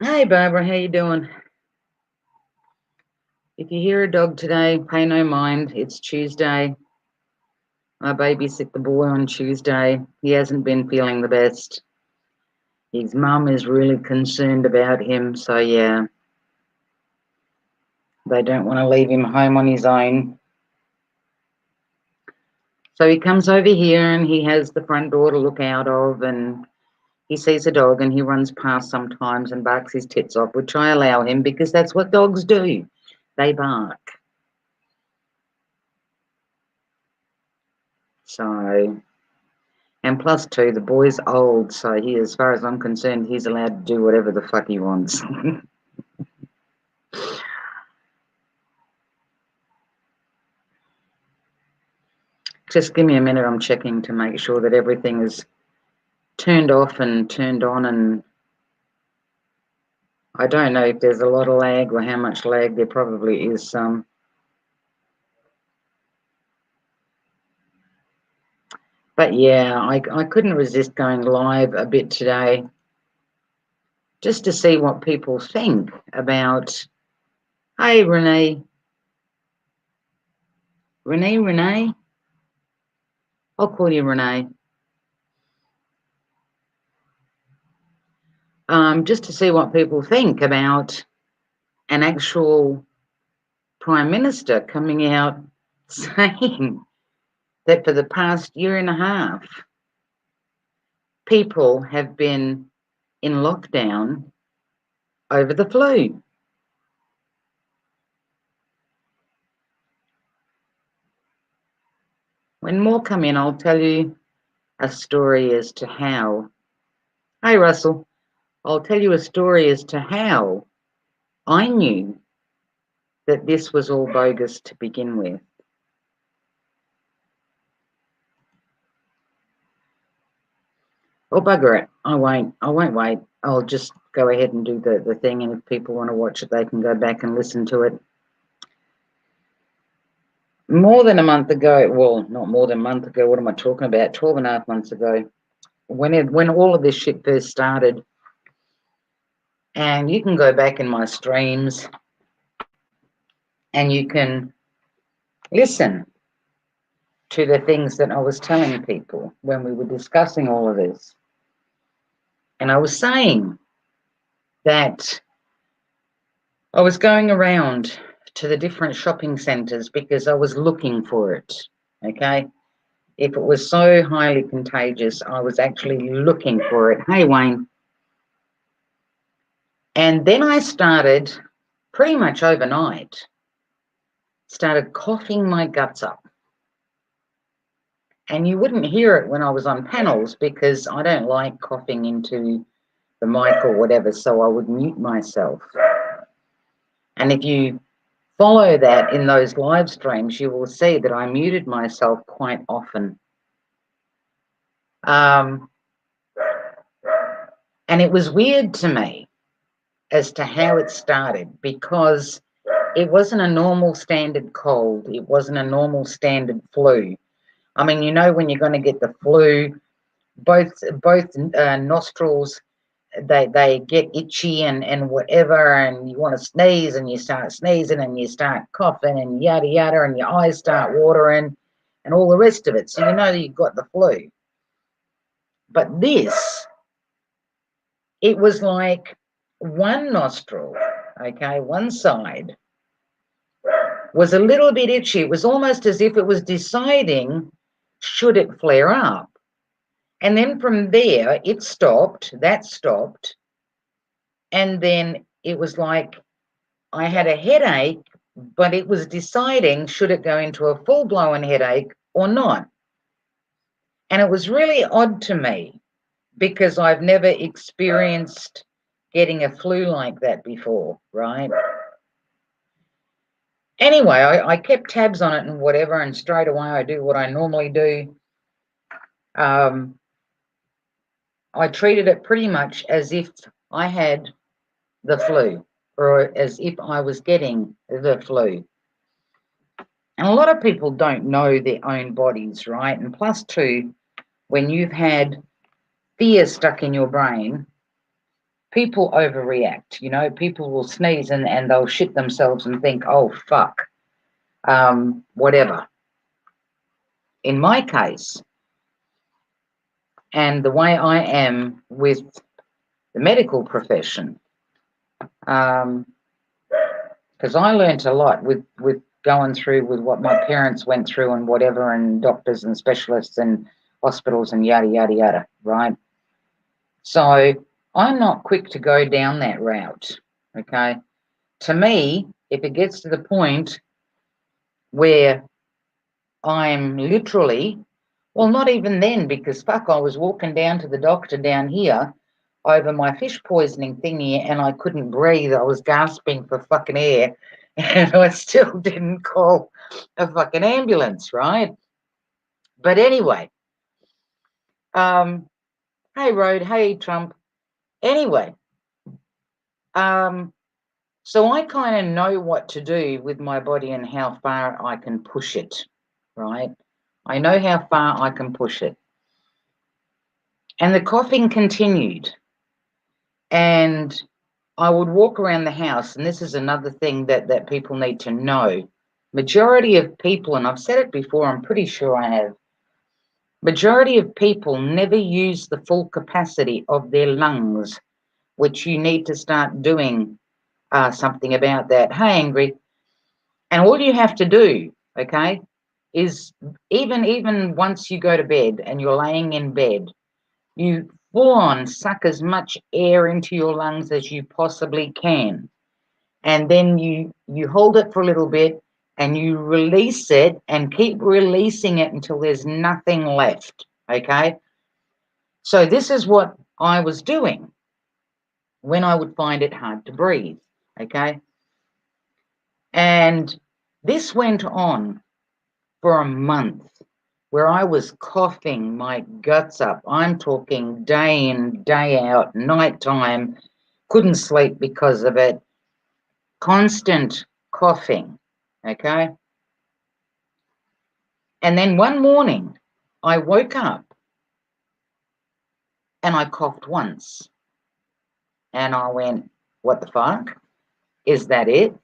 Hey Barbara, how you doing? If you hear a dog today, pay no mind. It's Tuesday. I babysit the boy on Tuesday. He hasn't been feeling the best. His mum is really concerned about him, so yeah, they don't want to leave him home on his own. So he comes over here and he has the front door to look out of, and he sees a dog and he runs past sometimes and barks his tits off, which I allow him because that's what dogs do. They bark. So, and plus two, the boy's old, so he, as far as I'm concerned, he's allowed to do whatever the fuck he wants. Just give me a minute, I'm checking to make sure that everything is turned off and turned on, and I don't know if there's a lot of lag or how much lag. There probably is some. But yeah, I couldn't resist going live a bit today just to see what people think about, hey, Renee, I'll call you Renee. Just to see what people think about an actual Prime Minister coming out saying that for the past year and a half, people have been in lockdown over the flu. When more come in, I'll tell you a story as to how. Hey, Russell, I'll tell you a story as to how I knew that this was all bogus to begin with. Oh, bugger it. I won't wait. I'll just go ahead and do the thing, and if people want to watch it, they can go back and listen to it. More than a month ago, well, not more than a month ago, what am I talking about? 12 and a half months ago, when all of this shit first started, and you can go back in my streams and you can listen to the things that I was telling people when we were discussing all of this. And I was saying that I was going around to the different shopping centres because I was looking for it, okay? If it was so highly contagious, I was actually looking for it. Hey, Wayne. And then I started, pretty much overnight, started coughing my guts up. And you wouldn't hear it when I was on panels because I don't like coughing into the mic or whatever, so I would mute myself. And if you follow that in those live streams, you will see that I muted myself quite often. And it was weird to me as to how it started because it wasn't a normal standard cold. It wasn't a normal standard flu. I mean, you know, when you're going to get the flu, both nostrils, they get itchy and whatever, and you want to sneeze and you start sneezing and you start coughing and yada yada, and your eyes start watering and all the rest of it. So you know that you've got the flu. But this, it was like one nostril, okay, one side was a little bit itchy. It was almost as if it was deciding, should it flare up? And then from there, it stopped, that stopped. And then it was like I had a headache, but it was deciding, should it go into a full-blown headache or not? And it was really odd to me because I've never experienced getting a flu like that before, right? Anyway, I kept tabs on it and whatever, and straight away I do what I normally do. I treated it pretty much as if I had the flu or as if I was getting the flu. And a lot of people don't know their own bodies, right? And plus two, when you've had fear stuck in your brain, people overreact. You know, people will sneeze and they'll shit themselves and think, oh, fuck, whatever. In my case, and the way I am with the medical profession, because I learnt a lot with going through with what my parents went through and whatever, and doctors and specialists and hospitals and yada, yada, yada, right? So I'm not quick to go down that route, okay? To me, if it gets to the point where I'm literally, well, not even then, because fuck, I was walking down to the doctor down here over my fish poisoning thingy and I couldn't breathe. I was gasping for fucking air and I still didn't call a fucking ambulance, right? But anyway, hey Road, hey Trump. Anyway, so I kind of know what to do with my body and how far I can push it, right? I know how far I can push it. And the coughing continued. And I would walk around the house, and this is another thing that people need to know. Majority of people, and I've said it before, I'm pretty sure I have, majority of people never use the full capacity of their lungs, which you need to start doing something about that. Hey, Angry. And all you have to do, okay, is even once you go to bed and you're laying in bed, you full on suck as much air into your lungs as you possibly can. And then you hold it for a little bit and you release it and keep releasing it until there's nothing left, okay? So this is what I was doing when I would find it hard to breathe, okay? And this went on for a month where I was coughing my guts up. I'm talking day in, day out, nighttime, couldn't sleep because of it, constant coughing, okay? And then one morning, I woke up and I coughed once. And I went, what the fuck? Is that it?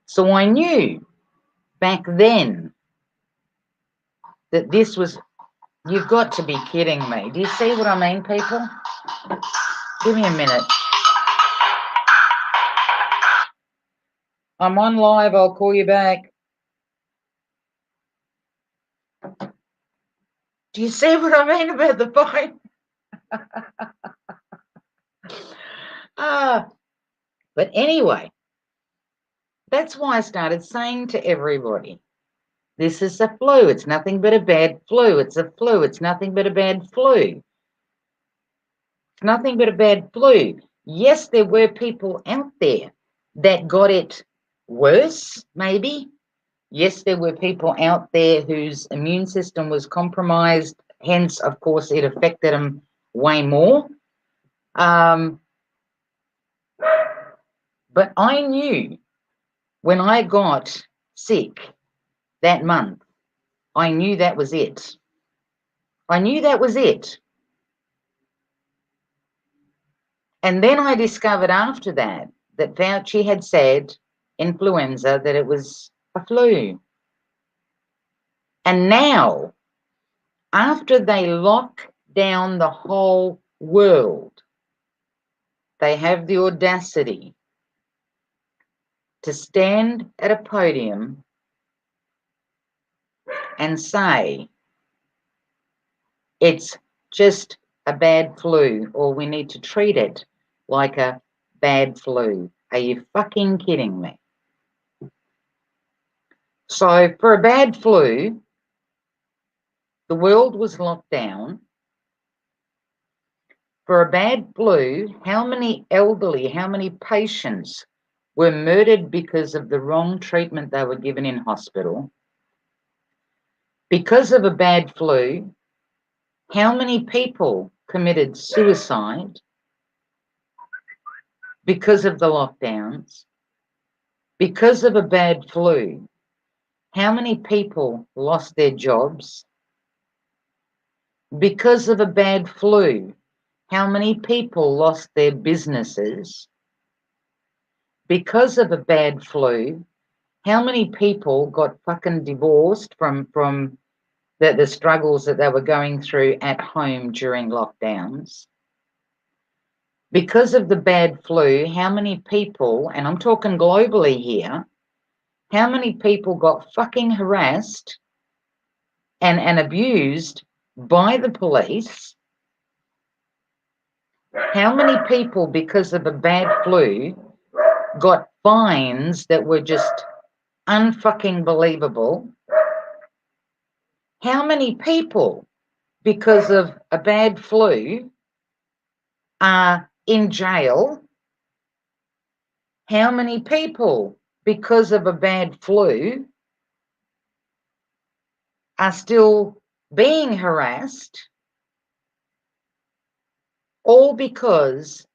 So I knew back then that this was, you've got to be kidding me. Do you see what I mean, people? Give me a minute. I'm on live. I'll call you back. Do you see what I mean about the phone? But anyway, that's why I started saying to everybody, this is a flu. It's nothing but a bad flu. It's a flu. It's nothing but a bad flu. It's nothing but a bad flu. Yes, there were people out there that got it worse, maybe. Yes, there were people out there whose immune system was compromised. Hence, of course, it affected them way more. But I knew when I got sick that month, I knew that was it. I knew that was it. And then I discovered after that Fauci had said influenza, that it was a flu. And now, after they lock down the whole world, they have the audacity to stand at a podium and say it's just a bad flu, or we need to treat it like a bad flu. Are you fucking kidding me? So for a bad flu, the world was locked down. For a bad flu, how many elderly, how many patients were murdered because of the wrong treatment they were given in hospital? Because of a bad flu, how many people committed suicide because of the lockdowns? Because of a bad flu, how many people lost their jobs? Because of a bad flu, how many people lost their businesses because of a bad flu? How many people got fucking divorced from the struggles that they were going through at home during lockdowns? Because of the bad flu, how many people, and I'm talking globally here, how many people got fucking harassed and abused by the police? How many people, because of a bad flu, got fines that were just unfucking believable? How many people, because of a bad flu, are in jail? How many people, because of a bad flu, are still being harassed, all because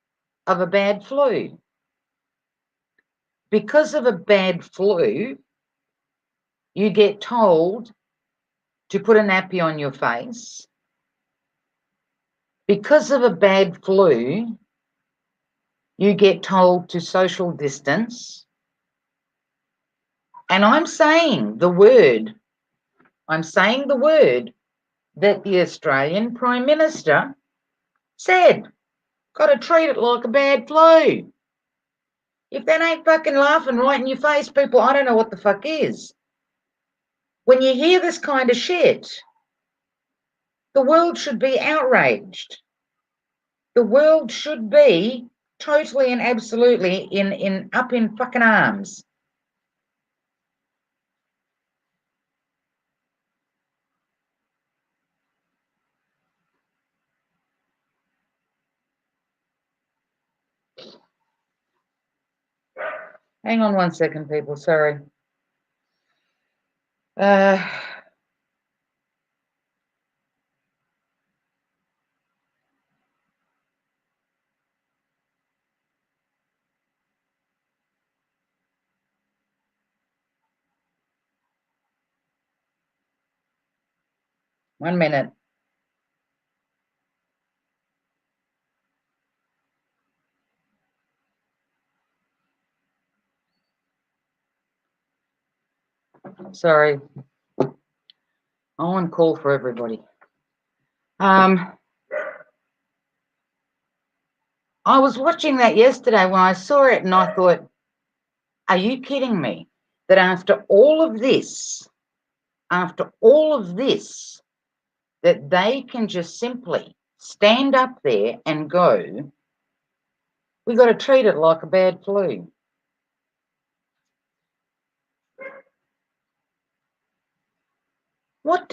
of a bad flu? Because of a bad flu, you get told to put a nappy on your face. Because of a bad flu, you get told to social distance. And I'm saying the word that the Australian Prime Minister said. Got to treat it like a bad flu. If that ain't fucking laughing right in your face, people, I don't know what the fuck is. When you hear this kind of shit, the world should be outraged. The world should be totally and absolutely in up in fucking arms. Hang on 1 second, people. Sorry. 1 minute. Sorry. I'm on call for everybody. I was watching that yesterday when I saw it and I thought, are you kidding me? That after all of this, that they can just simply stand up there and go, we got to treat it like a bad flu. What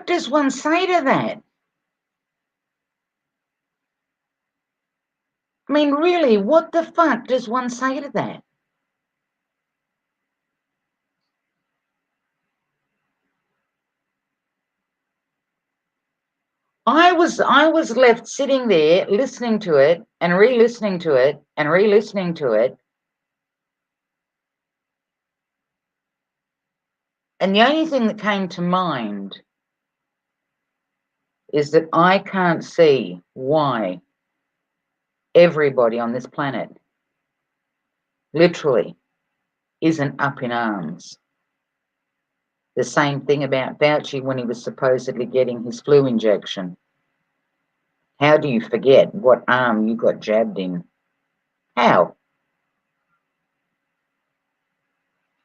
does one say to that? I mean, really, what the fuck does one say to that? I was left sitting there listening to it and re-listening to it and re-listening to it. And the only thing that came to mind is that I can't see why everybody on this planet literally isn't up in arms. The same thing about Fauci when he was supposedly getting his flu injection. How do you forget what arm you got jabbed in? How?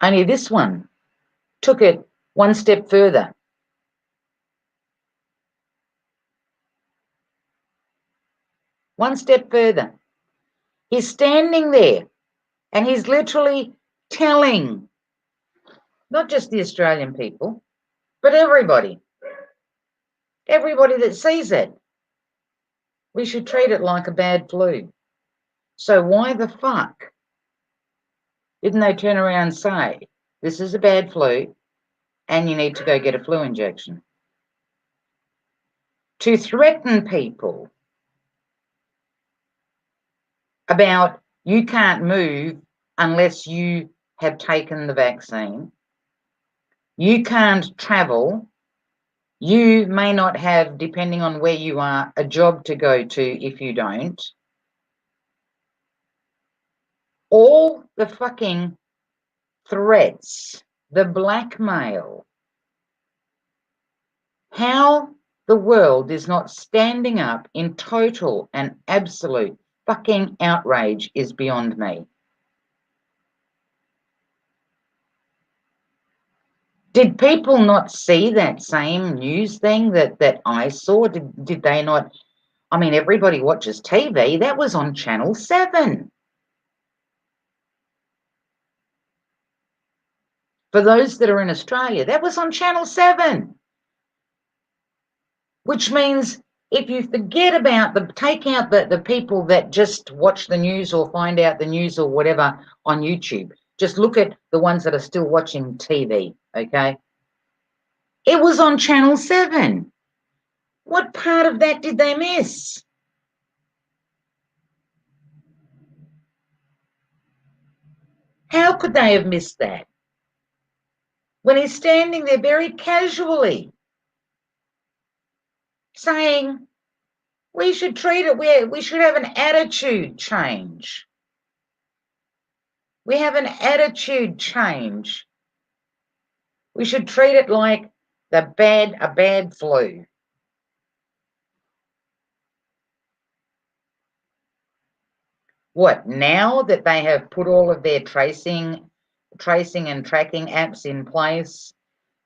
Only this one took it one step further. One step further. He's standing there and he's literally telling not just the Australian people, but everybody that sees it, we should treat it like a bad flu. So why the fuck didn't they turn around and say, this is a bad flu and you need to go get a flu injection? To threaten people about you can't move unless you have taken the vaccine, you can't travel You may not have, depending on where you are, a job to go to if you don't. All the fucking threats, the blackmail, how the world is not standing up in total and absolute fucking outrage is beyond me. Did people not see that same news thing that I saw? Did they not? I mean, everybody watches TV. That was on Channel 7. For those that are in Australia, that was on Channel 7. Which means if you forget about take out the people that just watch the news or find out the news or whatever on YouTube. Just look at the ones that are still watching TV, okay? It was on Channel 7. What part of that did they miss? How could they have missed that? When he's standing there very casually saying, we should treat it, we should have an attitude change. We have an attitude change. We should treat it like a bad flu. What, now that they have put all of their tracing and tracking apps in place,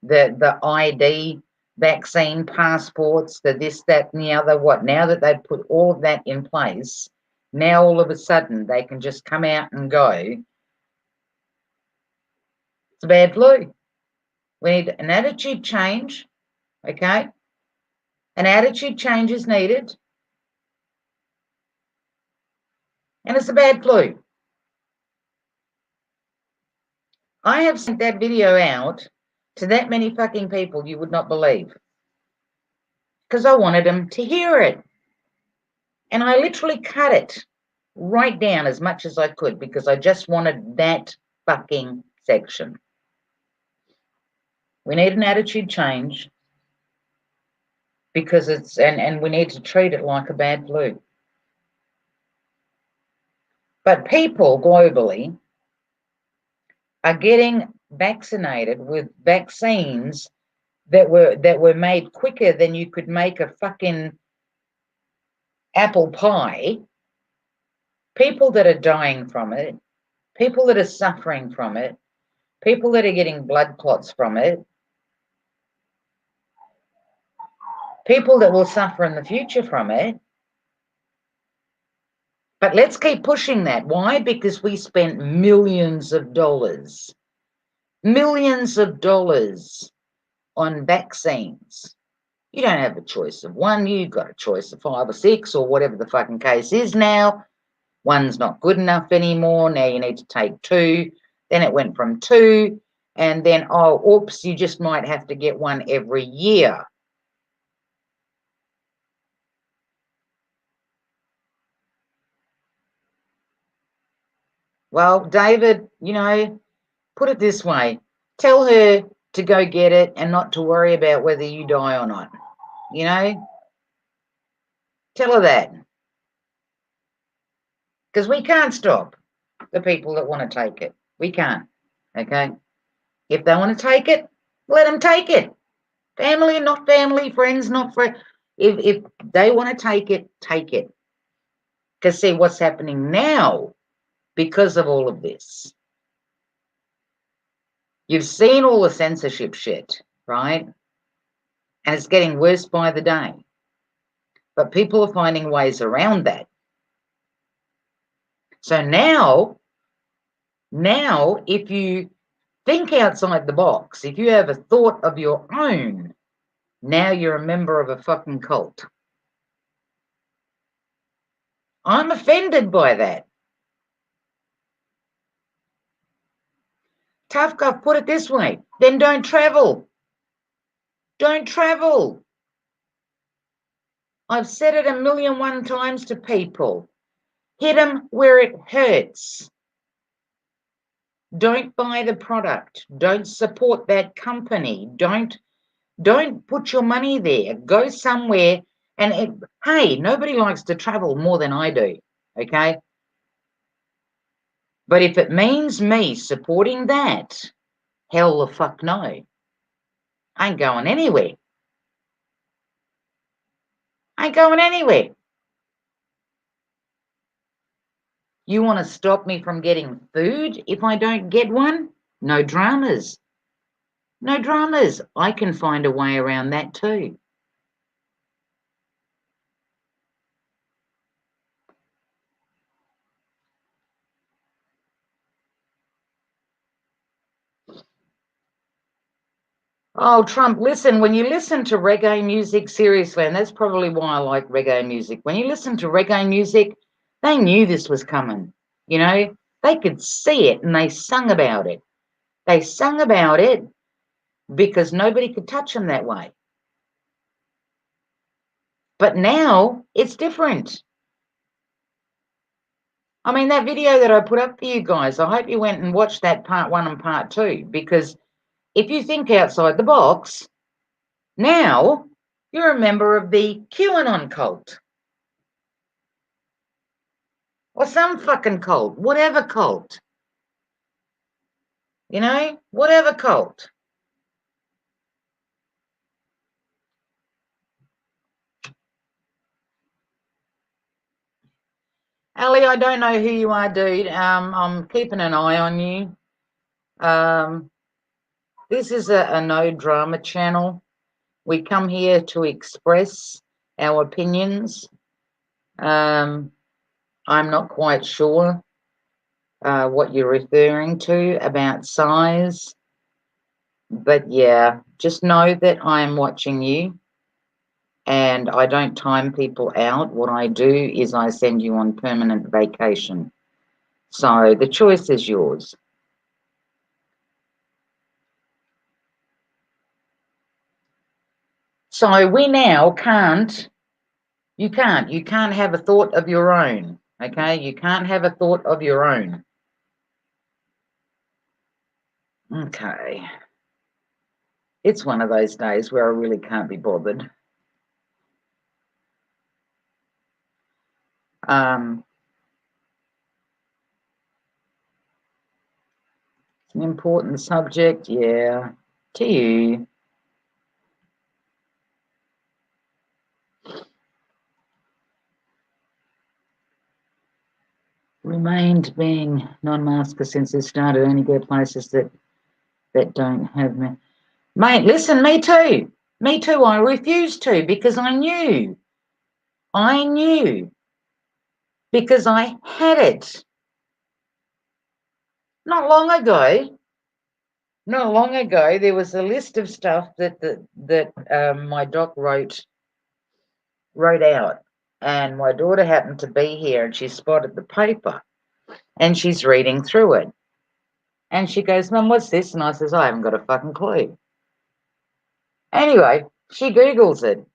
the ID, vaccine passports, the this, that, and the other, what, now that they've put all of that in place, now all of a sudden they can just come out and go, it's a bad flu. We need an attitude change, okay? An attitude change is needed, and it's a bad flu. I have sent that video out to that many fucking people you would not believe, because I wanted them to hear it. And I literally cut it right down as much as I could because I just wanted that fucking section. We need an attitude change because it's, and we need to treat it like a bad flu. But people globally are getting vaccinated with vaccines that were made quicker than you could make a fucking apple pie. People that are dying from it, people that are suffering from it, people that are getting blood clots from it, people that will suffer in the future from it. But let's keep pushing that. Why? Because we spent millions of dollars on vaccines. You don't have a choice of one, you've got a choice of 5 or 6 or whatever the fucking case is now. One's not good enough anymore, now you need to take 2. Then it went from 2, and then, oh, oops, you just might have to get one every year. Well, David, put it this way. Tell her to go get it and not to worry about whether you die or not. Tell her that. Because we can't stop the people that want to take it. We can't. Okay? If they want to take it, let them take it. Family, not family, friends, not friends. If they want to take it, take it. Because see what's happening now because of all of this. You've seen all the censorship shit, right? And it's getting worse by the day. But people are finding ways around that. So now, if you think outside the box, if you have a thought of your own, now you're a member of a fucking cult. I'm offended by that. Tough Guff put it this way, then don't travel. Don't travel. I've said it 1,000,001 times to people. Hit them where it hurts. Don't buy the product. Don't support that company. Don't Don't put your money there. Go somewhere. And hey, nobody likes to travel more than I do. Okay. But if it means me supporting that, hell the fuck no. I ain't going anywhere. I ain't going anywhere. You want to stop me from getting food if I don't get one? No dramas. No dramas. I can find a way around that too. Oh, Trump, listen, when you listen to reggae music, seriously, and that's probably why I like reggae music. When you listen to reggae music, they knew this was coming. You know, they could see it and they sung about it. They sung about it because nobody could touch them that way. But now it's different. I mean, that video that I put up for you guys, I hope you went and watched that part 1 and part 2, because if you think outside the box, now you're a member of the QAnon cult or some fucking cult, whatever cult, you know, whatever cult. Ali, I don't know who you are, dude. I'm keeping an eye on you. This is a no drama channel. We come here to express our opinions. I'm not quite sure what you're referring to about size, but yeah, just know that I am watching you, and I don't time people out. What I do is I send you on permanent vacation. So the choice is yours. So we now can't, you can't have a thought of your own, okay? You can't have a thought of your own. Okay. It's one of those days where I really can't be bothered. It's an important subject, yeah, to you. Remained being non-masker since this started. Only go places that don't have me. Mate, listen, me too. Me too. I refused to because I knew. I knew. Because I had it. Not long ago, there was a list of stuff that my doc wrote out, and my daughter happened to be here, and she spotted the paper, and she's reading through it, and she goes, "Mum, what's this?" And I says, "I haven't got a fucking clue." Anyway, she Googles it.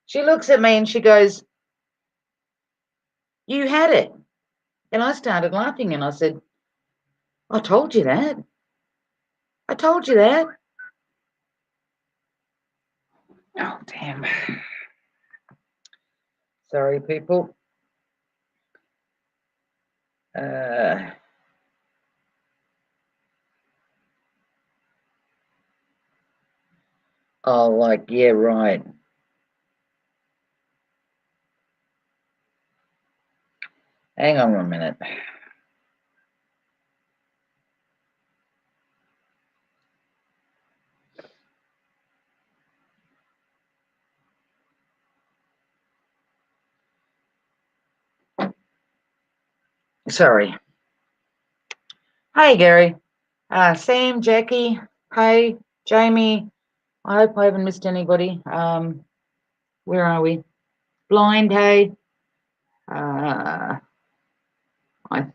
She looks at me and she goes, "You had it." And I started laughing, and I said, "I told you that. I told you that." Oh, damn. Sorry, people. Oh, like, yeah, right. Hang on a minute. Sorry. Hey, Gary. Sam, Jackie. Hey, Jamie. I hope I haven't missed anybody. Where are we? Blind, hey. I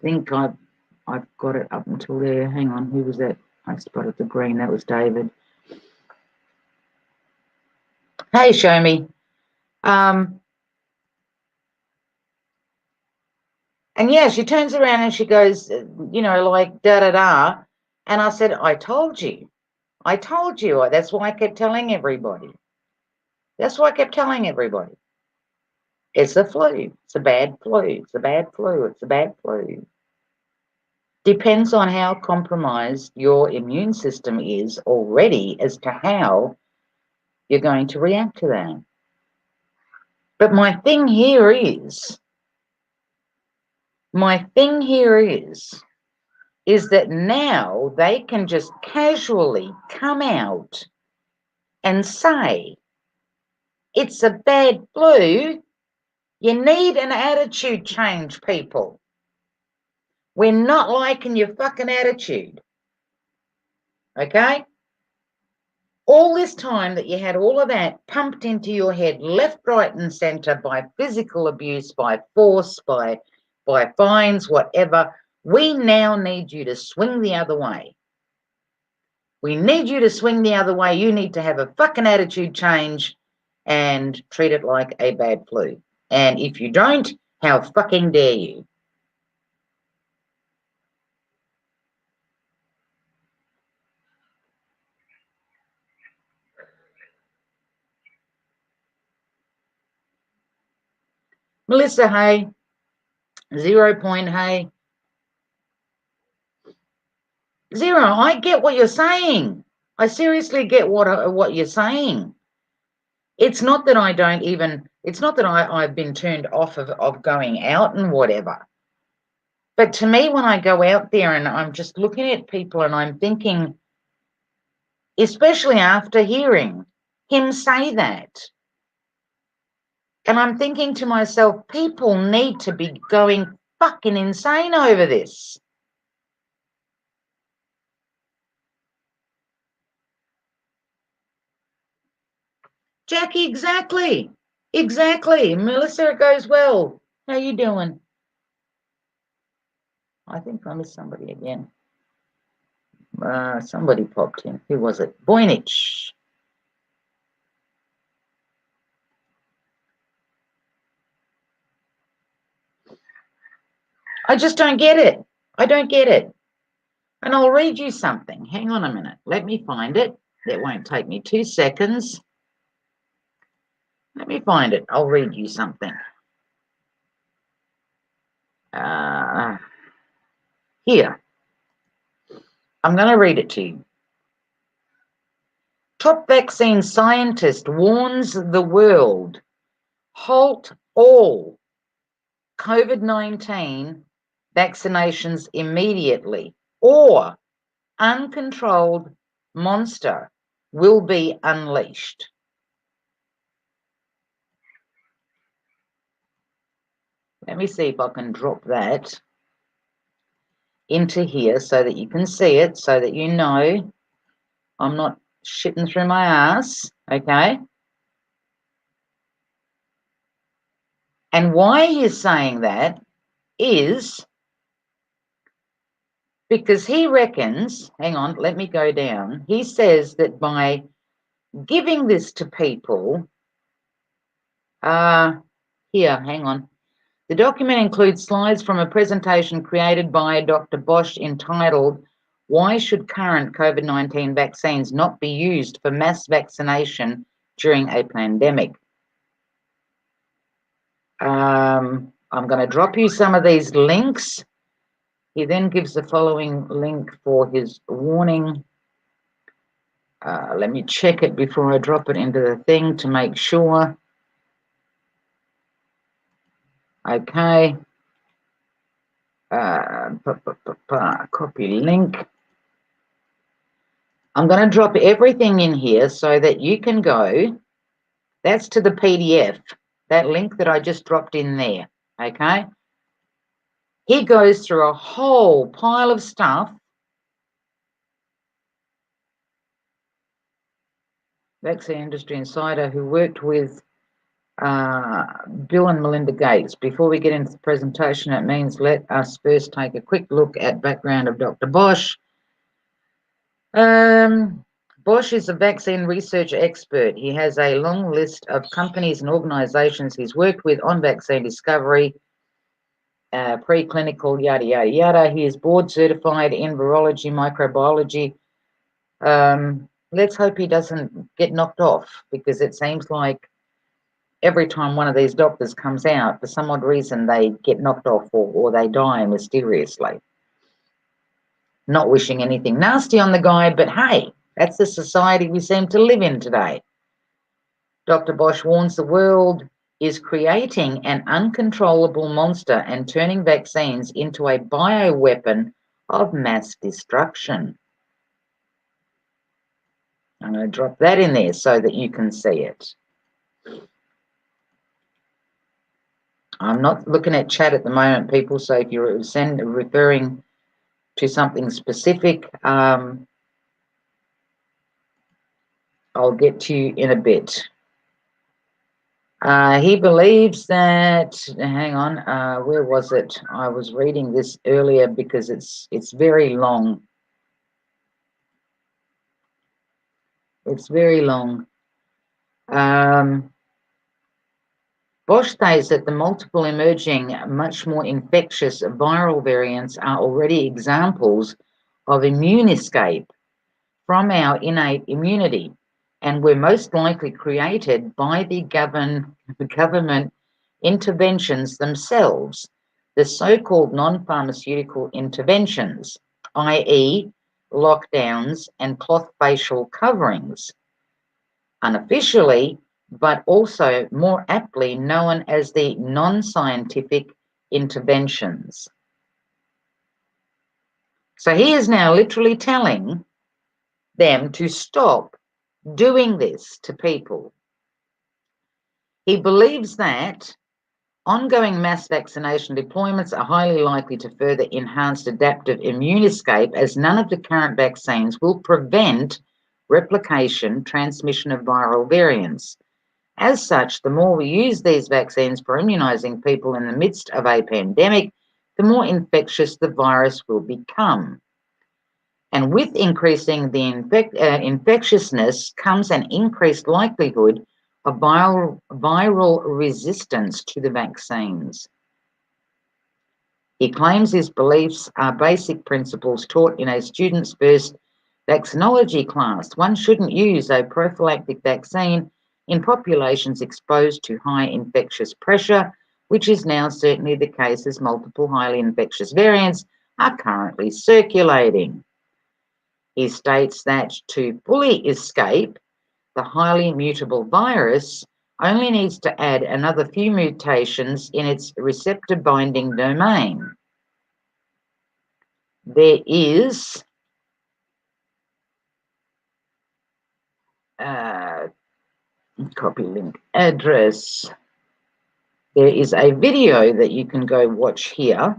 think I've got it up until there. Hang on, who was that? I spotted the green. That was David. Hey, show me. And yeah, she turns around and she goes, you know, like da da da. And I said, "I told you." I told you. That's why I kept telling everybody. That's why I kept telling everybody. It's a flu. It's a bad flu. It's a bad flu. It's a bad flu. Depends on how compromised your immune system is already as to how you're going to react to that. But my thing here is that now they can just casually come out and say, it's a bad flu. You need an attitude change, people. We're not liking your fucking attitude. Okay? All this time that you had all of that pumped into your head, left, right, and centre by physical abuse, by force, by fines, whatever, we now need you to swing the other way. We need you to swing the other way. You need to have a fucking attitude change and treat it like a bad flu. And if you don't, how fucking dare you? Melissa, hey. 0 Point, hey. Zero, I get what you're saying. I seriously get what you're saying. It's not that I don't even, it's not that I've been turned off of going out and whatever. But to me, when I go out there and I'm just looking at people and I'm thinking, especially after hearing him say that, and I'm thinking to myself, people need to be going fucking insane over this. Jackie, exactly. Exactly. Melissa, it goes well. How you doing? I think I missed somebody again. Somebody popped in. Who was it? Voynich. I just don't get it. I don't get it. And I'll read you something. Hang on a minute. Let me find it. It won't take me 2 seconds. Let me find it. I'll read you something. Here. I'm going to read it to you. Top vaccine scientist warns the world, halt all COVID-19 vaccinations immediately, or uncontrolled monster will be unleashed. Let me see if I can drop that into here so that you can see it, so that you know I'm not shitting through my ass, okay? And why he's saying that is because he reckons, hang on, let me go down. He says that by giving this to people, here, hang on. The document includes slides from a presentation created by Dr. Bosch entitled, Why Should Current COVID-19 Vaccines Not Be Used for Mass Vaccination During a Pandemic? I'm going to drop you some of these links. He then gives the following link for his warning. Let me check it before I drop it into the thing to make sure. Okay. Copy link. I'm going to drop everything in here so that you can go. That's to the PDF, that link that I just dropped in there. Okay. He goes through a whole pile of stuff. Vaccine Industry Insider, who worked with Bill and Melinda Gates. Before we get into the presentation, it means let us first take a quick look at background of Dr. Bosch. Bosch is a vaccine research expert. He has a long list of companies and organizations he's worked with on vaccine discovery, preclinical, yada, yada, yada. He is board certified in virology, microbiology, Let's hope he doesn't get knocked off, because it seems like every time one of these doctors comes out, for some odd reason, they get knocked off, or they die mysteriously. Not wishing anything nasty on the guy, but hey, that's the society we seem to live in today. Dr. Bosch warns the world is creating an uncontrollable monster and turning vaccines into a bioweapon of mass destruction. I'm going to drop that in there so that you can see it. I'm not looking at chat at the moment, people, so if you're referring to something specific, I'll get to you in a bit. He believes that, hang on, where was it? I was reading this earlier because it's very long. It's very long. Bosch states that the multiple emerging, much more infectious viral variants are already examples of immune escape from our innate immunity, and were most likely created by the government interventions themselves, the so-called non-pharmaceutical interventions, i.e. lockdowns and cloth facial coverings, unofficially, but also more aptly known as the non-scientific interventions. So he is now literally telling them to stop doing this to people. He believes that ongoing mass vaccination deployments are highly likely to further enhance adaptive immune escape, as none of the current vaccines will prevent replication transmission of viral variants. As such, the more we use these vaccines for immunizing people in the midst of a pandemic, the more infectious the virus will become. And with increasing the infectiousness comes an increased likelihood of viral resistance to the vaccines. He claims his beliefs are basic principles taught in a student's first vaccinology class. One shouldn't use a prophylactic vaccine in populations exposed to high infectious pressure, which is now certainly the case as multiple highly infectious variants are currently circulating. He states that to fully escape the highly mutable virus only needs to add another few mutations in its receptor binding domain. There is copy link address. There is a video that you can go watch here,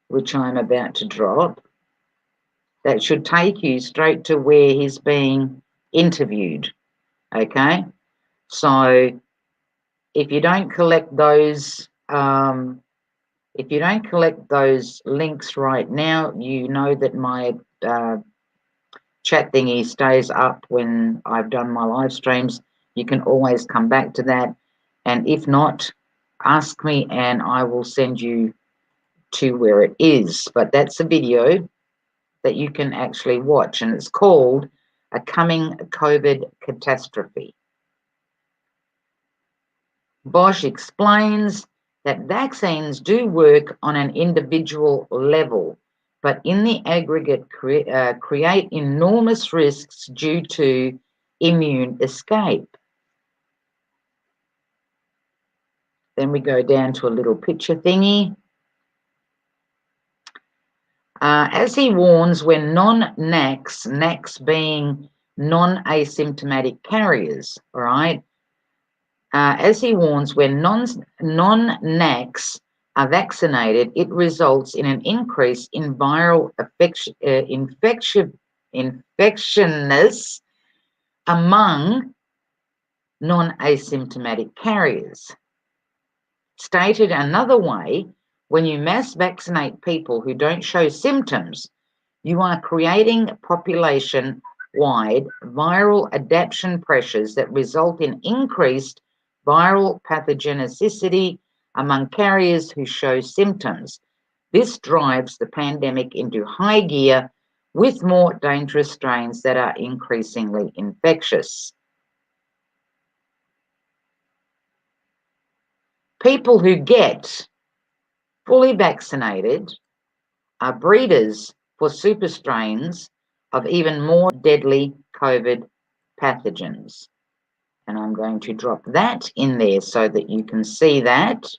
which I'm about to drop, that should take you straight to where he's being interviewed. Okay, so if you don't collect those, links right now, you know that my chat thingy stays up when I've done my live streams. You can always come back to that, and if not, ask me and I will send you to where it is. But that's a video that you can actually watch, and it's called A Coming COVID Catastrophe. Bosch explains that vaccines do work on an individual level, but in the aggregate create enormous risks due to immune escape. Then we go down to a little picture thingy. As he warns, when non-NACs, NACs being non-asymptomatic carriers, all right? As he warns, when non-NACs are vaccinated, it results in an increase in viral infectiousness among non-asymptomatic carriers. Stated another way, when you mass vaccinate people who don't show symptoms, you are creating population-wide viral adaptation pressures that result in increased viral pathogenicity among carriers who show symptoms. This drives the pandemic into high gear with more dangerous strains that are increasingly infectious. People who get fully vaccinated are breeders for super strains of even more deadly COVID pathogens. And I'm going to drop that in there so that you can see that.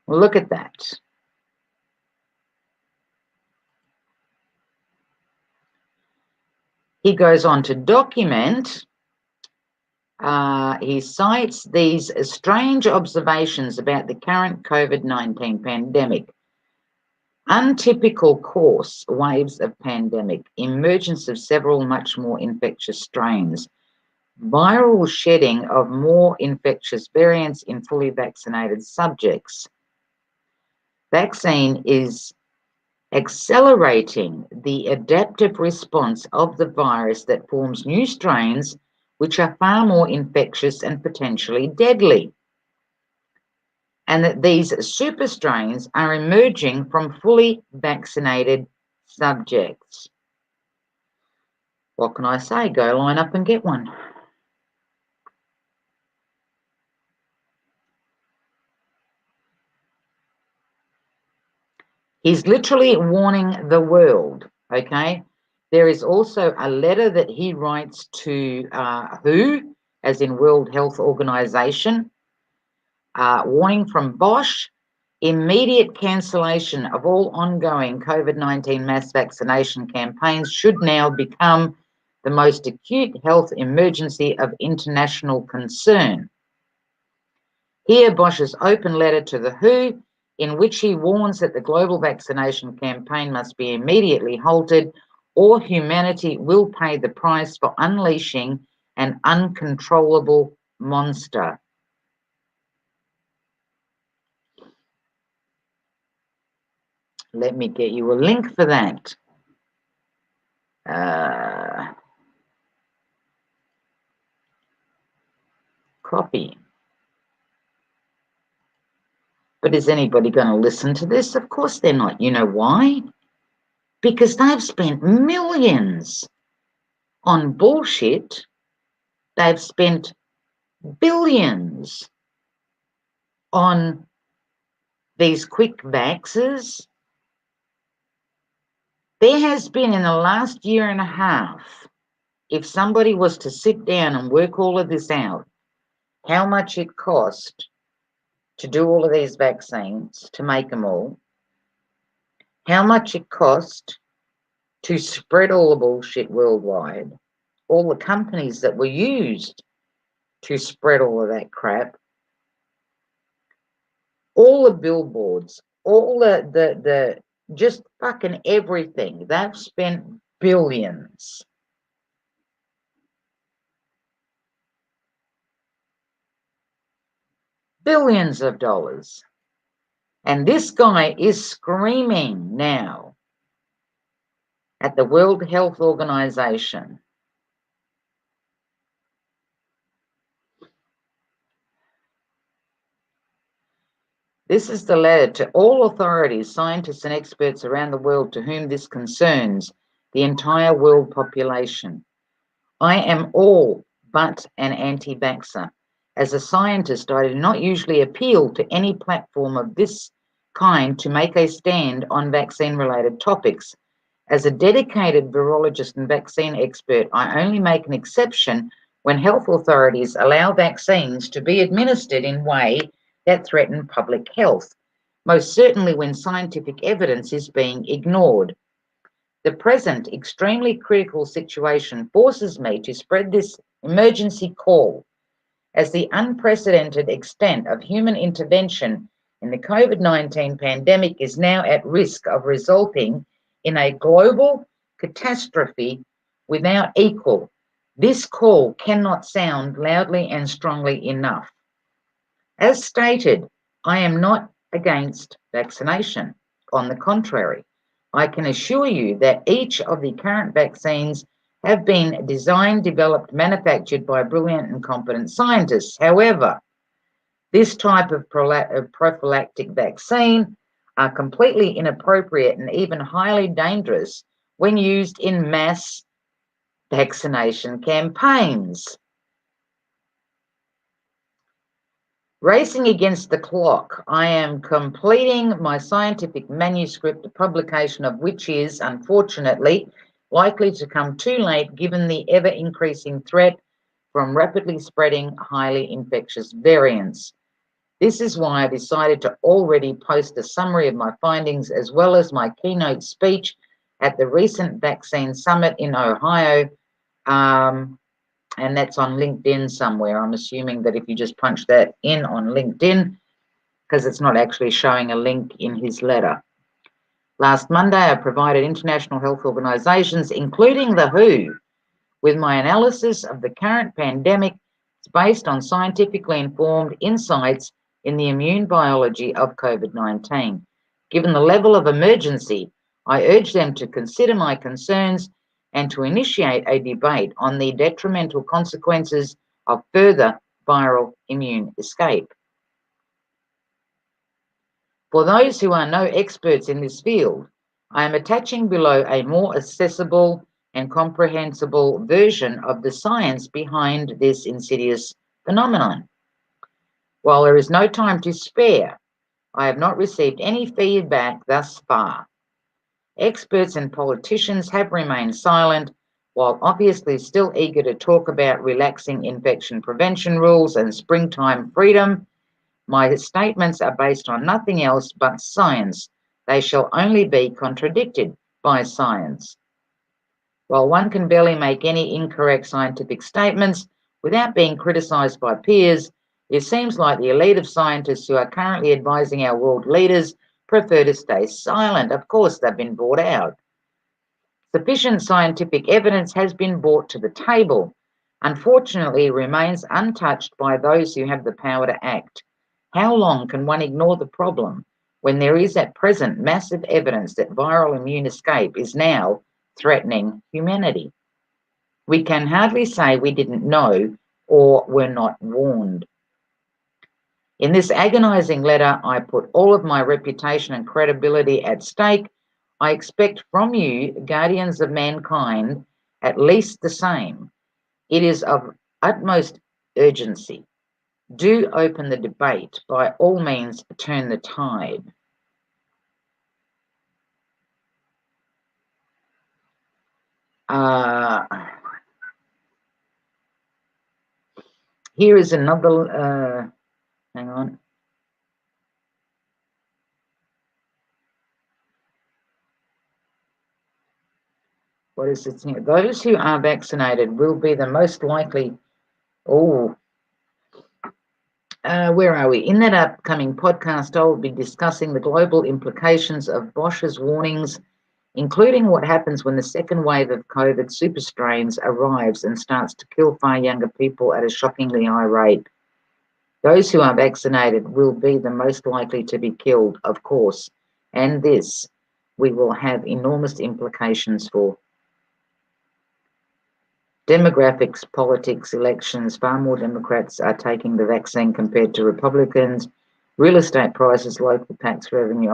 Look at that. He goes on to document, he cites these strange observations about the current COVID-19 pandemic. Untypical course waves of pandemic, emergence of several much more infectious strains, viral shedding of more infectious variants in fully vaccinated subjects. Vaccine is accelerating the adaptive response of the virus that forms new strains which are far more infectious and potentially deadly. And that these super strains are emerging from fully vaccinated subjects. What can I say? Go line up and get one. He's literally warning the world, okay? There is also a letter that he writes to WHO, as in World Health Organization, warning from Bosch, immediate cancellation of all ongoing COVID-19 mass vaccination campaigns should now become the most acute health emergency of international concern. Here, Bosch's open letter to the WHO, in which he warns that the global vaccination campaign must be immediately halted, or humanity will pay the price for unleashing an uncontrollable monster. Let me get you a link for that. Copy. But is anybody going to listen to this? Of course they're not. You know why? Because they've spent millions on bullshit. They've spent billions on these quick vaxes. There has been, in the last year and a half, if somebody was to sit down and work all of this out, how much it cost to do all of these vaccines, to make them all, how much it cost to spread all the bullshit worldwide, all the companies that were used to spread all of that crap, all the billboards, all the just fucking everything. They've spent billions. Billions of dollars. And this guy is screaming now at the World Health Organization. This is the letter to all authorities, scientists and experts around the world to whom this concerns, the entire world population. I am all but an anti-vaxxer. As a scientist, I do not usually appeal to any platform of this kind to make a stand on vaccine-related topics. As a dedicated virologist and vaccine expert, I only make an exception when health authorities allow vaccines to be administered in a way that threaten public health, most certainly when scientific evidence is being ignored. The present extremely critical situation forces me to spread this emergency call, as the unprecedented extent of human intervention in the COVID-19 pandemic is now at risk of resulting in a global catastrophe without equal. This call cannot sound loudly and strongly enough. As stated, I am not against vaccination. On the contrary, I can assure you that each of the current vaccines have been designed, developed, manufactured by brilliant and competent scientists. However, this type of prophylactic vaccine, are completely inappropriate and even highly dangerous when used in mass vaccination campaigns. Racing against the clock, I am completing my scientific manuscript, the publication of which is, unfortunately, likely to come too late given the ever-increasing threat from rapidly spreading, highly infectious variants. This is why I decided to already post a summary of my findings as well as my keynote speech at the recent vaccine summit in Ohio, and that's on LinkedIn somewhere. I'm assuming that if you just punch that in on LinkedIn, because it's not actually showing a link in his letter. Last Monday, I provided international health organizations, including the WHO, with my analysis of the current pandemic. It's based on scientifically informed insights in the immune biology of COVID-19. Given the level of emergency, I urge them to consider my concerns and to initiate a debate on the detrimental consequences of further viral immune escape. For those who are no experts in this field, I am attaching below a more accessible and comprehensible version of the science behind this insidious phenomenon. While there is no time to spare, I have not received any feedback thus far. Experts and politicians have remained silent, while obviously still eager to talk about relaxing infection prevention rules and springtime freedom. My statements are based on nothing else but science. They shall only be contradicted by science. While one can barely make any incorrect scientific statements without being criticized by peers, it seems like the elite of scientists who are currently advising our world leaders prefer to stay silent. Of course, they've been bought out. Sufficient scientific evidence has been brought to the table. Unfortunately, it remains untouched by those who have the power to act. How long can one ignore the problem when there is at present massive evidence that viral immune escape is now threatening humanity? We can hardly say we didn't know or were not warned. In this agonizing letter, I put all of my reputation and credibility at stake. I expect from you, guardians of mankind, at least the same. It is of utmost urgency. Do open the debate. By all means, turn the tide. Here is another, hang on. What is it here? Those who are vaccinated will be the most likely. Where are we? In that upcoming podcast, I will be discussing the global implications of Bosch's warnings, including what happens when the second wave of COVID super strains arrives and starts to kill far younger people at a shockingly high rate. Those who are vaccinated will be the most likely to be killed, of course, and this we will have enormous implications for. Demographics, politics, elections, far more Democrats are taking the vaccine compared to Republicans. Real estate prices, local tax revenue,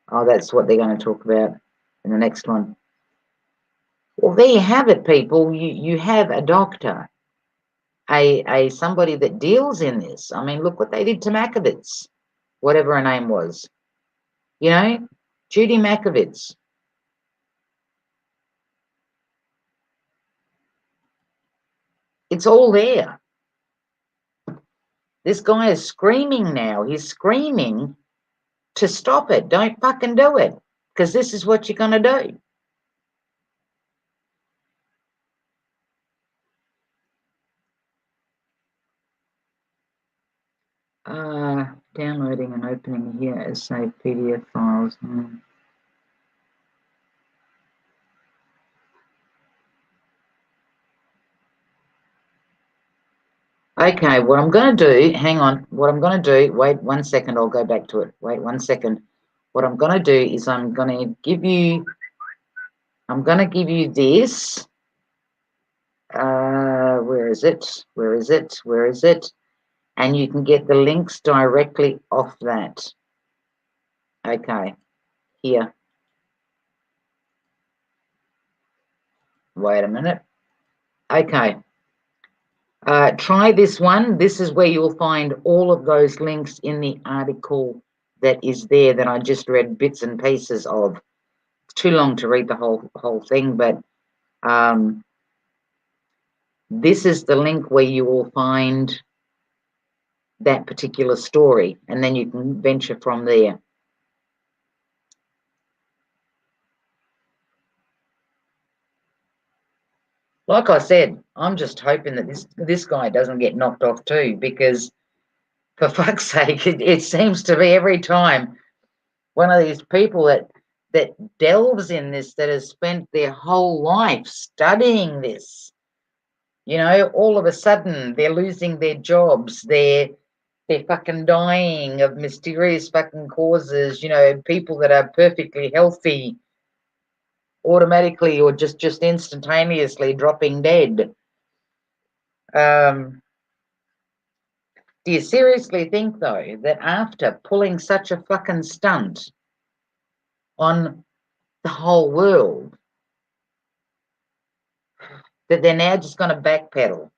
Oh, that's what they're going to talk about in the next one. Well, there you have it, people. You have a doctor, a somebody that deals in this. I mean, look what they did to Makovitz, whatever her name was. You know, Judy Makovitz. It's all there. This guy is screaming now. He's screaming to stop it. Don't fucking do it, because this is what you're going to do. Downloading and opening here as saved PDF files. Okay, what I'm going to do, hang on, what I'm going to do, wait 1 second, I'll go back to it. Wait 1 second. What I'm going to do is I'm going to give you this. Where is it? Where is it? Where is it? and you can get the links directly off that. Okay, here. Wait a minute. Okay. Try this one. This is where you'll find all of those links in the article that is there that I just read bits and pieces of. It's too long to read the whole thing, but this is the link where you will find that particular story, and then you can venture from there. Like I said, I'm just hoping that this guy doesn't get knocked off too, because for fuck's sake, it seems to be every time one of these people that delves in this, that has spent their whole life studying this, you know, all of a sudden they're losing their jobs, they're fucking dying of mysterious fucking causes, you know, people that are perfectly healthy automatically or just instantaneously dropping dead. Do you seriously think, though, that after pulling such a fucking stunt on the whole world, that they're now just going to backpedal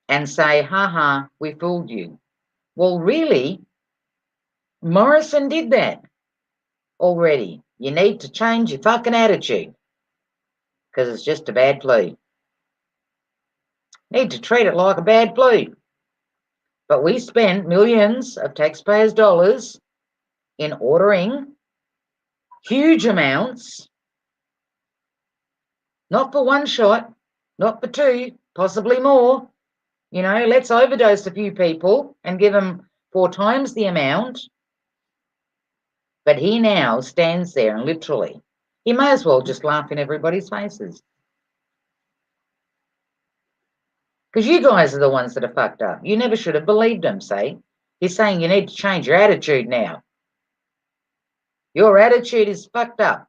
and say, ha, we fooled you? Well, really, Morrison did that already. You need to change your fucking attitude, because it's just a bad flu. Need to treat it like a bad flu. But we spent millions of taxpayers' dollars in ordering huge amounts, not for one shot, not for two, possibly more. You know, let's overdose a few people and give them 4 times the amount. But he now stands there and literally, he may as well just laugh in everybody's faces. Because you guys are the ones that are fucked up. You never should have believed him, see? He's saying you need to change your attitude now. Your attitude is fucked up.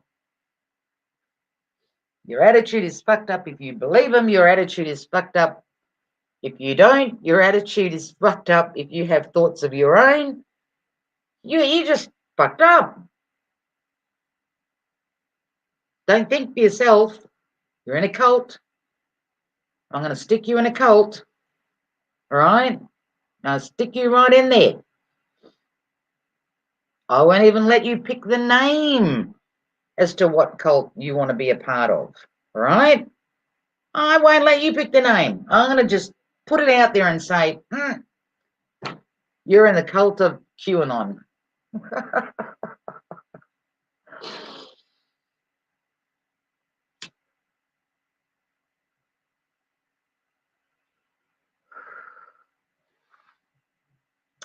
Your attitude is fucked up if you believe him. Your attitude is fucked up if you don't. Your attitude is fucked up if you have thoughts of your own. You're just fucked up. Don't think for yourself. You're in a cult. I'm going to stick you in a cult. All right? I'll stick you right in there. I won't even let you pick the name as to what cult you want to be a part of. All right? I won't let you pick the name. I'm going to just put it out there and say, you're in the cult of QAnon.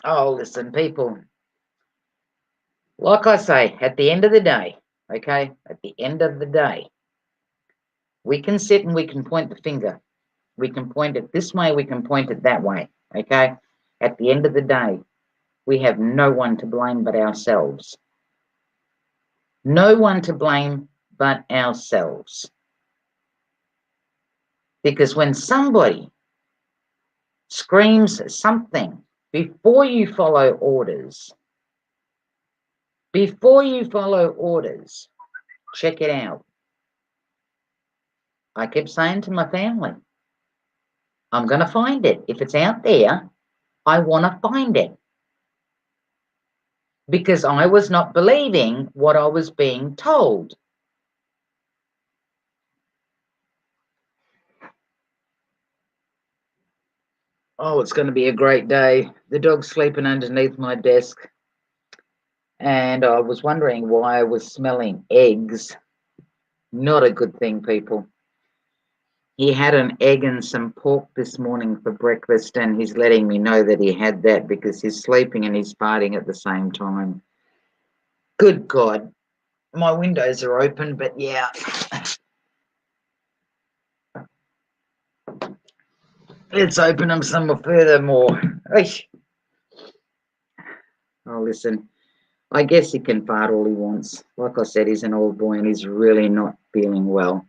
Oh, listen, people. Like I say, at the end of the day, okay, at the end of the day, we can sit and we can point the finger. We can point it this way, we can point it that way, okay? At the end of the day, we have no one to blame but ourselves. No one to blame but ourselves. Because when somebody screams something before you follow orders, check it out. I kept saying to my family, I'm going to find it. If it's out there, I want to find it. Because I was not believing what I was being told. Oh, it's going to be a great day. The dog's sleeping underneath my desk. And I was wondering why I was smelling eggs. Not a good thing, people. He had an egg and some pork this morning for breakfast, and he's letting me know that he had that because he's sleeping and he's farting at the same time. Good God. My windows are open, but yeah. Let's open them some furthermore. Oh, listen. I guess he can fart all he wants. Like I said, he's an old boy and he's really not feeling well.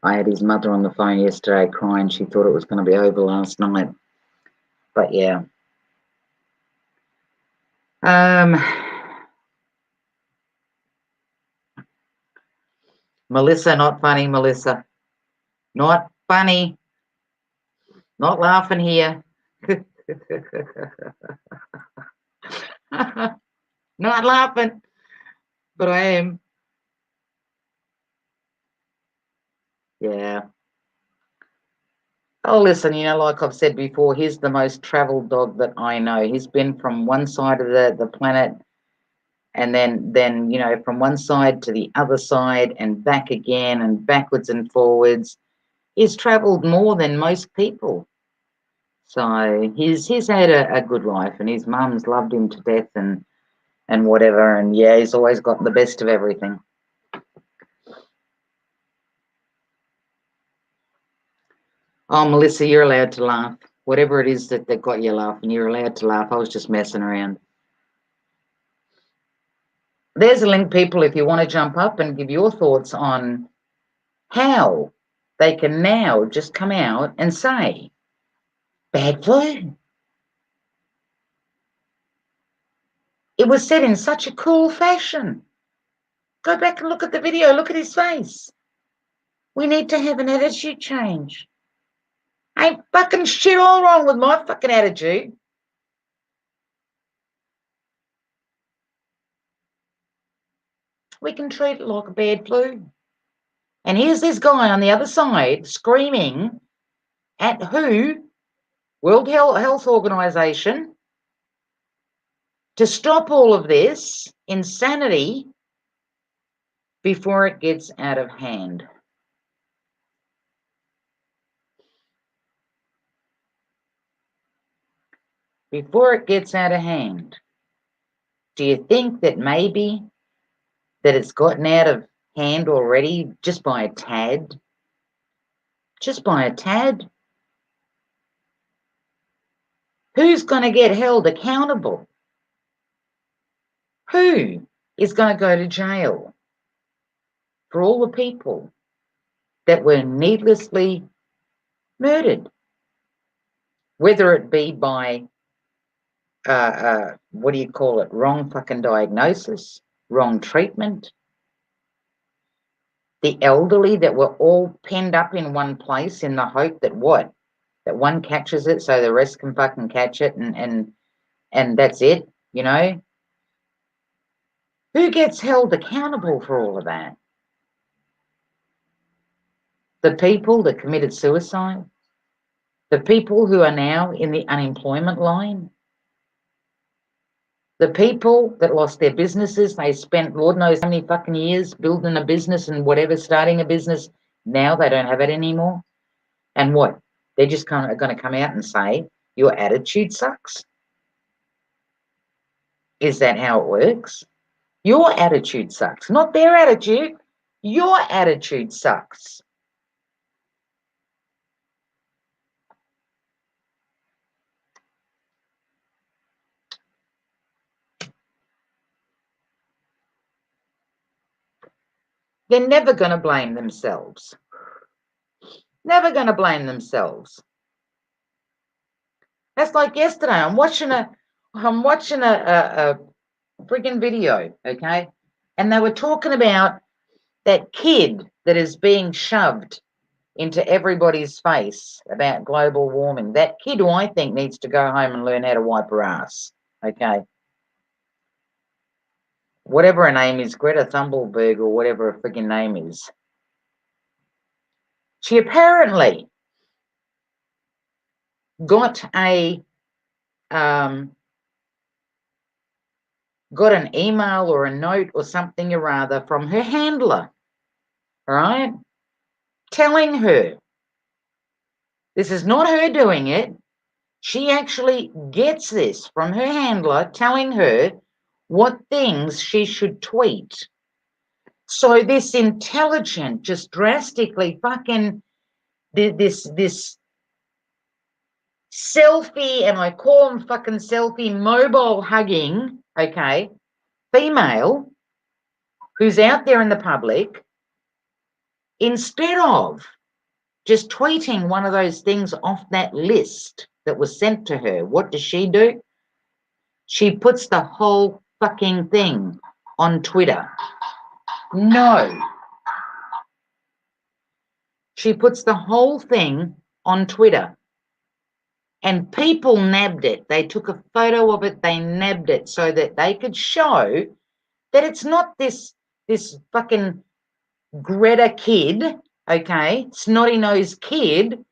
I had his mother on the phone yesterday crying. She thought it was going to be over last night. But yeah. Melissa, not funny, Melissa. Not funny. Not laughing here. Not laughing, but I am. Yeah. Oh, listen, like I've said before, he's the most travelled dog that I know. He's been from one side of the planet and then from one side to the other side and back again and backwards and forwards. He's travelled more than most people. So he's had a good life, and his mum's loved him to death and whatever. And yeah, he's always got the best of everything. Oh, Melissa, you're allowed to laugh. Whatever it is that got you laughing, you're allowed to laugh. I was just messing around. There's a link, people, if you want to jump up and give your thoughts on how they can now just come out and say, bad flu. It was said in such a cool fashion. Go back and look at the video. Look at his face. We need to have an attitude change. Ain't fucking shit all wrong with my fucking attitude. We can treat it like a bad flu. And here's this guy on the other side screaming at who? World Health Organization, to stop all of this insanity before it gets out of hand. Before it gets out of hand. Do you think that maybe that it's gotten out of hand already just by a tad? Just by a tad? Who's going to get held accountable? Who is going to go to jail for all the people that were needlessly murdered? Whether it be by, what do you call it, wrong fucking diagnosis, wrong treatment, the elderly that were all penned up in one place in the hope that what? That one catches it so the rest can fucking catch it and that's it, Who gets held accountable for all of that? The people that committed suicide? The people who are now in the unemployment line? The people that lost their businesses, they spent Lord knows how many fucking years building a business and whatever, starting a business. Now they don't have it anymore. And what? They're just going to come out and say, your attitude sucks. Is that how it works? Your attitude sucks, not their attitude. Your attitude sucks. They're never going to blame themselves. Never going to blame themselves. That's like yesterday. I'm watching a friggin' video, okay? And they were talking about that kid that is being shoved into everybody's face about global warming. That kid who I think needs to go home and learn how to wipe her ass, okay? Whatever her name is, Greta Thunberg or whatever her friggin' name is. She apparently got got an email or a note or something or other from her handler, right? Telling her, this is not her doing it. She actually gets this from her handler telling her what things she should tweet. So this intelligent, just drastically fucking this selfie, and I call them fucking selfie mobile hugging, okay, female who's out there in the public Instead of just tweeting one of those things off that list that was sent to her, what does she do? She puts the whole fucking thing on Twitter. No. She puts the whole thing on Twitter. And people nabbed it. They took a photo of it, they nabbed it so that they could show that it's not this fucking Greta kid, okay, snotty-nosed kid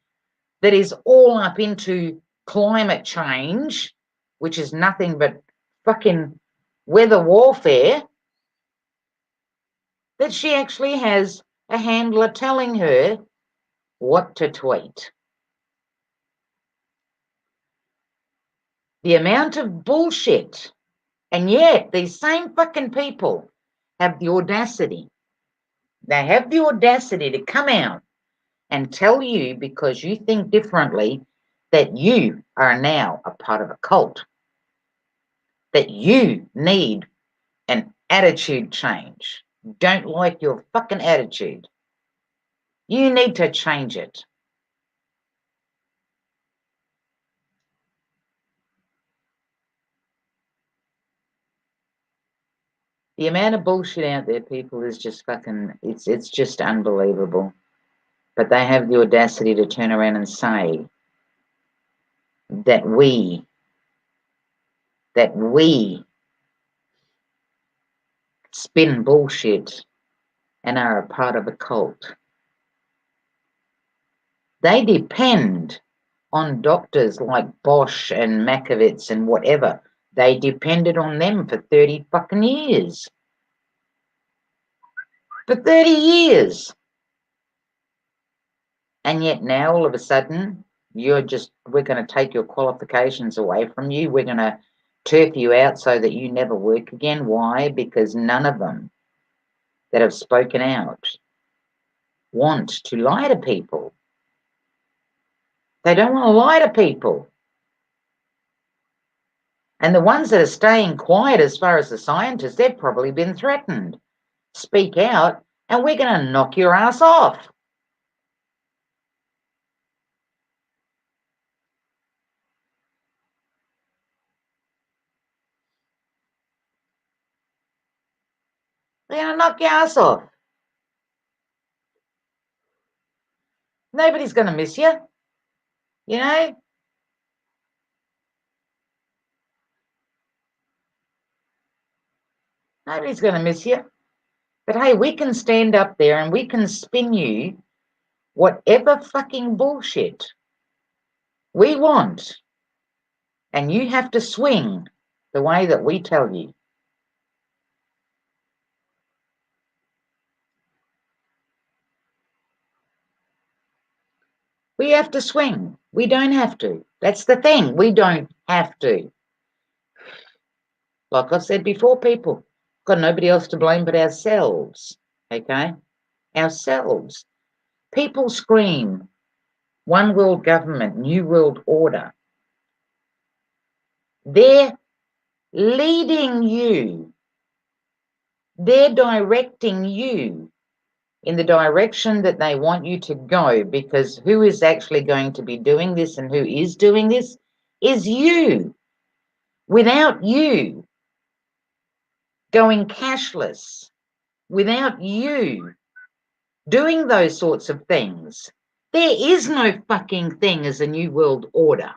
that is all up into climate change, which is nothing but fucking weather warfare, that she actually has a handler telling her what to tweet. The amount of bullshit, and yet these same fucking people have the audacity. They have the audacity to come out and tell you, because you think differently, that you are now a part of a cult, that you need an attitude change. Don't like your fucking attitude. You need to change it. The amount of bullshit out there, people, is just fucking, it's just unbelievable. But they have the audacity to turn around and say that we spin bullshit and are a part of a cult. They depend on doctors like Bosch and Makovitz and whatever. They depended on them for 30 fucking years. For 30 years. And yet now all of a sudden, we're going to take your qualifications away from you. We're going to turf you out so that you never work again. Why? Because none of them that have spoken out want to lie to people. They don't want to lie to people. And the ones that are staying quiet, as far as the scientists, they've probably been threatened. Speak out and we're going to knock your ass off. They're going to knock your ass off. Nobody's going to miss you. You know? Nobody's going to miss you. But hey, we can stand up there and we can spin you whatever fucking bullshit we want. And you have to swing the way that we tell you. We have to swing. We don't have to. That's the thing. We don't have to. Like I've said before, people, got nobody else to blame but ourselves. Okay? Ourselves. People scream, one world government, new world order. They're leading you. They're directing you in the direction that they want you to go, because who is actually going to be doing this and who is doing this is you. Without you going cashless, without you doing those sorts of things, there is no fucking thing as a new world order.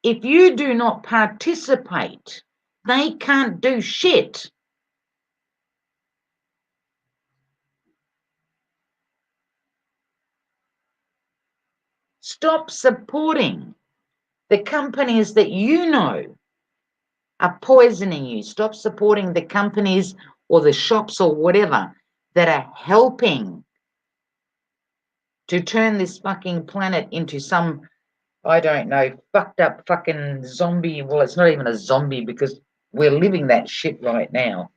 If you do not participate, they can't do shit. Stop supporting the companies that you know are poisoning you. Stop supporting the companies or the shops or whatever that are helping to turn this fucking planet into some, I don't know, fucked up fucking zombie. Well, it's not even a zombie because we're living that shit right now.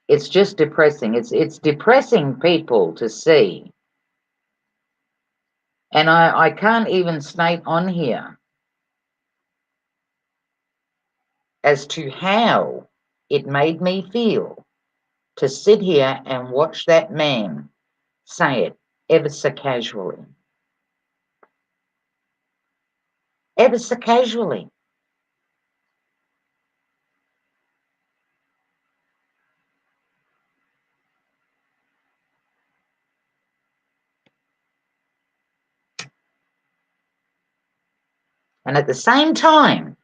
It's just depressing. It's depressing, people, to see. And I can't even state on here as to how it made me feel to sit here and watch that man say it ever so casually. Ever so casually. And at the same time,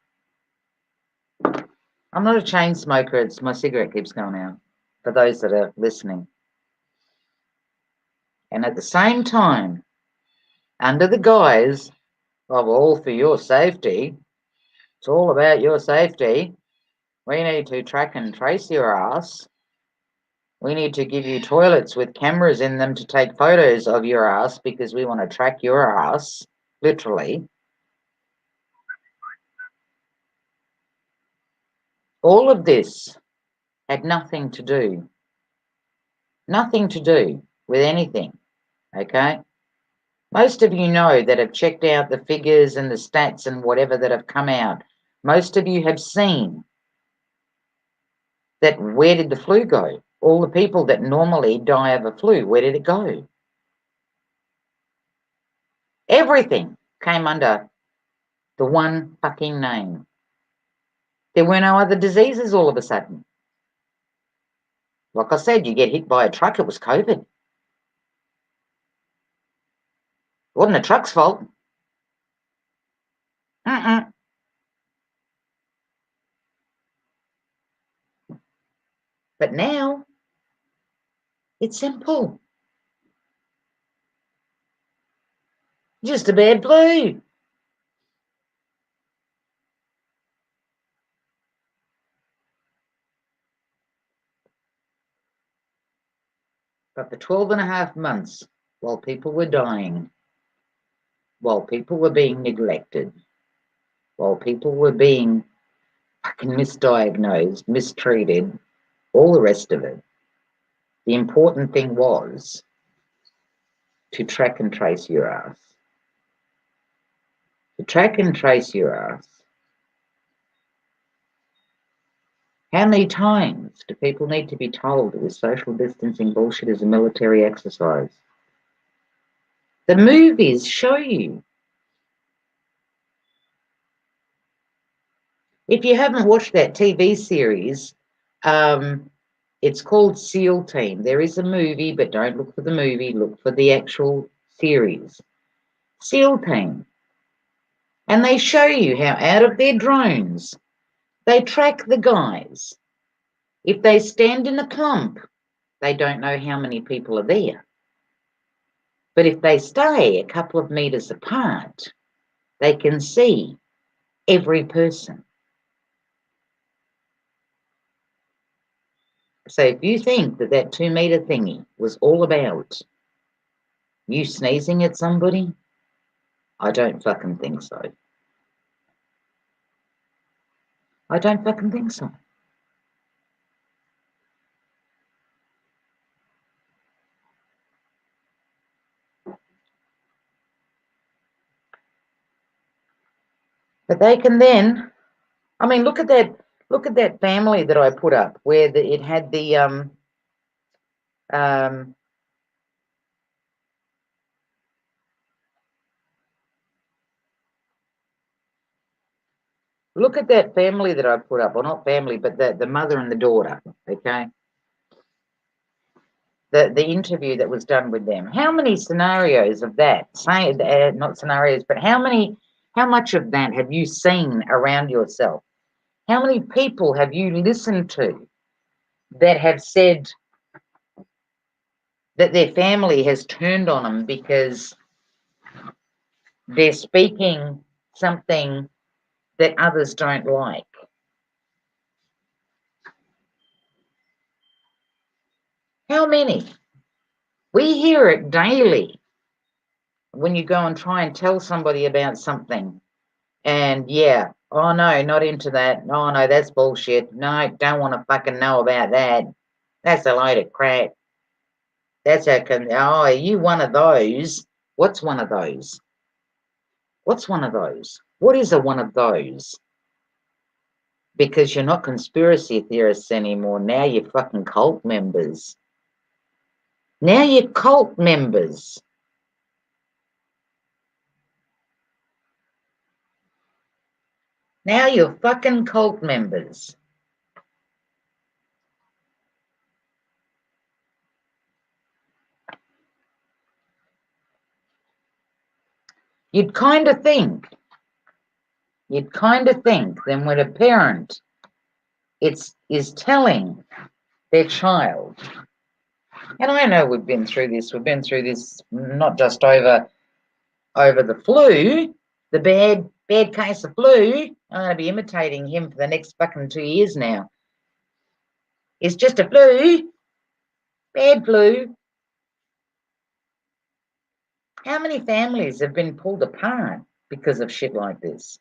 I'm not a chain smoker, it's my cigarette keeps going out, for those that are listening. And at the same time, under the guise of all for your safety, it's all about your safety, we need to track and trace your ass. We need to give you toilets with cameras in them to take photos of your ass because we want to track your ass, literally. All of this had nothing to do with anything, okay? Most of you know that have checked out the figures and the stats and whatever that have come out. Most of you have seen that where did the flu go? All the people that normally die of a flu, where did it go? Everything came under the one fucking name. There were no other diseases all of a sudden. Like I said, you get hit by a truck, it was COVID. It wasn't the truck's fault. Mm-mm. But now, it's simple. Just a bad flu. But for 12 and a half months, while people were dying, while people were being neglected, while people were being fucking misdiagnosed, mistreated, all the rest of it, the important thing was to track and trace your ass. To track and trace your ass. How many times do people need to be told that this social distancing bullshit is a military exercise? The movies show you. If you haven't watched that TV series, it's called SEAL Team. There is a movie, but don't look for the movie, look for the actual series. SEAL Team. And they show you how out of their drones, they track the guys. If they stand in a clump, they don't know how many people are there. But if they stay a couple of meters apart, they can see every person. So if you think that that 2 meter thingy was all about you sneezing at somebody, I don't fucking think so. I don't fucking think so. But they can then, I mean, look at that family that I put up where it had the look at that family that I put up, or not family, but the mother and the daughter, okay? The interview that was done with them. How many scenarios of that, say not scenarios, but how much of that have you seen around yourself? How many people have you listened to that have said that their family has turned on them because they're speaking something that others don't like? How many? We hear it daily when you go and try and tell somebody about something. And yeah, oh no, not into that. Oh no, that's bullshit. No, don't want to fucking know about that. That's a load of crap. Oh, are you one of those? What's one of those? What's one of those? What is a one of those? because you're not conspiracy theorists anymore. Now you're fucking cult members. Now you're cult members. Now you're fucking cult members. You'd kind of think then when a parent is telling their child, and I know we've been through this not just over the flu, the bad case of flu. I'm going to be imitating him for the next fucking 2 years now. It's just a flu, bad flu. How many families have been pulled apart because of shit like this?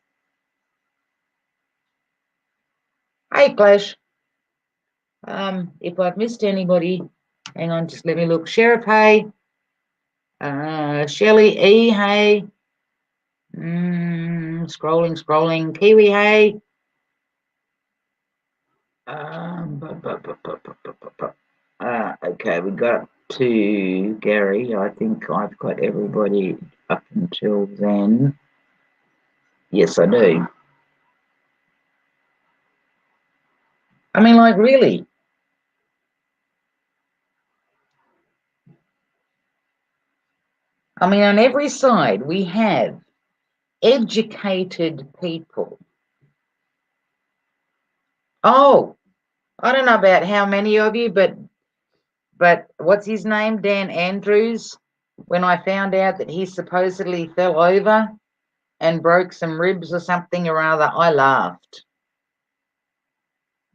Hey, Clash. If I've missed anybody, hang on, just let me look. Sheriff, hey. Shelley E, hey. Scrolling. Kiwi, hey. Okay, we got to Gary. I think I've got everybody up until then. Yes, I do. I mean, like, really. I mean, on every side, we have educated people. Oh, I don't know about how many of you, but what's his name? Dan Andrews. When I found out that he supposedly fell over and broke some ribs or something or other, I laughed.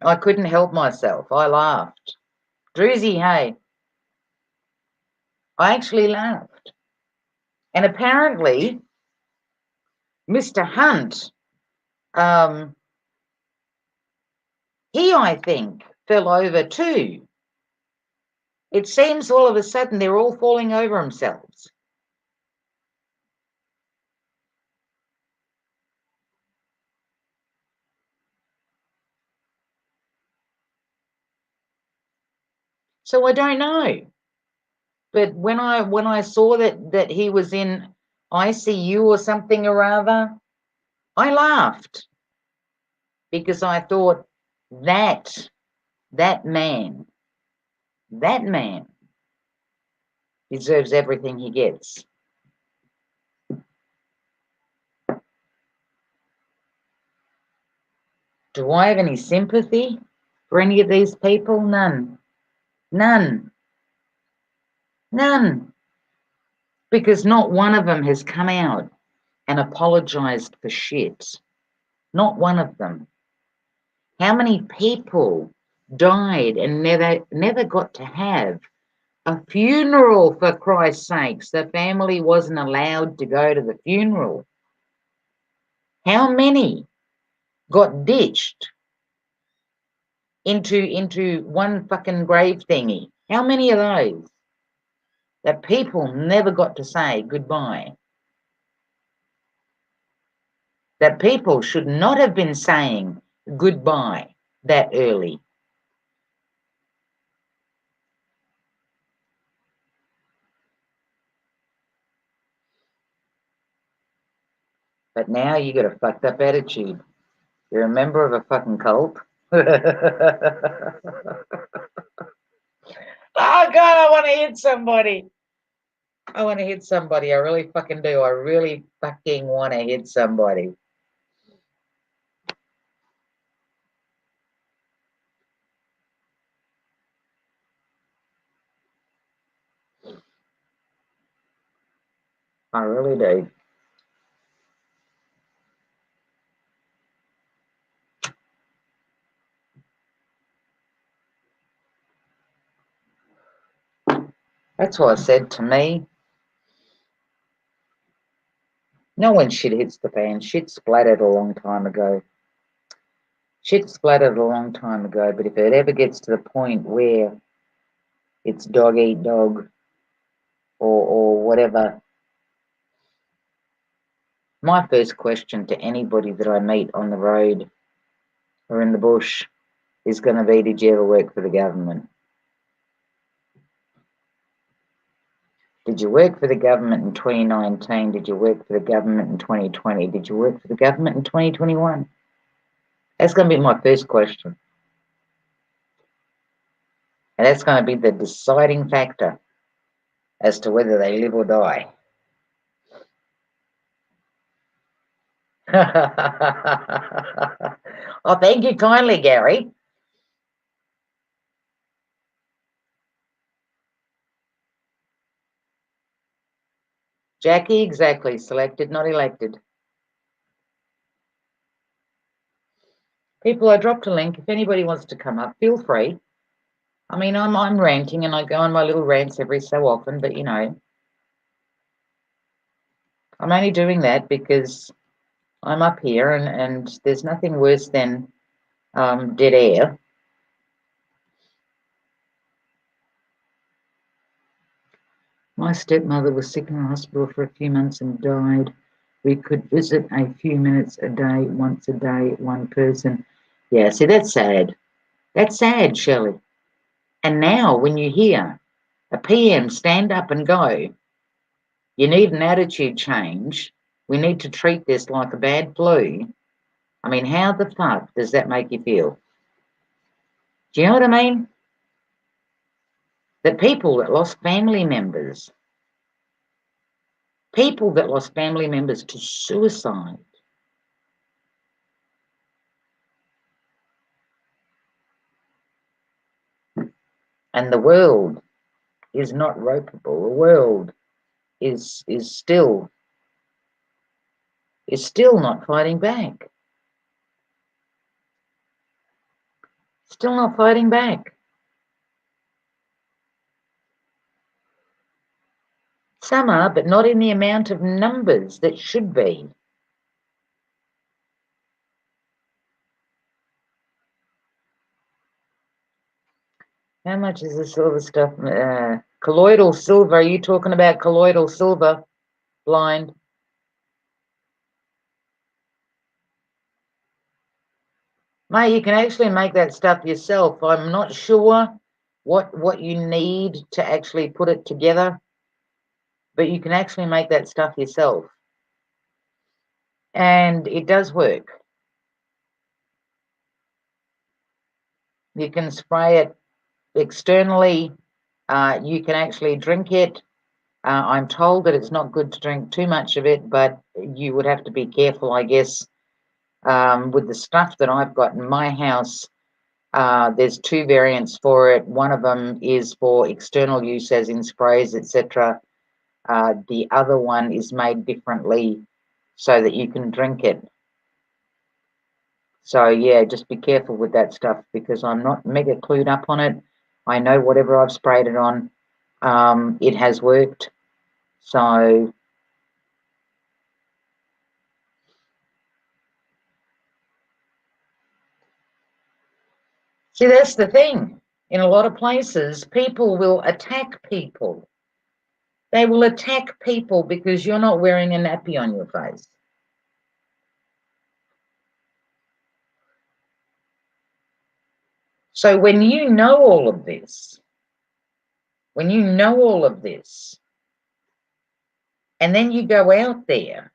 I couldn't help myself. I laughed. Druzy, hey. I actually laughed. And apparently, Mr. Hunt, he, I think, fell over too. It seems all of a sudden they're all falling over themselves. So I don't know. But when I saw that he was in ICU or something or other, I laughed because I thought that man deserves everything he gets. Do I have any sympathy for any of these people? None. Because not one of them has come out and apologized for shit. Not one of them. How many people died and never got to have a funeral, for Christ's sakes? The family wasn't allowed to go to the funeral. How many got ditched into one fucking grave thingy? How many of those that people never got to say goodbye? That people should not have been saying goodbye that early. But now you got a fucked up attitude. You're a member of a fucking cult. Oh God, I want to hit somebody. I want to hit somebody. I really fucking do. I really fucking want to hit somebody. I really do. That's why I said, to me, no when shit hits the fan. Shit splattered a long time ago. Shit splattered a long time ago, but if it ever gets to the point where it's dog eat dog or whatever, my first question to anybody that I meet on the road, or in the bush is going to be, did you ever work for the government? Did you work for the government in 2019? Did you work for the government in 2020? Did you work for the government in 2021? That's going to be my first question. And that's going to be the deciding factor as to whether they live or die. Oh, thank you kindly, Gary. Jackie, exactly. Selected, not elected. People, I dropped a link. If anybody wants to come up, feel free. I mean, I'm ranting and I go on my little rants every so often, but you know, I'm only doing that because I'm up here and there's nothing worse than dead air. My stepmother was sick in the hospital for a few months and died. We could visit a few minutes a day, once a day, one person. Yeah, see, that's sad. That's sad, Shelley. And now when you hear a PM stand up and go, you need an attitude change, we need to treat this like a bad flu. I mean, how the fuck does that make you feel? Do you know what I mean? The people that lost family members to suicide. And the world is not ropeable. The world is still not fighting back. Still not fighting back. Some are, but not in the amount of numbers that should be. How much is the silver stuff? Colloidal silver. Are you talking about colloidal silver? Blind. Mate, you can actually make that stuff yourself. I'm not sure what you need to actually put it together, but you can actually make that stuff yourself. And it does work. You can spray it externally. You can actually drink it. I'm told that it's not good to drink too much of it, but you would have to be careful, I guess. With the stuff that I've got in my house, there's two variants for it. One of them is for external use, as in sprays, etc. The other one is made differently so that you can drink it. So yeah, just be careful with that stuff because I'm not mega clued up on it. I know whatever I've sprayed it on, it has worked. So see, that's the thing. In a lot of places, people will attack people. They will attack people because you're not wearing a nappy on your face. So when you know all of this, and then you go out there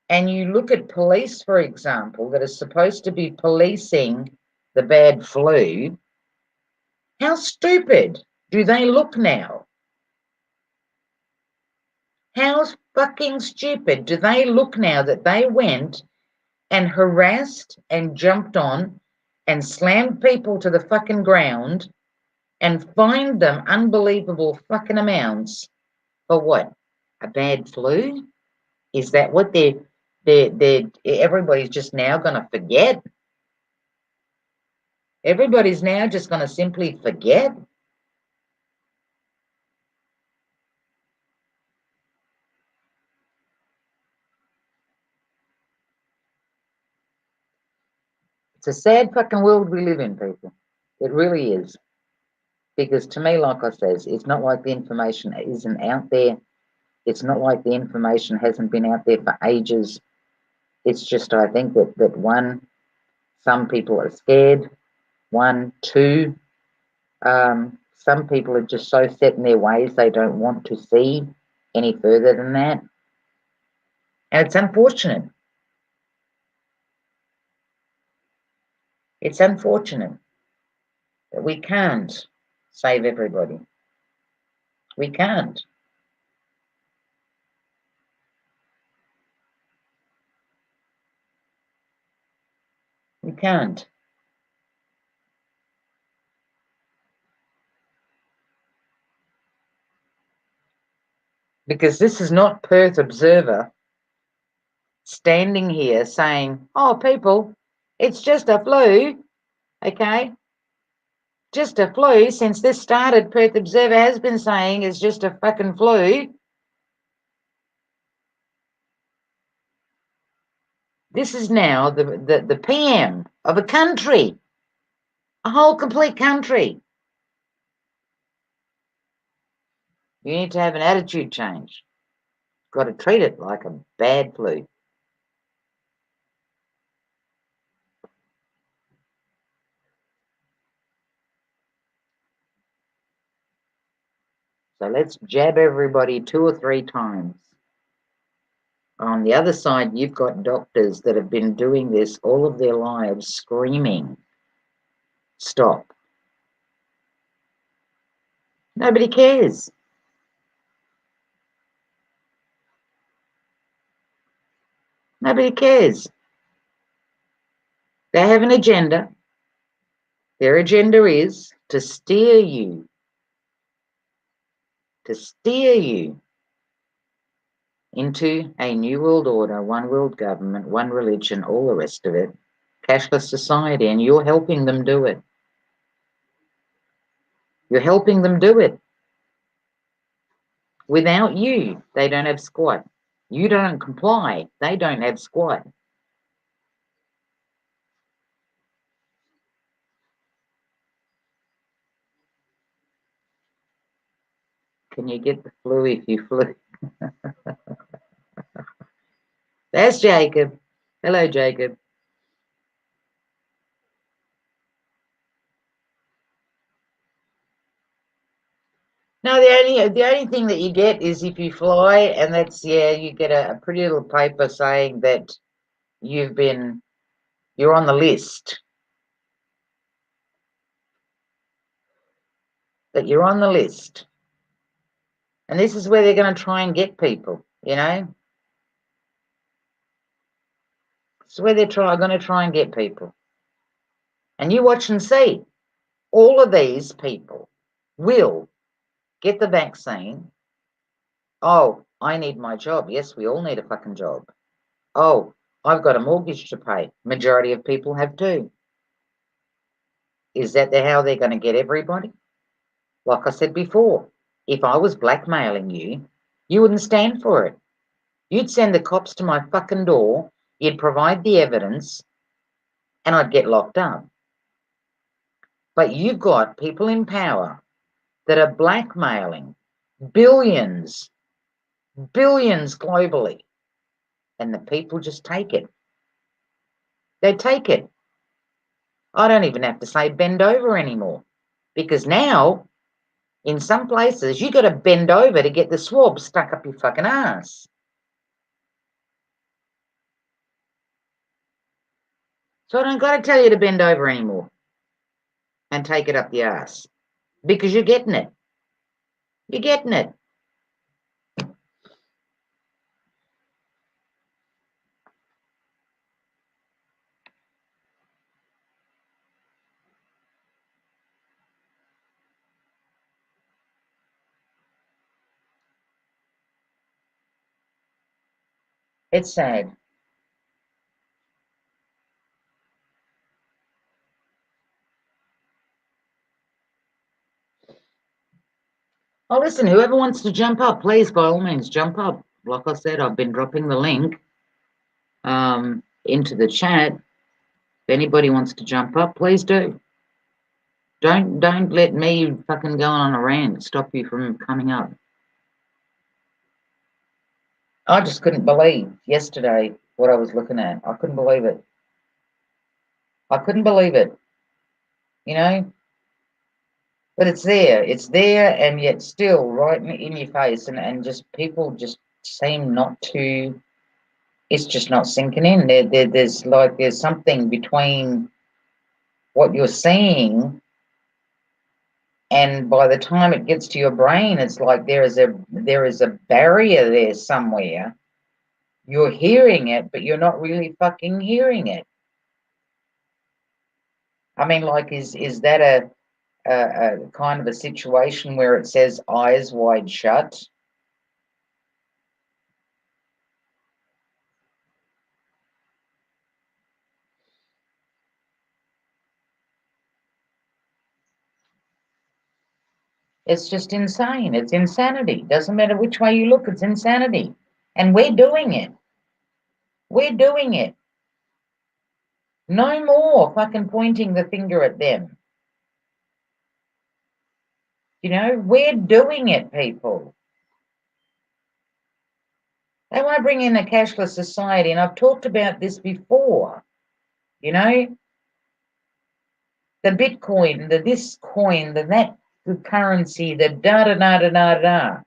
and you look at police, for example, that are supposed to be policing the bad flu, how stupid do they look now? How fucking stupid do they look now that they went and harassed and jumped on and slammed people to the fucking ground and fined them unbelievable fucking amounts for what? A bad flu? Is that what everybody's just now going to forget? Everybody's now just going to simply forget? It's a sad fucking world we live in, people. It really is. Because to me, like I says, it's not like the information isn't out there. It's not like the information hasn't been out there for ages. It's just, I think that one, Some people are scared. One, two. Some people are just so set in their ways they don't want to see any further than that. And it's unfortunate. It's unfortunate that we can't save everybody. We can't. We can't. Because this is not Perth Observer standing here saying, oh, people, it's just a flu, okay? Just a flu. Since this started, Perth Observer has been saying it's just a fucking flu. This is now the PM of a country, a whole complete country. You need to have an attitude change. Got to treat it like a bad flu. So let's jab everybody 2 or 3 times. On the other side, you've got doctors that have been doing this all of their lives, screaming, stop. Nobody cares. Nobody cares. They have an agenda. Their agenda is to steer you into a new world order, one world government, one religion, all the rest of it, cashless society, and you're helping them do it. You're helping them do it. Without you, they don't have squat. You don't comply, they don't have squat. Can you get the flu if you flew? That's Jacob. Hello, Jacob. No, the only thing that you get is if you fly, and that's you get a pretty little paper saying that you're on the list. That you're on the list. And this is where they're going to try and get people, you know? This is where they're going to try and get people. And you watch and see. All of these people will get the vaccine. Oh, I need my job. Yes, we all need a fucking job. Oh, I've got a mortgage to pay. Majority of people have too. Is that how they're going to get everybody? Like I said before, if I was blackmailing you, you wouldn't stand for it. You'd send the cops to my fucking door, you'd provide the evidence, and I'd get locked up. But you've got people in power that are blackmailing billions globally, and the people just take it. They take it. I don't even have to say bend over anymore, because now, in some places, you got to bend over to get the swab stuck up your fucking ass. So I don't got to tell you to bend over anymore and take it up the ass, because you're getting it. You're getting it. It's sad. Oh, listen, whoever wants to jump up, please, by all means, jump up. Like I said, I've been dropping the link into the chat. If anybody wants to jump up, please do. Don't let me fucking going on a rant stop you from coming up. I just couldn't believe yesterday what I was looking at. I couldn't believe it. I couldn't believe it, you know. But it's there, and yet still right in your face, and just people just seem not to. It's just not sinking in. There's something between what you're seeing, and by the time it gets to your brain, it's like there is a barrier there somewhere. You're hearing it, but you're not really fucking hearing it. I mean, like, is that a kind of a situation where it says eyes wide shut? It's just insane. It's insanity. Doesn't matter which way you look, it's insanity. And we're doing it. We're doing it. No more fucking pointing the finger at them. You know, we're doing it, people. They want to bring in a cashless society, and I've talked about this before. You know, the Bitcoin, the this coin, the that the currency, the da da da da da da.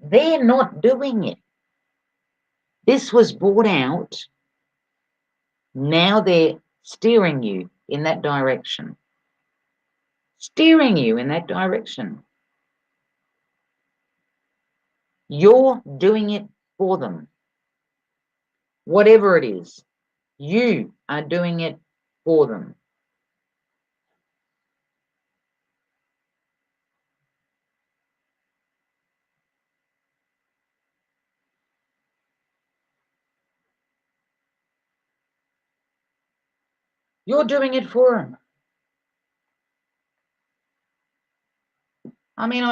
They're not doing it. This was brought out. Now they're steering you in that direction. Steering you in that direction. You're doing it for them. Whatever it is, you are doing it for them. You're doing it for them. I mean,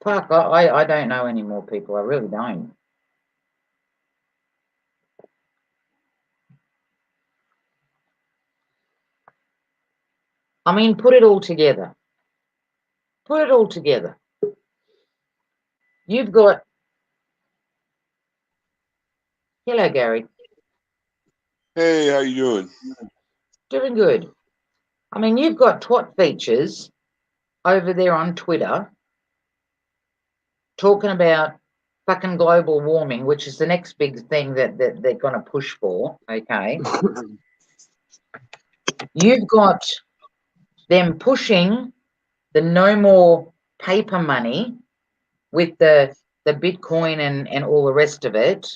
fuck, I don't know any more people. I really don't. I mean, put it all together. Put it all together. You've got, hello, Gary. Hey, how you doing? Doing good. I mean, you've got twat features over there on Twitter talking about fucking global warming, which is the next big thing that they're going to push for. Okay. You've got them pushing the no more paper money with the Bitcoin and all the rest of it.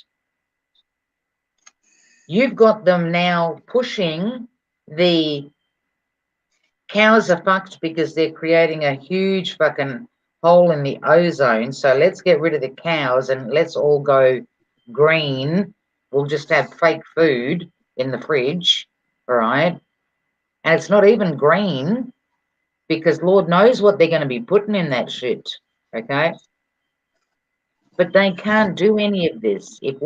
You've got them now pushing the cows are fucked because they're creating a huge fucking hole in the ozone. So let's get rid of the cows and let's all go green. We'll just have fake food in the fridge, all right? And it's not even green because Lord knows what they're going to be putting in that shit, okay? But they can't do any of this if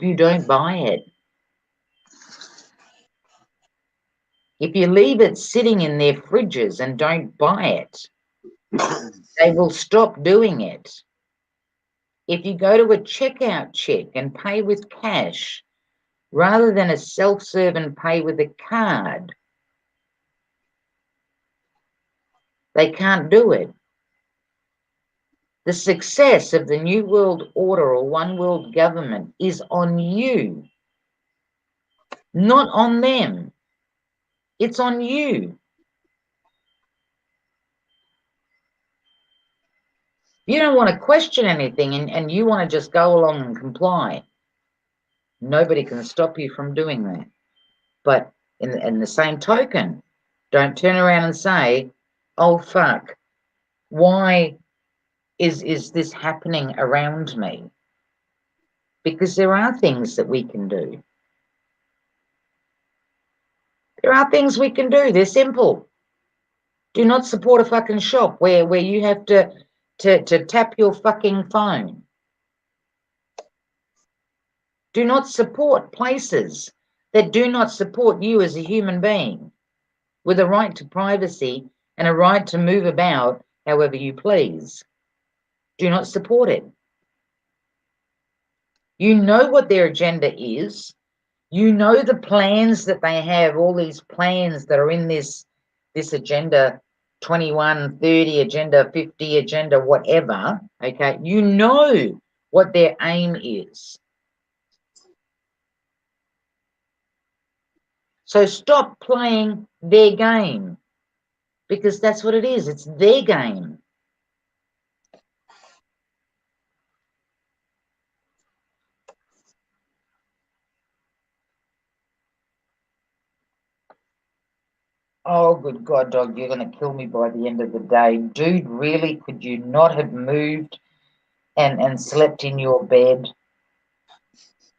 you don't buy it. If you leave it sitting in their fridges and don't buy it, they will stop doing it. If you go to a checkout check and pay with cash rather than a self-serve and pay with a card, they can't do it. The success of the New World Order or One World Government is on you, not on them. It's on you. You don't want to question anything and you want to just go along and comply. Nobody can stop you from doing that. But in the same token, don't turn around and say, oh, fuck, why is this happening around me? Because there are things that we can do. There are things we can do. They're simple. Do not support a fucking shop where you have to tap your fucking phone. Do not support places that do not support you as a human being with a right to privacy and a right to move about however you please. Do not support it. You know what their agenda is. You know the plans that they have, all these plans that are in this agenda 21, 30, agenda 50, agenda whatever, okay? You know what their aim is. So stop playing their game, because that's what it is. It's their game. Oh, good God, dog, you're going to kill me by the end of the day. Dude, really, could you not have moved and slept in your bed?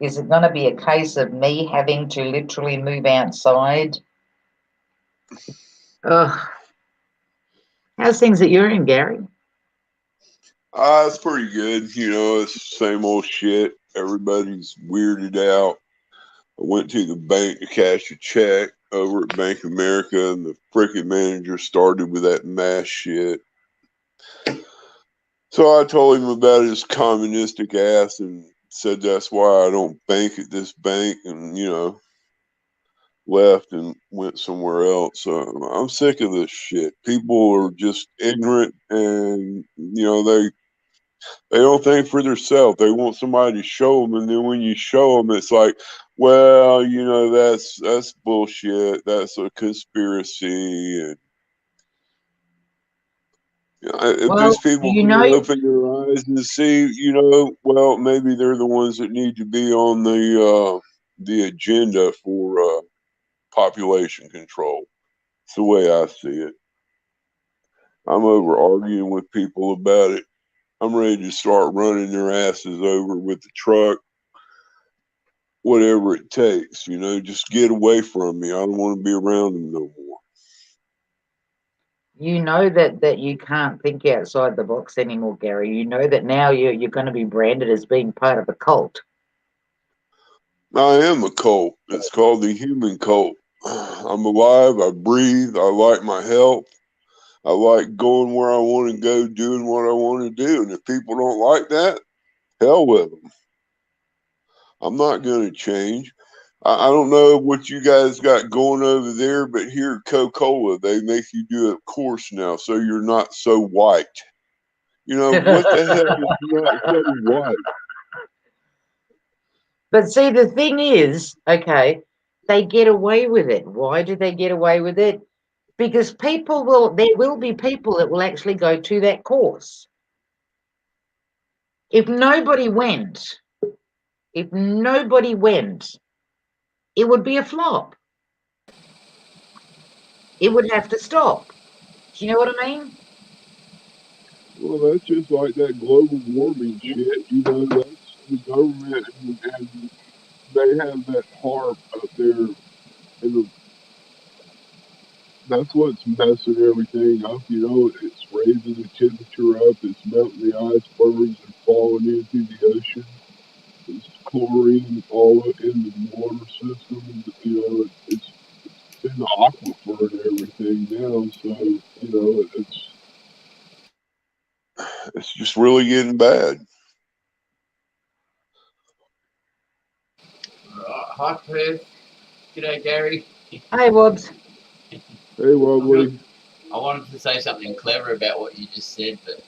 Is it going to be a case of me having to literally move outside? Ugh. How's things at your end, Gary? It's pretty good. It's the same old shit. Everybody's weirded out. I went to the bank to cash a check over at Bank of America, and the frickin' manager started with that mass shit. So I told him about his communistic ass and said that's why I don't bank at this bank, and left and went somewhere else. So I'm sick of this shit. People are just ignorant, and they don't think for themselves. They want somebody to show them, and then when you show them, it's like, well, that's bullshit. That's a conspiracy, and if these Well, people you can know, open their eyes and see, well, maybe they're the ones that need to be on the agenda for population control. It's the way I see it. I'm over arguing with people about it. I'm ready to start running their asses over with the truck, whatever it takes. Just get away from me. I don't want to be around them no more. you know that you can't think outside the box anymore, Gary. You know that now you're going to be branded as being part of a cult. I am a cult. It's called the human cult. I'm alive. I breathe. I like my health. I like going where I want to go, doing what I want to do. And if people don't like that, hell with them. I'm not going to change. I don't know what you guys got going over there, but here at Coca-Cola, they make you do a course now so you're not so white. What the hell is not so white? But see, the thing is, okay, they get away with it. Why do they get away with it? Because there will be people that will actually go to that course. If nobody went, if nobody went, it would be a flop. It would have to stop. Do you know what I mean? Well, that's just like that global warming shit. That's the government, and they have that HARP up there, and that's what's messing everything up. It's raising the temperature up, it's melting the icebergs and falling into the ocean. It's chlorine all in the water system. It's in the aquifer and everything now. So it's just really getting bad. Hi, Perth. G'day, Gary. Hey, Wobbs. Hey, Wobbly. I wanted to say something clever about what you just said, but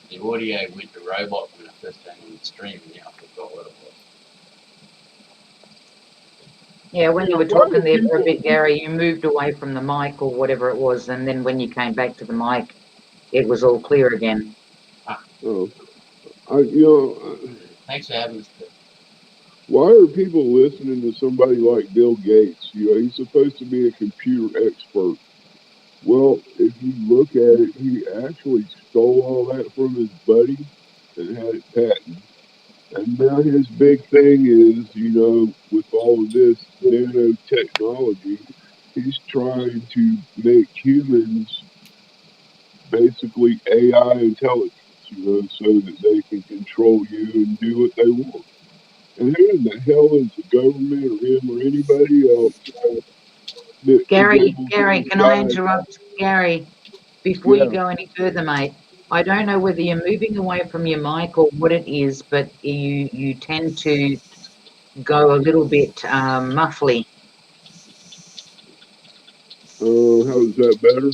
the audio went to robot when I first came on the stream, and now I forgot what it was. Yeah, when you were talking there for a bit, Gary, you moved away from the mic or whatever it was, and then when you came back to the mic, it was all clear again. Oh, Thanks for having us, Perth. why are people listening to somebody like Bill Gates? He's supposed to be a computer expert. Well, if you look at it, he actually stole all that from his buddy and had it patented. And now his big thing is, with all of this nanotechnology, he's trying to make humans basically AI intelligence, so that they can control you and do what they want. And who in the hell is the government or him or anybody else that is Gary, able Gary, to can I guide? interrupt? Gary, before you Yeah. go any further, mate, I don't know whether you're moving away from your mic or what it is, but you tend to go a little bit muffly. How is that better?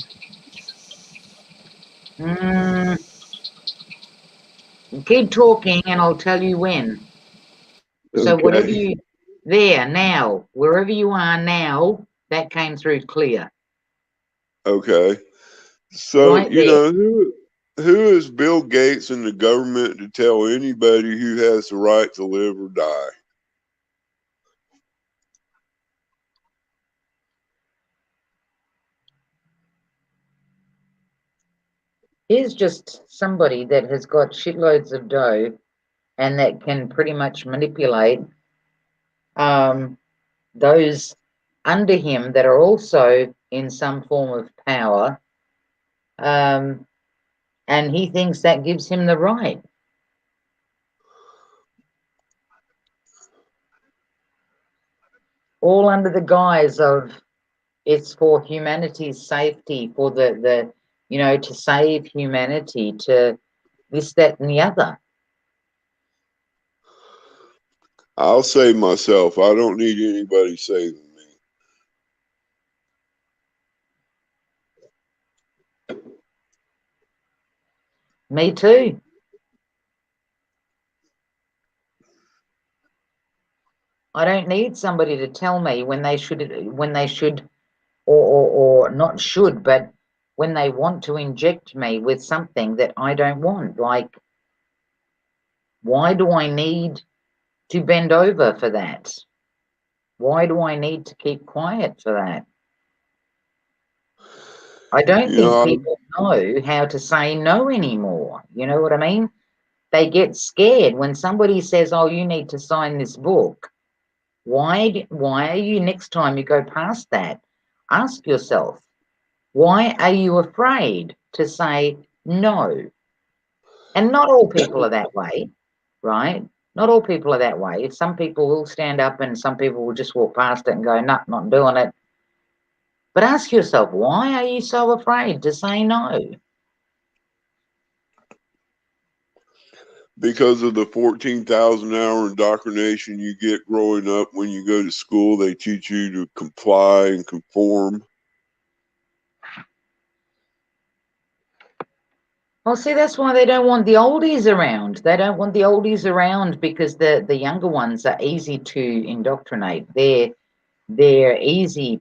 Mm, keep talking and I'll tell you when. So whatever Okay. you there now, wherever you are now, that came through clear. Okay. So, Right there. who is Bill Gates and the government to tell anybody who has the right to live or die? Here's just somebody that has got shitloads of dough and that can pretty much manipulate um, those under him that are also in some form of power. Um, and he thinks that gives him the right. All under the guise of it's for humanity's safety, for the to save humanity, to this, that, and the other. I'll save myself. I don't need anybody saving me. Me too. I don't need somebody to tell me when they should or not should, but when they want to inject me with something that I don't want. Like, why do I need to bend over for that? Why do I need to keep quiet for that? I don't You think know, people know how to say no anymore. You know what I mean? They get scared when somebody says, "Oh, you need to sign this book." Why are you, next time you go past that, ask yourself, why are you afraid to say no? And not all people are that way, right? Not all people are that way. Some people will stand up and some people will just walk past it and go, "No, not doing it." But ask yourself, why are you so afraid to say no? because of the 14,000 hour indoctrination you get growing up when you go to school, they teach you to comply and conform. Well, see, that's why they don't want the oldies around. They don't want the oldies around because the younger ones are easy to indoctrinate. They're easy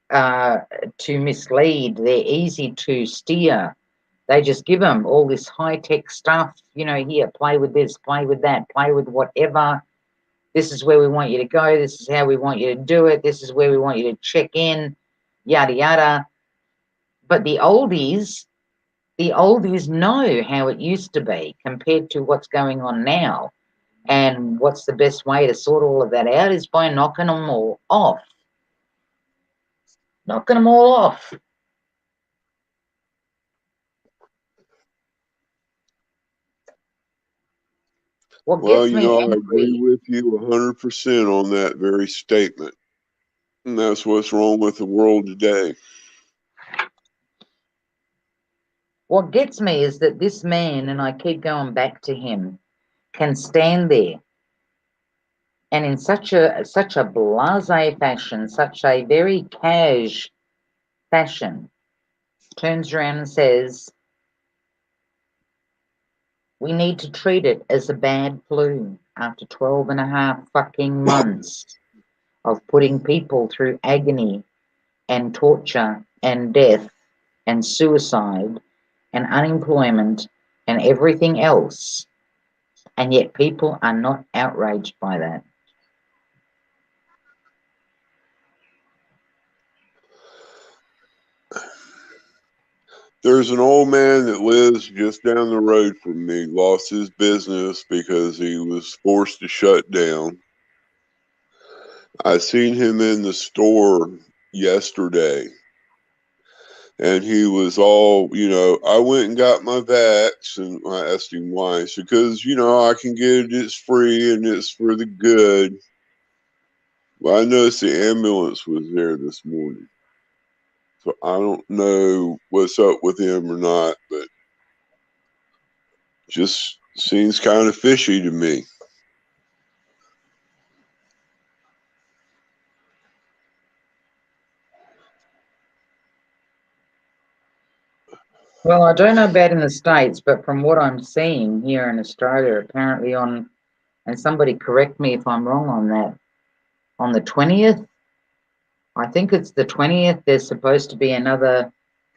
uh, to mislead. They're easy to steer. They just give them all this high tech stuff. Here, play with this, play with that, play with whatever. This is where we want you to go. This is how we want you to do it. This is where we want you to check in, yada yada. But the oldies know how it used to be compared to what's going on now. And what's the best way to sort all of that out is by knocking them all off. Knocking them all off. What Well, gets me I agree angry, with you 100% on that very statement. And that's what's wrong with the world today. what gets me is that this man, and I keep going back to him, can stand there and in such a blasé fashion, such a very cash fashion, turns around and says, we need to treat it as a bad flu after 12 and a half fucking months of putting people through agony and torture and death and suicide and unemployment and everything else. And yet people are not outraged by that. There's an old man that lives just down the road from me, lost his business because he was forced to shut down. I seen him in the store yesterday and he was all, I went and got my vax, and I asked him why. He said, because, I can get it, it's free and it's for the good. Well, I noticed the ambulance was there this morning. So I don't know what's up with him or not, but just seems kind of fishy to me. Well, I don't know about in the States, but from what I'm seeing here in Australia, apparently on, and somebody correct me if I'm wrong on that, on the 20th, I think it's the 20th, there's supposed to be another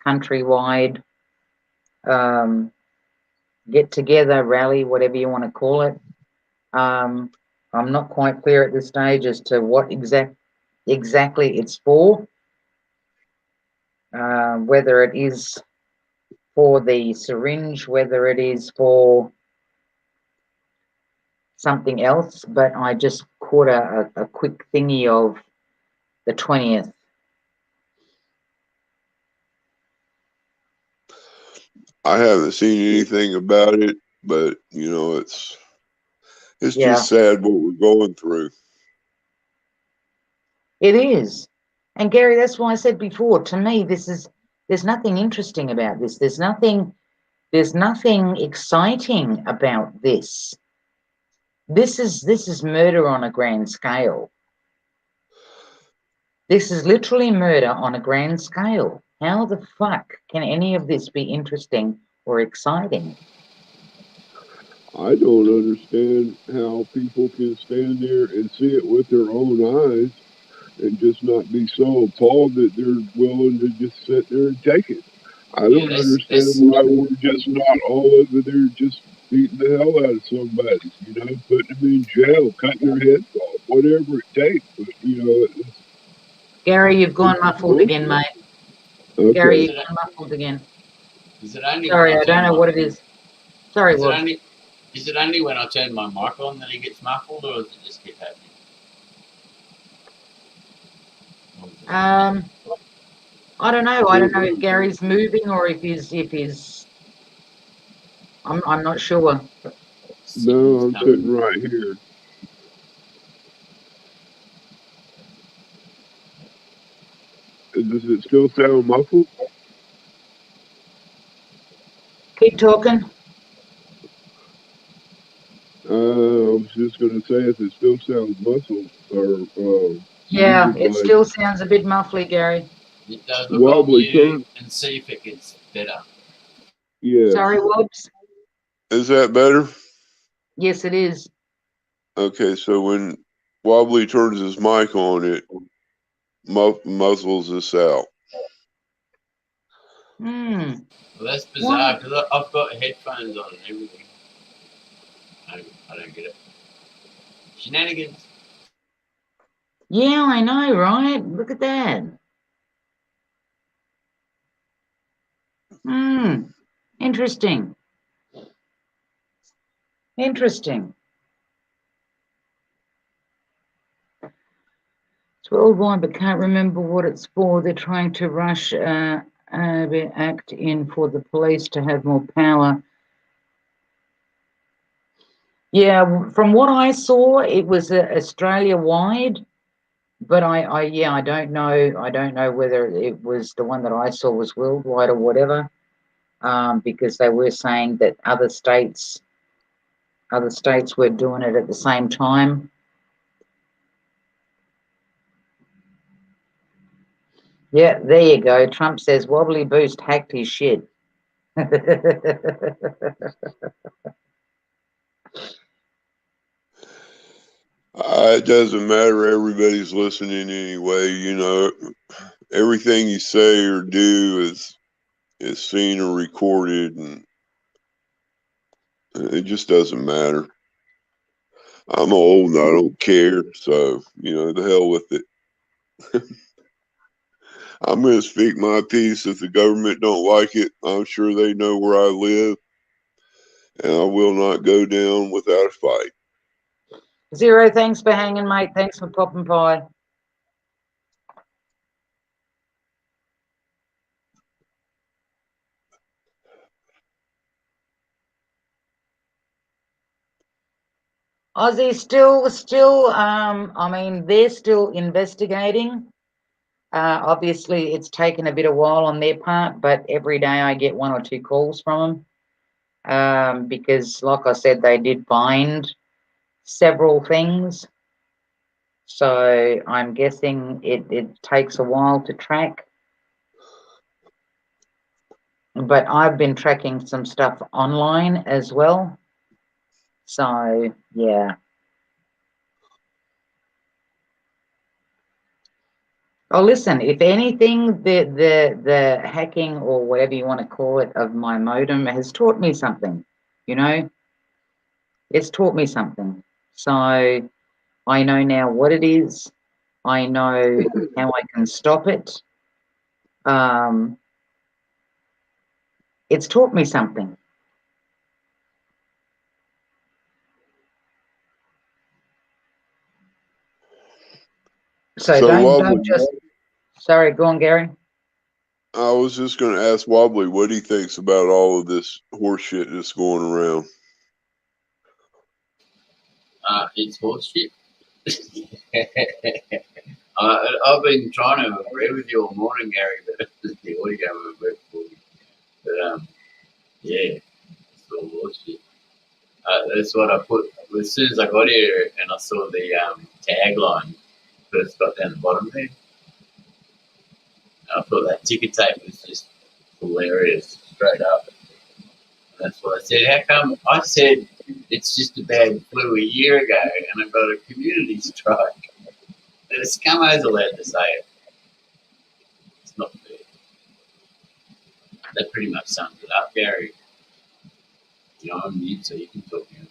countrywide um, get together, rally, whatever you want to call it. I'm not quite clear at this stage as to what exactly it's for, whether it is for the syringe, whether it is for something else, but I just caught a quick thingy of the 20th. I haven't seen anything about it, but you know, it's Yeah, just sad what we're going through. it is. And Gary, that's why I said before, to me, there's nothing interesting about this. There's nothing exciting about this. This is murder on a grand scale. This is literally murder on a grand scale. How the fuck can any of this be interesting or exciting? I don't understand how people can stand there and see it with their own eyes and just not be so appalled that they're willing to just sit there and take it. I Yeah, don't understand this why we're just not all over there just beating the hell out of somebody, you know, putting them in jail, cutting their heads off, whatever it takes. But, you know, Gary, you've it's gone muffled again, bullshit. mate. Gary, Okay. is you've it gone muffled again. is it only when Sorry, I I don't turn know my what it is. Sorry, is it Wobbs. only is it only when I turn my mic on that he gets muffled, or does it just keep happening? Or is it I don't know. I don't know if Well, Gary's moving or if he's. I'm not sure. no, signals I'm coming? sitting right here. Does it still sound muffled? Keep talking. I was just going to say if it still sounds muffled or Yeah, muted it by still sounds a bit muffly, Gary. It does. Look, I'll wobbly mute turn. and see if it gets better. Yeah. Sorry, Wobbs. Is that better? Yes, it is. Okay, so when Wobbly turns his mic on, it muzzles us out. Hmm. Well, that's bizarre What? because I've got headphones on and everything. I don't get it. Shenanigans. Yeah, I know, right? Look at that. Hmm. Interesting. Interesting. It's worldwide, but can't remember what it's for. They're trying to rush the act in for the police to have more power. Yeah, from what I saw, it was Australia wide, but I don't know. I don't know whether it was the one that I saw was worldwide or whatever, because they were saying that other states were doing it at the same time. Yeah, there you go. Trump says wobbly boost hacked his shit. It doesn't matter. Everybody's listening anyway. You know, everything you say or do is seen or recorded, and it just doesn't matter. I'm old and I don't care, so you know, the hell with it. I'm going to speak my piece. If the government don't like it, I'm sure they know where I live, and I will not go down without a fight. Zero, thanks for hanging, mate. Thanks for popping by. Aussie still. I mean, they're still investigating. Obviously, it's taken a bit of while on their part, but every day I get one or two calls from them because, like I said, they did find several things. So I'm guessing it takes a while to track. but I've been tracking some stuff online as well. So yeah. Oh, listen, if anything, the hacking or whatever you want to call it of my modem has taught me something. You know, it's taught me something. So I know now what it is. I know how I can stop it. Um, it's taught me something. So So don't Wobbly, just. Sorry, go on, Gary. I was just going to ask Wobbly what he thinks about all of this horse shit that's going around. It's horseshit. I've been trying to agree with you all morning, Gary, but the audio won't work for me. But yeah, it's all horseshit. That's what I put as soon as I got here and I saw the tagline first got down the bottom there. I thought that ticker tape was just hilarious, straight up. And that's what I said. How come I said it's just a bad flu a year ago and I got a community strike? And the scummo's allowed to say it. It's not fair. That pretty much sums it up, Gary. You know, I'm mute, so you can talk now.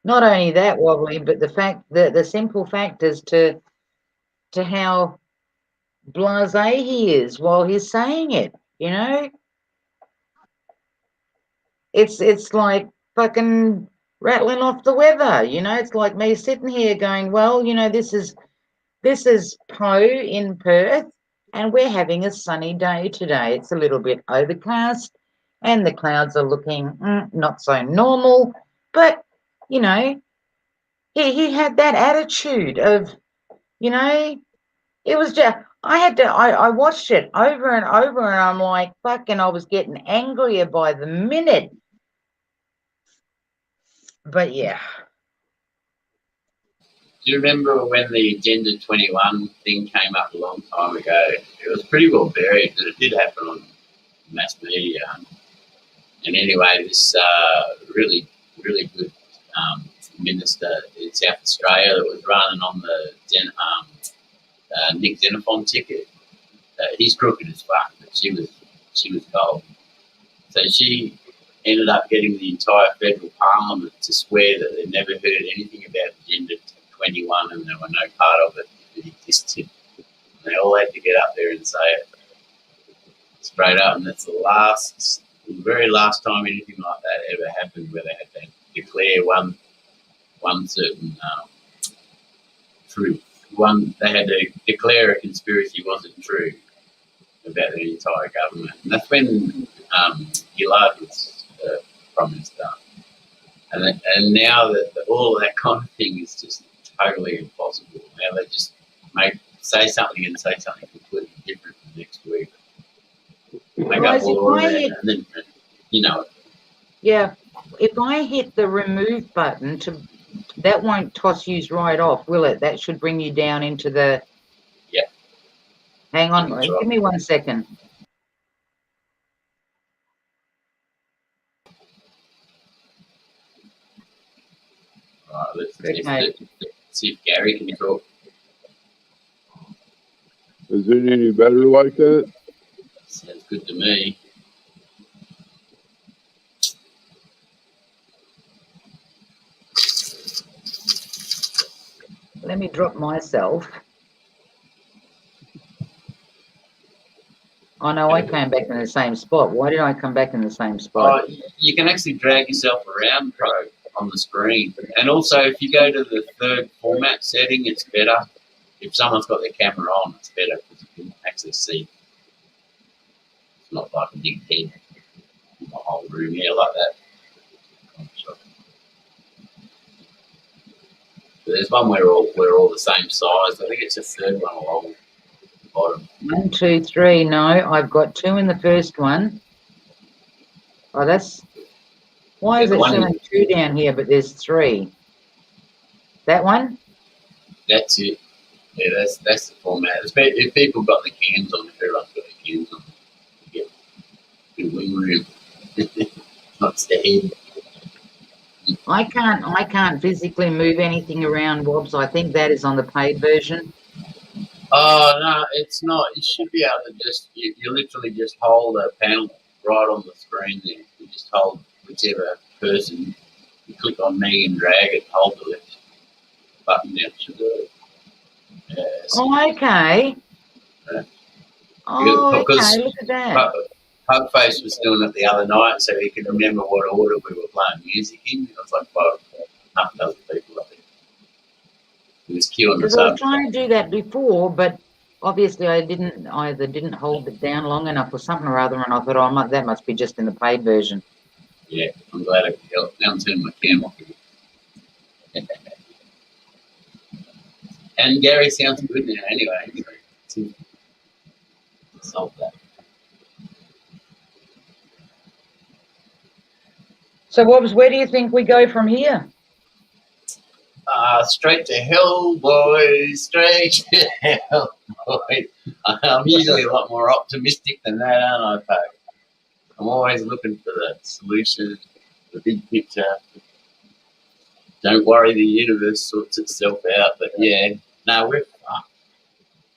Not only that, Wobbly, but the simple fact is to how blasé he is while he's saying it. You know, it's like fucking rattling off the weather. You know, it's like me sitting here going, well, you know, this is Poe in Perth, and we're having a sunny day today. It's a little bit overcast, and the clouds are looking not so normal, but you know, he had that attitude of, you know, it was just. I watched it over and over, and I'm like, fucking, I was getting angrier by the minute. But yeah. Do you remember when the Agenda 21 thing came up a long time ago? It was pretty well buried, but it did happen on mass media. And anyway, this really, really good minister in South Australia that was running on the Nick Xenophon ticket. He's crooked as fuck, but she was gold. So she ended up getting the entire federal parliament to swear that they'd never heard anything about Agenda 21 and they were no part of it if it existed. And they all had to get up there and say it straight up. And that's the very last time anything like that ever happened, where they had to declare one certain truth. They had to declare a conspiracy wasn't true about the entire government, and that's when Gillard was Prime Minister. And now that all of that kind of thing is just totally impossible. Now they just say something and say something completely different the next week. Make up all of that, and then you know. Yeah, if I hit the remove button that won't toss you right off, will it? That should bring you down into the. Yeah. Hang on, give me 1 second. All right, let's see if Gary can talk. Is it any better like that? Sounds good to me. Let me drop myself. Oh no, I came back in the same spot. Why did I come back in the same spot? You can actually drag yourself around, Pro, on the screen. And also, if you go to the third format setting, it's better. If someone's got their camera on, it's better because you can actually see. It's not like a big head in the whole room here like that. So there's one where we're all the same size. I think it's the third one along the bottom. 1, 2, 3. No, I've got 2 in the first one. Oh, that's. Why is it showing 2 down here, but there's 3? That one? That's it. Yeah, that's the format. If people got the cams on, if everyone's got the cams on, you get good wing room. Not the head. I can't physically move anything around, Wobbs. I think that is on the paid version. Oh no, it's not. You should be able to just you literally just hold a panel right on the screen there. You just hold whichever person. You click on me and drag it, hold the left button down to the Oh, okay. uh, Oh, okay. because Look at that. Pugface was doing it the other night, so he could remember what order we were playing music in. It was like about half a dozen people up there. He was queuing Because us I was up. trying to do that before, but obviously I didn't hold it down long enough or something or other, and I thought, oh, that must be just in the paid version. Yeah, I'm glad I could help. Now I'm turning my camera off. And Gary sounds good now anyway. So solve that. So, Wobbs, where do you think we go from here? Straight to hell, boys. Straight to hell, boys. I'm usually a lot more optimistic than that, aren't I, Pug? I'm always looking for the solution, the big picture. Don't worry, the universe sorts itself out. But yeah, no, we're fucked.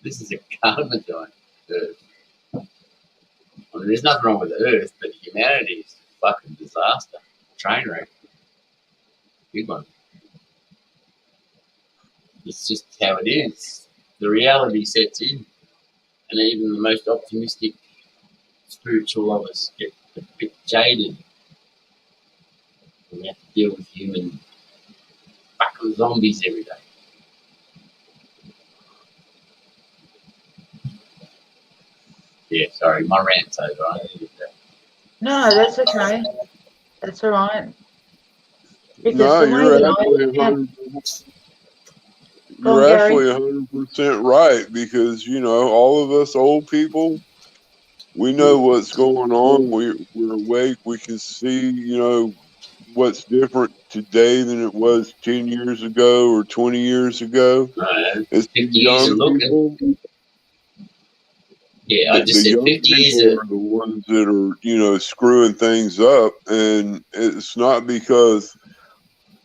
This is a karma joint. Earth. I mean, there's nothing wrong with the Earth, but humanity is a fucking disaster. Train wreck. Big one. It's just how it is. The reality sets in, and even the most optimistic spiritual of us get a bit jaded. We have to deal with human fucking zombies every day. Yeah, sorry, my rant's over. I needed that. No, that's okay. That's all right. Because No, the way that I look at, go on, you're Gary. actually 100% right because all of us old people, we know what's going on. We're awake. We can see what's different today than it was 10 years ago or 20 years ago. No, It's the 50 years of young looking. people. Yeah, I The just said young 50 years people of. are the ones that are screwing things up, and it's not because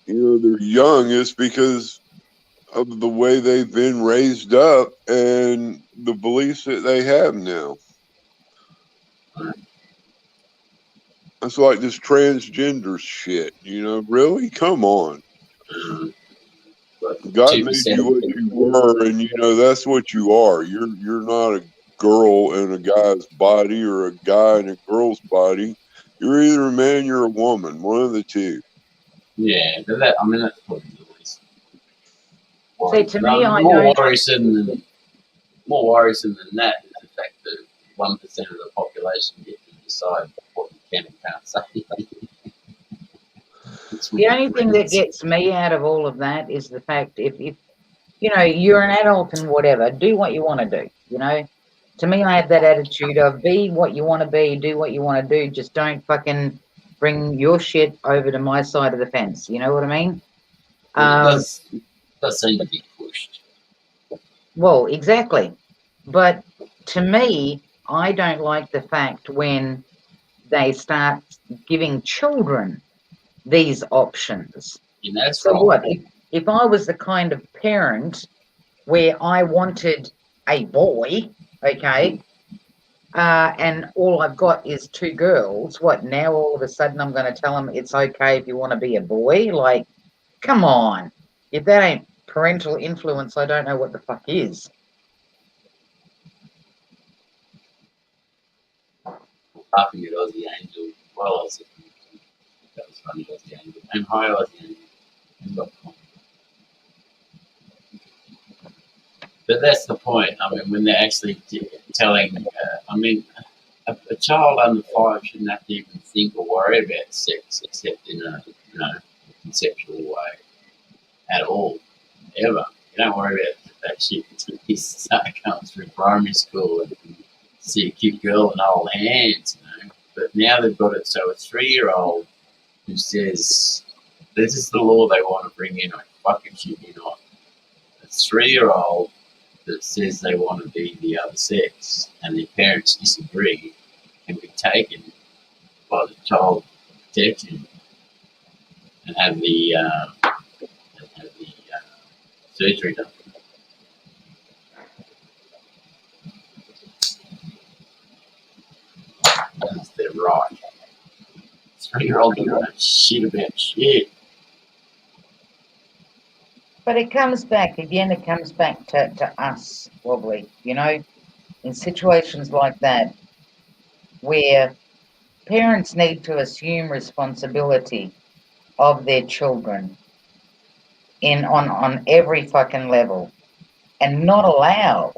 they're young. It's because of the way they've been raised up and the beliefs that they have now. It's like this transgender shit, really? Come on. God made 2% you of what you were, and that's what you are. You're not a girl in a guy's body or a guy in a girl's body. You're either a man, you're a woman, one of the two. yeah, but that, I mean, that's probably the least See, worrisome. to No, me, I more don't. worrisome than that is the fact that 1% of the population get to decide what you can and can't say. The only thing that gets me out of all of that is the fact if you're an adult and whatever, do what you want to do. To me, I have that attitude of be what you want to be, do what you want to do. Just don't fucking bring your shit over to my side of the fence. You know what I mean? Well, it does seem to be pushed. Well, exactly. But to me, I don't like the fact when they start giving children these options. And that's So wrong. what if I was the kind of parent where I wanted a boy, okay, and all I've got is two girls? What now? All of a sudden, I'm going to tell them it's okay if you want to be a boy? Like, come on! If that ain't parental influence, I don't know what the fuck is. Laughing at Aussie Angel. Well, I was that was funny, Aussie Angel. And hi, Aussie Angel. But that's the point. I mean, when they're actually telling, a child under 5 shouldn't have to even think or worry about sex except in a conceptual way at all, ever. You don't worry about that shit until you start going through primary school and see a cute girl and hold hands. But now they've got it so a 3-year-old who says, this is the law they want to bring in, I fucking shit you not. A 3-year-old that says they want to be the other sex and their parents disagree can be taken by the child protection and have the surgery done. That's their right. 3-year-old don't know shit about shit. But it comes back again. It comes back to us, Wobbly. You know, in situations like that, where parents need to assume responsibility of their children on every fucking level, and not allow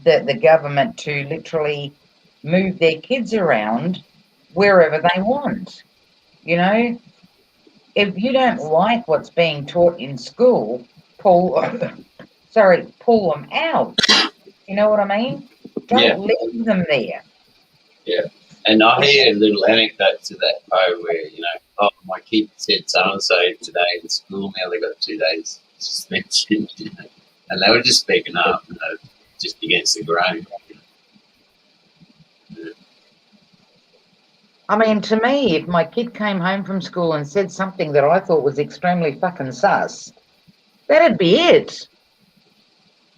the government to literally move their kids around wherever they want. You know, if you don't like what's being taught in school, pull pull them out. You know what I mean? Yeah, Don't leave them there. yeah. And I hear little anecdotes to that, where, oh, my kid said so and so today in school, now they got 2 days suspension, and they were just speaking up, just against the grain. I mean, to me, if my kid came home from school and said something that I thought was extremely fucking sus, that'd be it.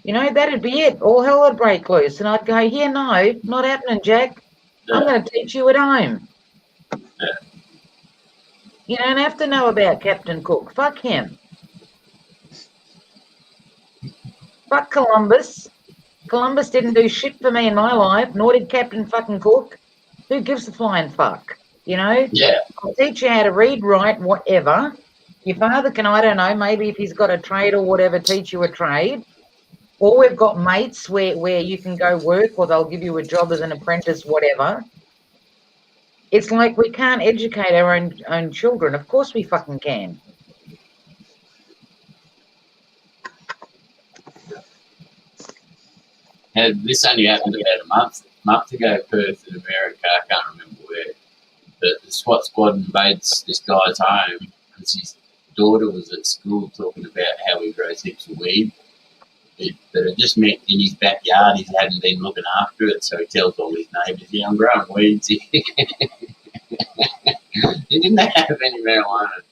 You know, that'd be it. All hell would break loose. And I'd go, yeah, no, not happening, Jack. I'm going to teach you at home. You don't have to know about Captain Cook. Fuck him. Fuck Columbus. Columbus didn't do shit for me in my life, nor did Captain fucking Cook. Who gives a flying fuck? You know? Yeah. I'll teach you how to read, write, whatever. Your father can, I don't know, maybe if he's got a trade or whatever, teach you a trade. Or we've got mates where you can go work, or they'll give you a job as an apprentice, whatever. It's like we can't educate our own children. Of course we fucking can. This only happened about a month ago, Perth in America. I can't remember where. But the SWAT squad invades this guy's home because his daughter was at school talking about how he grows heaps of weed. But it just meant in his backyard he hadn't been looking after it, so he tells all his neighbours, yeah, I'm growing weeds here. He didn't have any marijuana.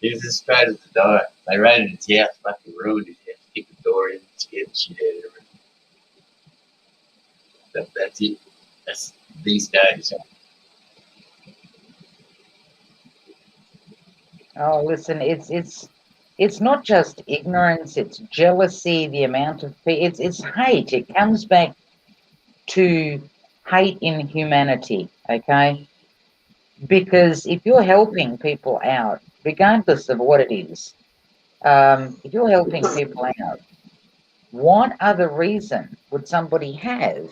He was as straight as a die. They raided his house, fucking ruined his house, kicked the door in, scared the shit out of everything. That's it. That's these days. Oh, listen, it's not just ignorance, it's jealousy, the amount of it's hate. It comes back to hate in humanity, okay? Because if you're helping people out, regardless of what it is, if you're helping people out, what other reason would somebody have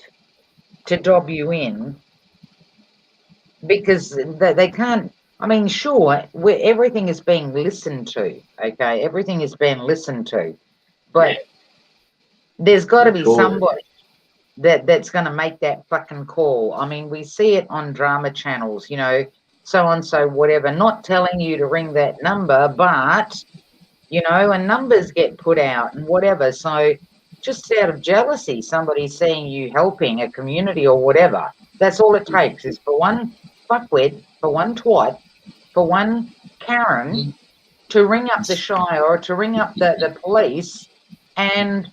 to dob you in? Because they can't. I mean, sure, everything is being listened to, okay? Everything is being listened to, but there's got to be somebody that's going to make that fucking call. I mean, we see it on drama channels, you know, so and so, whatever, not telling you to ring that number, but, you know, and numbers get put out and whatever. So just out of jealousy, somebody seeing you helping a community or whatever, that's all it takes is for one fuckwit, for one twat, for one Karen to ring up the Shire or to ring up the police, and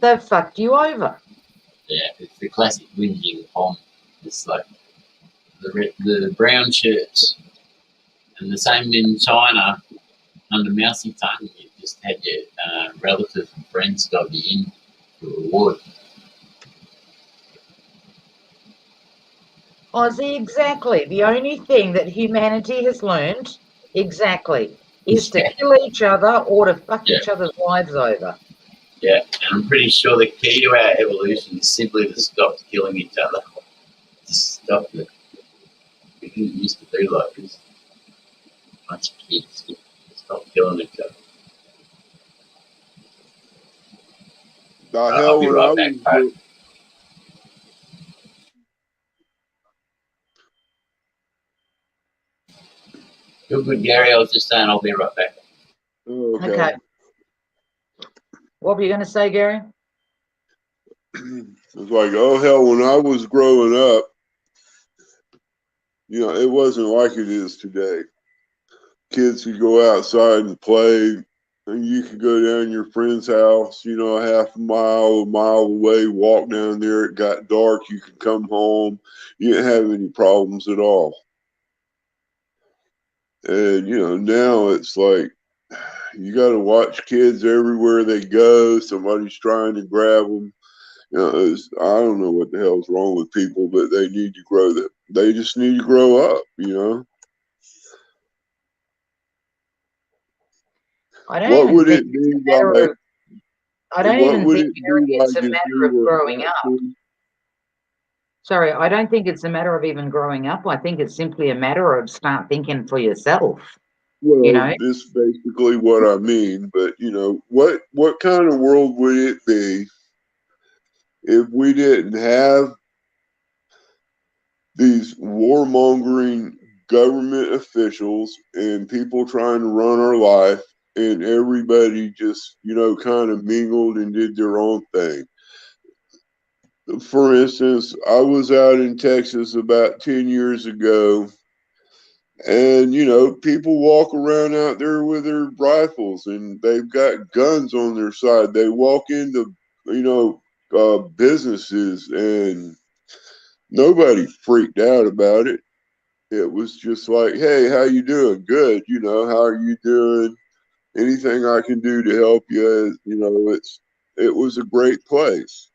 they've fucked you over. Yeah, it's the classic whinging pom. It's like the brown shirts, and the same in China under Mousy Tongue. You just had your relatives and friends dob you in for a reward. Ozzy, exactly. The only thing that humanity has learned, exactly, is to Yeah, kill each other or to fuck yeah, each other's lives over. yeah. And I'm pretty sure the key to our evolution is simply to stop killing each other. Just stop it. We didn't used to do like this. Bunch of kids. Stop killing each other. The I'll hell be when I right back, was Pat. You're good, Gary. I was just saying I'll be right back. oh, okay. Okay. What were you going to say, Gary? It's like, oh hell, when I was growing up, it wasn't like it is today. Kids could go outside and play, and you could go down your friend's house, a half a mile away, walk down there. It got dark. You could come home. You didn't have any problems at all. And, now it's like you got to watch kids everywhere they go. Somebody's trying to grab them. I don't know what the hell's wrong with people, but they need to grow. They just need to grow up. I don't What even would think it it's be a matter like? of. I don't What even would think, it Gary, be it's like a if matter we of were growing up. actually? Sorry, I don't think it's a matter of even growing up. I think it's simply a matter of start thinking for yourself. Well, this is basically what I mean. But what kind of world would it be if we didn't have these warmongering government officials and people trying to run our life, and everybody just kind of mingled and did their own thing? For instance, I was out in Texas about 10 years ago, and people walk around out there with their rifles and they've got guns on their side. They walk into businesses, and nobody freaked out about it. It was just like, hey, how you doing? Good. How are you doing? Anything I can do to help you? It was a great place.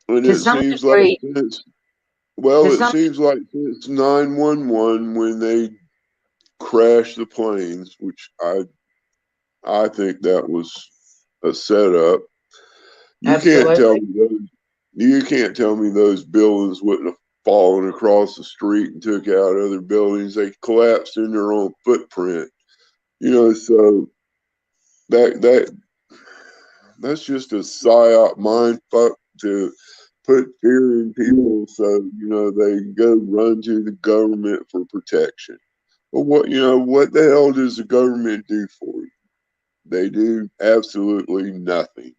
And To it some seems like degree, since to it some seems like since 911, when they crashed the planes, which I think that was a setup. You can't tell absolutely. me those buildings wouldn't have fallen across the street and took out other buildings. They collapsed in their own footprint. So that that's just a psyop mind fuck to put fear in people, so they go run to the government for protection. But what the hell does the government do for you? They do absolutely nothing.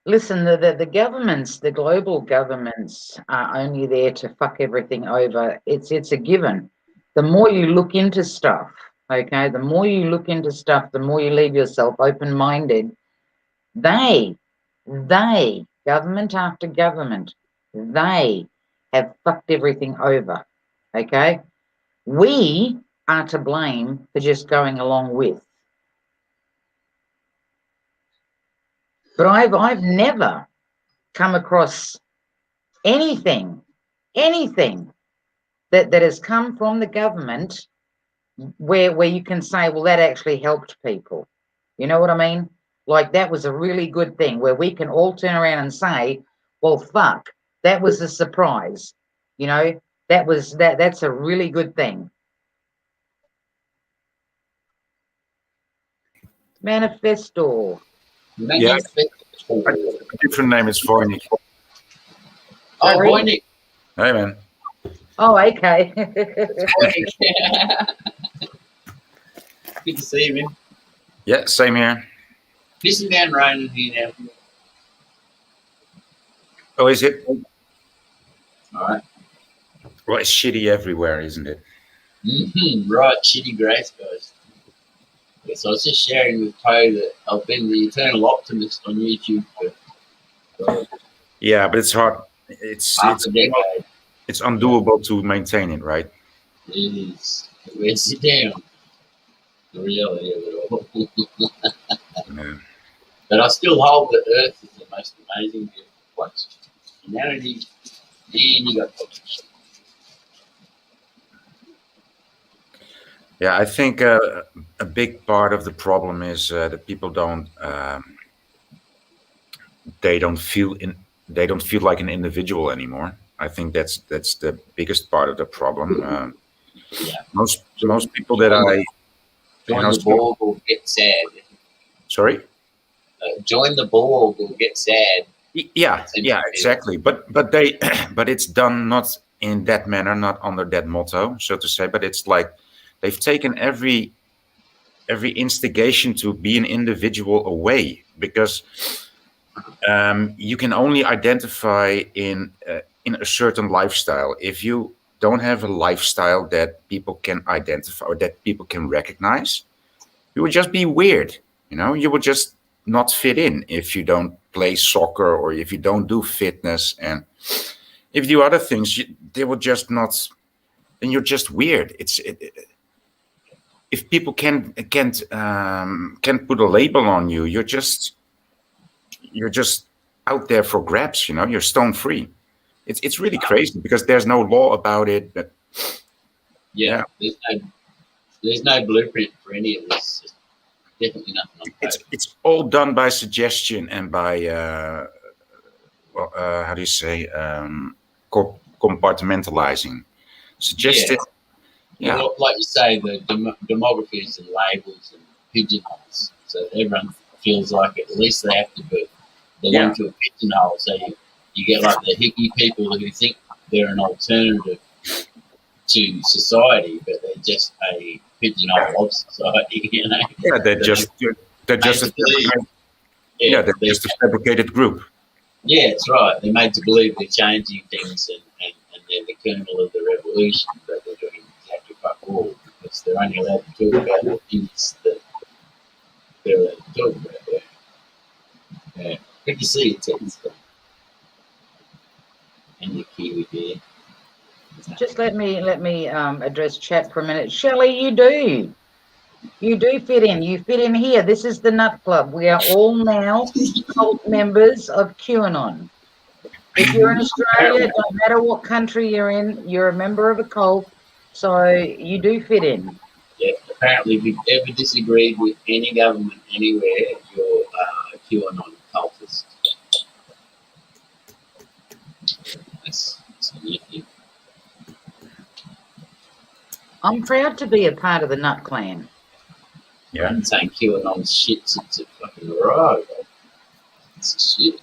Listen, the governments, the global governments, are only there to fuck everything over. It's a given. The more you look into stuff, okay, the more you look into stuff, the more you leave yourself open-minded. They, government after government, they have fucked everything over. Okay, we are to blame for just going along with. But I've never come across anything that has come from the government where you can say, well, that actually helped people. You know what I mean? Like, that was a really good thing where we can all turn around and say, well, fuck, that was a surprise. That's a really good thing. Manifesto. Yeah, a different name is Voynich. Oh, Sorry? Voynich. Hey, man. Oh, okay. Good to see you, man. Yeah, same here. Pissing down raining here now. Oh, is it? All right. Well, it's shitty everywhere, isn't it? Right, shitty grey skies. Yeah, so I was just sharing with Poe that I've been the eternal optimist on YouTube for Yeah, but it's hard. It's half a decade. it's undoable to maintain it, right? It is. Where's sit down? The reality of it all. Yeah. But I still hold that Earth is the most amazing, beautiful place. Humanity, man, you got problems. Yeah, I think a big part of the problem is that people they don't feel like an individual anymore. I think that's the biggest part of the problem. Yeah. Most people that I Join the Borg or get sad. sorry. Join the Borg or get sad. Yeah, exactly. But they but it's done not in that manner, not under that motto, so to say. But it's like they've taken every every instigation to be an individual away, because you can only identify in a certain lifestyle. If you don't have a lifestyle that people can identify or that people can recognize, you would just be weird. You would just not fit in if you don't play soccer or if you don't do fitness, and if you do other things, they will just not. Then you're just weird. If people can't put a label on you, you're just out there for grabs. You're stone free. It's really crazy because there's no law about it. But Yeah, there's no blueprint for any of this. There's definitely nothing on paper. it's all done by suggestion and by how do you say, compartmentalizing, suggested. Yeah. Well, like you say, the demographies and labels and pigeonholes. So everyone feels like at least they have to belong to a pigeonhole. So you get like the hippie people who think they're an alternative to society, but they're just a pigeonhole of society. Yeah, they're just a fabricated group. Yeah, that's right. They're made to believe they're changing things and they're the kernel of the revolution, but they're doing exactly fuck all because they're only allowed to talk about the things that they're allowed to talk about. Yeah. Good to see you, Ted. And your Kiwi there. Just let me address chat for a minute. Shelley, you do fit in. You fit in here. This is the Nut Club. We are all now cult members of QAnon. If you're in Australia, it don't matter what country you're in, you're a member of a cult, so you do fit in. Yeah, apparently if you've ever disagreed with any government anywhere, you're a QAnon cultist. That's significant. I'm proud to be a part of the Nut Clan. Yeah. I'm saying QAnon shit since a fucking row. It's shit.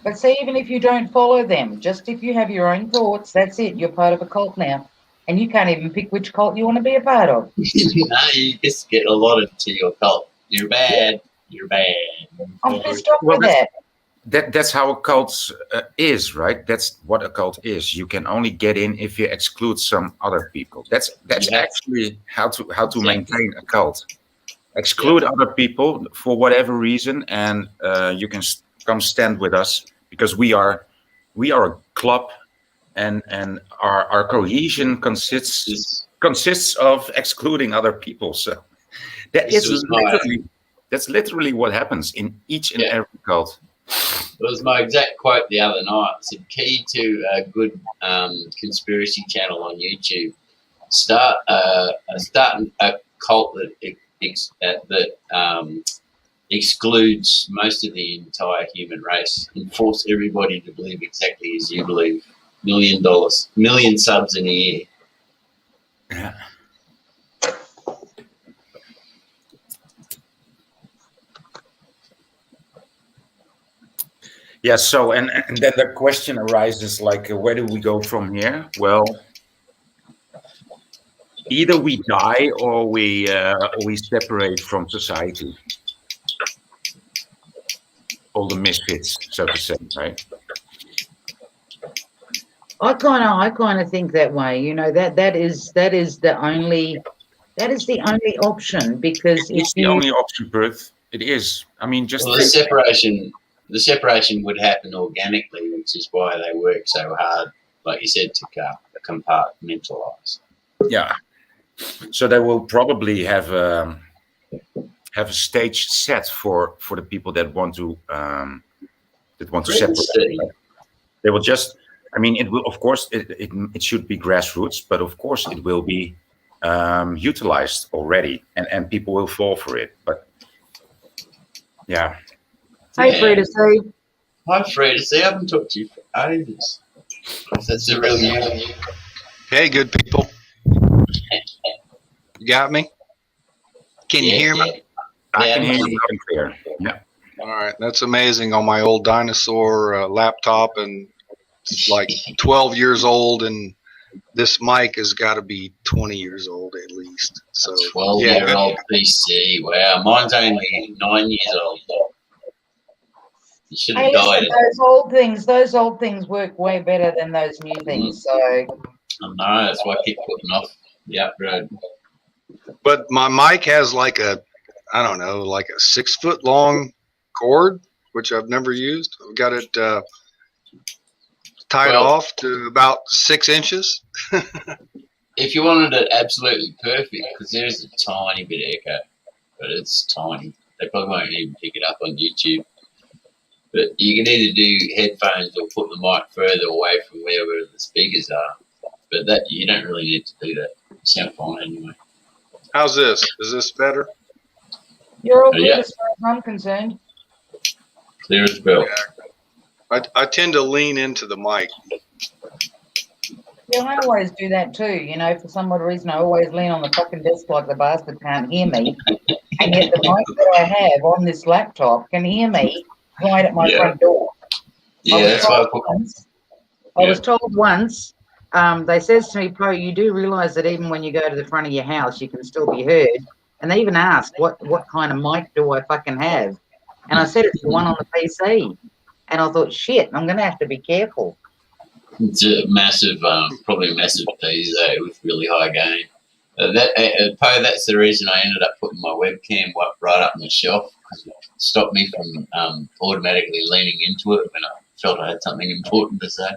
But see, even if you don't follow them, just if you have your own thoughts, that's it. You're part of a cult now. And you can't even pick which cult you want to be a part of. No, you just get allotted to your cult. You're bad. You're bad. I'm pissed off with that. That's how a cult is, right? That's what a cult is. You can only get in if you exclude some other people. That's actually how to maintain a cult. Exclude other people for whatever reason, and you can come stand with us because we are a club, and our cohesion consists of excluding other people. So that's literally what happens in each and every cult. It was my exact quote the other night. It said, key to a good conspiracy channel on YouTube, start a cult that excludes most of the entire human race and force everybody to believe exactly as you believe. $1 million subs in a year. Yeah. Yeah, so and then the question arises, like, where do we go from here? Well, either we die or we separate from society. All the misfits, so to say, right? I kind of think that way. You know, that is the only option, because it's the only option, Perth. It is. I mean, just the separation would happen organically, which is why they work so hard, like you said, to compartmentalize. Yeah. So they will probably have a stage set for the people that want to separate. They will just. I mean, it will. Of course, it should be grassroots, but of course, it will be utilized already, and people will fall for it. But yeah. Hi, Frida C. Hi, Frida C. I haven't talked to you for ages. That's a real you. Hey, good people. You got me? Can you hear me? I can hear you loud and clear. Yeah. All right. That's amazing on my old dinosaur laptop, and it's like 12 years old, and this mic has got to be 20 years old at least. So 12-year-old PC. Wow, mine's only 9 years old. You should have Hey, died. listen, those old things work way better than those new things. So I know, that's why I keep putting off the upgrade. But my mic has like a 6 foot long cord, which I've never used. I've got it tied off to about 6 inches. If you wanted it absolutely perfect, because there is a tiny bit of echo, but it's tiny. They probably won't even pick it up on YouTube. But you can either do headphones or put the mic further away from wherever the speakers are. But that you don't really need to do that. You sound fine anyway. How's this? Is this better? you're all good as far as I'm concerned. Clear as a bell. I tend to lean into the mic. Yeah, I always do that too. You know, for some odd reason, I always lean on the fucking desk like the bastard can't hear me. And yet the mic that I have on this laptop can hear me right at my front door. Yeah, that's why I was told once, they says to me, Poe, you do realise that even when you go to the front of your house, you can still be heard. And they even asked, what kind of mic do I fucking have? And I said, it's the one on the PC. And I thought, shit, I'm going to have to be careful. It's a massive, probably a massive PZ with really high gain. Poe, that's the reason I ended up putting my webcam right up on the shelf, because it stopped me from automatically leaning into it when I felt I had something important to say.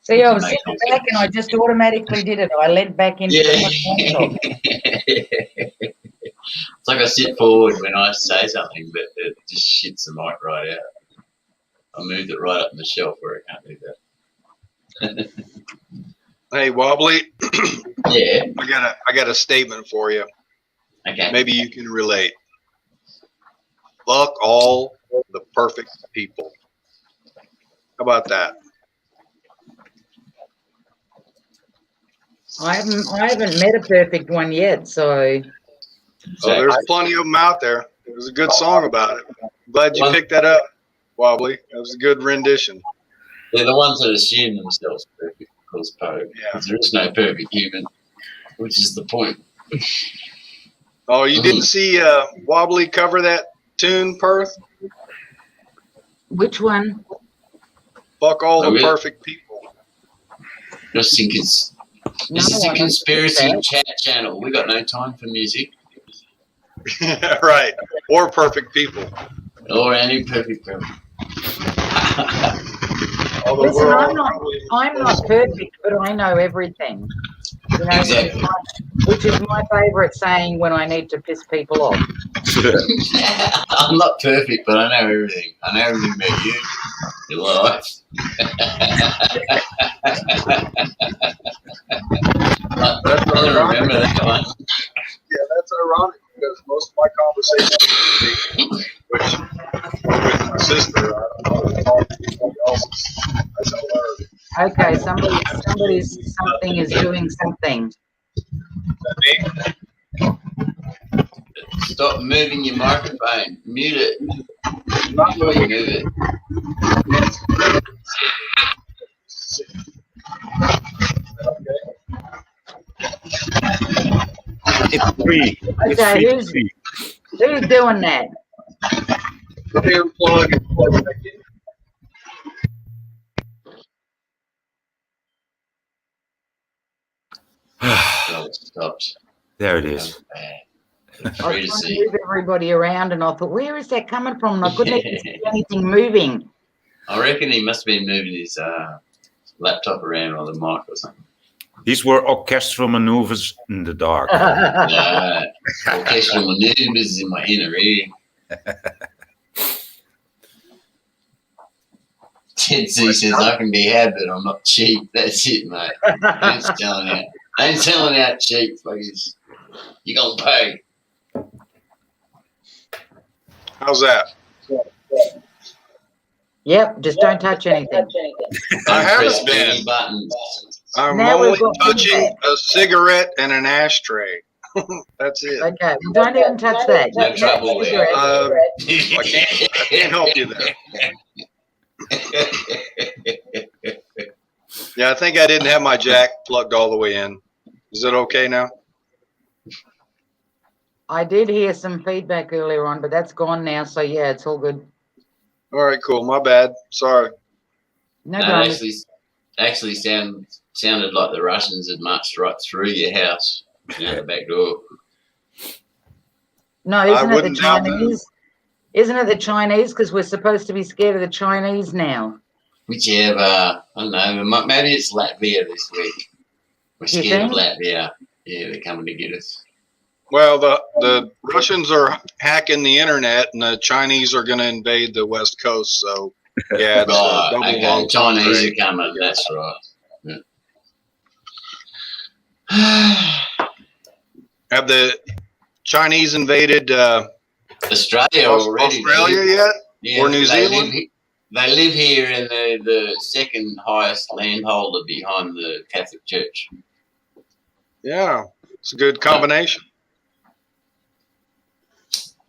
See, I was sitting back and I just automatically did it. I leant back into the laptop. It's like I sit forward when I say something, but it just shits the mic right out. I moved it right up on the shelf where it can't do that. Hey, Wobbly. Yeah. I got a statement for you. Okay. Maybe you can relate. Fuck all the perfect people. How about that? I haven't met a perfect one yet, so. Oh, there's plenty of them out there. There's a good song about it. I'm glad you picked that up, Wobbly. That was a good rendition. They're the ones that assume themselves perfect, because Poe. Yeah. There is no perfect human, which is the point. Oh, you didn't see Wobbly cover that tune, Perth? Which one? Fuck all the perfect people. Just think this is a conspiracy chat channel. We got no time for music. Right. Or perfect people. Or any perfect person. Listen, I'm not perfect, but I know everything. You know, exactly. Which is my favourite saying when I need to piss people off. I'm not perfect, but I know everything. I know everything about you, your life. I remember that one. Yeah, that's ironic because most of my conversations with my sister, I don't know, talk to anybody else. That's hilarious. Okay, something is doing something. Stop moving your microphone. Mute it. Before you move it. It's free. It's Okay, free. who's doing that? Stopped. There it is. I was trying to move everybody around, and I thought, where is that coming from? And I couldn't even see anything moving. I reckon he must have been moving his laptop around or the mic or something. These were orchestral maneuvers in the dark. Orchestral maneuvers in my inner ear. Ted C says, I can be had, but I'm not cheap. That's it, mate. I ain't selling out cheap, fuckers. You gonna pay. How's that? Yep, just don't touch anything. I haven't been. Buttons. I'm Now only we've got touching feedback. a cigarette and an ashtray. That's it. Okay, well, don't even touch that. No trouble there. I can't help you there. Yeah, I think I didn't have my jack plugged all the way in. Is it okay now? I did hear some feedback earlier on, but that's gone now. So yeah, it's all good. All right, cool. My bad. Sorry. No No, dramas. it actually sounded like the Russians had marched right through your house, out the back door. No, I isn't it the wouldn't doubt that. Chinese? Isn't it the Chinese? Because we're supposed to be scared of the Chinese now. Whichever, I don't know. Maybe it's Latvia this week. We're You scared of think? Latvia. Yeah, they're coming to get us. Well, the Russians are hacking the internet, and the Chinese are going to invade the West Coast. So, yeah, it's Right, double okay. long Chinese trade. are coming. That's right. Yeah. Have the Chinese invaded Australia already. Australia yet? Yeah, Or New Zealand? They live here, and they're the second highest landholder behind the Catholic Church. Yeah, it's a good combination.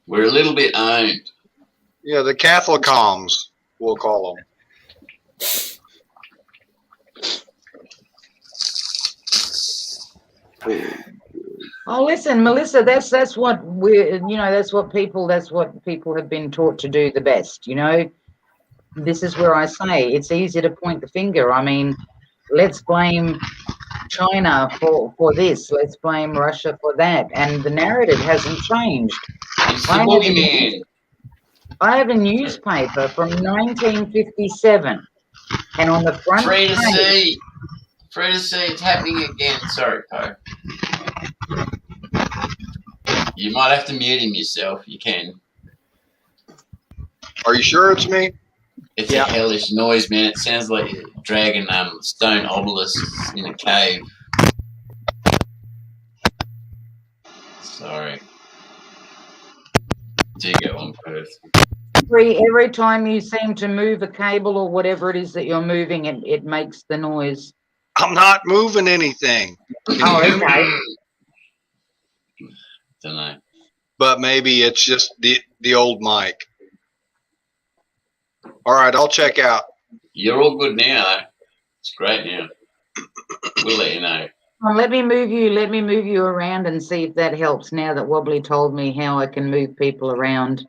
We're a little bit owned. Yeah, the Catholicoms, we'll call them. Oh, listen, Melissa, that's what that's what people have been taught to do the best. This is where I say it's easy to point the finger. I mean, let's blame China for this. Let's blame Russia for that. And the narrative hasn't changed. It's the boogeyman. I have a newspaper from 1957, and on the front Free to page, see. Free to see. It's happening again. Sorry, Poe. You might have to mute him yourself. You can. Are you sure it's me? It's a hellish noise, man. It sounds like you're dragging stone obelisks in a cave. Sorry. Do go on, Perth. every time you seem to move a cable or whatever it is that you're moving, it makes the noise. I'm not moving anything. Oh, okay. Don't know. But maybe it's just the old mic. All right, I'll check out. You're all good now, though. It's great now. We'll let you know. Well, let me move you around and see if that helps. Now that Wobbly told me how I can move people around,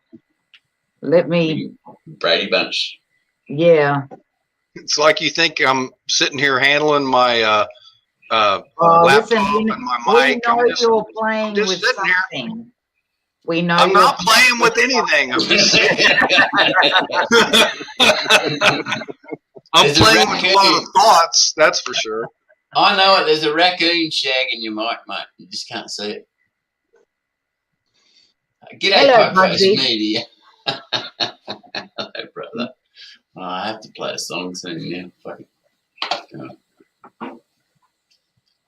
let me. Brady Bunch. Yeah. It's like you think I'm sitting here handling my Oh, laptop listen, and my we mic. know you're playing just with sitting here. something. We know I'm you're not playing with anything. I'm just sitting. I'm There's playing with a lot of thoughts, that's for sure. I know it. There's a raccoon shagging your mic, mate. You just can't see it. G'day, Hello, Podcast Bugsy. Media. Hello, brother. Oh, I have to play a song soon now. Fuck it.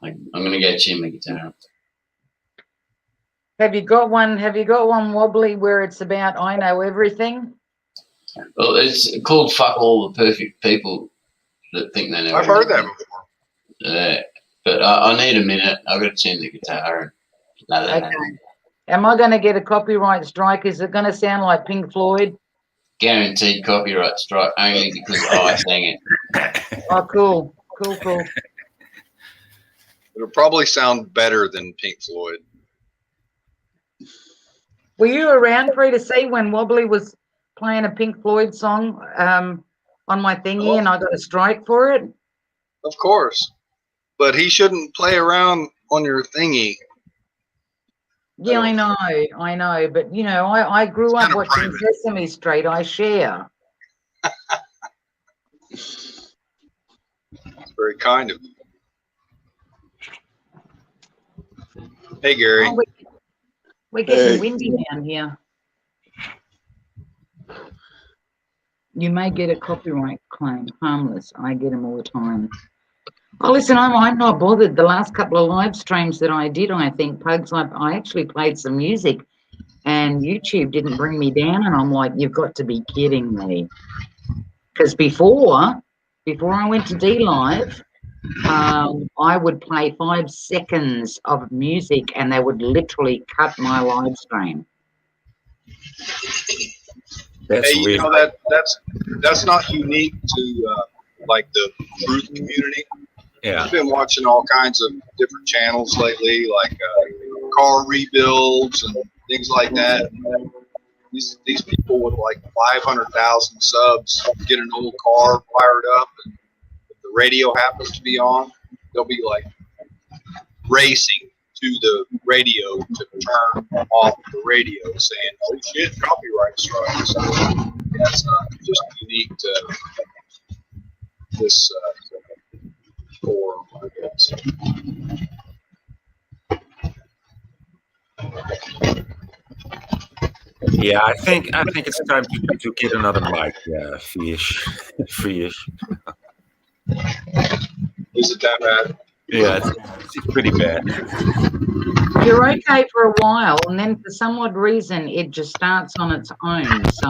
I'm going to go tune my guitar. Have you got one? Have you got one, Wobbly, where it's about I know everything? Well, it's called "Fuck All the Perfect People That Think They Know." I've heard that before. But I need a minute. I've got to tune the guitar. Okay. Am I going to get a copyright strike? Is it going to sound like Pink Floyd? Guaranteed copyright strike only because I sang it. Oh, cool. Cool. It'll probably sound better than Pink Floyd. Were you around, Free to see, when Wobbly was playing a Pink Floyd song on my thingy and I got a strike for it? Of course. But he shouldn't play around on your thingy. Yeah, I know. But, I grew up watching Sesame Street. I share. It's very kind of you. Hey, Gary. Oh, we're getting windy down here. You may get a copyright claim. Harmless. I get them all the time. Oh, listen, I'm not bothered. The last couple of live streams that I did, I think, Pugs, I actually played some music and YouTube didn't bring me down. And I'm like, you've got to be kidding me. Because before I went to D-Live, I would play 5 seconds of music and they would literally cut my live stream. Hey, that's not unique to like the truth community. Yeah. I've been watching all kinds of different channels lately, like car rebuilds and things like that. These people with like 500,000 subs get an old car fired up, and if the radio happens to be on, they'll be like racing to the radio to turn off the radio, saying, "Oh shit, copyright strike." So that's just unique to this forum, I guess. Yeah, I think it's time to get another mic. Yeah, fish, fish. Is it that bad? Yeah, it's pretty bad. You're okay for a while, and then for some odd reason, it just starts on its own. So,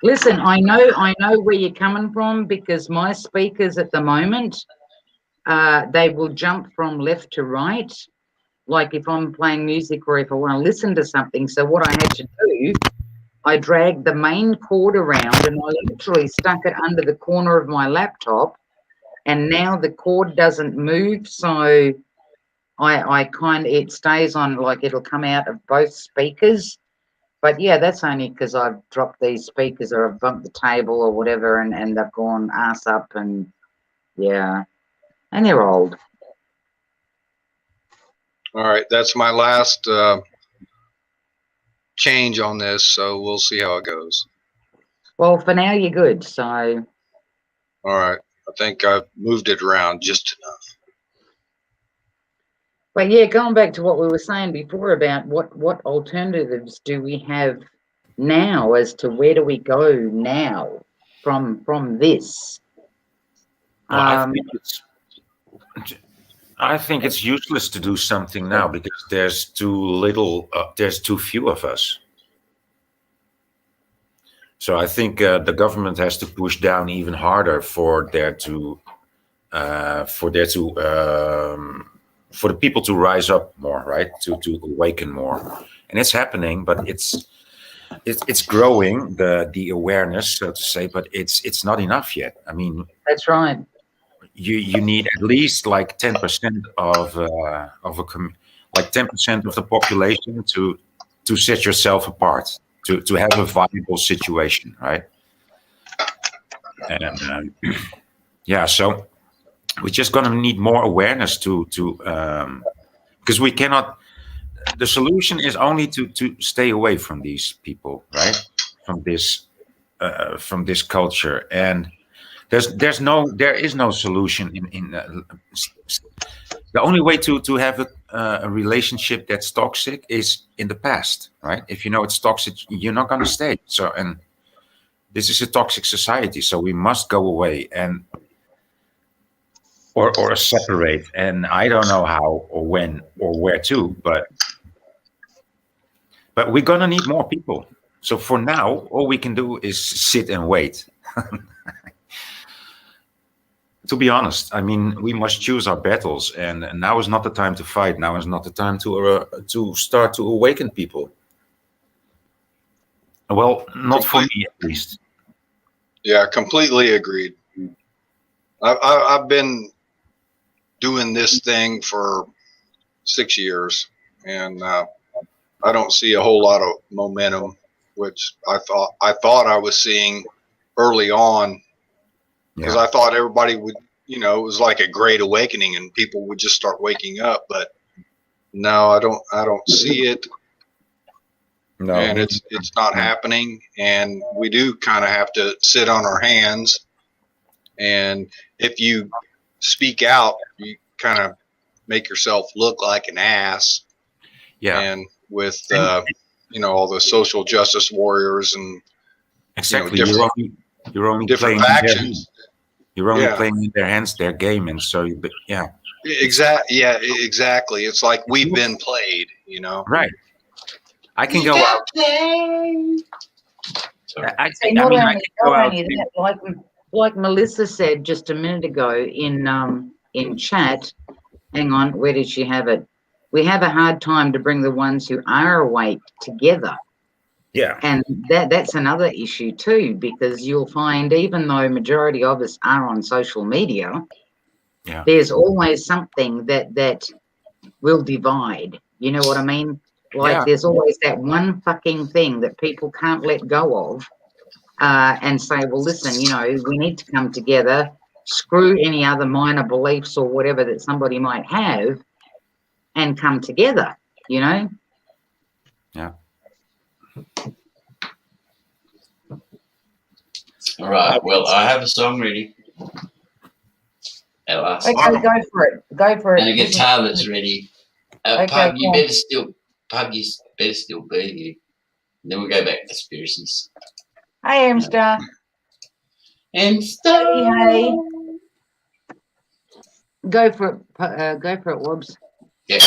listen, I know where you're coming from, because my speakers at the moment, they will jump from left to right, like if I'm playing music or if I want to listen to something. So what I had to do, I dragged the main cord around and I literally stuck it under the corner of my laptop, and now the cord doesn't move. So it stays on, like it'll come out of both speakers. But yeah, that's only because I've dropped these speakers or I've bumped the table or whatever, and they've gone ass up, and yeah, and they're old. All right, that's my last change on this, so we'll see how it goes. Well, for now you're good. So, all right, I think I've moved it around just enough. but yeah, going back to what we were saying before about what alternatives do we have now, as to where do we go now from this? Well, I think it's useless to do something now because there's too few of us. So I think the government has to push down even harder for the people to rise up more, right? To awaken more, and it's happening, but it's growing, the awareness, so to say, but it's not enough yet. I mean, that's right. You need at least like 10% of like 10% of the population to set yourself apart, to have a viable situation, right? And yeah, so we're just gonna need more awareness to because we cannot. The solution is only to stay away from these people, right? From this culture. And there is no solution in the only way to have a relationship that's toxic is in the past, right? If you know it's toxic, you're not going to stay. So, and this is a toxic society, so we must go away and or separate. And I don't know how or when or where to, but we're going to need more people. So for now, all we can do is sit and wait. To be honest, I mean, we must choose our battles, and now is not the time to fight. Now is not the time to start to awaken people. Well, not for me, at least. Yeah, completely agreed. I've been doing this thing for 6 years, and I don't see a whole lot of momentum, which I thought I was seeing early on. Because I thought everybody would, it was like a great awakening and people would just start waking up. But no, I don't see it. No, and it's not happening. And we do kind of have to sit on our hands. And if you speak out, you kind of make yourself look like an ass. Yeah. And with all the social justice warriors and exactly, you're only different factions. You're only playing in their hands, their game, and so exactly. It's like we've been played, Right. I can go out. I can go out. Like Melissa said just a minute ago in chat. Hang on, where did she have it? We have a hard time to bring the ones who are awake together. Yeah. And that's another issue too, because you'll find even though majority of us are on social media, Yeah. there's always something that will divide. You know what I mean? Like Yeah. there's always that one fucking thing that people can't let go of, and say, well, listen, you know, we need to come together, screw any other minor beliefs or whatever that somebody might have, and come together, you know? Yeah. All right. Well, I have a song ready. At last. Okay, go for it. Go for it. And a guitar that's ready. Okay, Pug, you go on. better still be here. Then we'll go back to conspiracies. Hey, Amstar. And Hey, stuff. hey. Go for it. Go for it, Wobbs. Yeah.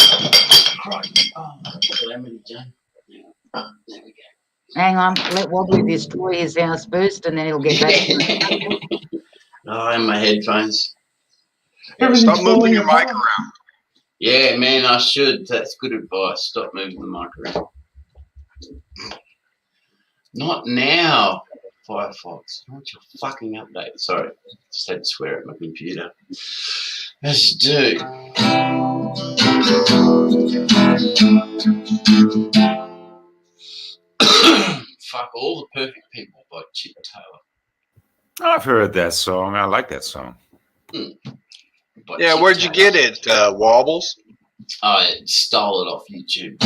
Right. Oh, calamity, Jane. There we go. Hang on. Let Wobbly destroy his house first, and then he'll get back to it. Oh, and my headphones. Yeah, stop moving your mic around. Yeah, man, I should. That's good advice. Stop moving the mic around. Not now, Firefox. Not your fucking update. Sorry, just had to swear at my computer. As you do. Fuck All the Perfect People by Chip Taylor. I've heard that song. I like that song. Yeah, where'd you get it, Wobbles? I stole it off YouTube.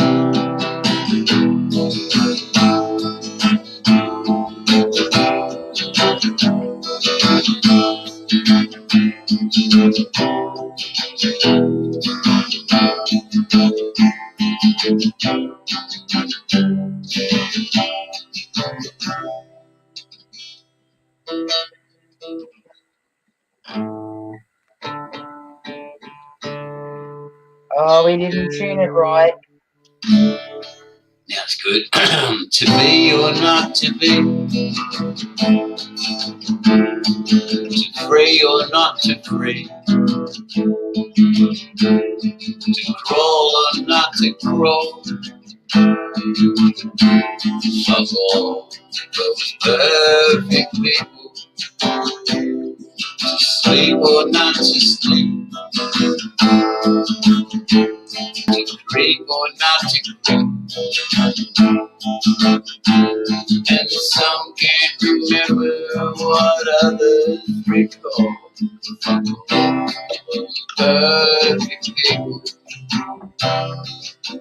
Oh, we didn't tune it right. Now it's good. To be or not to be, to free or not to free, to crawl or not to crawl. Fuck all those perfect people. To sleep or not to sleep, to creep or not to creep. And some can't remember what others recall. Fuck all those perfect people.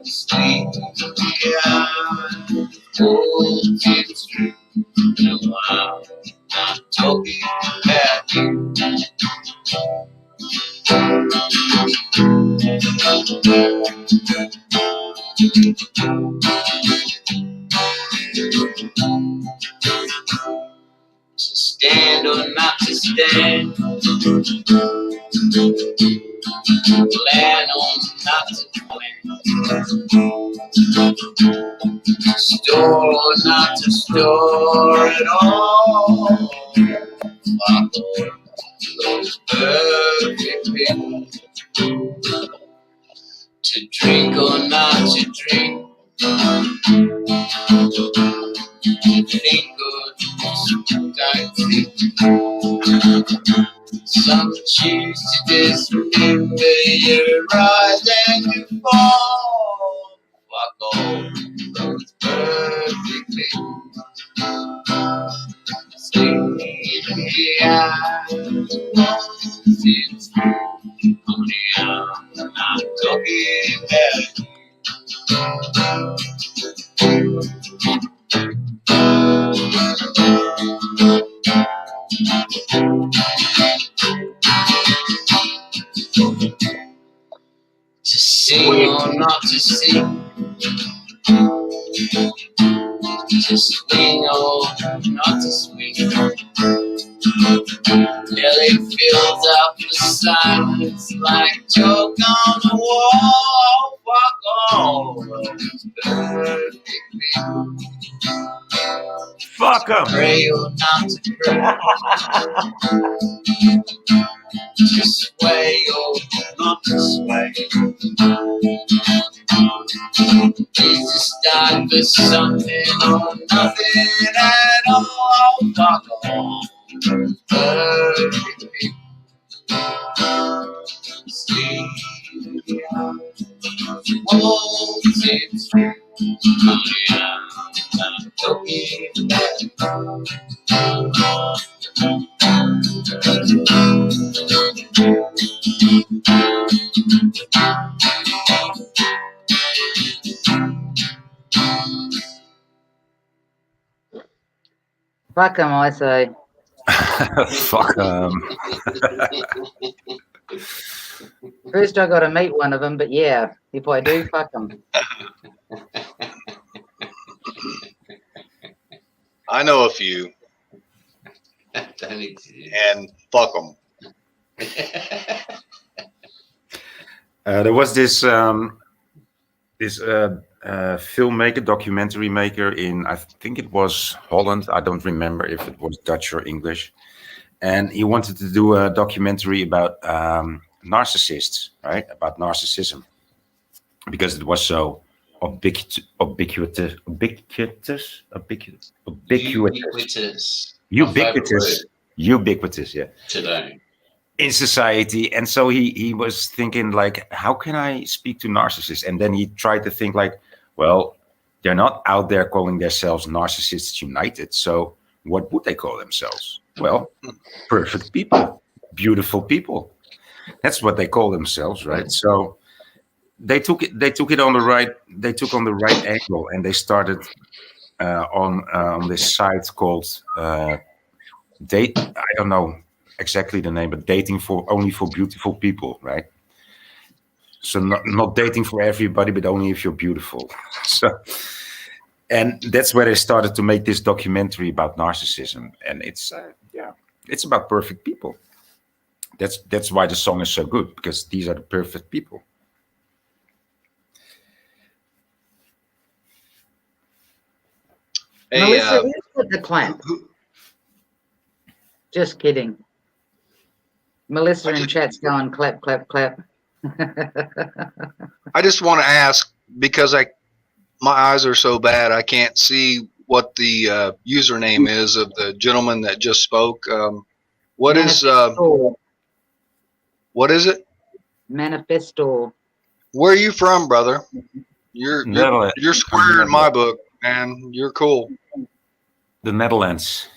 Sleep behind old King Street. No, I'm not talking about you. To stand or not to stand, plan or not to plan, store or not to store at all. Fuck all those perfect people. To drink or not to drink, to think or just don't think. Some choose to disremember your rise and your fall. Fuck all those perfect people. Sleeping behind walls, honey, I'm not talking about you. To sing or not to sing, to swing or not to swing. Belly fills up the silence like chalk on the wall. Fuck all those perfect people. Fuck 'em. Pray or not to pray, to sway or not to sway. Is to start for something or nothing at all. Fuck all. Perfect people. Sleep. Won't it's true. I'm talking about. Fuck 'em, I say. Fuck. First, I got to meet one of them, but yeah, if I do, fuck them. I know a few, Don't exist. and fuck them. There was this filmmaker, documentary maker in, I think it was Holland. I don't remember if it was Dutch or English. And he wanted to do a documentary about narcissists, right? About narcissism, because it was so ubiquitous. Ubiquitous, yeah. Today. In society. And so he was thinking, like, how can I speak to narcissists? And then he tried to think, like, well, they're not out there calling themselves Narcissists United. So what would they call themselves? Well, perfect people, beautiful people. That's what they call themselves, right? So they took it on the right angle, and they started on this site called Date. I don't know exactly the name, but dating only for beautiful people, right? So not dating for everybody, but only if you're beautiful. So, and that's where they started to make this documentary about narcissism, and it's about perfect people. That's why the song is so good, because these are the perfect people. Hey, Melissa, who's got the clap? Just kidding. Melissa in chat's going clap, clap, clap. I just want to ask, because my eyes are so bad, I can't see what the username is of the gentleman that just spoke. What is it? Manifesto. Where are you from, brother? You're square in my book, man. You're cool. The Netherlands.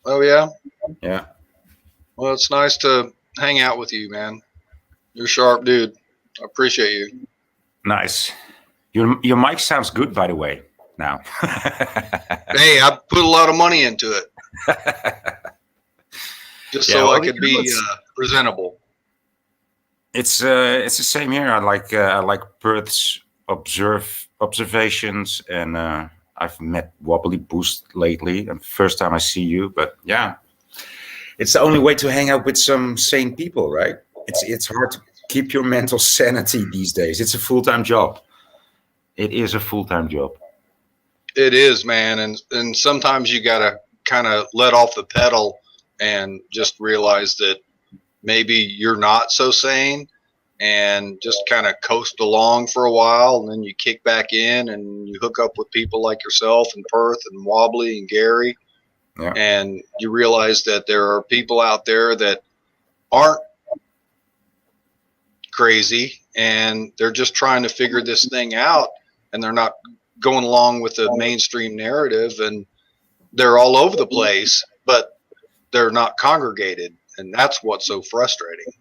Oh yeah? Yeah. Well, it's nice to hang out with you, man. You're a sharp dude. I appreciate you. Nice. Your mic sounds good, by the way, now. Hey, I put a lot of money into it. Just so I could be presentable. It's the same here. I like Perth's observations, and I've met Wobbly Boost lately. And first time I see you, but yeah, it's the only way to hang out with some sane people, right? It's hard to keep your mental sanity these days. It's a full-time job. It is a full-time job. It is, man, and sometimes you gotta kind of let off the pedal and just realize that maybe you're not so sane, and just kind of coast along for a while, and then you kick back in and you hook up with people like yourself and Perth and Wobbly and Gary, and you realize that there are people out there that aren't crazy, and they're just trying to figure this thing out, and they're not going along with the mainstream narrative, and they're all over the place, but they're not congregated, and that's what's so frustrating.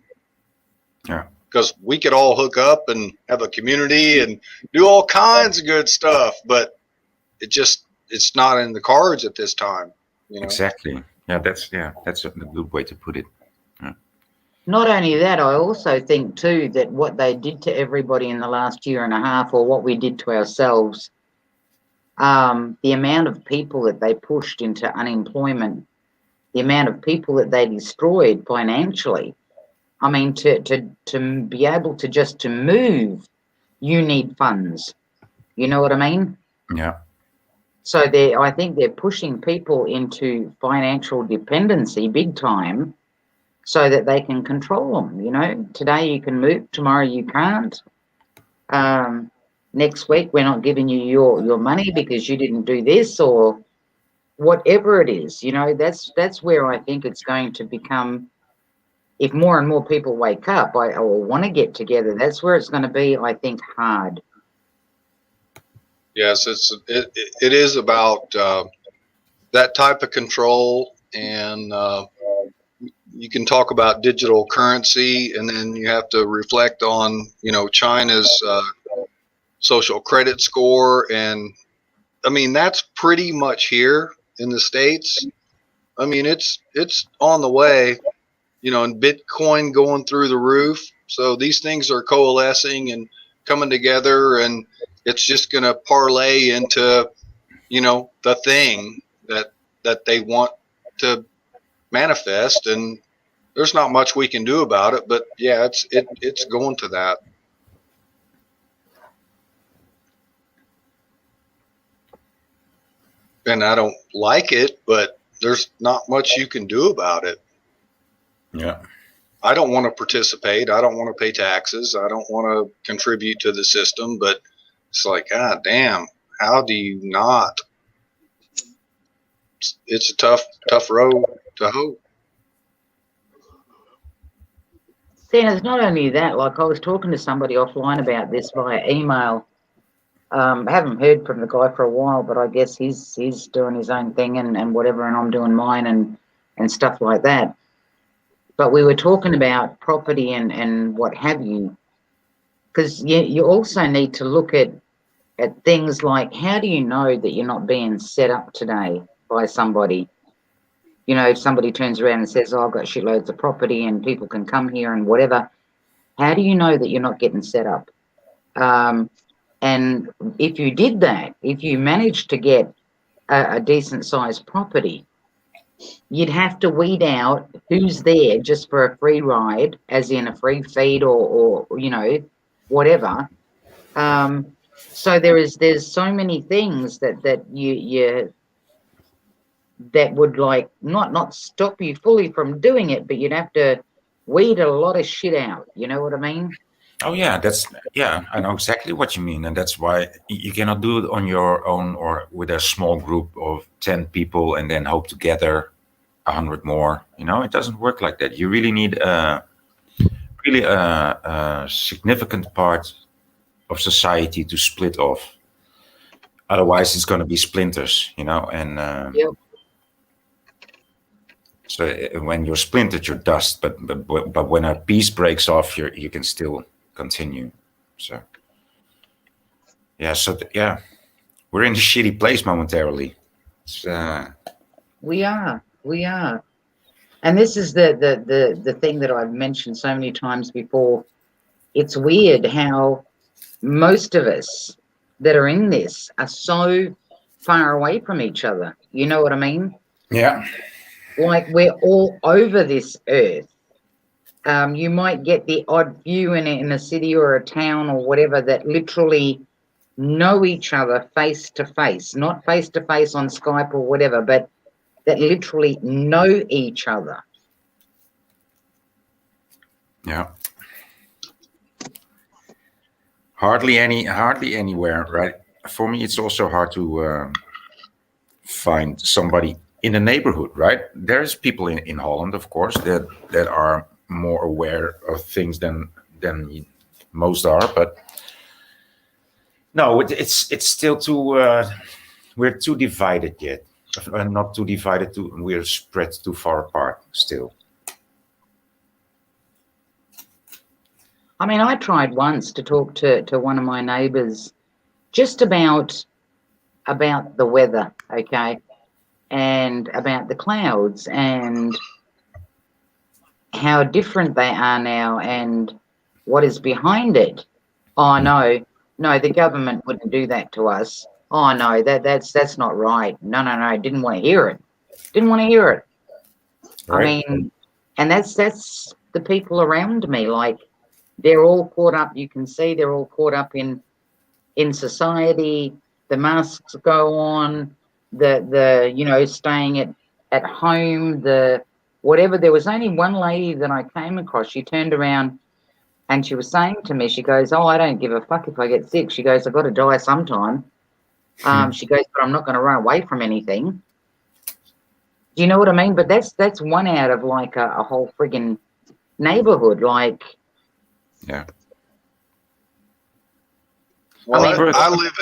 Yeah. Because we could all hook up and have a community and do all kinds of good stuff, but it's not in the cards at this time. You know? Exactly. Yeah, that's a good way to put it. Yeah. Not only that, I also think too that what they did to everybody in the last year and a half, or what we did to ourselves, the amount of people that they pushed into unemployment, the amount of people that they destroyed financially. I mean, to be able to move, you need funds. You know what I mean? Yeah. So I think they're pushing people into financial dependency big time, so that they can control them. You know, today you can move, tomorrow you can't. Next week we're not giving you your money because you didn't do this, or whatever it is. That's where I think it's going to become, if more and more people wake up or want to get together, that's where it's going to be, I think, hard. Yes, it is about that type of control, and you can talk about digital currency, and then you have to reflect on China's social credit score, and I mean that's pretty much here in the States. I mean it's on the way, and Bitcoin going through the roof. So these things are coalescing and coming together, and it's just going to parlay into the thing that they want to manifest, and there's not much we can do about it. But yeah, it's going to that. And I don't like it, but there's not much you can do about it. Yeah. I don't want to participate. I don't want to pay taxes. I don't want to contribute to the system, but it's like, God damn, how do you not? It's a tough road to hoe. Then it's not only that, like I was talking to somebody offline about this via email. I haven't heard from the guy for a while, but I guess he's doing his own thing and whatever, and I'm doing mine and stuff like that. But we were talking about property and what have you, because you also need to look at things like, how do you know that you're not being set up today by somebody? If somebody turns around and says, I've got shitloads of property and people can come here and whatever, how do you know that you're not getting set up? And if you did that, if you managed to get a decent sized property, you'd have to weed out who's there just for a free ride, as in a free feed or whatever. So there's so many things that you that would like not stop you fully from doing it, but you'd have to weed a lot of shit out. You know what I mean? Oh yeah, I know exactly what you mean, and that's why you cannot do it on your own or with a small group of 10 people and then hope to gather 100 more. It doesn't work like that. You really need really a significant part of society to split off. Otherwise, it's going to be splinters, and Yep. so when you're splintered, you're dust. But when a piece breaks off, you can still continue. So yeah, yeah, we're in a shitty place momentarily. It's, We are, and this is the thing that I've mentioned so many times before. It's weird how most of us that are in this are so far away from each other. You know what I mean? yeah, Like we're all over this earth. You might get the odd few in a city or a town or whatever that literally know each other face to face, not face to face on Skype or whatever, but that literally know each other. yeah. Hardly anywhere, right? For me, it's also hard to find somebody in the neighborhood, right? There's people in Holland, of course, that are more aware of things than most are, but no, it's still too. We're too divided yet. Not too divided. We're spread too far apart still. I mean, I tried once to talk to one of my neighbours just about the weather, okay, and about the clouds and how different they are now and what is behind it. Oh no, the government wouldn't do that to us. Oh no, that's not right. No, didn't want to hear it. Didn't want to hear it. I Right? mean, and that's the people around me. Like they're all caught up. You can see they're all caught up in society. The masks go on. The staying at home. The whatever. There was only one lady that I came across. She turned around And she was saying to me, she goes, "Oh, I don't give a fuck if I get sick." She goes, "I've got to die sometime." She goes, "But I'm not going to run away from anything." Do you know what I mean? But that's one out of like a whole friggin' neighborhood. Like, Yeah. Well, I mean, I live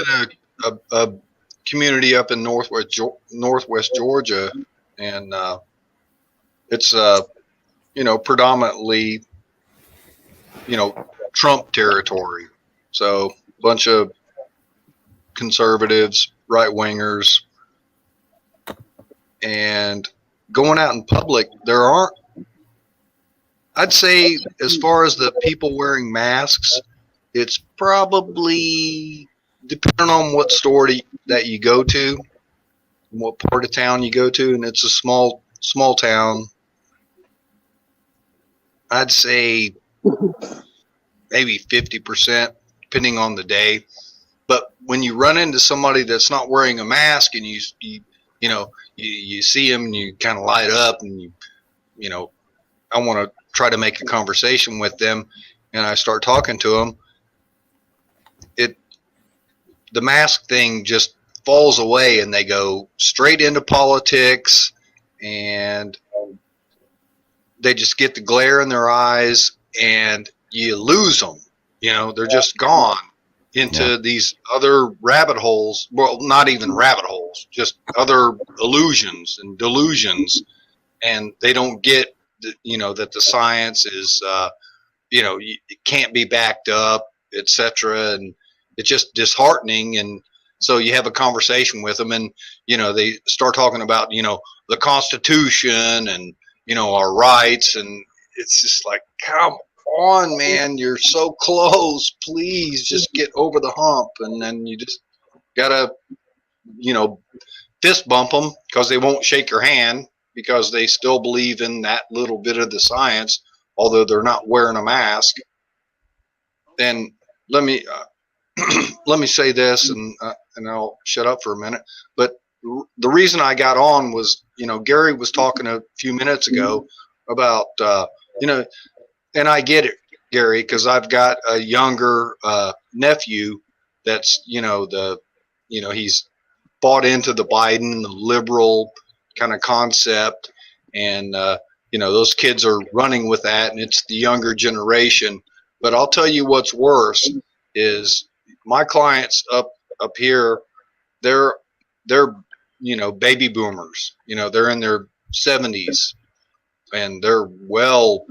in a community up in Northwest Georgia, and it's predominantly Trump territory. So a bunch of conservatives, right wingers, and going out in public, there aren't. I'd say as far as the people wearing masks, it's probably depending on what store that you go to, what part of town you go to, and it's a small town. I'd say maybe 50%, depending on the day. But when you run into somebody that's not wearing a mask, and you see them, and you kind of light up, and I want to try to make a conversation with them, and I start talking to them. The mask thing just falls away, and they go straight into politics, and they just get the glare in their eyes, and you lose them. They're just gone into these other rabbit holes. Well, not even rabbit holes, just other illusions and delusions, and they don't get that the science is it can't be backed up, etc. And it's just disheartening. And so you have a conversation with them, and they start talking about the Constitution and our rights, and it's just like, come on, man, you're so close. Please just get over the hump. And then you just gotta fist bump them because they won't shake your hand because they still believe in that little bit of the science, although they're not wearing a mask. And let me let me say this, and I'll shut up for a minute. But the reason I got on was, Gary was talking a few minutes ago about, and I get it, Gary, because I've got a younger nephew that's, he's bought into the Biden, the liberal kind of concept, and those kids are running with that, and it's the younger generation. But I'll tell you what's worse is my clients up here, they're baby boomers. They're in their 70s, and they're well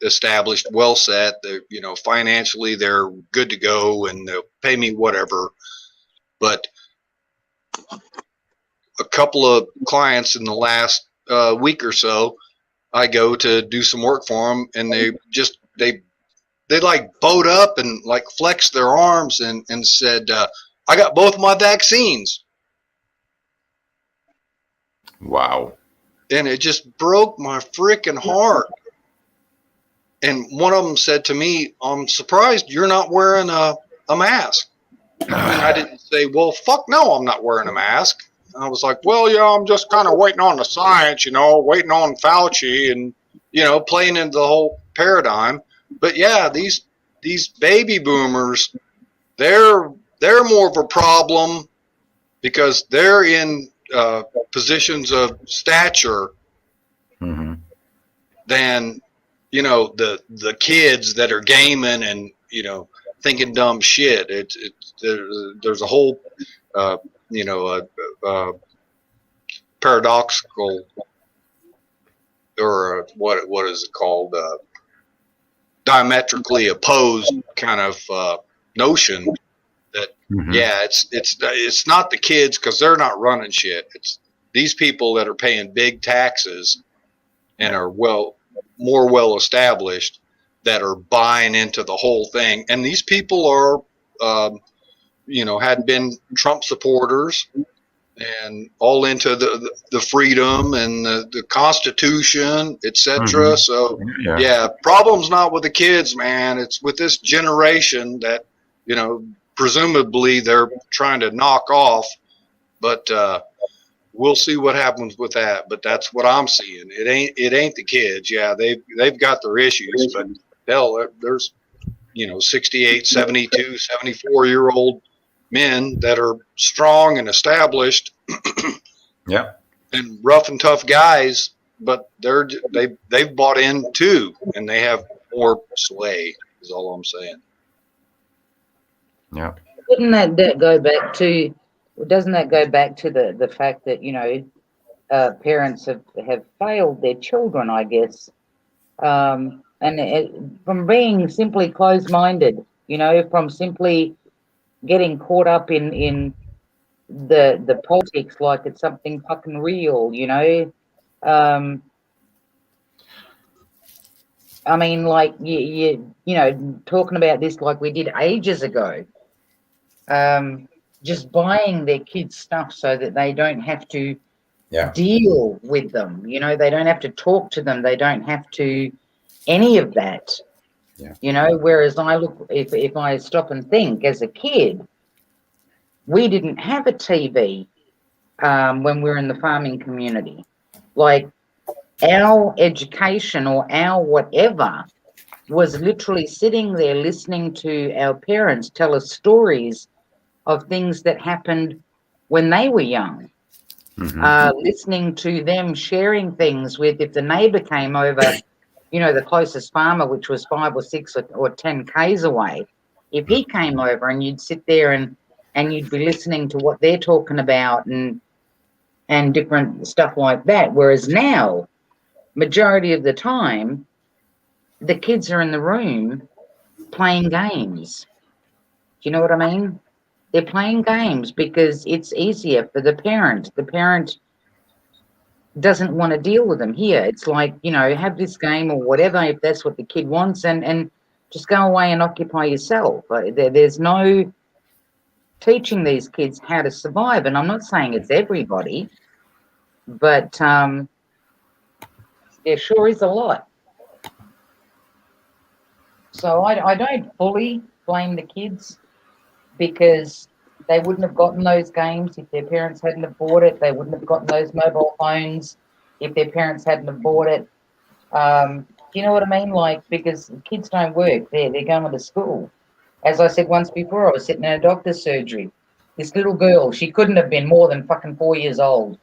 established, well set. They, financially they're good to go, and they'll pay me whatever. But a couple of clients in the last week or so, I go to do some work for them, and they like bowed up and like flexed their arms and said, I got both my vaccines. Wow. And it just broke my freaking heart. And one of them said to me, I'm surprised you're not wearing a mask. And I didn't say, well, fuck no, I'm not wearing a mask. And I was like, well, yeah, I'm just kind of waiting on the science, waiting on Fauci and, playing into the whole paradigm. But yeah, these baby boomers, they're more of a problem because they're in positions of stature than the kids that are gaming and thinking dumb shit. There's a whole paradoxical, or what is it called, diametrically opposed kind of notion that it's not the kids because they're not running shit. It's these people that are paying big taxes and are more well established that are buying into the whole thing. And these people are had been Trump supporters and all into the freedom and the Constitution, etc. So yeah, problem's not with the kids, man. It's with this generation that presumably they're trying to knock off. But we'll see what happens with that. But that's what I'm seeing. It ain't the kids. Yeah, they've got their issues, but Hell, there's 68, 72, 74-year-old men that are strong and established. Yeah. And rough and tough guys, but they've bought in too, and they have more sway. Is all I'm saying. Yeah. Wouldn't that go back to? Doesn't that go back to the fact that parents have failed their children? I guess, from being simply closed-minded, from simply getting caught up in the politics like it's something fucking real, um I mean, like talking about this like we did ages ago, just buying their kids stuff so that they don't have to Yeah. deal with them, they don't have to talk to them, they don't have to any of that. Whereas I look, if I stop and think, as a kid we didn't have a TV when we were in the farming community. Like, our education or our whatever was literally sitting there listening to our parents tell us stories of things that happened when they were young. Listening to them sharing things with, if the neighbour came over, the closest farmer, which was 5 or 6 or 10 k's away, if he came over, and you'd sit there and you'd be listening to what they're talking about and different stuff like that. Whereas now, majority of the time, the kids are in the room playing games. Do you know what I mean? They're playing games because it's easier for the parent. The parent doesn't want to deal with them here. It's like, have this game or whatever, if that's what the kid wants, and just go away and occupy yourself. There's no teaching these kids how to survive. And I'm not saying it's everybody, but there sure is a lot. So I don't fully blame the kids, because they wouldn't have gotten those games if their parents hadn't have bought it. They wouldn't have gotten those mobile phones if their parents hadn't have bought it. You know what I mean? Like, because kids don't work. They're going to school. As I said once before, I was sitting in a doctor's surgery. This little girl, she couldn't have been more than fucking 4 years old,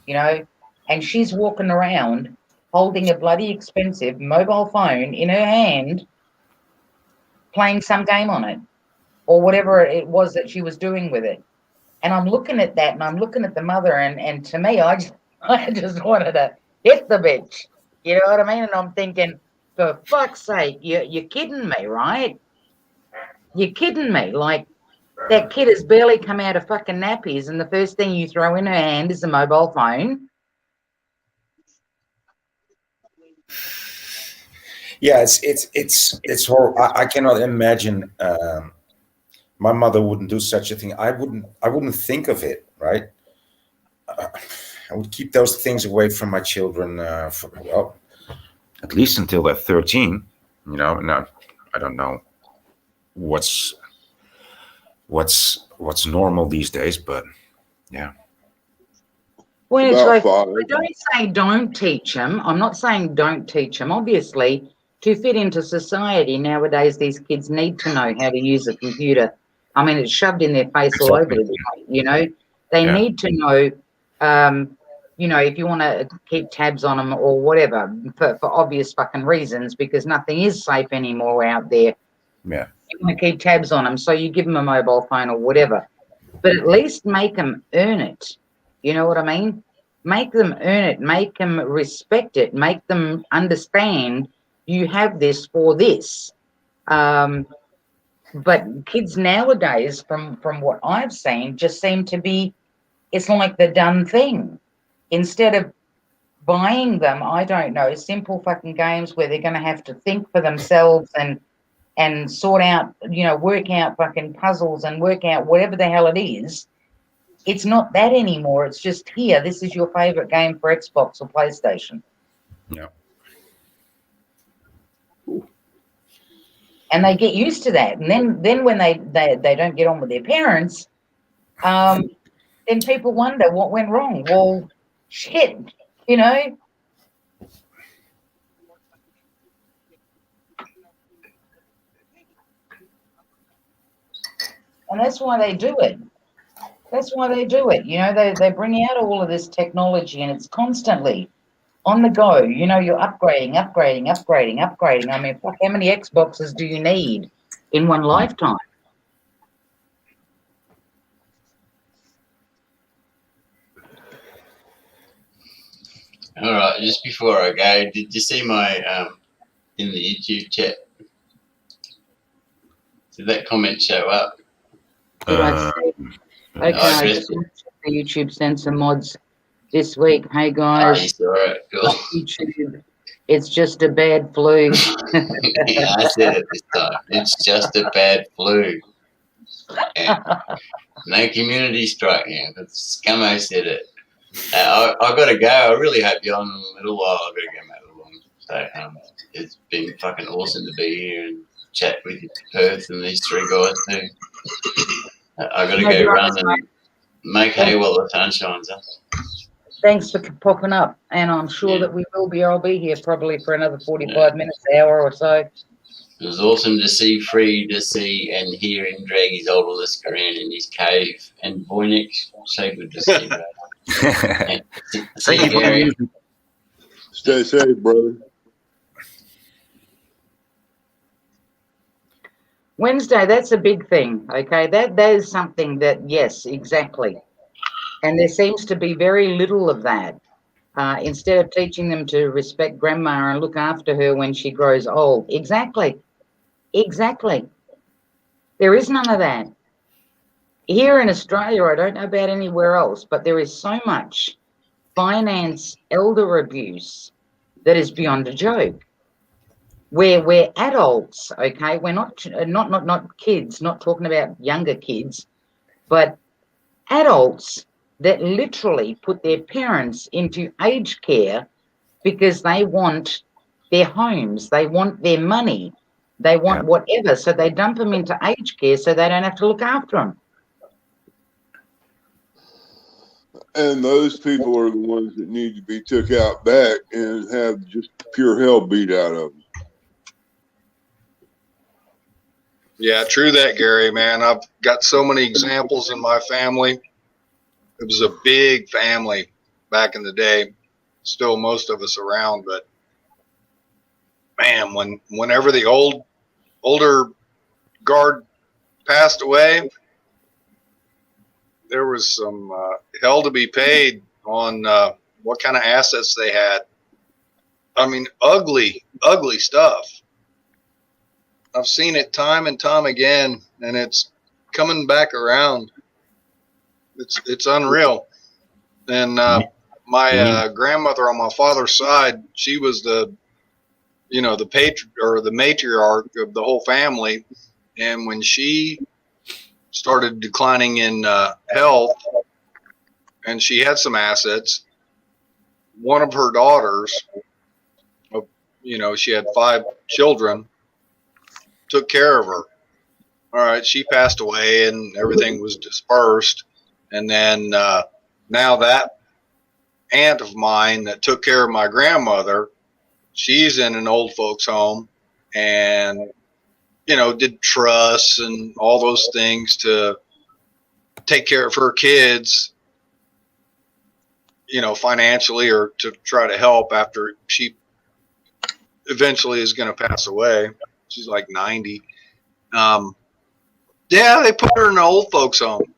and she's walking around holding a bloody expensive mobile phone in her hand, playing some game on it, or whatever it was that she was doing with it. And I'm looking at that, and I'm looking at the mother, and to me, I just wanted to hit the bitch. You know what I mean? And I'm thinking, for fuck's sake, you're kidding me, right? You're kidding me. Like, that kid has barely come out of fucking nappies, and the first thing you throw in her hand is a mobile phone. Yeah, it's horrible. I cannot imagine. My mother wouldn't do such a thing. I wouldn't think of it. Right. I would keep those things away from my children. At least until they're 13. No, I don't know what's normal these days, but yeah. Well, it's like, I About don't say don't teach them. I'm not saying don't teach them. Obviously, to fit into society nowadays, these kids need to know how to use a computer. I mean, it's shoved in their face all over Exactly. the place, They Yeah. need to know, if you want to keep tabs on them or whatever, for obvious fucking reasons, because nothing is safe anymore out there. Yeah. You want to keep tabs on them, so you give them a mobile phone or whatever. But at least make them earn it. You know what I mean? Make them earn it. Make them respect it. Make them understand you have this for this. But kids nowadays, from what I've seen, just seem to be, it's like the done thing. Instead of buying them, I don't know, simple fucking games where they're going to have to think for themselves and sort out, work out fucking puzzles and work out whatever the hell it is. It's not that anymore. It's just, here, this is your favorite game for Xbox or PlayStation. Yeah. And they get used to that. And then when they don't get on with their parents, then people wonder what went wrong. Well, shit, And that's why they do it. That's why they do it. You know, they bring out all of this technology and it's constantly on the go. You know, you're upgrading, upgrading, upgrading, upgrading. I mean, fuck, how many Xboxes do you need in one lifetime? All right, just before I go, did you see my in the YouTube chat? Did that comment show up? Did I Uh, say? I Okay, I addressed just it. want to check the YouTube sensor mods this week. Hey Ah, you guys, saw it. Cool. YouTube, it's just a bad flu. Yeah, I said it this time. It's just a bad flu. And no community strike now. But Scummo said it. I got to go. I really hope you're on in a little while. I've got to go mow the lawn. So it's been fucking awesome to be here and chat with you, Perth, and these three guys too. I got to No go dramas, run mate. and make hay while the sun shines. Huh? Thanks for popping up, and I'm sure Yeah. that we will be. I'll be here probably for another Yeah. 45 minutes, hour or so. It was awesome to see, free to see, and hear him drag his old Aliska around in his cave. And Voynich, so good to see, bro. Yeah. See Thank you, you for the Gary. music. Stay safe, brother. Wednesday, that's a big thing. Okay, that is something that, yes, exactly. And there seems to be very little of that. Instead of teaching them to respect grandma and look after her when she grows old. Exactly. Exactly. There is none of that. Here in Australia, I don't know about anywhere else, but there is so much finance elder abuse that is beyond a joke. Where we're adults, okay, we're not kids, not talking about younger kids, but adults that literally put their parents into aged care because they want their homes, they want their money, they want Yeah. whatever. So they dump them into aged care so they don't have to look after them. And those people are the ones that need to be took out back and have just pure hell beat out of them. Yeah, true that, Gary, man. I've got so many examples in my family. It was a big family back in the day. Still most of us around, but man, whenever the older guard passed away, there was some hell to be paid on what kind of assets they had. I mean, ugly, ugly stuff. I've seen it time and time again, and it's coming back around. It's unreal. And my grandmother on my father's side, she was the the matriarch of the whole family. And when she started declining in health, and she had some assets, one of her daughters, she had 5 children, took care of her. All right, she passed away, and everything was dispersed. And then now that aunt of mine that took care of my grandmother, she's in an old folks home, and did trusts and all those things to take care of her kids, financially, or to try to help after she eventually is going to pass away. She's like 90. Yeah, they put her in an old folks home.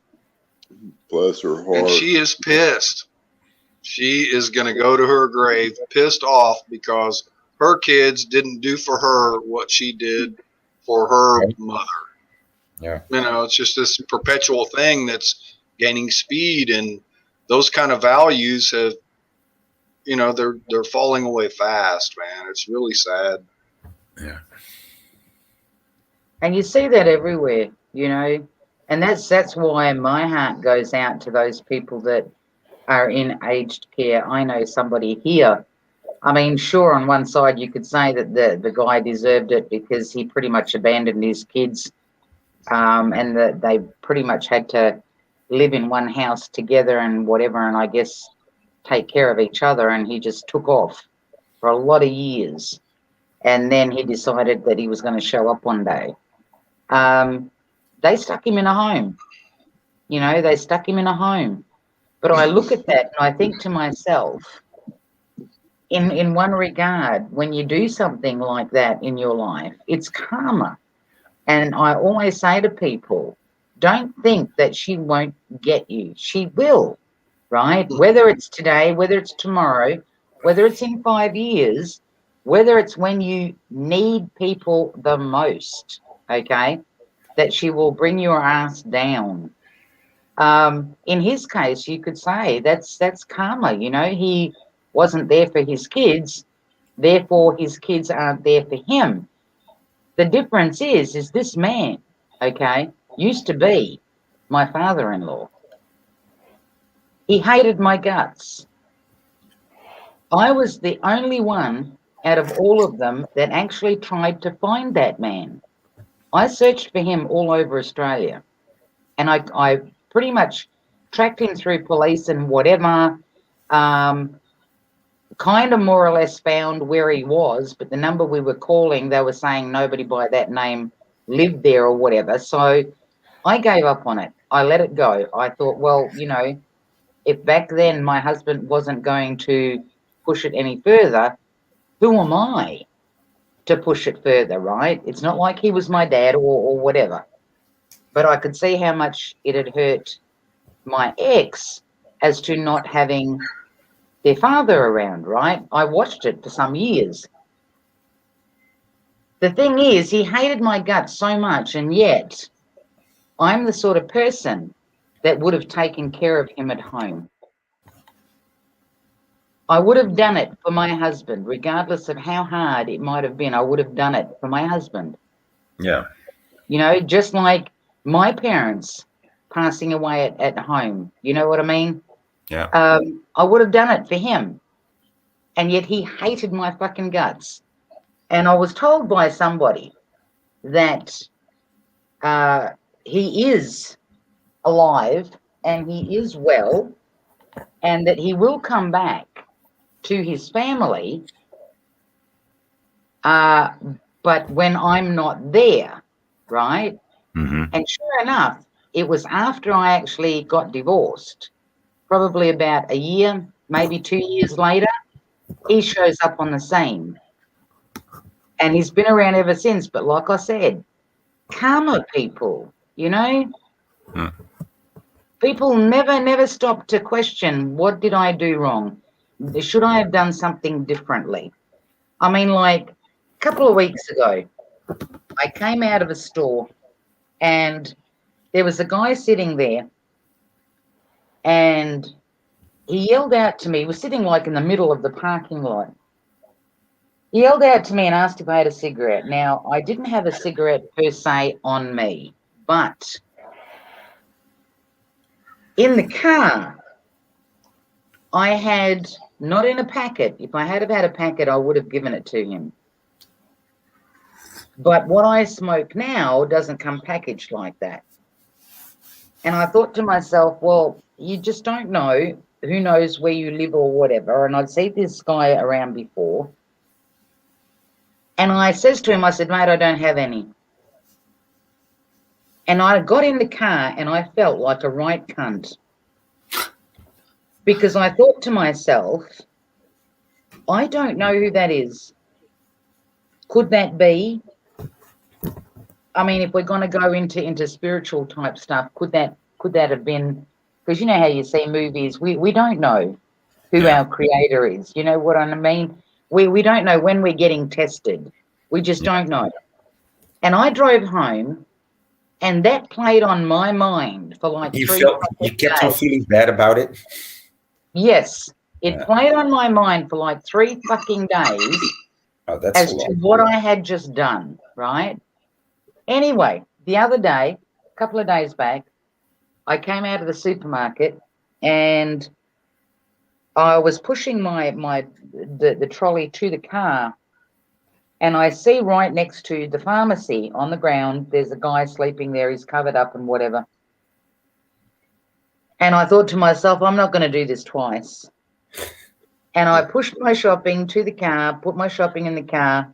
Bless her heart. And she is pissed. She is going to go to her grave pissed off because her kids didn't do for her what she did for her mother. Yeah. It's just this perpetual thing that's gaining speed, and those kind of values have, they're falling away fast, man. It's really sad. Yeah. And you see that everywhere, and that's why my heart goes out to those people that are in aged care. I know somebody here. I mean, sure, on one side you could say that the guy deserved it because he pretty much abandoned his kids, and that they pretty much had to live in one house together and whatever, and I guess take care of each other. And he just took off for a lot of years, and then he decided that he was going to show up one day. They stuck him in a home. You know, they stuck him in a home. But I look at that and I think to myself, in one regard, when you do something like that in your life, it's karma. And I always say to people, don't think that she won't get you. She will, right? Whether it's today, whether it's tomorrow, whether it's in 5 years, whether it's when you need people the most, okay, that she will bring your ass down. In his case, you could say that's karma. You know, he wasn't there for his kids, therefore his kids aren't there for him. The difference is this man, okay, used to be my father-in-law. He hated my guts. I was the only one out of all of them that actually tried to find that man. I searched for him all over Australia, and I pretty much tracked him through police and whatever, kind of more or less found where he was, but the number we were calling, they were saying nobody by that name lived there or whatever. So I gave up on it. I let it go. I thought, well, you know, if back then my husband wasn't going to push it any further, who am I to push it further, right? It's not like he was my dad or whatever. But I could see how much it had hurt my ex as to not having their father around, right? I watched it for some years. The thing is, he hated my guts so much, and yet I'm the sort of person that would have taken care of him at home. I would have done it for my husband, regardless of how hard it might have been. I would have done it for my husband. Yeah. You know, just like my parents passing away at home. You know what I mean? Yeah. I would have done it for him. And yet he hated my fucking guts. And I was told by somebody that he is alive and he is well and that he will come back to his family, but when I'm not there, right? Mm-hmm. And sure enough, it was after I actually got divorced, probably about a year, maybe 2 years later, he shows up on the scene. And he's been around ever since. But like I said, karma, people, you know? Mm. People never stop to question, what did I do wrong? Should I have done something differently? I mean, like a couple of weeks ago, I came out of a store and there was a guy sitting there and he yelled out to me. He was sitting like in the middle of the parking lot. He yelled out to me and asked if I had a cigarette. Now, I didn't have a cigarette per se on me, but in the car, I had, not in a packet. If I had have had a packet, I would have given it to him. But what I smoke now doesn't come packaged like that. And I thought to myself, well, you just don't know. Who knows where you live or whatever. And I'd seen this guy around before. And I says to him, I said, mate, I don't have any. And I got in the car and I felt like a right cunt. Because I thought to myself, I don't know who that is. Could that be? I mean, if we're going to go into spiritual type stuff, could that have been? Because you know how you see movies, we don't know who our creator is. You know what I mean? We don't know when we're getting tested. We just don't know. And I drove home, and that played on my mind for like You 3 felt you kept on days. feeling bad about it. Yes, it played on my mind for like 3 fucking days. Oh, that's as a lot. to what I had just done, right? Anyway, the other day, a couple of days back, I came out of the supermarket and I was pushing the trolley to the car, and I see right next to the pharmacy on the ground, there's a guy sleeping there, he's covered up and whatever. And I thought to myself, I'm not going to do this twice. And I pushed my shopping to the car, put my shopping in the car,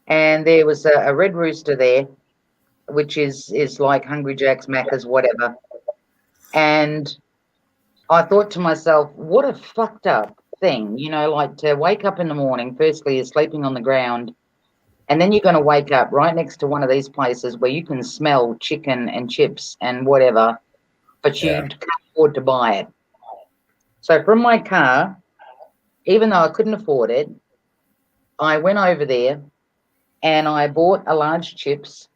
and there was a red rooster there. which is like Hungry Jack's, Macca's, whatever. And I thought to myself, what a fucked up thing, like to wake up in the morning. Firstly, you're sleeping on the ground, and then you're going to wake up right next to one of these places where you can smell chicken and chips and whatever, but you Yeah. can't afford to buy it. So from my car, even though I couldn't afford it, I went over there and I bought a large chips.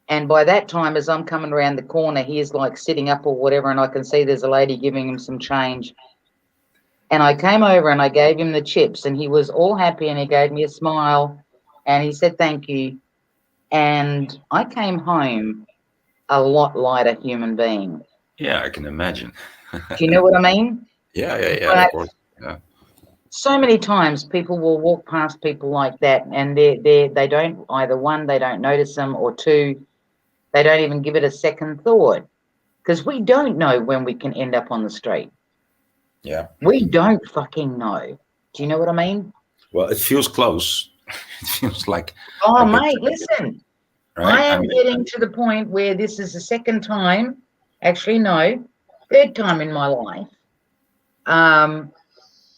And by that time, as I'm coming around the corner, he's like sitting up or whatever, and I can see there's a lady giving him some change. And I came over and I gave him the chips, and he was all happy and he gave me a smile and he said thank you. And I came home a lot lighter human being. Yeah, I can imagine. Do you know what I mean? Yeah, of But course. Yeah. so many times people will walk past people like that, and they don't, either one, they don't notice them, or two, they don't even give it a second thought, because we don't know when we can end up on the street. Yeah. We don't fucking know. Do you know what I mean? Well, it feels close. It feels Oh, like it's mate, listen. I right. I am mean, getting to the point where this is the second time, actually, no, third time in my life,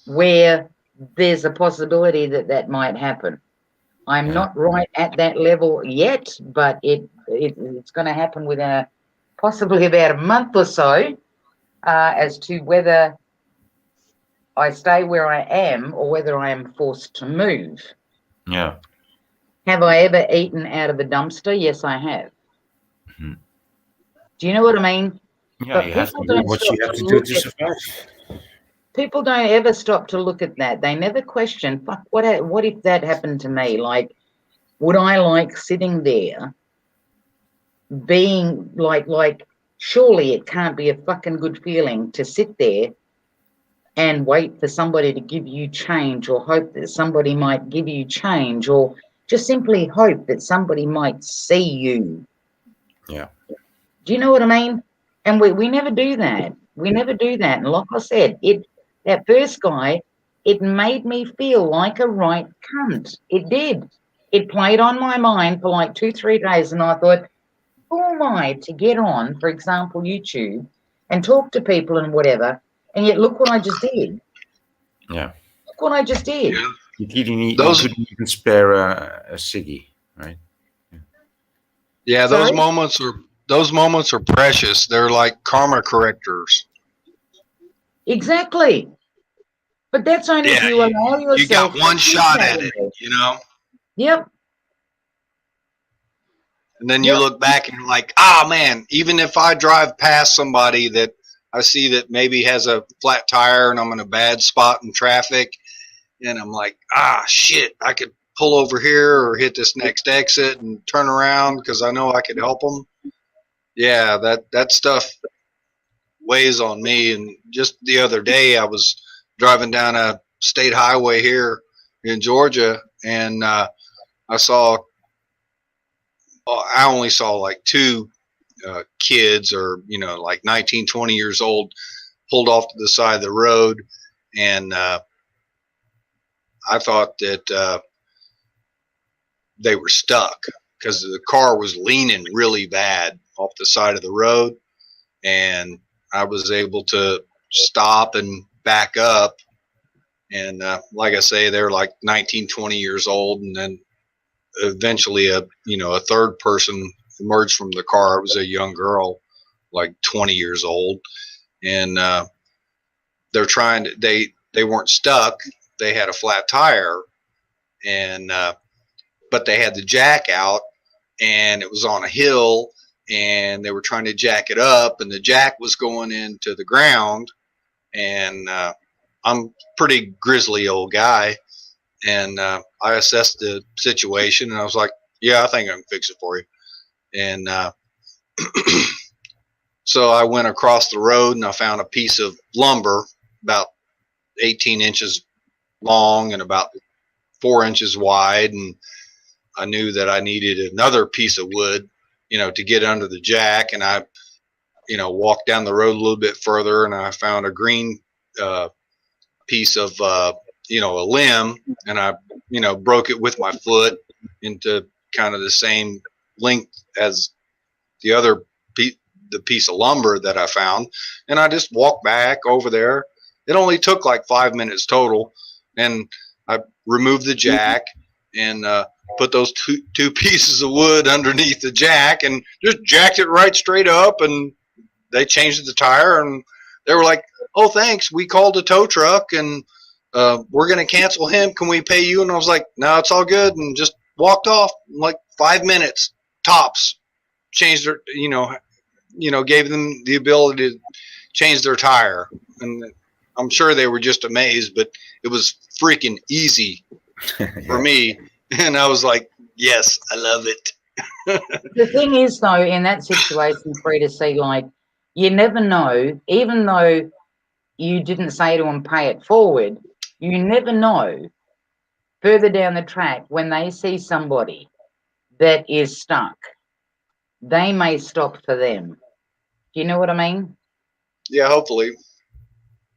where there's a possibility that that might happen. I'm yeah, not right at that level yet, but it's going to happen within possibly about a month or so, as to whether I stay where I am or whether I am forced to move. yeah. Have I ever eaten out of a dumpster? Yes, I have. Mhm. Do you know what I mean? Yeah, But you have people to do don't what stop you have to to do look to at survive. people don't ever stop to look at that. They never question, fuck, what if that happened to me? Like, would I like sitting there being like surely it can't be a fucking good feeling to sit there and wait for somebody to give you change, or hope that somebody might give you change, or just simply hope that somebody might see you. Yeah, Do you know what I mean? And we never do that. We never do that. And like I said, that first guy, it made me feel like a right cunt. It did. It played on my mind for like 2, 3 days, and I thought, who am I to get on, for example, YouTube, and talk to people and whatever? And yet, look what I just did. yeah. Look what I just did. Yeah. You Those, couldn't even spare a ciggy, right? yeah, Sorry? those moments are precious. They're like karma correctors. Exactly. But that's only if Yeah, you allow you got yourself to one think shot that at it, way. you know? Yep. And then you Yep. look back and you're like, ah, man, even if I drive past somebody that I see that maybe has a flat tire and I'm in a bad spot in traffic, and I'm like, ah, shit, I could pull over here or hit this next exit and turn around because I know I could help them. Yeah, that stuff weighs on me. And just the other day, I was driving down a state highway here in Georgia, and I saw, I only saw like two kids, or like 19, 20 years old, pulled off to the side of the road, and I thought that they were stuck because the car was leaning really bad off the side of the road, and I was able to stop and back up. And like I say, they're like 19, 20 years old, and then eventually a third person emerged from the car. It was a young girl, like 20 years old, and they're trying to they weren't stuck. They had a flat tire, and but they had the jack out, and it was on a hill, and they were trying to jack it up, and the jack was going into the ground. And I'm a pretty grizzly old guy, and I assessed the situation, and I was like, yeah, I think I can fix it for you. And so I went across the road, and I found a piece of lumber about 18 inches long and about 4 inches wide, and I knew that I needed another piece of wood, to get under the jack. And I, walked down the road a little bit further, and I found a green piece of, a limb, and I, broke it with my foot into kind of the same length as the other the piece of lumber that I found, and I just walked back over there. It only took like 5 minutes total, and I removed the jack and put those two pieces of wood underneath the jack and just jacked it right straight up, and they changed the tire, and they were like, "Oh, thanks. We called a tow truck, and we're going to cancel him. Can we pay you?" And I was like, "No, it's all good," and just walked off. Like 5 minutes tops. Changed their, gave them the ability to change their tire, and I'm sure they were just amazed. But it was freaking easy for me, and I was like, "Yes, I love it." The thing is, though, in that situation, free to see, like, you never know, even though you didn't say to them, pay it forward, you never know further down the track when they see somebody that is stuck, they may stop for them. Do you know what I mean? Yeah, hopefully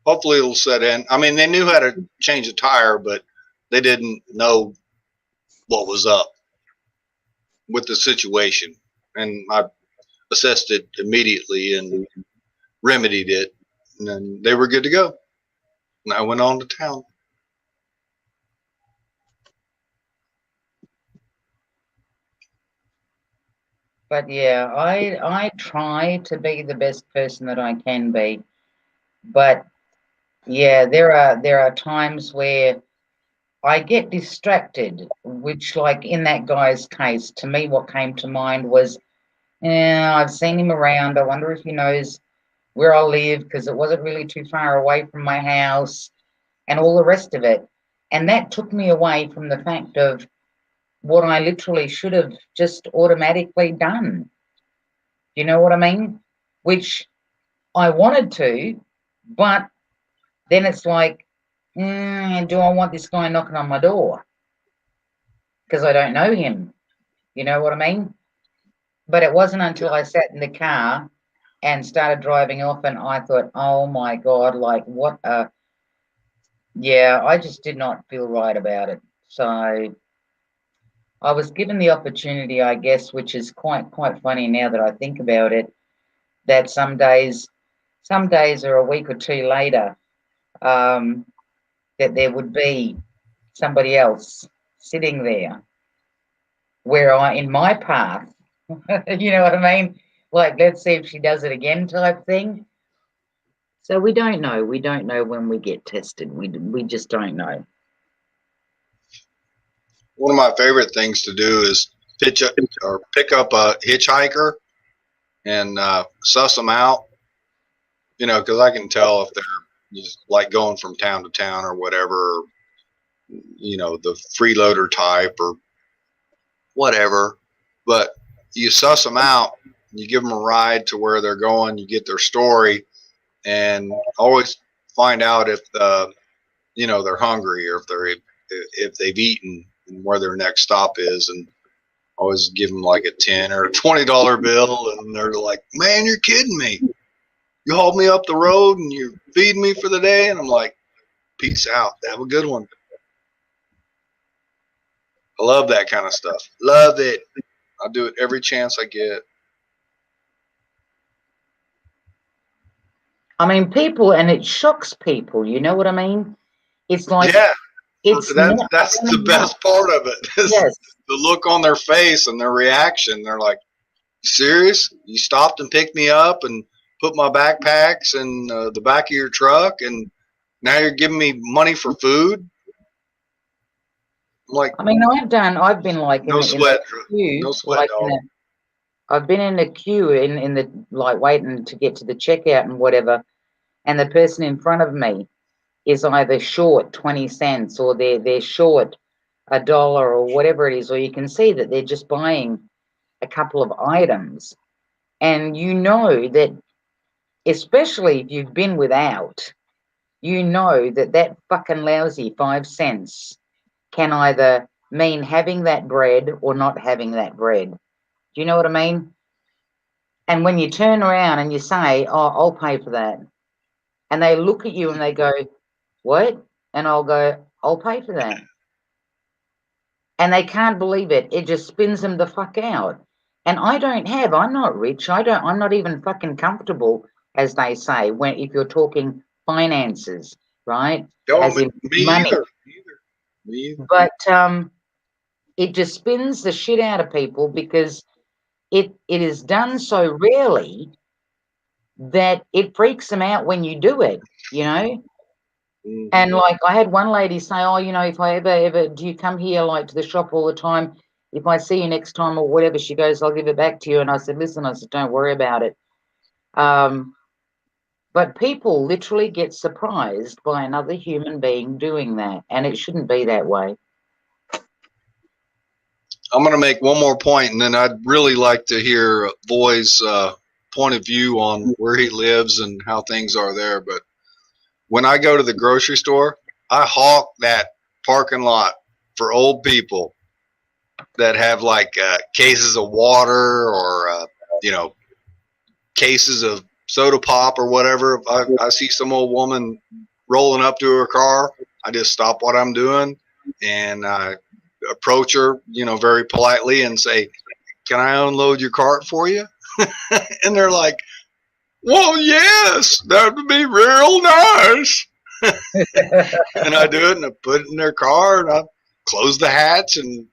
it'll set in. I mean, they knew how to change a tire, but they didn't know what was up with the situation, and I assessed it immediately and remedied it, and then they were good to go. And I went on to town. But yeah, I try to be the best person that I can be. But yeah, there are times where I get distracted, which, like in that guy's case, to me what came to mind was, yeah, I've seen him around. I wonder if he knows where I live, because it wasn't really too far away from my house and all the rest of it. And that took me away from the fact of what I literally should have just automatically done. You know what I mean? Which I wanted to, but then it's like, do I want this guy knocking on my door? Because I don't know him. You know what I mean? But it wasn't until I sat in the car and started driving off and I thought, oh my God, like what a, yeah, I just did not feel right about it. So I was given the opportunity, I guess, which is quite funny now that I think about it, that some days are a week or two later, that there would be somebody else sitting there where I, in my path, you know what I mean? Like, let's see if she does it again type thing. So we don't know. We don't know when we get tested. We just don't know. One of my favorite things to do is pick up a hitchhiker and suss them out. Because I can tell if they're just like going from town to town or whatever. The freeloader type or whatever. But you suss them out. You give them a ride to where they're going. You get their story, and always find out if they're hungry or if they've eaten and where their next stop is, and always give them like a $10 or a $20 bill, and they're like, "Man, you're kidding me! You hauled me up the road and you're feeding me for the day," and I'm like, "Peace out. Have a good one." I love that kind of stuff. Love it. I do it every chance I get. I mean, people, and it shocks people. You know what I mean? It's like Yeah, it's not that's the turning up. best part of it. Is Yes. the look on their face and their reaction. They're like, "Serious? You stopped and picked me up and put my backpacks in the back of your truck, and now you're giving me money for food?" I'm like, I mean, I've been like no in the sweat, queue, no sweat, like dog. I've been in a queue in the, like, waiting to get to the checkout and whatever, and the person in front of me is either short 20 cents or they're short $1 or whatever it is, or you can see that they're just buying a couple of items. And you know that, especially if you've been without, you know that that fucking lousy 5 cents can either mean having that bread or not having that bread. Do you know what I mean? And when you turn around and you say, "Oh, I'll pay for that," and they look at you and they go, "What?" And I'll go, "I'll pay for that." And they can't believe it. It just spins them the fuck out. And I'm not rich. I'm not even fucking comfortable, as they say, when if you're talking finances, right? Oh, As in me money. either. Me either. But it just spins the shit out of people because it is done so rarely that it freaks them out when you do it, you know? And Mm-hmm. like I had one lady say, "Oh, if I ever do you come here like to the shop all the time? If I see you next time or whatever," she goes, "I'll give it back to you." And I said, "Listen," I said, "don't worry about it." Um, but people literally get surprised by another human being doing that, and it shouldn't be that way. I'm going to make one more point, and then I'd really like to hear Voy's point of view on where he lives and how things are there. But when I go to the grocery store, I hawk that parking lot for old people that have like cases of water or cases of soda pop or whatever. If I see some old woman rolling up to her car, I just stop what I'm doing and I approach her, very politely and say, "Can I unload your cart for you?" And they're like, "Well, yes, that would be real nice." And I do it and I put it in their car and I close the hatch and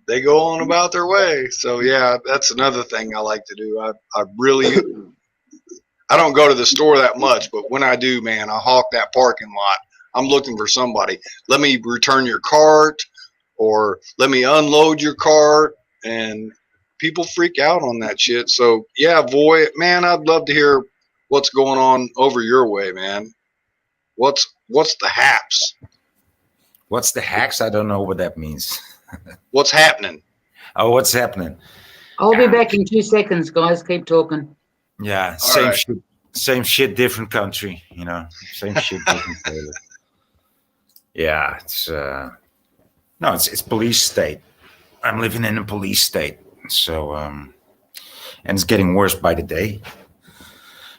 they go on about their way. So yeah, that's another thing I like to do. I don't go to the store that much, but when I do, man, I hawk that parking lot. I'm looking for somebody. Let me return your cart or let me unload your cart. And people freak out on that shit. So yeah, Voy, man, I'd love to hear what's going on over your way, man. What's the haps? What's the hacks? I don't know what that means. What's happening? Oh, what's happening? I'll be Yeah, back in 2 seconds, guys. Keep talking. yeah, All right. same shit, different country. Same shit, different flavor. Yeah, it's no, it's police state. I'm living in a police state, so and it's getting worse by the day.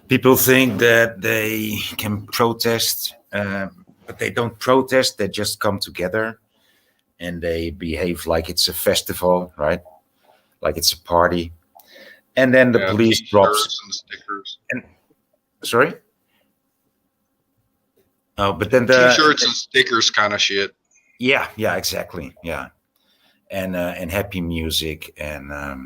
People think that they can protest, but they don't protest. They just come together and they behave like it's a festival, right? Like it's a party. And then the Yeah, police drops. t-shirts and stickers. And sorry. Oh, but then T-shirts and stickers kind of shit. yeah, exactly, yeah, and happy music Yeah.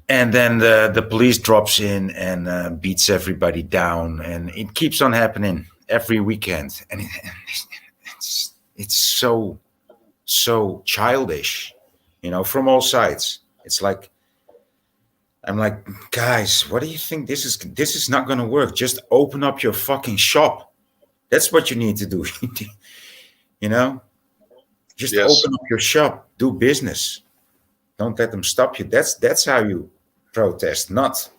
and then the police drops in and beats everybody down, and it keeps on happening every weekend, and it's so childish, from all sides. It's like I'm like, guys, what do you think this is not going to work? Just open up your fucking shop. That's what you need to do. you know, just Yes. open up your shop, do business. Don't let them stop you. That's how you protest, not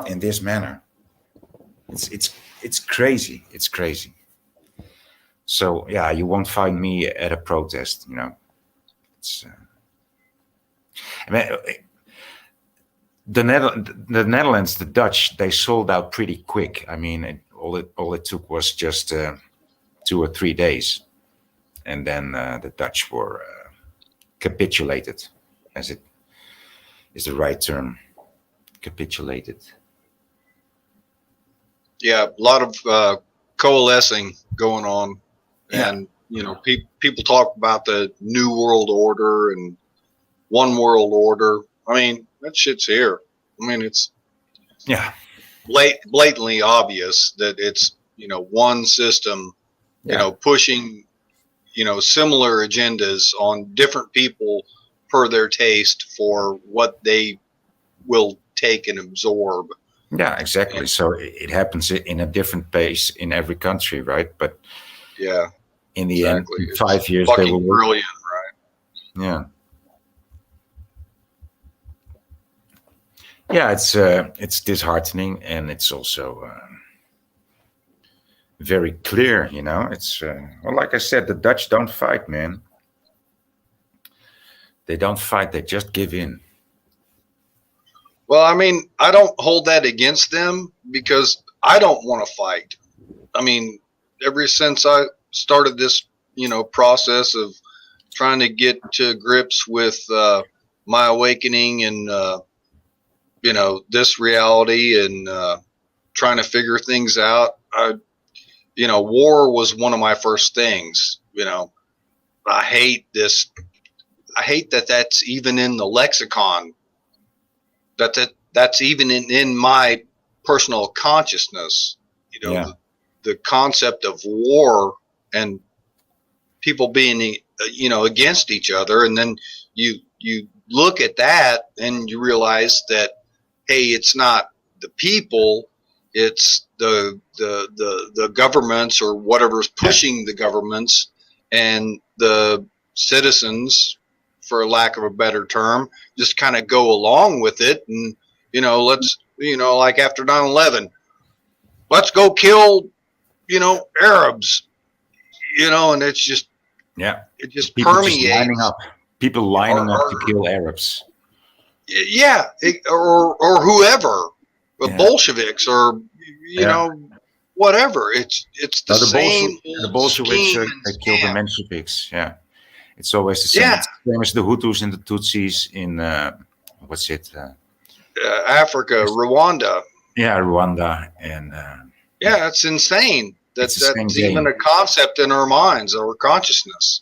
in this manner. It's crazy. It's crazy. So yeah, you won't find me at a protest. It's. I mean, the Netherlands, the Dutch, they sold out pretty quick. I mean, all it took was just 2 or 3 days, and then the Dutch were capitulated, as it is the right term, capitulated. Yeah, a lot of coalescing going on, and people talk about the new world order and one world order. I mean, that shit's here. I mean, it's Yeah, blatantly obvious that it's one system, yeah, pushing similar agendas on different people per their taste for what they will take and absorb. yeah, exactly. And So it happens in a different pace in every country, right? But yeah, in the end, exactly. in It's 5 years, they fucking will. brilliant. Yeah, yeah. It's disheartening, and it's also very clear. It's well, like I said, the Dutch don't fight, man. They don't fight. They just give in. Well, I mean, I don't hold that against them because I don't want to fight. I mean, ever since I started this, process of trying to get to grips with my awakening in this reality and trying to figure things out. War was one of my first things. I hate this. I hate that that's even in the lexicon. That's even in my personal consciousness. The concept of war and people being against each other, and then you look at that and you realize that, hey, it's not the people, it's the governments or whatever's pushing the governments, and the citizens, for lack of a better term, just kind of go along with it. And let's like after 9/11, let's go kill Arabs, and it's just it just people permeates. just lining up. People lining up to kill Arabs. Yeah, or whoever, the Bolsheviks, or whatever. It's the same. The Bolsheviks they killed the Mensheviks. Yeah, it's always the same. Yeah. It's the same as the Hutus and the Tutsis in what's it? Africa, Rwanda. Yeah, Rwanda, and yeah, it's insane. That's even a concept in our minds, our consciousness.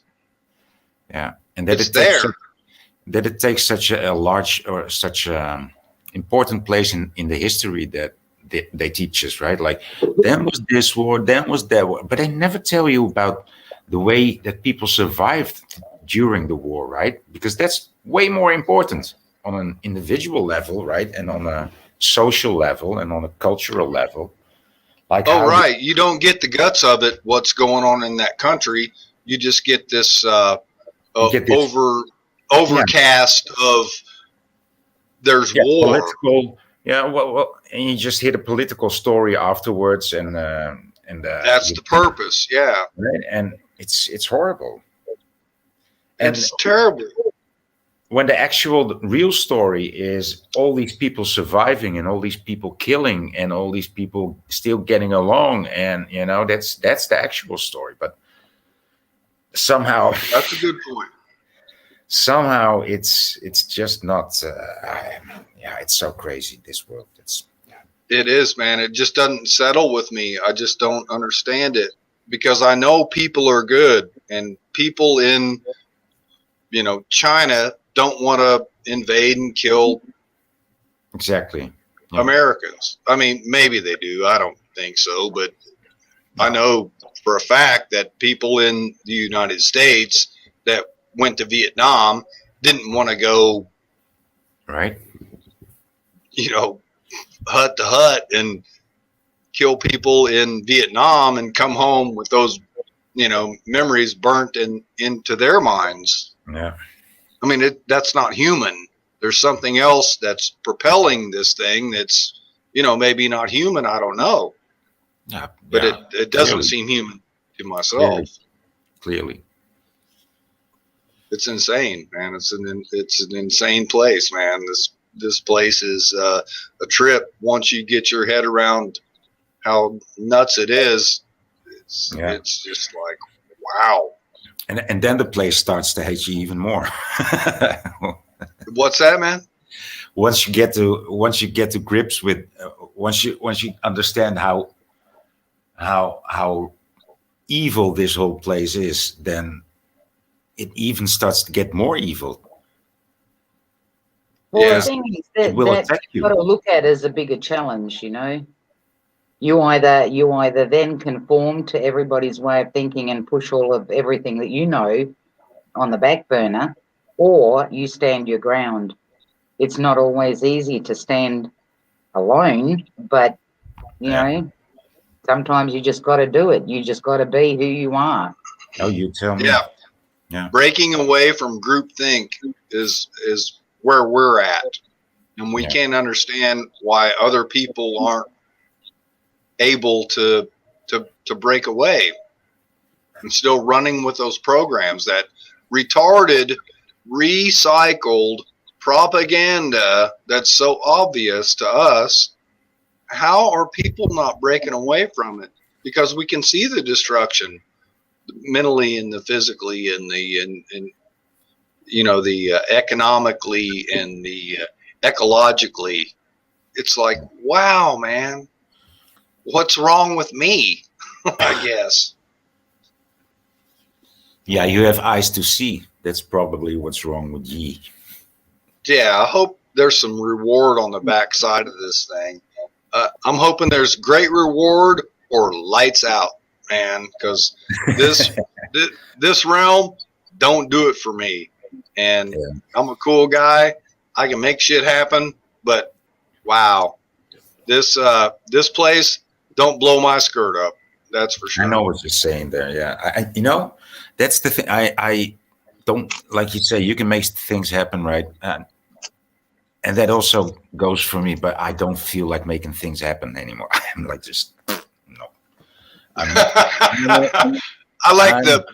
Yeah, and that it takes such a large or such important place in the history that they teach us, right? Like, then was this war, then was that war, but they never tell you about the way that people survived during the war, right? Because that's way more important on an individual level, right? And on a social level and on a cultural level. Like, right. You don't get the guts of it, what's going on in that country. You just get this overcast of there's war. Political, well, and you just hear the political story afterwards, and that's the purpose, yeah. Right? And it's horrible. And it's terrible. When the real story is all these people surviving and all these people killing and all these people still getting along, and that's the actual story. But somehow that's a good point. Somehow it's just not. It's so crazy, this world. It is, man. It just doesn't settle with me. I just don't understand it, because I know people are good, and people in China don't want to invade and kill Americans. I mean, maybe they do. I don't think so, but I know for a fact that people in the United States that went to Vietnam didn't want to go, right? Hut to hut and kill people in Vietnam and come home with those, memories burnt into their minds. Yeah. I mean, that's not human. There's something else that's propelling this thing that's, maybe not human. I don't know. Yeah. But it doesn't seem human to myself. Clearly. It's insane, man. It's an insane place, man. This place is a trip. Once you get your head around how nuts it is, it's just like, wow. And then the place starts to hate you even more. What's that, man? Once you get to grips with, once you understand how evil this whole place is, then it even starts to get more evil. Well, the thing is that you've got to look at as a bigger challenge, You either then conform to everybody's way of thinking and push all of everything that you know on the back burner, or you stand your ground. It's not always easy to stand alone, but, sometimes you just got to do it. You just got to be who you are. Oh, you tell me. Yeah. Breaking away from groupthink is where we're at. And we can't understand why other people aren't able to break away and still running with those programs, that retarded, recycled propaganda that's so obvious to us. How are people not breaking away from it? Because we can see the destruction mentally and the physically and the economically and the ecologically, it's like, wow, man, what's wrong with me? I guess. Yeah, you have eyes to see. That's probably what's wrong with ye. Yeah, I hope there's some reward on the backside of this thing. I'm hoping there's great reward or lights out, man, because this this realm don't do it for me. And Yeah. I'm a cool guy. I can make shit happen, but wow, this place don't blow my skirt up. That's for I sure. know what you're saying there. Yeah, that's the thing. I don't, like you say, you can make things happen, right? And that also goes for me. But I don't feel like making things happen anymore. I'm like, just no. I'm not. I like I'm the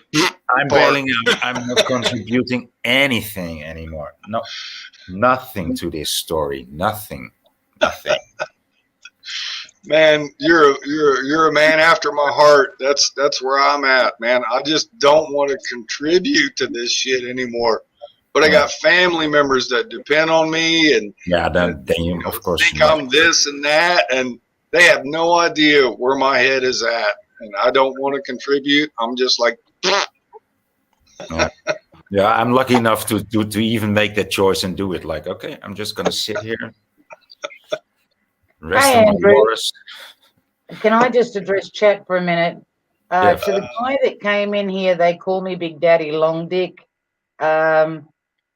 I'm part. bailing out. I'm not contributing anything anymore. No, nothing to this story. Nothing. Nothing. Man, you're a man after my heart. That's where I'm at, man. I just don't want to contribute to this shit anymore. But I Yeah. got family members that depend on me and Yeah. Then you, of course, think you must. I'm this and that, and they have no idea where my head is at. And I don't want to contribute. I'm just like, Yeah. Yeah, I'm lucky enough to even make that choice and do it. Like, okay, I'm just gonna sit here, rest Hey, on my Andrew, laurels. can I just address chat for a minute? Yeah, To the guy that came in here, they call me Big Daddy Long Dick.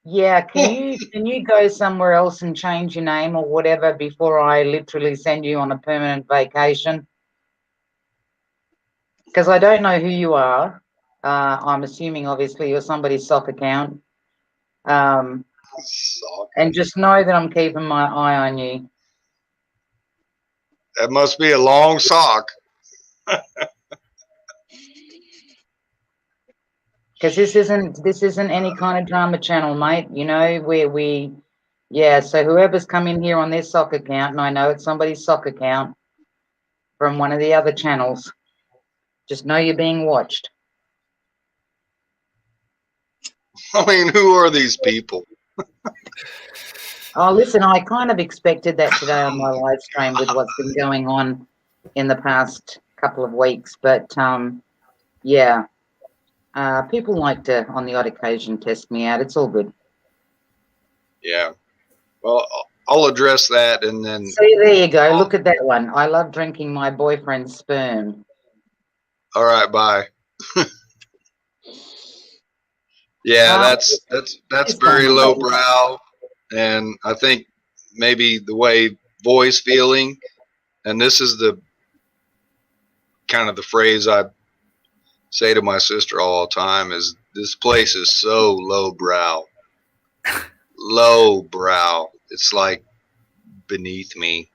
Yeah, can you go somewhere else and change your name or whatever before I literally send you on a permanent vacation? Because I don't know who you are. I'm assuming obviously you're somebody's sock account. And just know that I'm keeping my eye on you. that must be a long sock. Because this isn't any kind of drama channel, mate. You know, yeah, so whoever's come in here on their sock account, and I know it's somebody's sock account from one of the other channels, just know you're being watched. I mean, who are these people? Oh, listen, I kind of expected that today on my live stream with what's been going on in the past couple of weeks, but yeah, people like to, on the odd occasion, test me out. It's all good. Yeah. Well, I'll address that and then. See, there you go. Look at that one. I love drinking my boyfriend's sperm. All right, bye. Yeah, that's very lowbrow, and I think maybe the way Boy's feeling, and this is the kind of the phrase I say to my sister all the time is this place is so lowbrow. Lowbrow. It's like beneath me.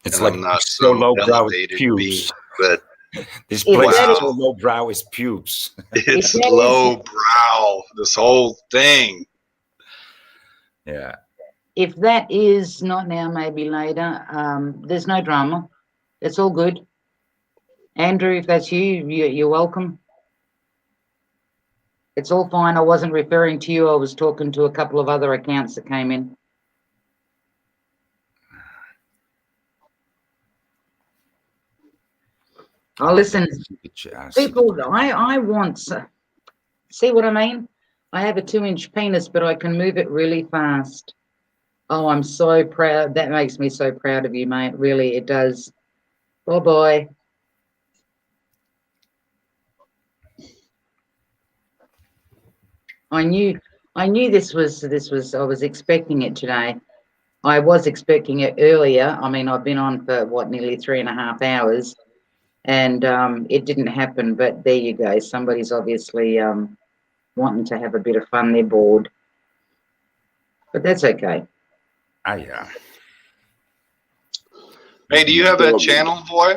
it's And like I'm not so some lowbrow it's elevated being, pubes. but This place is so wow, lowbrow it's pubes. it's lowbrow. This whole thing. Yeah. If that is not now, maybe later, there's no drama. It's all good. Andrew, if that's you're welcome. It's all fine. I wasn't referring to you. I was talking to a couple of other accounts that came in. Oh, listen, people, I want, see what I mean? I have a 2-inch penis, but I can move it really fast. Oh, I'm so proud. That makes me so proud of you, mate. Really, it does. Oh, boy. I knew this was, I was expecting it today. I was expecting it earlier. I mean, I've been on for what, nearly 3.5 hours, and it didn't happen, but there you go. Somebody's obviously wanting to have a bit of fun. They're bored, but that's okay. Yeah. Hey, do you have a channel, Boy?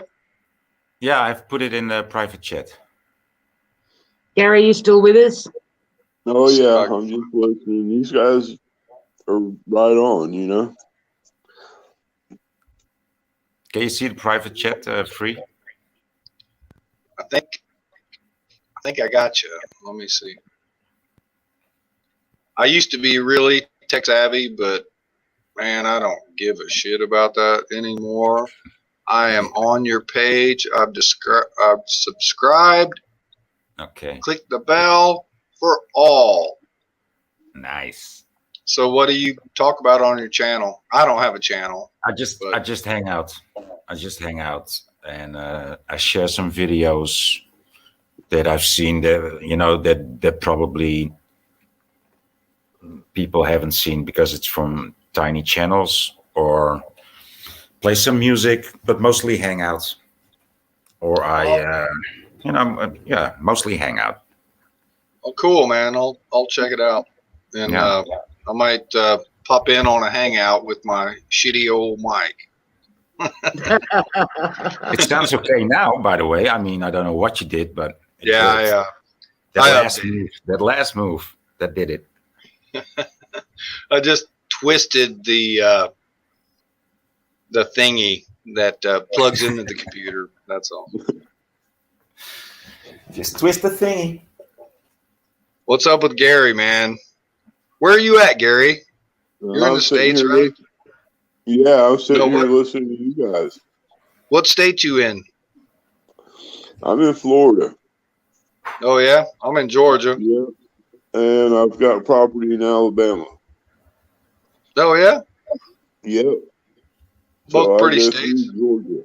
Yeah, I've put it in the private chat. Gary, you still with us? Oh yeah, I'm just listening. These guys are right on, you know. Can you see the private chat free? I think I got you. Let me see. I used to be really tech savvy, but man, I don't give a shit about that anymore. I am on your page. I've subscribed. Okay. Click the bell for all. Nice. So what do you talk about on your channel? I don't have a channel. I but just hang out. I just hang out and I share some videos that I've seen that that probably people haven't seen because it's from tiny channels, or play some music, but mostly hang out. Or yeah, mostly hang out. oh, cool, man. I'll check it out, and Yeah. I might pop in on a hangout with my shitty old mic. It sounds okay now, by the way. I mean, I don't know what you did, but it Yeah, worked. I updated. That last move, that did it. I just twisted the thingy that plugs into the computer. That's all. Just twist the thingy. What's up with Gary, man? Where are you at, Gary? You're in the States, right? Yeah, I'm sitting No, here listening to you guys. What state you in? I'm in Florida. Oh yeah, I'm in Georgia. Yeah, and I've got property in Alabama. Oh yeah, Yep. both So I pretty go states. through Georgia.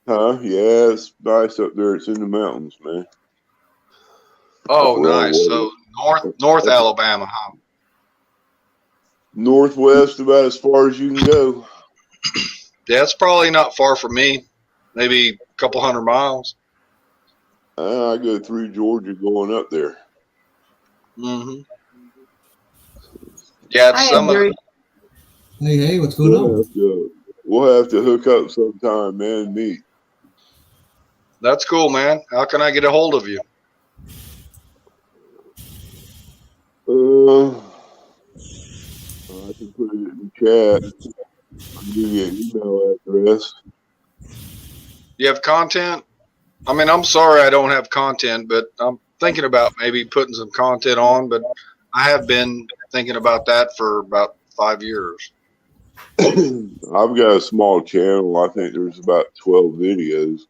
Huh? Yeah, it's nice up there. It's in the mountains, man. Oh, Well, nice. So North Alabama, huh? Northwest, about as far as you can go. Yeah, it's probably not far from me. Maybe a couple 100 miles. I go through Georgia going up there. Mm-hmm. Yeah, it's Hi, some of Andrew. Hey, what's going on? We'll have to hook up sometime, man, and meet. That's cool, man. How can I get a hold of you? I can put it in the chat. I'll give you an email address. You have content? I mean, I'm sorry I don't have content, but I'm thinking about maybe putting some content on, but I have been thinking about that for about 5 years. I've got a small channel. I think there's about 12 videos.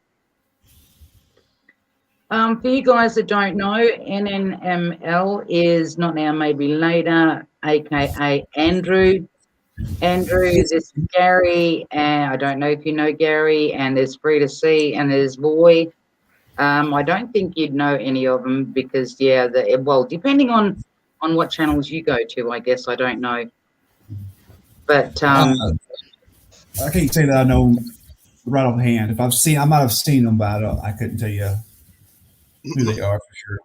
For you guys that don't know, NNML is not now, maybe later, aka Andrew. Andrew, this is Gary, and I don't know if you know Gary, and there's Free to See, and there's Boy. I don't think you'd know any of them because, yeah, well, depending on what channels you go to, I guess, I don't know. But I can't say that I know right offhand. If I might have seen them, but I couldn't tell you who they are for sure.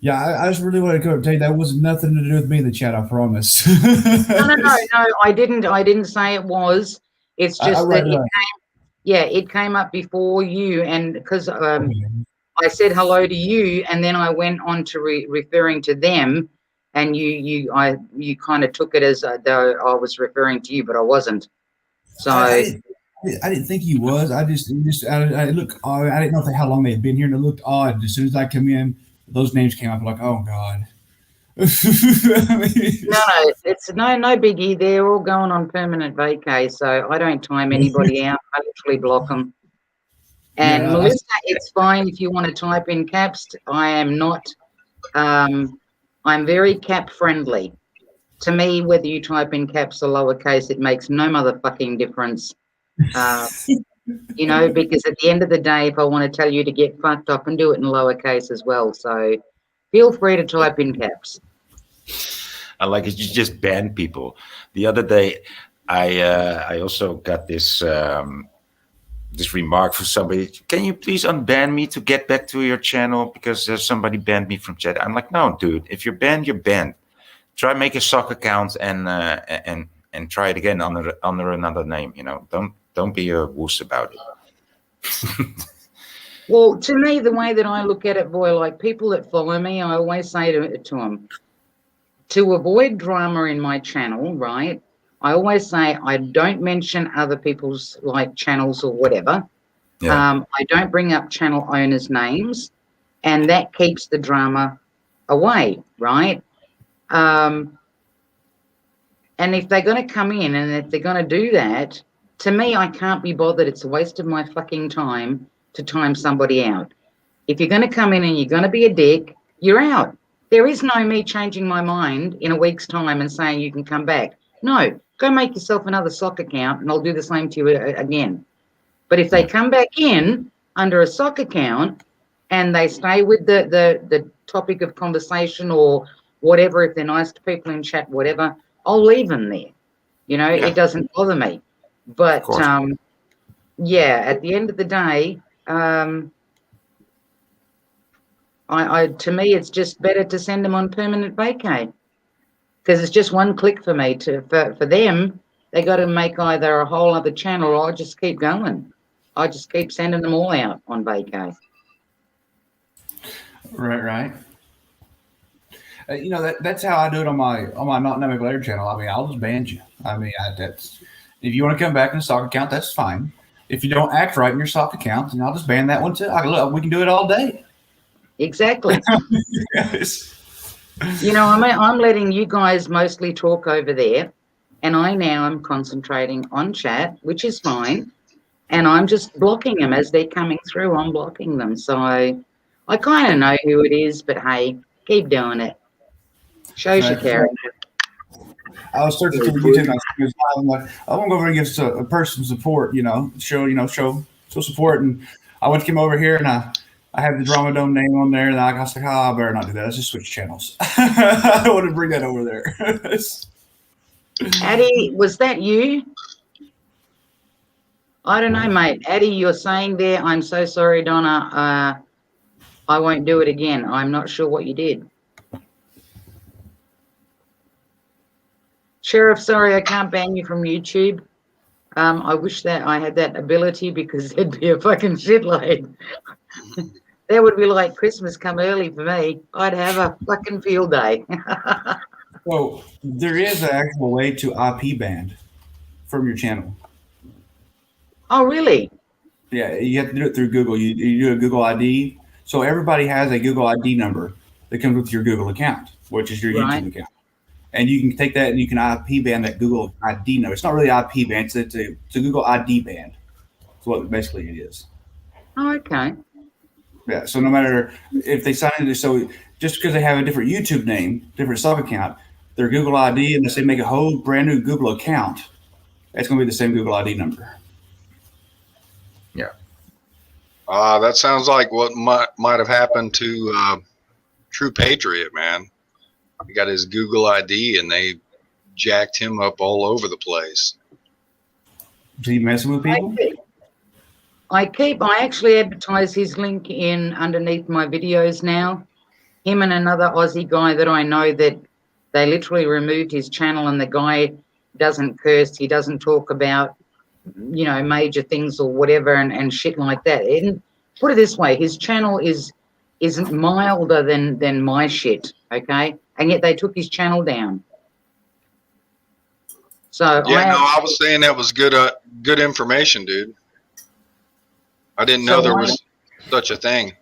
Yeah, I just really wanted to go and tell you that was nothing to do with me in the chat. I promise. no, I didn't say it was. It's just that it came up before you, and because I said hello to you, and then I went on to referring to them, and you kind of took it as though I was referring to you, but I wasn't. So I didn't think he was. I look. I didn't know how long they had been here, and it looked odd. As soon as I come in, those names came up. I'm like, oh god. no, it's no biggie. They're all going on permanent vacay, so I don't time anybody out. I literally block them. And Yeah, Melissa, it's fine if you want to type in caps. I am not. I'm very cap friendly. To me, whether you type in caps or lowercase, it makes no motherfucking difference. Because at the end of the day, if I want to tell you to get fucked, I can do it in lowercase as well. So feel free to type in caps. I like it. You just ban people. The other day, I also got this this remark from somebody. Can you please unban me to get back to your channel because somebody banned me from chat? I'm like, no, dude. If you're banned, you're banned. Try make a sock account and try it again under another name. Don't be a wuss about it. Well, to me, the way that I look at it, boy, like people that follow me, I always say to them, to avoid drama in my channel, right? I always say I don't mention other people's channels or whatever. Yeah. I don't bring up channel owners' names, and that keeps the drama away, right? And if they're going to come in and if they're going to do that, to me, I can't be bothered. It's a waste of my fucking time to time somebody out. If you're going to come in and you're going to be a dick, you're out. There is no me changing my mind in a week's time and saying you can come back. No, go make yourself another sock account and I'll do the same to you again. But if they come back in under a sock account and they stay with the topic of conversation or whatever, if they're nice to people in chat, whatever, I'll leave them there. Yeah. It doesn't bother me. But yeah, at the end of the day, to me, it's just better to send them on permanent vacay because it's just one click for me. For them, they got to make either a whole other channel or I just keep going. I just keep sending them all out on vacay. Right. That's how I do it on my Not Name Later channel. I mean, I'll just ban you. I mean, that's if you want to come back in a stock account, that's fine. If you don't act right in your stock account, then I'll just ban that one too. Look, we can do it all day. Exactly. Yes. I'm letting you guys mostly talk over there, and I now am concentrating on chat, which is fine. And I'm just blocking them as they're coming through. I'm blocking them. So I kind of know who it is, but hey, keep doing it. Shows your character. I was searching through YouTube. And I'm like, I want to go over and give a person support. Show support. And I went to come over here and I had the Drama Dome name on there, and I was like, I better not do that. Let's just switch channels. I don't want to bring that over there. Addie, was that you? I don't know, mate. Addie, you're saying there, I'm so sorry, Donna. I won't do it again. I'm not sure what you did. Sheriff, sorry, I can't ban you from YouTube. I wish that I had that ability because it'd be a fucking shitload. That would be like Christmas come early for me. I'd have a fucking field day. So there is an actual way to IP ban from your channel. Oh, really? Yeah, you have to do it through Google. You do a Google ID. So everybody has a Google ID number that comes with your Google account, which is your YouTube account. And you can take that and you can IP ban that Google ID number. It's not really IP ban. It's a Google ID ban. That's what basically it is. Oh, okay. Yeah. So no matter if they sign into, so just because they have a different YouTube name, different stock account, their Google ID, and they make a whole brand new Google account, it's going to be the same Google ID number. Yeah. That sounds like what might have happened to True Patriot, man. He got his Google ID and they jacked him up all over the place. Is he messing with people? I actually advertise his link in underneath my videos now. Him and another Aussie guy that I know that they literally removed his channel, and the guy doesn't curse. He doesn't talk about, major things or whatever and shit like that. And put it this way, his channel isn't milder than my shit, okay? And yet they took his channel down. So yeah, I was saying that was good information, dude. I didn't know there was such a thing.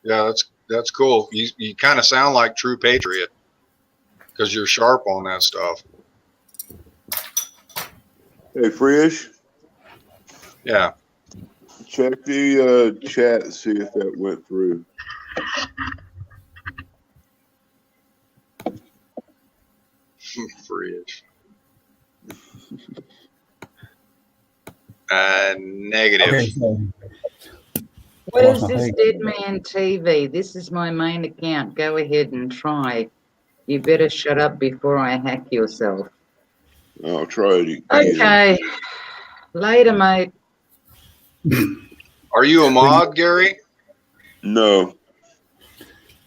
Yeah, that's cool. You kind of sound like True Patriot because you're sharp on that stuff. Hey, Frisch. Yeah. Check the chat and see if that went through. Frisch. Negative. Okay, so what is this Dead Man TV? This is my main account. Go ahead and try. You better shut up before I hack yourself. I'll try it again. Okay. Later, mate. Are you a mod, Gary? No.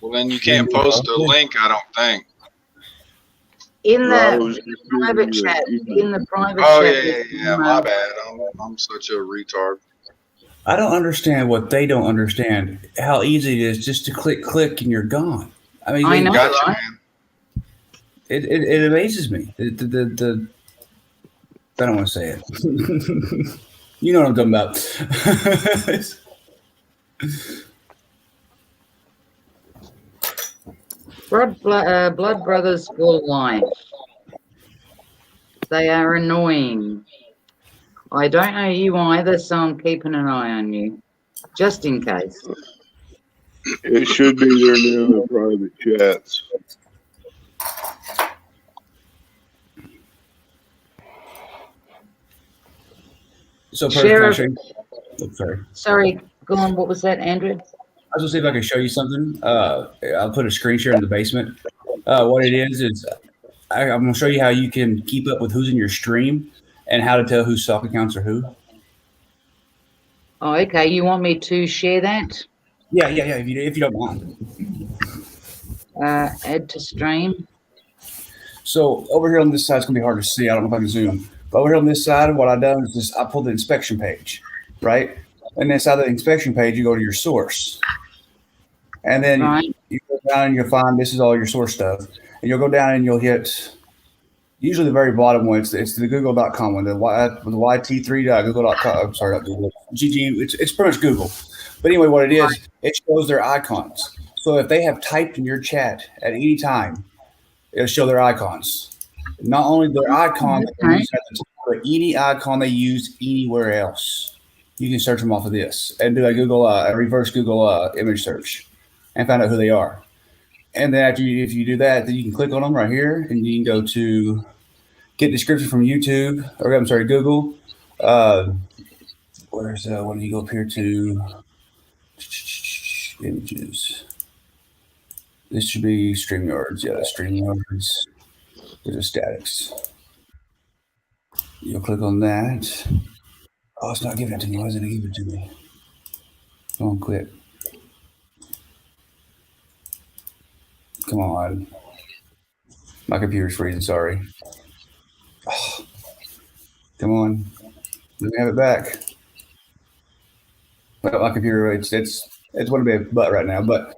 Well, then you can't post a link, I don't think. In the private chat. In the private chat. Yeah. My bad. I'm such a retard. I don't understand what they don't understand. How easy it is just to click and you're gone. I mean, I know, gotcha, right? man. It amazes me. I don't want to say it. You know what I'm talking about. Blood Brothers for life. They are annoying. I don't know you either, so I'm keeping an eye on you, just in case. It should be there now in the private chats. So, Perth, can I Sheriff, show you? Oh, sorry. sorry, go on. What was that, Andrew? I was gonna see if I can show you something. I'll put a screen share in the basement. What it is I'm gonna show you how you can keep up with who's in your stream and how to tell whose stock accounts are who. Oh, okay. You want me to share that? Yeah. If you don't mind. Add to stream. So over here on this side, it's gonna be hard to see. I don't know if I can zoom. But over here on this side, what I've done is just I pulled the inspection page, right? And inside the inspection page, you go to your source, and then Right. you go down and you'll find this is all your source stuff. And you'll go down and you'll hit usually the very bottom one. It's the google.com one, the yt3.google.com. I'm sorry, not Google. GG. It's pretty much Google. But anyway, what it is, it shows their icons. So if they have typed in your chat at any time, it'll show their icons. Not only their icon that they use at the top, but any icon they use anywhere else. You can search them off of this and do a reverse Google image search and find out who they are. And then if you do that, then you can click on them right here, and you can go to get description from YouTube, or I'm sorry, Google. Where's when you go up here to images? This should be StreamYards. Yeah, StreamYards. There's a statics. You'll click on that. Oh, it's not giving it to me. Why isn't it giving it to me? Come on, quit. Come on. My computer's freezing, sorry. Oh, come on. Let me have it back. Well, my computer, it's going to be a butt right now, but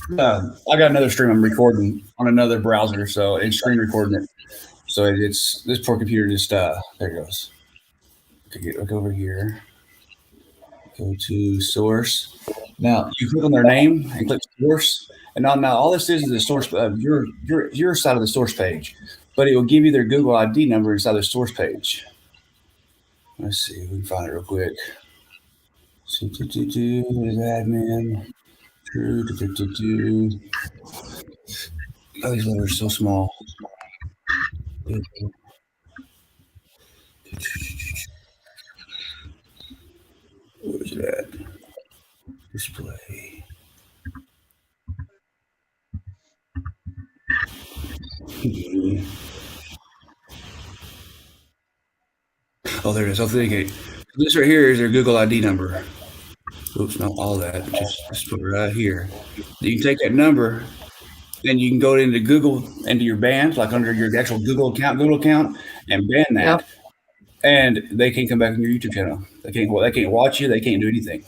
I got another stream I'm recording on another browser, so it's screen recording it. So it's this poor computer just, there it goes. Okay, look over here. Go to source. Now you click on their name and click source. And now all this is the source of your side of the source page, but it will give you their Google ID number inside the source page. Let's see if we can find it real quick. See, is admin. Oh, these letters are so small. Where's it at? Display. Oh, there it is. Authenticate. This right here is their Google ID number. Oops, not all that. Just put it right here. You can take that number, then you can go into Google, into your band, like under your actual Google account, and ban that. Yep. And they can't come back on your YouTube channel. They can't watch you. They can't do anything.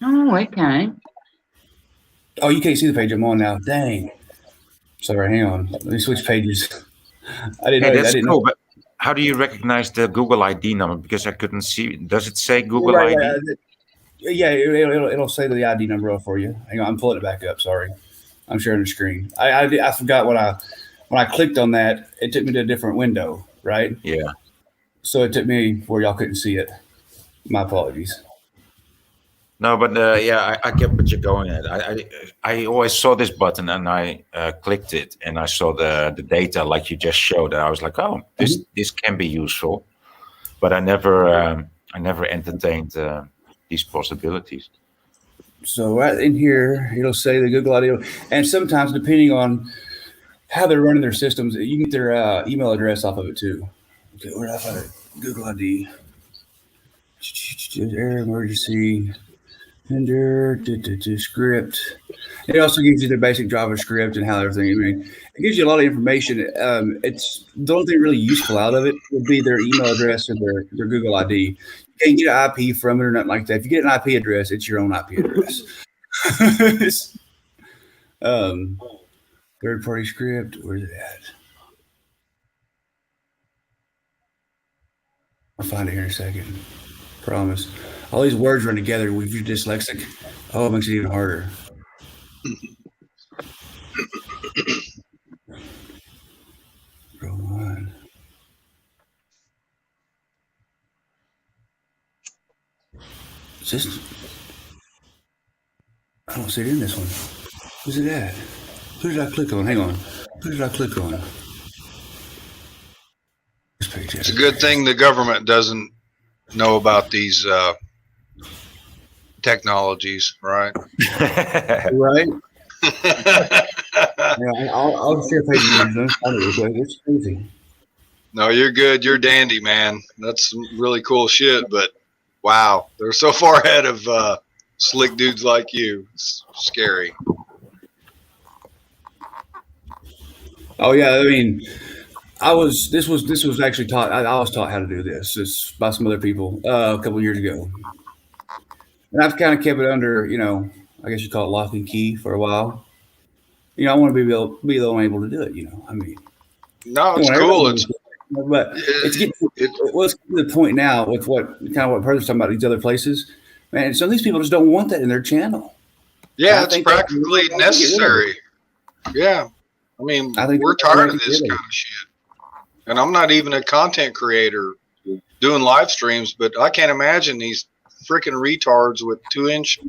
Oh, okay. Oh, you can't see the page I'm on now. Dang. Sorry, hang on. Let me switch pages. I didn't know. That's cool, know. But how do you recognize the Google ID number? Because I couldn't see. Does it say Google ID? Yeah, it'll say the ID number for you. Hang on, I'm pulling it back up. Sorry, I'm sharing the screen. I forgot when I clicked on that, it took me to a different window, right? Yeah. So it took me where y'all couldn't see it. My apologies. No, but yeah, I get what you're going at. I always saw this button and I clicked it and I saw the data like you just showed, and I was like, oh, this can be useful, but I never entertained these possibilities. So right in here, it'll say the Google ID, and sometimes depending on how they're running their systems, you can get their email address off of it too. Okay, where did I find it? Google ID. Error emergency. Vendor, script. It also gives you the basic JavaScript and how everything. I mean, it gives you a lot of information. It's the only thing really useful out of it would be their email address and their Google ID. You can't get an IP from it or nothing like that. If you get an IP address, it's your own IP address. Third party script. Where's it at? I'll find it here in a second. Promise. All these words run together. If you're dyslexic, oh, it makes it even harder. Is this? I don't see it in this one. Where's it at? Who did I click on? Hang on. Who did I click on? This page. It's a good thing the government doesn't know about these technologies, right? Right? Yeah, I'll share page numbers. It's crazy. No, you're good. You're dandy, man. That's some really cool shit. But wow, they're so far ahead of slick dudes like you. It's scary. Oh yeah, I mean, this was actually taught. I was taught how to do this by some other people a couple of years ago, and I've kind of kept it under, I guess you call it lock and key for a while. I want to be the one able to do it. I mean, No, it's cool. It's but it's getting to the point now with what Perth's talking about, these other places, man. Some of these people just don't want that in their channel. Yeah, it's practically necessary. Yeah, I mean, we're tired of this kind of shit. And I'm not even a content creator doing live streams, but I can't imagine these freaking retards with 2-inch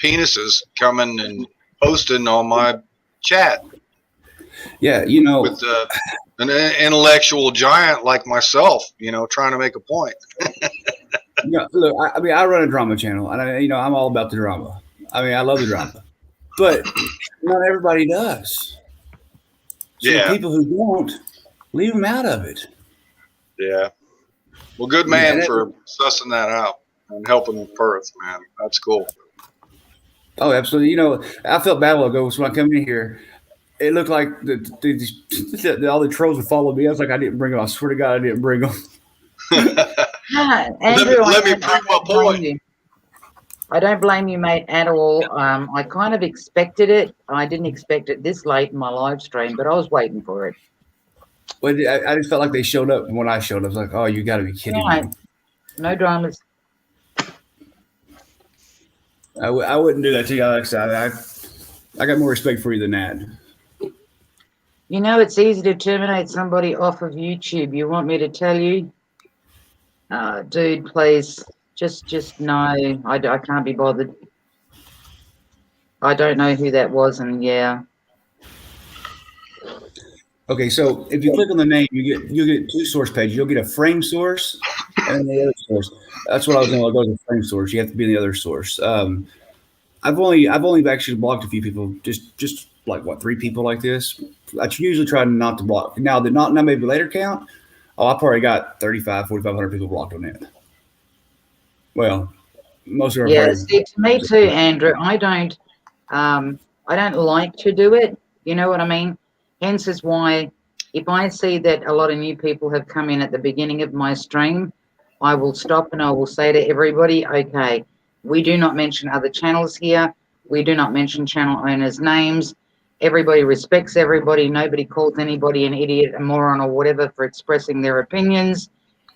penises coming and posting on my chat. Yeah, with an intellectual giant like myself, trying to make a point. Look, I run a drama channel, and I'm all about the drama. I mean, I love the drama, but not everybody does. So the people who don't, leave them out of it. Yeah. Well, good man for sussing that out and helping with Perth, man. That's cool. Oh, absolutely. I felt bad a while ago when I come in here. It looked like all the trolls would follow me. I was like, I didn't bring them. I swear to God, I didn't bring them. Andrew, let me prove my point. I don't blame you, mate, at all. I kind of expected it. I didn't expect it this late in my live stream, but I was waiting for it. Well, I just felt like they showed up, and when I showed up, I was like, oh, you got to be kidding me. No dramas. I wouldn't do that to you, Alex. I got more respect for you than that. It's easy to terminate somebody off of YouTube. You want me to tell you? Dude, please. Just no. I can't be bothered. I don't know who that was, and yeah. Okay, so if you click on the name, you'll get two source pages. You'll get a frame source and the other source. That's what I was going to go to the frame source. You have to be in the other source. I've only actually blocked a few people, just like 3 people like this. I usually try not to block. Now maybe later count. Oh, I probably got 4,500 people blocked on it. Well, most of our see, to me too, Andrew. I don't like to do it. You know what I mean? Hence is why, if I see that a lot of new people have come in at the beginning of my stream, I will stop and I will say to everybody, okay, we do not mention other channels here. We do not mention channel owners' names. Everybody respects everybody. Nobody calls anybody an idiot, a moron, or whatever for expressing their opinions.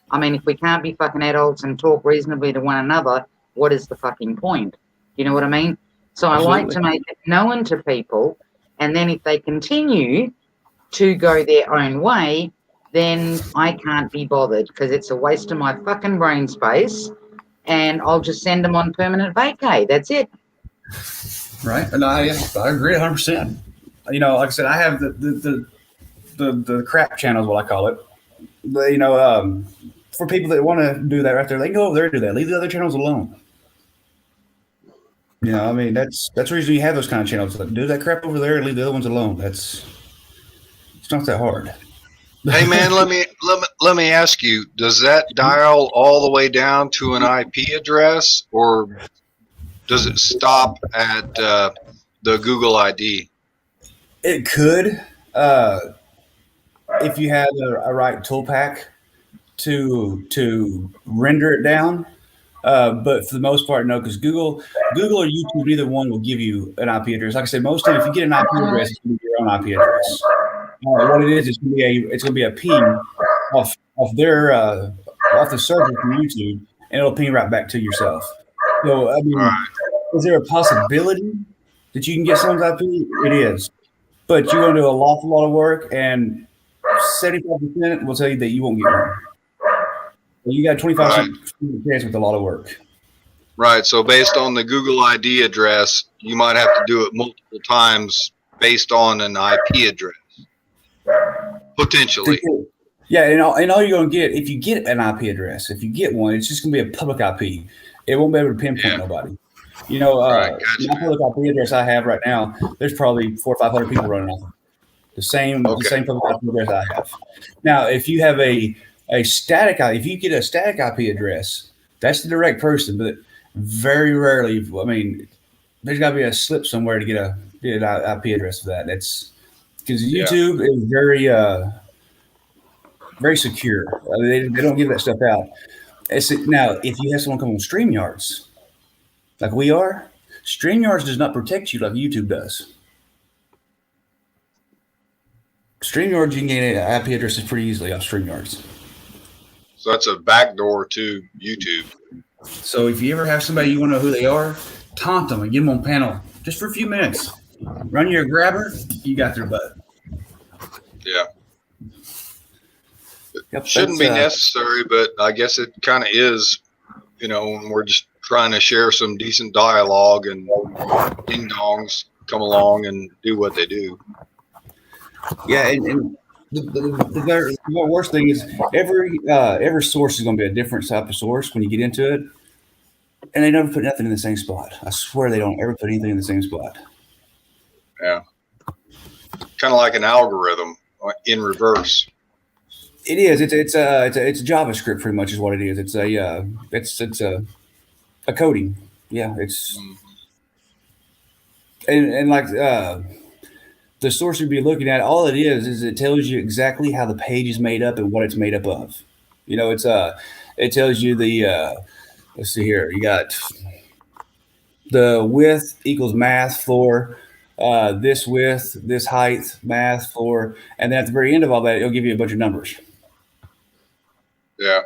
I mean, if we can't be fucking adults and talk reasonably to one another, what is the fucking point? You know what I mean? So Absolutely. I like to make it known to people, and then if they continue to go their own way, then I can't be bothered because it's a waste of my fucking brain space, and I'll just send them on permanent vacay. That's it. Right, and I agree 100%. Like I said, I have the crap channel is what I call it. For people that want to do that right there, they can go over there and do that. Leave the other channels alone. I mean, that's the reason you have those kind of channels. Like, do that crap over there and leave the other ones alone. It's not that hard. Hey man, let me ask you: does that dial all the way down to an IP address, or does it stop at the Google ID? It could, if you had a right tool pack to render it down. But for the most part, no, because Google or YouTube, either one will give you an IP address. Like I said, most of if you get an IP address, it's going to be your own IP address. What it is, it's going to be a ping off the server from YouTube, and it'll ping right back to yourself. So I mean, is there a possibility that you can get someone's IP? It is, but you're going to do an awful lot of work, and 75% will tell you that you won't get one. You got 25% chance with a lot of work. Right. So based on the Google ID address, you might have to do it multiple times based on an IP address, potentially. Yeah, and all you're going to get, if you get an IP address, if you get one, it's just going to be a public IP. It won't be able to pinpoint Yeah. nobody. Right. Gotcha, My man. public IP address I have right now, there's probably 400 or 500 people running off it. The same Okay. public IP address I have. Now, if you have a static, if you get a static IP address, that's the direct person, but very rarely. I mean, there's got to be a slip somewhere to get an IP address for that. That's because Yeah. YouTube is very secure. They don't give that stuff out. Now, if you have someone come on StreamYards, like we are, StreamYards does not protect you like YouTube does. StreamYards, you can get IP addresses pretty easily off StreamYards. So that's a backdoor to YouTube. So if you ever have somebody you want to know who they are, taunt them and get them on panel just for a few minutes. Run your grabber, you got their butt. Yeah. Yep, Shouldn't be necessary, but I guess it kind of is, when we're just trying to share some decent dialogue and ding dongs come along and do what they do. Yeah, and the worst thing is every source is going to be a different type of source when you get into it, and they never put nothing in the same spot. I swear they don't ever put anything in the same spot. Yeah, kind of like an algorithm in reverse. It is. It's JavaScript pretty much is what it is. It's a coding. Yeah, it's and like the source you'd be looking at, all it is it tells you exactly how the page is made up and what it's made up of. It tells you the let's see here. You got the width equals math for this width, this height, math for, and then at the very end of all that, it'll give you a bunch of numbers. Yeah.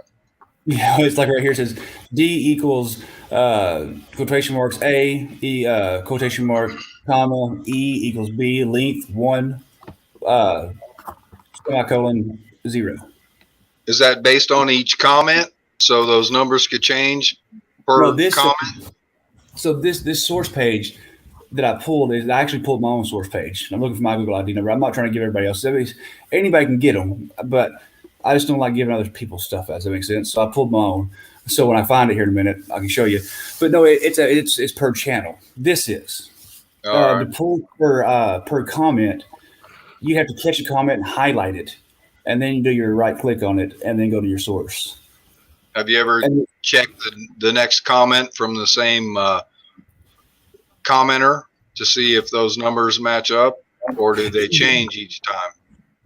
It's like right here it says D equals quotation marks A, quotation mark, comma, E equals B, length 1, semicolon 0. Is that based on each comment? So those numbers could change per comment? So this source page that I pulled is I actually pulled my own source page. I'm looking for my Google ID number. I'm not trying to give everybody else. Anybody can get them, but I just don't like giving other people stuff. Does that make sense? So I pulled my own. So when I find it here in a minute, I can show you. But no, it's per channel. This is the pull per comment. You have to catch a comment and highlight it, and then you do your right click on it, and then go to your source. Have you ever checked the next comment from the same commenter to see if those numbers match up, or do they change each time?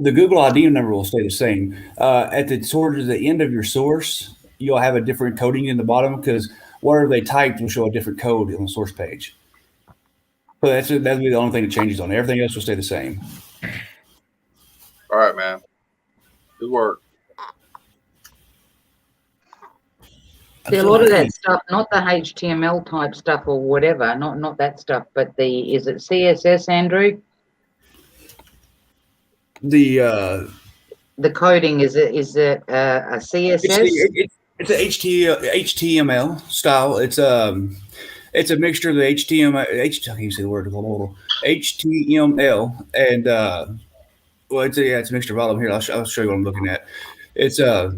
The Google ID number will stay the same. Towards the end of your source, you'll have a different coding in the bottom because whatever they typed will show a different code on the source page. But that'll be the only thing that changes on it. Everything else will stay the same. All right, man. Good work. See, a lot of that stuff, not the HTML type stuff or whatever, not that stuff, but is it CSS, Andrew? The coding, is it a CSS? It's a HTML style. It's a mixture of the HTML. I can't say the word. HTML and it's a mixture of all of them here. I'll show you what I'm looking at. It's No,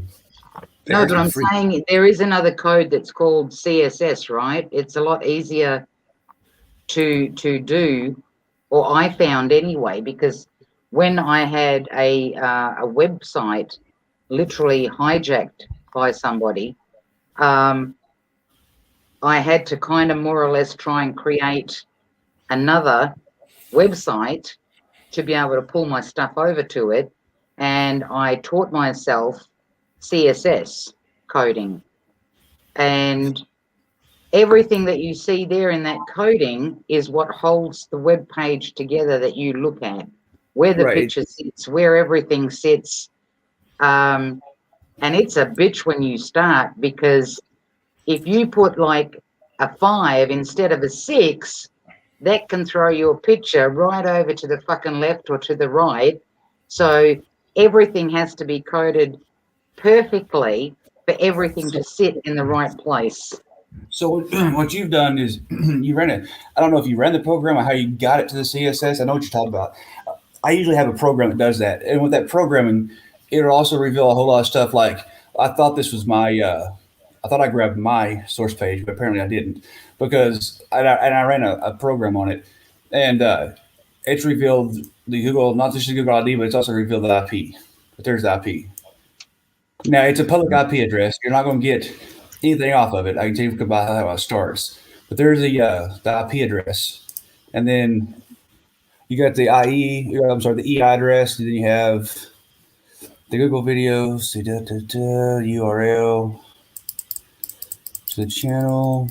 but I'm saying there is another code that's called CSS, right? It's a lot easier to do, or I found anyway, because when I had a website literally hijacked by somebody, I had to kind of more or less try and create another website to be able to pull my stuff over to it. And I taught myself CSS coding. And everything that you see there in that coding is what holds the web page together that you look at. Where the picture sits, where everything sits. And it's a bitch when you start, because if you put like a 5 instead of a 6, that can throw you a picture right over to the fucking left or to the right. So everything has to be coded perfectly for everything to sit in the right place. So what you've done is you ran it. I don't know if you ran the program or how you got it to the CSS. I know what you're talking about. I usually have a program that does that, and with that programming, it'll also reveal a whole lot of stuff. Like I thought this was my, I thought I grabbed my source page, but apparently I didn't because I ran a program on it, and it's revealed the Google, not just the Google ID, but it's also revealed the IP. But there's the IP. Now it's a public IP address. You're not going to get anything off of it. I can tell you about how it starts. But there's the IP address, and then you got the IE. I'm sorry, the EI address. And then you have the Google videos, the URL to the channel.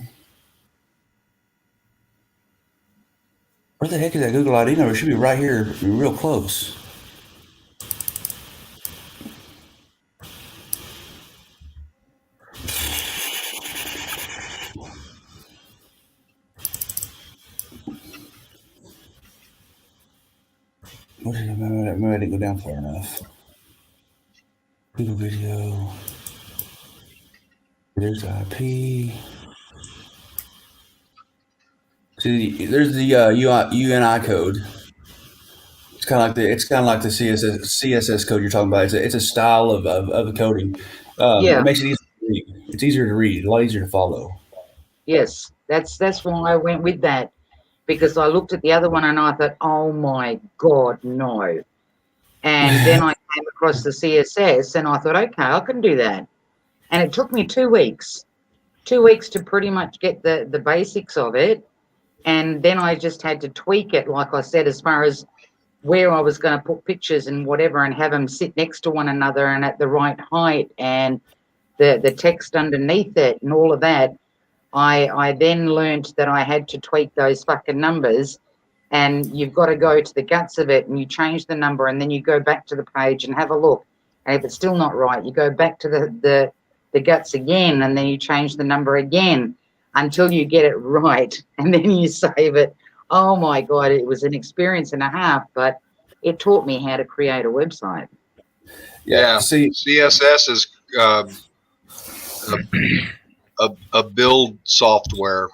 Where the heck is that Google ID number? It should be right here, real close. Maybe I didn't go down far enough. Google video. There's the IP. See, there's the UNI code. It's kind of like the CSS code you're talking about. It's a style of coding. It Yeah. makes it easier to read. It's easier to read, a lot easier to follow. Yes. That's why I went with that, because I looked at the other one and I thought, oh my God, no. And then I came across the CSS and I thought, okay, I can do that. And it took me 2 weeks, 2 weeks to pretty much get the basics of it. And then I just had to tweak it, like I said, as far as where I was going to put pictures and whatever, and have them sit next to one another and at the right height, and the text underneath it and all of that. I then learned that I had to tweak those fucking numbers, and you've got to go to the guts of it and you change the number, and then you go back to the page and have a look. And if it's still not right, you go back to the guts again, and then you change the number again until you get it right, and then you save it. Oh my God, it was an experience and a half, but it taught me how to create a website. Yeah. See, CSS is a build software.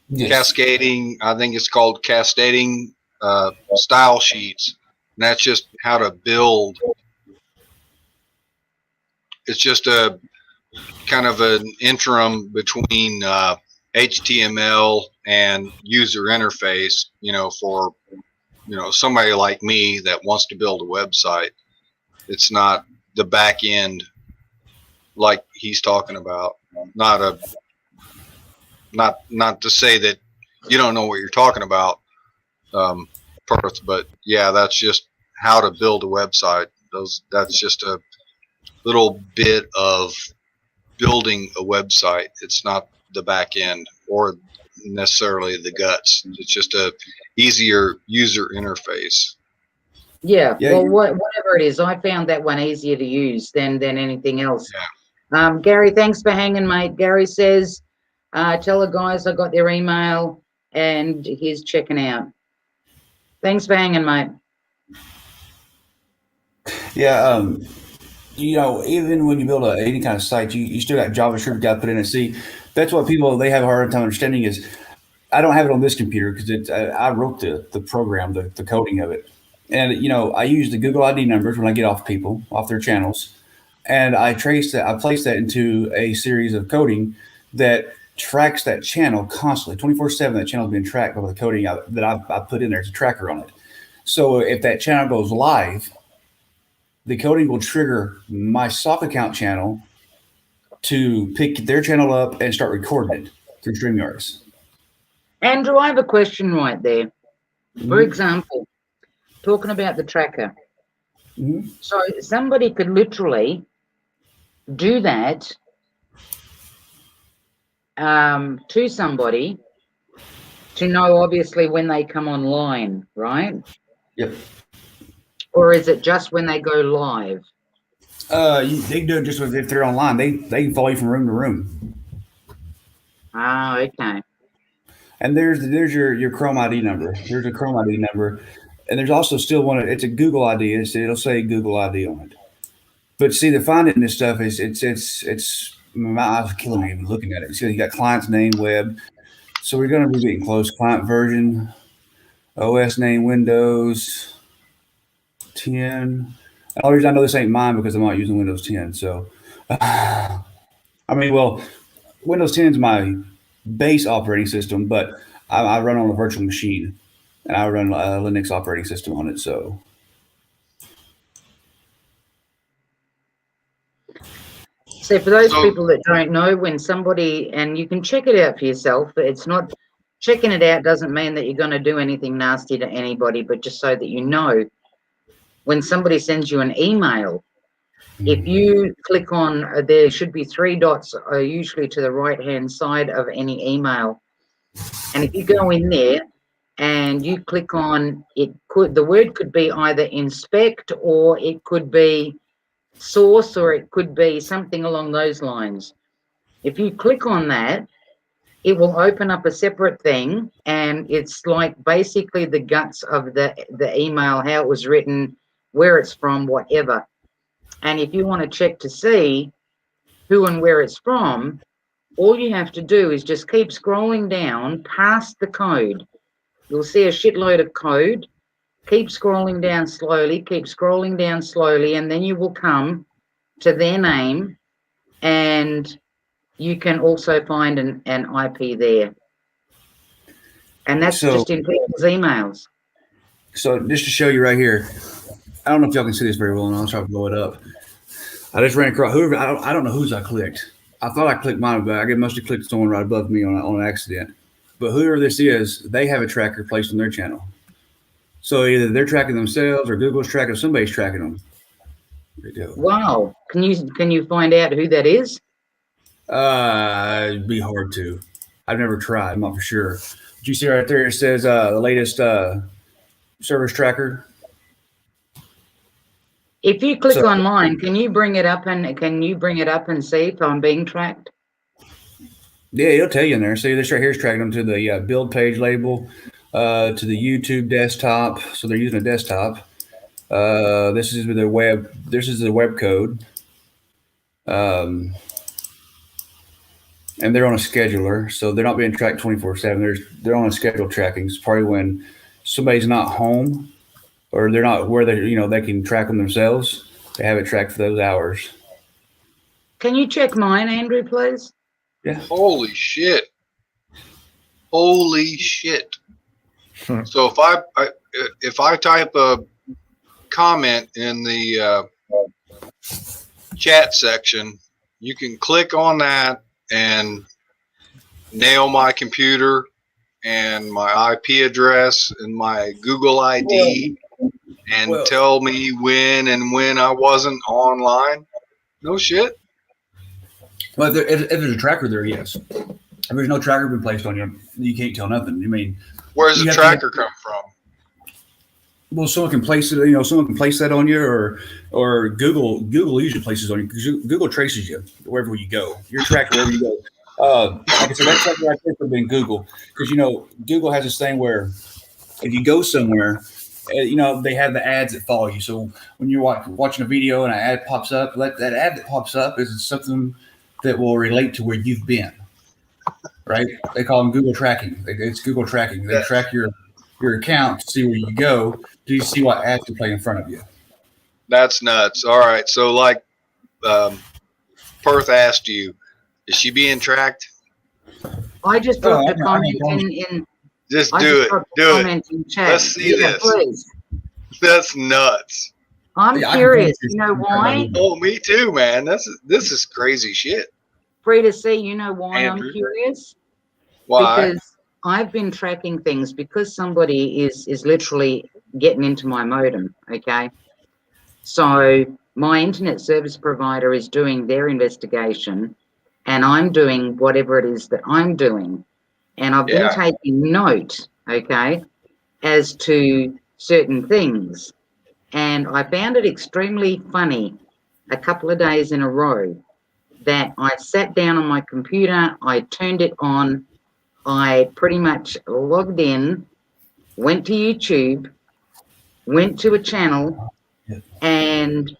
yes. Cascading, I think it's called cascading style sheets. And that's just how to build. It's just a kind of an interim between HTML and user interface, for somebody like me that wants to build a website. It's not the back end like he's talking about. Not to say that you don't know what you're talking about, Perth, but yeah, that's just how to build a website. That's just a little bit of building a website. It's not the back end or necessarily the guts. It's just a easier user interface. Yeah, Yeah, well, whatever it is, I found that one easier to use than anything else. Yeah. Gary, thanks for hanging, mate. Gary says, tell the guys I got their email and he's checking out. Thanks for hanging, mate. Yeah, even when you build any kind of site, you still got JavaScript got to put in and see. That's what they have a hard time understanding is I don't have it on this computer because I wrote the program, the coding of it. And, I use the Google ID numbers when I get off people, off their channels. And I place that into a series of coding that tracks that channel constantly, 24/7. That channel is being tracked by the coding that I put in there as a tracker on it. So if that channel goes live, the coding will trigger my sock account channel to pick their channel up and start recording it through StreamYards. Andrew, I have a question right there. For example, talking about the tracker. Mm-hmm. So somebody could literally do that to somebody to know, obviously, when they come online, right? Yep. Or is it just when they go live? They can do it just if they're online. They can follow you from room to room. Ah, okay. And there's your Chrome ID number. There's a Chrome ID number, and there's also still one. It's a Google ID. It'll say Google ID on it. But see, the finding this stuff is it's My eyes are killing me even looking at it. See, you got client's name, web. So we're going to be getting close. Client version, OS name, Windows 10. The only reason I know this ain't mine because I'm not using Windows 10. So, I mean, well, Windows 10 is my base operating system, but I run on a virtual machine and I run a Linux operating system on it. So, So for those So people that don't know, when somebody, and you can check it out for yourself, but it's not, checking it out doesn't mean that you're going to do anything nasty to anybody, but just so that you know, when somebody sends you an email, if you click on, there should be 3 dots, usually to the right-hand side of any email. And if you go in there and you click on, the word could be either inspect, or it could be source, or it could be something along those lines. If you click on that, it will open up a separate thing, and it's like basically the guts of the email, how it was written, where it's from, whatever. And if you want to check to see who and where it's from, all you have to do is just keep scrolling down past the code. You'll see a shitload of code. Keep scrolling down slowly, keep scrolling down slowly, and then you will come to their name, and you can also find an IP there. And that's so, just in people's emails. so just to show you right here, I don't know if y'all can see this very well, and I'll try to blow it up. I just ran across whoever. I don't know whose I clicked. I thought I clicked mine, but I must have clicked someone right above me on an accident. But whoever this is, they have a tracker placed on their channel. So either they're tracking themselves or Google's tracking, somebody's tracking them. There you go. Wow. Can you find out who that is? It'd be hard to. I've never tried. I'm not for sure. But you see right there, it says the latest service tracker. If you click So- on mine, can you bring it up and see if I'm being tracked? Yeah, it'll tell you in there. See, this right here is tracking them to the build page label, to the YouTube desktop. So they're using a desktop. This is the web. This is the web code. And they're on a scheduler, so they're not being tracked 24/7. They're on a scheduled tracking. It's probably when somebody's not home, or they're not where they can track them themselves. They have it tracked for those hours. Can you check mine, Andrew, please? Yeah. holy shit. Holy shit. So if I type a comment in the chat section, you can click on that and nail my computer and my IP address and my Google ID and tell me when I wasn't online. No shit. Well, if there's a tracker there, yes. If there's no tracker been placed on you, you can't tell nothing. I mean, Where's the tracker come from? well, someone can place it. Someone can place that on you, or Google usually places on you. Google traces you wherever you go. You're tracked wherever you go. Like I said, that tracker right there could have been Google, because Google has this thing where if you go somewhere, they have the ads that follow you. So when you're watching a video and an ad pops up, that ad that pops up is something that will relate to where you've been. Right? They call them Google tracking. It's Google tracking. They track your account to see where you go. Do you see what ads are playing in front of you? That's nuts. All right. So like Perth asked you, is she being tracked? I just dropped a comment in. Just do it. Do it. In chat. Let's see this. Please. That's nuts. I'm curious. You know why? Oh, me too, man. This is crazy shit. Free to see. You know why Andrew. I'm curious? Why? Because I've been tracking things because somebody is literally getting into my modem. Okay. So my internet service provider is doing their investigation, and I'm doing whatever it is that I'm doing. And I've been taking note, okay, as to certain things. And I found it extremely funny a couple of days in a row that I sat down on my computer, I turned it on, I pretty much logged in, went to YouTube, went to a channel, and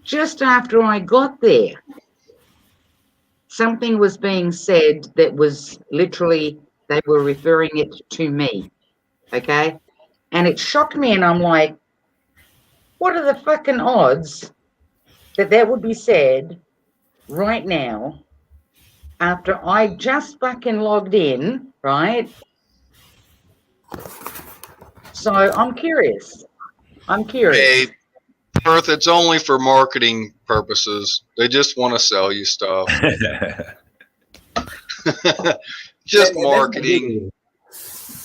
just after I got there, something was being said that was literally, they were referring it to me. Okay. And it shocked me. And I'm like, what are the fucking odds that that would be said right now after I just fucking logged in, right? So I'm curious. I'm curious. Hey, Perth, it's only for marketing purposes. They just want to sell you stuff. Just marketing.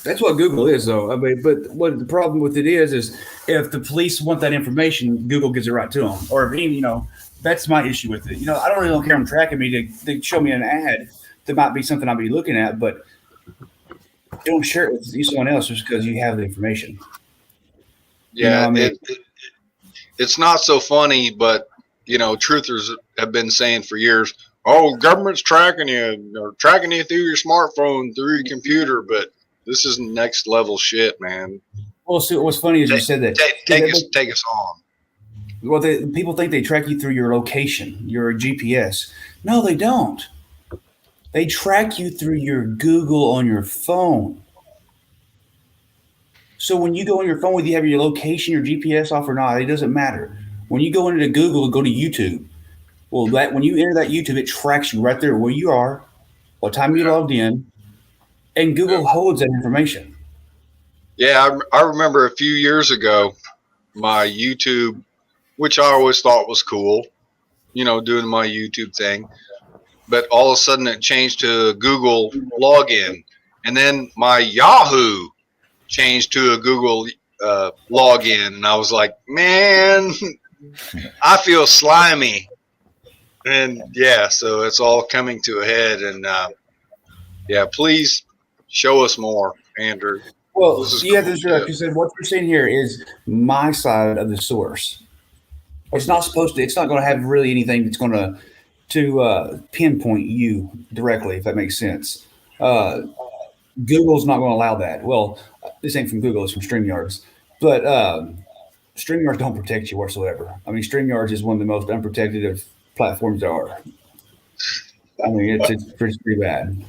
That's what Google is, though. I mean, but what the problem with it is if the police want that information, Google gives it right to them. Or if even, that's my issue with it. I don't really care them tracking me to show me an ad that might be something I'll be looking at, but don't share it with someone else just because you have the information. Yeah, it's not so funny, but truthers have been saying for years, "Oh, government's tracking you, or tracking you through your smartphone, through your computer." But this is next level shit, man. Well, see, what's funny is you said that. Take us on. Well, people think they track you through your location, your GPS. No, they don't. They track you through your Google on your phone. So when you go on your phone, whether you have your location, your GPS off or not, it doesn't matter. When you go into Google and go to YouTube, well, when you enter that YouTube, it tracks you right there where you are, what time you logged in, and Google holds that information. Yeah, I remember a few years ago, my YouTube, which I always thought was cool, doing my YouTube thing. But all of a sudden it changed to Google login. And then my Yahoo changed to a Google login. And I was like, man, I feel slimy. And yeah, so it's all coming to a head. And yeah, please show us more, Andrew. Well, you have to, like you said, what you're saying here is my side of the source. It's not going to have really anything that's going to pinpoint you directly, if that makes sense. Google's not going to allow that. Well, this ain't from Google, it's from StreamYards. But StreamYards don't protect you whatsoever. I mean, StreamYards is one of the most unprotected of platforms there are. I mean, it's pretty bad.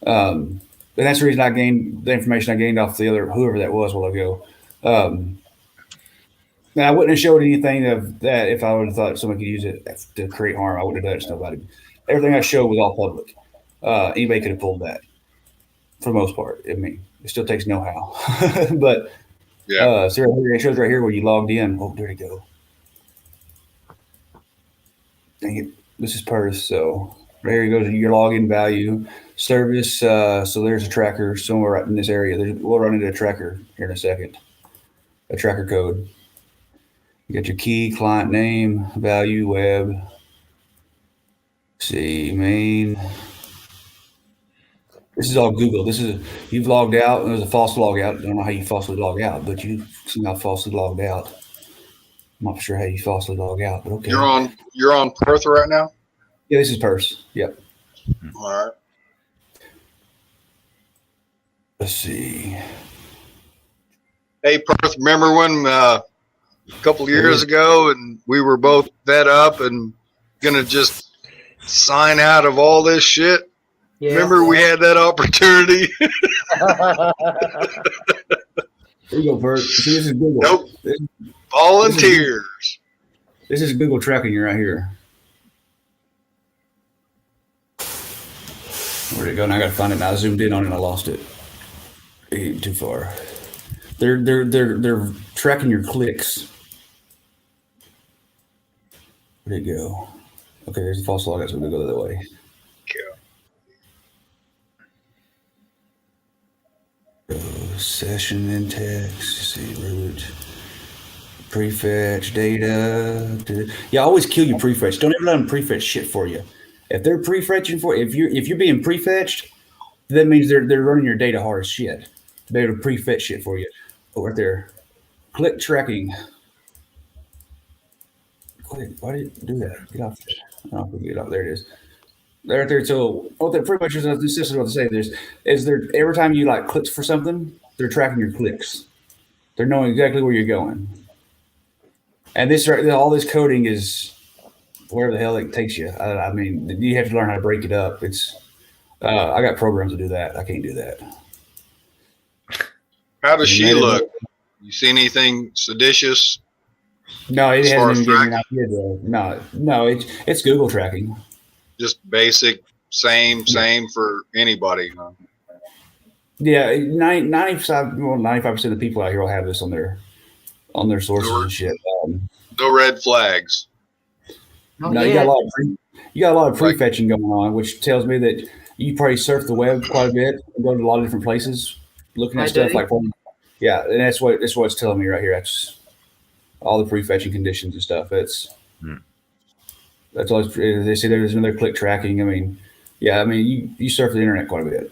And that's the reason I gained the information I gained off the other, whoever that was a while ago. Now, I wouldn't have showed anything of that if I would have thought someone could use it to create harm. I wouldn't have done it to nobody. Everything I showed was all public. Anybody could have pulled that for the most part. I mean, it still takes know-how. But yeah. So it shows right here where you logged in. Oh, there you go. Dang it. This is Perth. So right here goes your login value. Service. So there's a tracker somewhere right in this area. We'll run into a tracker here in a second. A tracker code. You got your key, client name, value, web. See, main. This is all Google. You've logged out. There's a false log out. I don't know how you falsely log out, but you somehow falsely logged out. I'm not sure how you falsely log out, but okay. You're on Perth right now? Yeah, this is Perth. Yep. All right. Let's see. Hey, Perth, remember when a couple of years ago and we were both fed up and going to just sign out of all this shit? Yeah. Remember we had that opportunity? There you go, Bert. See, this is Google. Nope. Volunteers. This is Google tracking you right here. Where'd it go? Now I gotta find it. Now I zoomed in on it and I lost it. Too far. They're tracking your clicks. Where'd it go? Okay, there's the false log. So we're gonna go the other way. Session in text, see root, prefetch data. Yeah, always kill your prefetch. Don't ever let them prefetch shit for you. If they're prefetching for if you're being prefetched, that means they're running your data hard as shit to be able to prefetch shit for you. Oh, right there, click tracking. Why did it do that? Get off there. Oh, get off. There it is. Right there. So what that pretty much is, this is what to say. Is there every time you like clicks for something, they're tracking your clicks. They're knowing exactly where you're going. And this all this coding is wherever the hell it takes you. I mean, you have to learn how to break it up. It's I got programs to do that. I can't do that. How does And she that is look? You see anything seditious no, it as far hasn't as even given me an tracking? idea. Though. No, it's Google tracking. Just basic, same for anybody. Huh? Yeah, 95% of the people out here will have this on their sources No, and shit. no red flags. Oh, No, yeah. you got a lot of Like, prefetching going on, which tells me that you probably surf the web quite a bit and go to a lot of different places, looking I at stuff do. like yeah, and that's what it's telling me right here. That's all the prefetching conditions and stuff. Hmm. That's all they say. There's another click tracking. I mean, yeah, I mean you surf the internet quite a bit.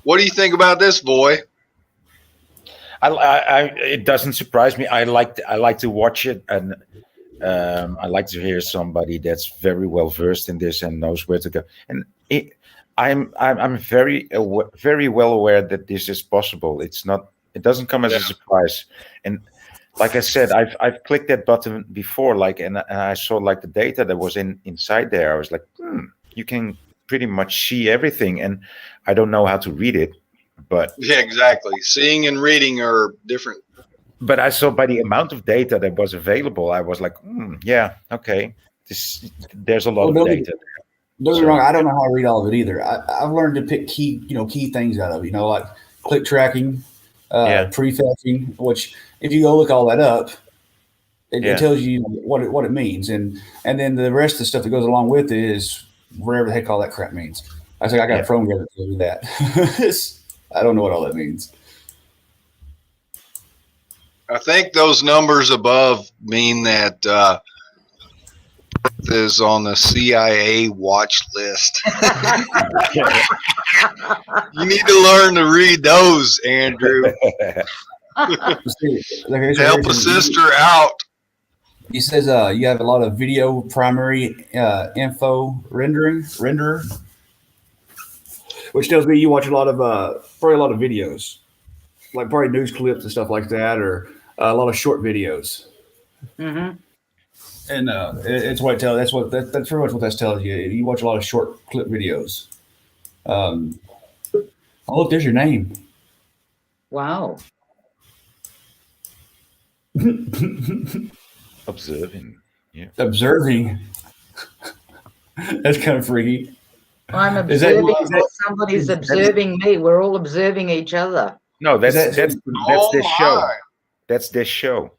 what do you think about this, boy? It doesn't surprise me. I like to watch it, and I like to hear somebody that's very well versed in this and knows where to go. And I'm very well aware that this is possible. It's not. It doesn't come as Yeah. a surprise. And like I said, I've clicked that button before, like, and I saw like the data that was inside there. I was like, you can pretty much see everything, and I don't know how to read it, but Yeah, exactly. Seeing and reading are different. but I saw by the amount of data that was available, I was like, yeah, okay, there's a lot Well, of data. don't get me So- wrong. I don't know how to read all of it either. I've learned to pick key things out of it. Like click tracking, Yeah. prefetching. Which, if you go look all that up, it Yeah. tells you what it means, and then the rest of the stuff that goes along with it is whatever the heck all that crap means. I got Yeah. a program that tells you that. I don't know what all that means. I think those numbers above mean that is on the CIA watch list. You need to learn to read those, Andrew. Help a sister out. He says you have a lot of video primary info renderer, which tells me you watch a lot of probably a lot of videos, like probably news clips and stuff like that, or a lot of short videos. Mm-hmm. And it's what it tells. That's pretty much what that tells you. You watch a lot of short clip videos. Oh, look, there's your name. Wow. Observing. Yeah. Observing. That's kind of freaky. I'm Is that- observing, is that- or somebody's observing me. We're all observing each other. No, that's that- that's Oh this show. my. That's this show.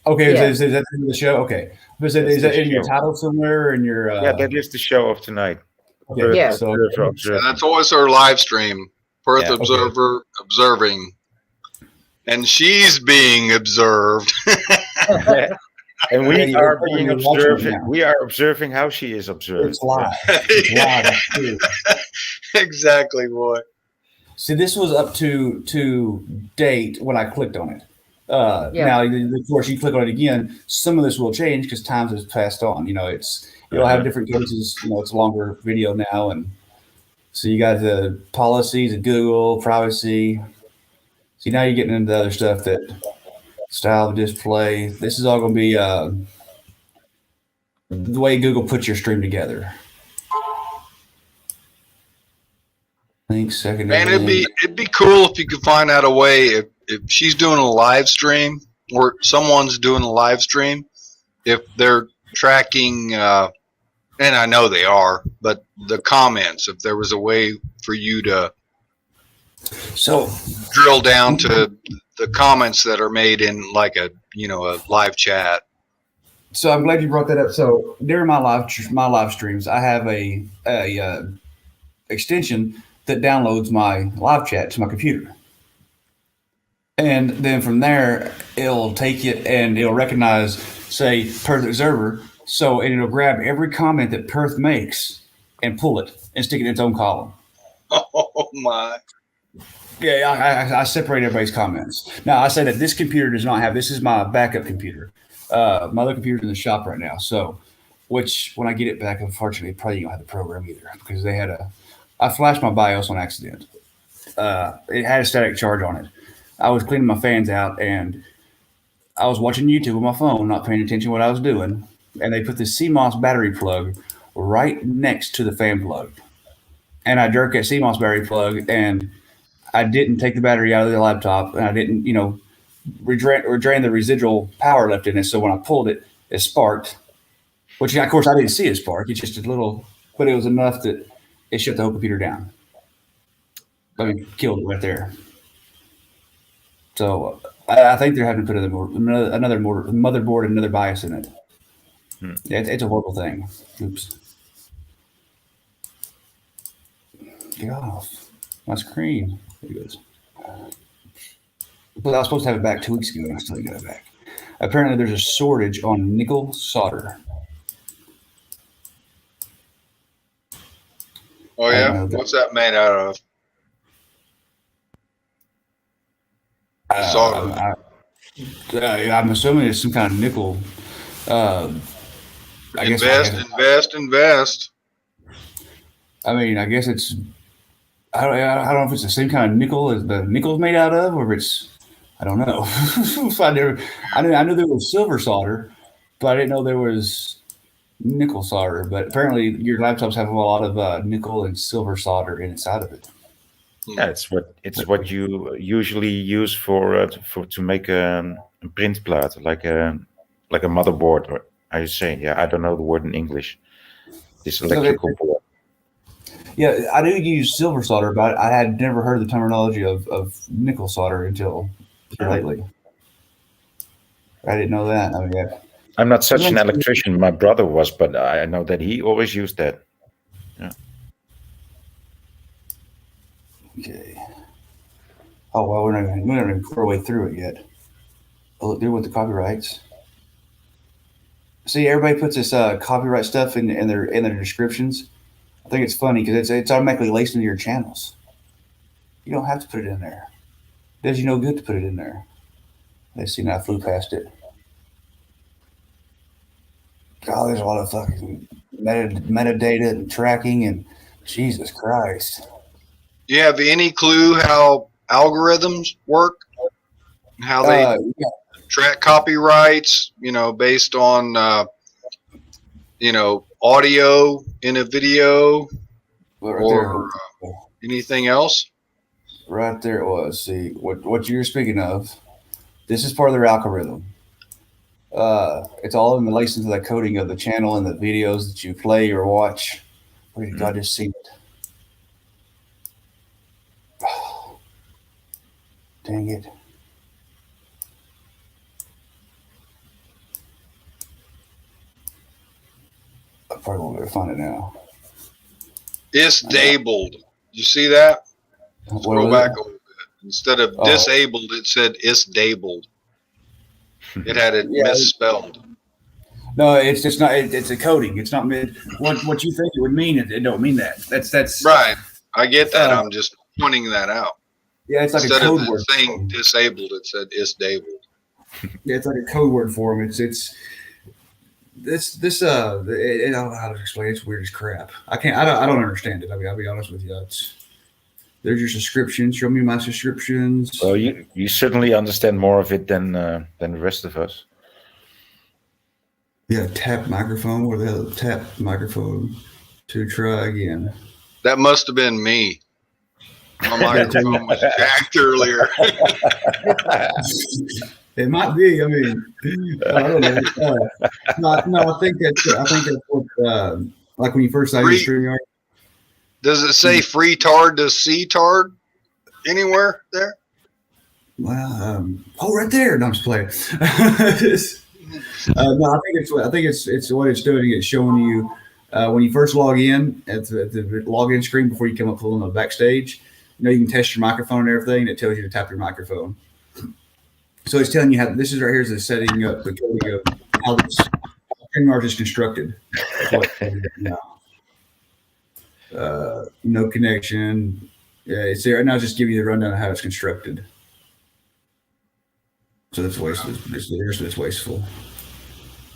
Okay, Yeah. is that the name of the show? Okay. Is that the in your show. title somewhere? Or in your Yeah, that is the show of tonight. okay. Yeah. So And that's always her live stream. Perth Yeah. Observer observing. And she's being observed. And we Yeah, are you're being watching it observing. now. We are observing how she is observed. it's live. It's live. It's true. Exactly, boy. See, this was up to date when I clicked on it. Yeah. Now, of course, you click on it again. Some of this will change because times has passed on. You'll have different cases. It's a longer video now, and so you got the policies of Google privacy. See, now you're getting into the other stuff that style of display. This is all going to be the way Google puts your stream together. Link secondary. Man, it'd be cool if you could find out a way if she's doing a live stream or someone's doing a live stream, if they're tracking and I know they are, but the comments, if there was a way for you to So drill down to the comments that are made in like a live chat. So I'm glad you brought that up. So during my live streams, I have a extension that downloads my live chat to my computer, and then from there it'll take it and it'll recognize, say, Perth Observer. So and it'll grab every comment that Perth makes and pull it and stick it in its own column. Oh my! Yeah, I separate everybody's comments. Now I say that this computer does not have. This is my backup computer. My other computer's in the shop right now. So, which when I get it back, unfortunately, probably don't have the program either because I flashed my BIOS on accident. It had a static charge on it. I was cleaning my fans out and I was watching YouTube on my phone, not paying attention to what I was doing, and they put the CMOS battery plug right next to the fan plug. And I jerked that CMOS battery plug, and I didn't take the battery out of the laptop, and I didn't, drain the residual power left in it. So when I pulled it, it sparked, which of course I didn't see it spark. It's just a little, but it was enough that it shut the whole computer down. I mean, killed it right there. So I think they're having to put another motherboard and another BIOS in it. Yeah, it's a horrible thing. Oops. Get off my screen. There it goes. But I was supposed to have it back 2 weeks ago, and I still didn't get it back. Apparently, there's a shortage on nickel solder. Oh yeah, what's that made out of? Solder. I'm assuming it's some kind of nickel. Invest. I mean, I guess it's. I don't know if it's the same kind of nickel as the nickel's made out of, or if it's. I don't know. I knew there was silver solder, but I didn't know there was nickel solder. But apparently, your laptops have a lot of nickel and silver solder inside of it. Yeah, it's what you usually use for to make a print plate, like a motherboard, or how you say? Yeah, I don't know the word in English. This electrical board. Yeah, I do use silver solder, but I had never heard the terminology of nickel solder until here lately. I didn't know that. I mean, yeah. I'm not such an electrician. My brother was, but I know that he always used that. Yeah. Okay. Oh well, we're not even our way through it yet. Oh, look, they're with the copyrights. See, everybody puts this copyright stuff in their descriptions. I think it's funny because it's automatically laced into your channels. You don't have to put it in there. It does you no good to put it in there. Let's see, now I flew past it. God, there's a lot of fucking metadata and tracking, and Jesus Christ. Do you have any clue how algorithms work? How they track copyrights, based on, audio in a video or anything else? Right there it was. See, what you're speaking of, this is part of their algorithm. It's all in relation to the coding of the channel and the videos that you play or watch. Where did God just see it? Oh, dang it. I probably won't be able to find it now. It's dabled. You see that? Scroll back a little bit. Instead of disabled, it said it's dabled. It had it misspelled. No, it's just not. It's a coding. It's not mid. What you think it would mean? It don't mean that. That's right. I get that. I'm just pointing that out. Yeah, it's like instead a code of word. Saying disabled, it said it's dabled. Yeah, it's like a code word for them. It's this I don't know how to explain it. It's weird as crap. I don't understand it. I mean, I'll be honest with you. There's your subscriptions. Show me my subscriptions. Well, you certainly understand more of it than the rest of us. Yeah, tap microphone. Where the hell? Tap microphone to try again. That must have been me. My microphone was jacked earlier. It might be. I mean, I don't know. No, I think that's what. Like when you first started StreamYard. Does it say freetard to C-tard anywhere there? Well, right there. No, I'm just playing. No, I think it's what it's doing. It's showing you when you first log in at the login screen before you come up on the backstage. You can test your microphone and everything. And it tells you to tap your microphone. So it's telling you how this is right here is the setting up the coding of how this StreamYard is constructed. No connection. Yeah, it's there. And I'll just give you the rundown of how it's constructed. So that's wasteful. It's wasteful.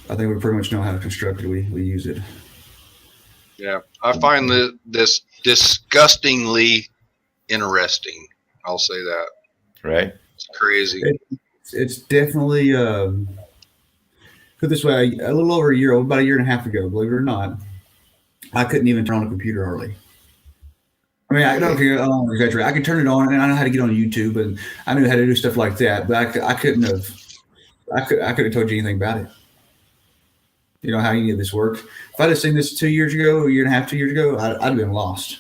I think we pretty much know how to construct it. We use it. Yeah, I find this disgustingly interesting. I'll say that. Right. It's crazy. It's definitely put this way. A little over a year, about a year and a half ago, believe it or not, I couldn't even turn on a computer hardly. I mean, I don't care. I don't exaggerate. I could turn it on, and I know how to get on YouTube, and I knew how to do stuff like that. But I couldn't have. I could have told you anything about it. You know how any of this works. If I'd have seen this 2 years ago, a year and a half, 2 years ago, I'd have been lost.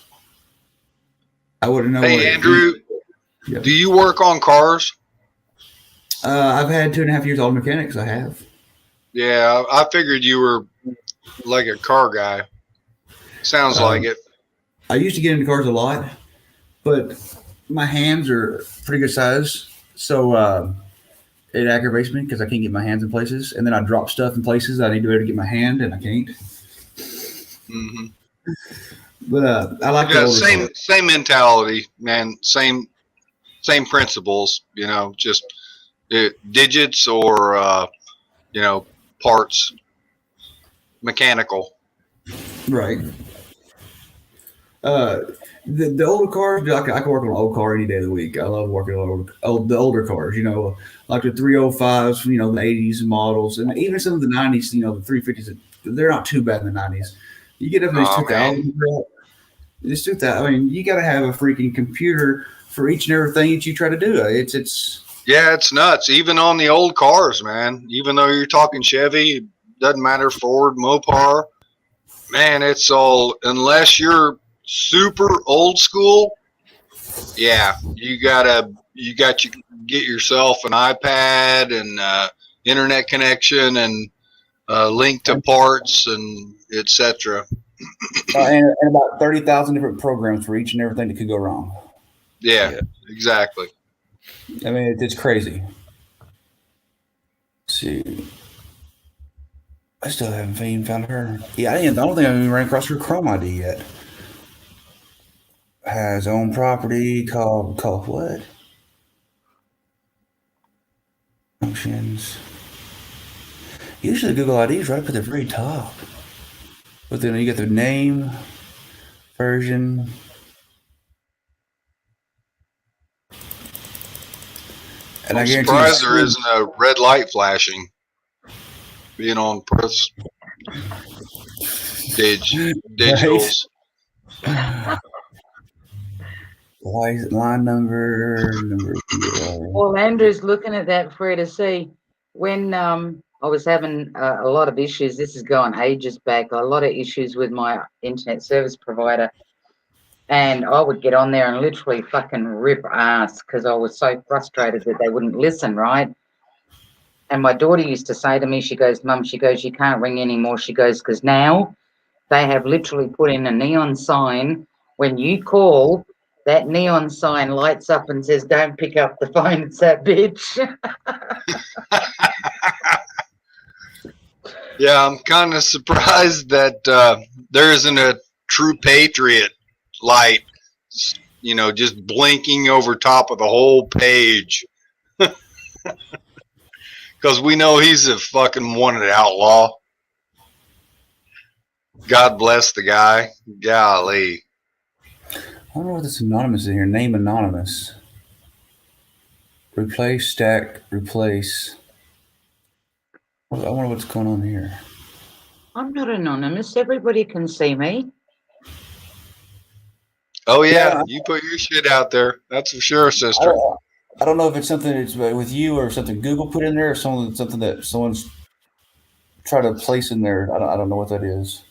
I wouldn't know. Hey, Andrew, do you work on cars? I've had 2.5 years auto mechanics. I have. Yeah, I figured you were like a car guy. Sounds like it. I used to get into cars a lot, but my hands are pretty good size, so it aggravates me because I can't get my hands in places, and then I drop stuff in places I need to be able to get my hand, and I can't. Mm-hmm. But I like same mentality, man. Same principles. You know, just digits or parts, mechanical. Right. The older cars, I can work on an old car any day of the week. I love working on the older cars, like the 305s, the 80s models, and even some of the 90s, the 350s. They're not too bad in the 90s. You get up in these 2000s, this 2000. I mean, you got to have a freaking computer for each and everything that you try to do. Yeah, it's nuts. Even on the old cars, man. Even though you're talking Chevy, doesn't matter, Ford, Mopar, man. It's all, unless you're super old school. Yeah, you got to get yourself an iPad and internet connection and link to parts and etc. And about 30,000 different programs for each and everything that could go wrong. Yeah, exactly. I mean, it's crazy. Let's see. I still haven't even found her. Yeah, I don't think I've even ran across her Chrome ID yet. Has own property called what? Functions. Usually Google ID is right up at the very top. But then you get the name, version. And I'm surprised there isn't a red light flashing. Being on Perth's digitals. Line number. Well, Andrew's looking at that for you to see. When I was having a lot of issues, this is going ages back, a lot of issues with my internet service provider. And I would get on there and literally fucking rip ass because I was so frustrated that they wouldn't listen, right? And my daughter used to say to me, she goes, Mum, she goes, you can't ring anymore. She goes, because now they have literally put in a neon sign. When you call, that neon sign lights up and says, don't pick up the phone, it's that bitch. Yeah, I'm kind of surprised that there isn't a true patriot light, just blinking over top of the whole page. Because we know he's a fucking wanted outlaw. God bless the guy. Golly. I wonder what this anonymous is here. Name anonymous. Replace, stack, replace. I wonder what's going on here. I'm not anonymous. Everybody can see me. Oh, yeah. You put your shit out there. That's for sure, sister. I don't know if it's something that's with you or something Google put in there or something that someone's tried to place in there. I don't know what that is.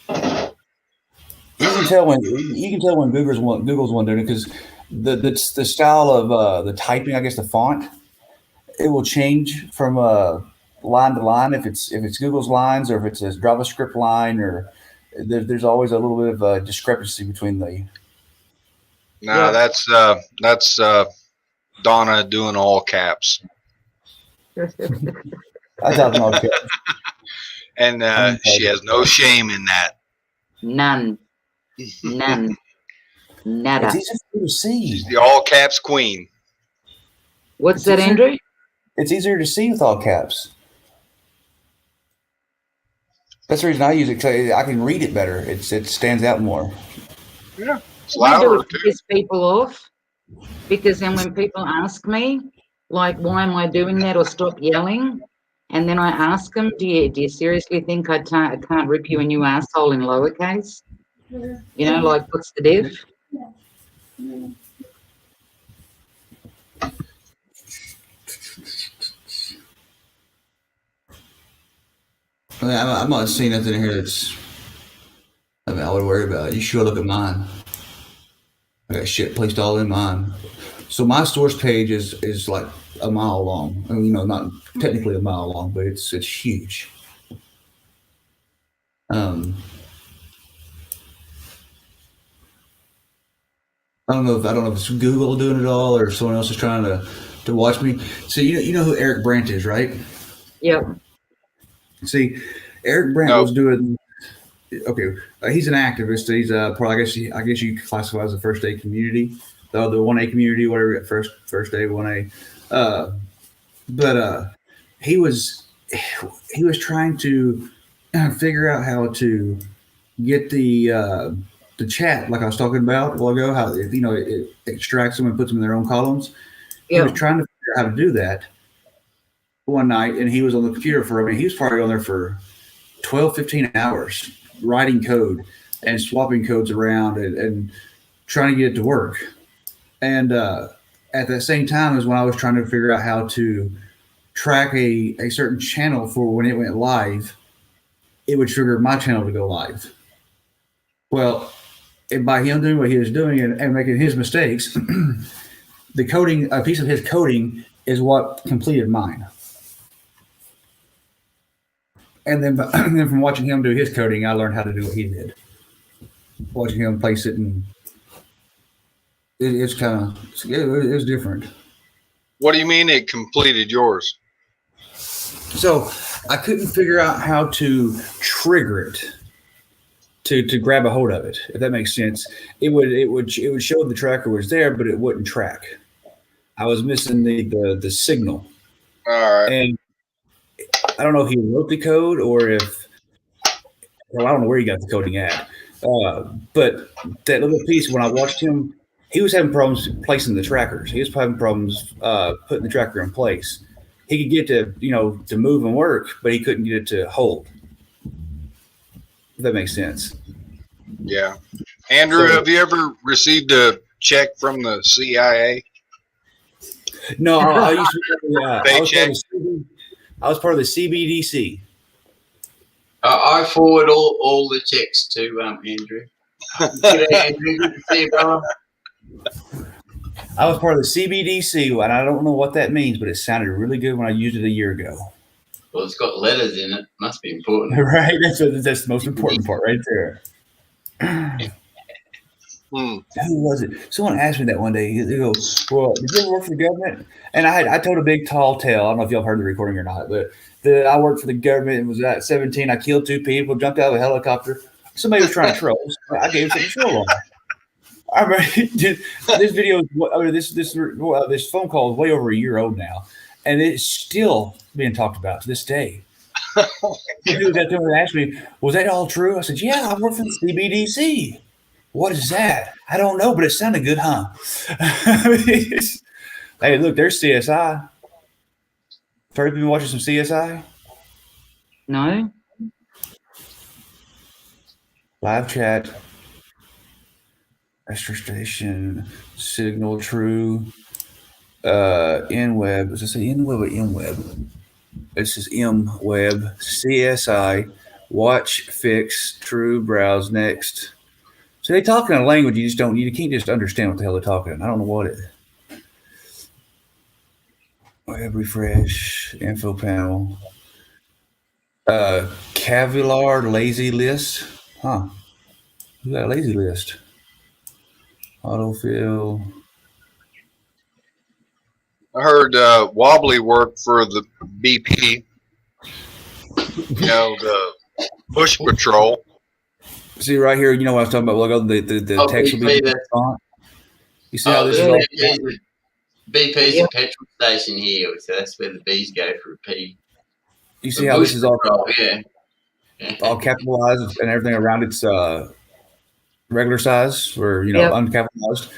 You can tell when Google's one doing it because the style of the typing, I guess the font, it will change from line to line if it's Google's lines or if it's a JavaScript line or there's always a little bit of a discrepancy between the. No, that's Donna doing all caps. That's all caps. And she has no shame in that. None. Nada. It's easy for you to see. She's the all caps queen. What's that, Andrew? It's easier to see with all caps. That's the reason I use it, because I can read it better. It stands out more. Yeah, it's louder too. Piss people off, because then when people ask me, like, why am I doing that, or stop yelling. And then I ask them, do you seriously think I can't rip you a new asshole in lowercase? You know, like, what's the diff? I mean, I'm not seeing nothing in here that's I would worry about. You should look at mine. I got shit placed all in mine. So my source page is like a mile long. I mean, not technically a mile long, but it's huge. I don't know if it's Google doing it all or someone else is trying to watch me. So you know who Eric Brandt is, right? Yep. See, Eric Brandt No. was doing. Okay, he's an activist. He's probably I guess you classify as a first aid community, the 1A community, whatever. First aid 1A, but he was trying to figure out how to get the chat, like I was talking about a while ago, how it extracts them and puts them in their own columns. He was trying to figure out how to do that one night, and he was on the computer he was probably on there for 12, 15 hours writing code and swapping codes around and trying to get it to work. And at the same time as when I was trying to figure out how to track a certain channel for when it went live, it would trigger my channel to go live. Well, and by him doing what he was doing and making his mistakes, the coding, a piece of his coding is what completed mine. And then from watching him do his coding, I learned how to do what he did. Watching him place it, and it's kind of it's different. What do you mean it completed yours? So I couldn't figure out how to trigger it to grab a hold of it. If that makes sense, it would show the tracker was there, but it wouldn't track. I was missing the signal. All right. And I don't know if he wrote the code or if, well, I don't know where he got the coding at. But that little piece, when I watched him, he was having problems placing the trackers. He was having problems putting the tracker in place. He could get to move and work, but he couldn't get it to hold. If that makes sense. Yeah. Andrew, have you ever received a check from the CIA? No, I used to be, I was part of the CBDC. I forward all the checks to Andrew. G'day, Andrew. Good to see you, brother. I was part of the CBDC, and I don't know what that means, but it sounded really good when I used it a year ago. Well, it's got letters in it. Must be important. Right? That's the most important part right there. Who was it? Someone asked me that one day. They go, well, did you ever work for the government? And I told a big tall tale. I don't know if y'all heard the recording or not, but I worked for the government and was at 17. I killed 2 people, jumped out of a helicopter. Somebody was trying to troll. I gave him something to troll on. I mean, this video, this phone call is way over a year old now, and it's still being talked about to this day. People got there and asked me, was that all true? I said, yeah, I work for the CBDC. What is that? I don't know, but it sounded good, huh? Hey, look, there's CSI. Have you been watching some CSI? No. Live chat. Extra station. Signal true. NWeb. Does it say NWeb or MWeb? It says MWeb. CSI. Watch, fix, true, browse, next. So they talk in a language you can't just understand what the hell they're talking. I don't know what it is. Web refresh, info panel. Cavilar lazy list. Huh. Who's got a lazy list? Autofill. I heard Wobbly worked for the BP. The Bush Patrol. See right here, you know what I was talking about? Look, the text will be font. You see how this is all? BP's a petrol station here, so that's where the bees go for a pee. You see how this is all all capitalized and everything around it's regular size or uncapitalized.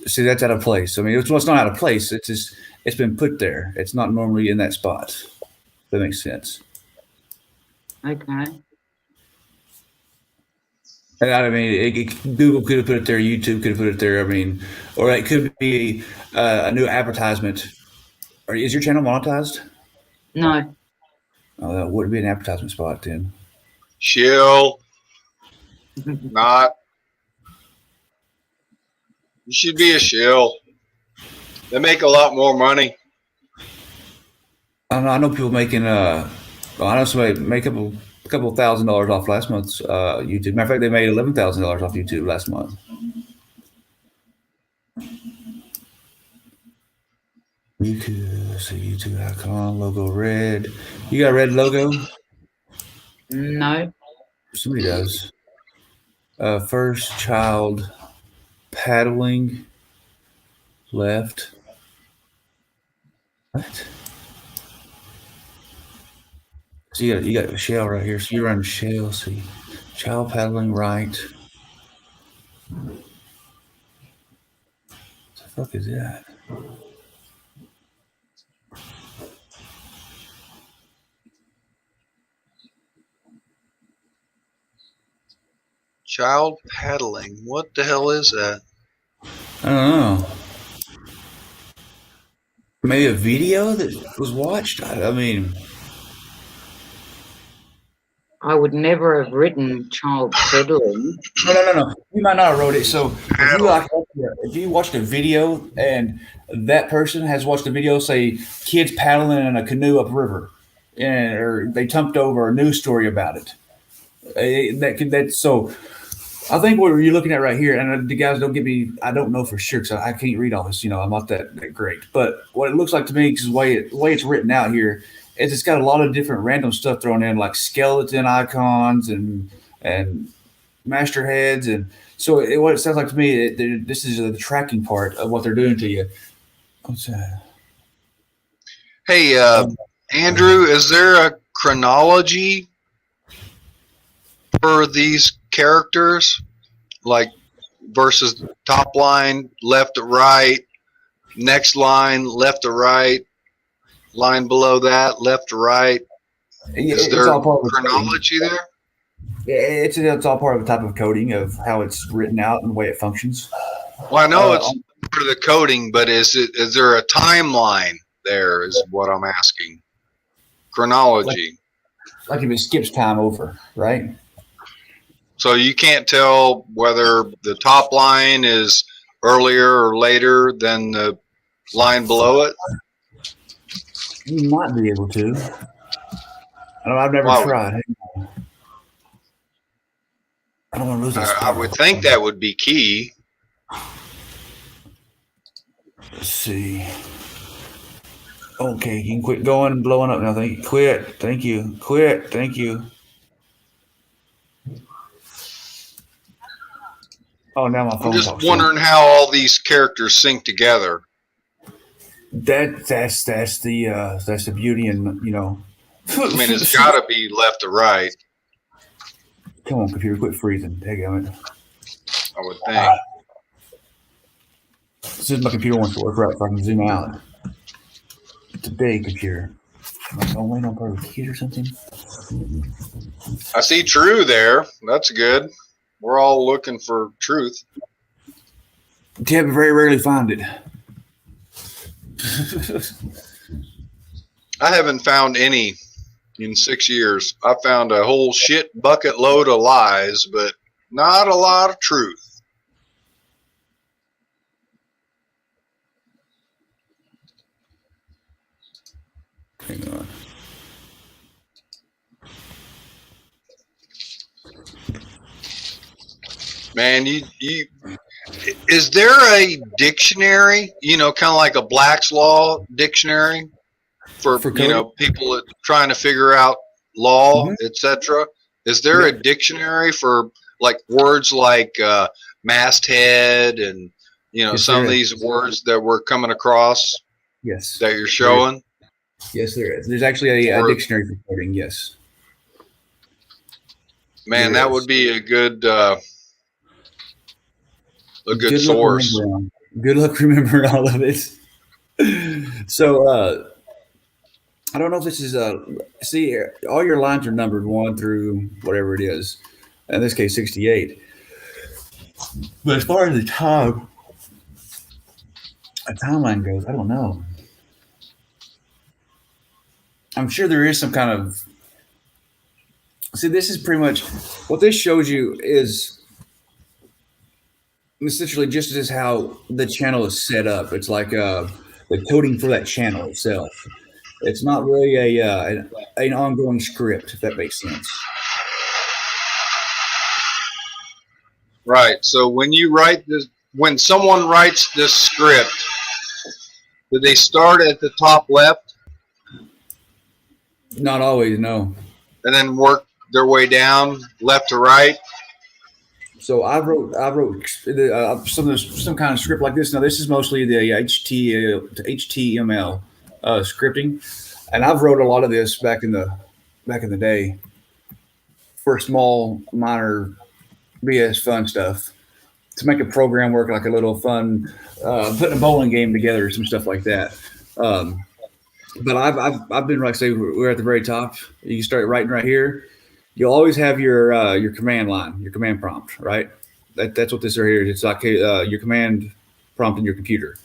See, that's out of place. I mean, it's not out of place. It's just it's been put there. It's not normally in that spot. That makes sense. Okay. And I mean, Google could have put it there. YouTube could have put it there. I mean, or it could be a new advertisement. Or is your channel monetized? No. Oh, that would be an advertisement spot then. Shill, not. You should be a shill. They make a lot more money. I know people making well, I know somebody make a couple $1,000 off last month's YouTube. Matter of fact, they made $11,000 off YouTube last month. YouTube, so YouTube.com logo red. You got a red logo? No. Somebody does. First child paddling left. What? So you got a shell right here. So you're on the shell. See, child paddling right. What the fuck is that? Child paddling. What the hell is that? I don't know. Maybe a video that was watched. I mean, I would never have written child peddling. no. You might not have wrote it. So if you watched a video and that person has watched a video, say kids paddling in a canoe upriver, and or they tumped over a news story about it. So I think what you're looking at right here, and the guys don't get me, I don't know for sure because I can't read all this. I'm not that great. But what it looks like to me, because the way it's written out here, is it's got a lot of different random stuff thrown in, like skeleton icons and master heads, and so what it sounds like to me, this is the tracking part of what they're doing to you. What's that? Hey, Andrew, is there a chronology for these characters? Like versus top line, left to right, next line, left to right, line below that, left to right. Is there chronology there? It's all part of the type of coding of how it's written out and the way it functions. Well, I know it's part of the coding, but is there a timeline there is what I'm asking. Chronology. Like if it skips time over, right? So you can't tell whether the top line is earlier or later than the line below it? You might be able to. I've never tried. I don't want to lose this. I would think that would be key. Let's see. Okay, you can quit going and blowing up now. Quit. Thank you. Quit. Thank you. Oh, now my phone. I'm just wondering how all these characters sync together. That's the beauty, and I mean, it's got to be left to right. Come on, computer, quit freezing. Daggone it. I would think. This is my computer wants to work right, so I can zoom out. It's a big computer. Am I going on part of the key or something? I see true there. That's good. We're all looking for truth. Yeah, but very rarely find it. I haven't found any in 6 years. I found a whole shit bucket load of lies, but not a lot of truth. Hang on. Man, you is there a dictionary, kind of like a Black's Law dictionary for people that trying to figure out law, etc.? Is there a dictionary for like words like masthead and some of these words that we're coming across? Yes. That you're showing? Yes, there is. There's actually a dictionary for coding, yes. Man, that would be a good source. Good luck remembering all of it. So I don't know if this is see all your lines are numbered one through whatever it is. In this case, 68. But as far as the time, a timeline goes, I don't know. I'm sure there is some kind of. See, this is pretty much what this shows you is essentially just as how the channel is set up. It's like the coding for that channel itself. It's not really an ongoing script, if that makes sense. Right. So when you write this, when someone writes this script, do they start at the top left Not always, no. and then work their way down left to right? So I wrote some kind of script like this. Now this is mostly the HTML scripting, and I've wrote a lot of this back in the day for small minor BS fun stuff to make a program work like a little fun putting a bowling game together or some stuff like that. Um, but I've been like I say we're at the very top. You start writing right here. You'll always have your command line, your command prompt, right? That's what this right here is. It's like your command prompt in your computer.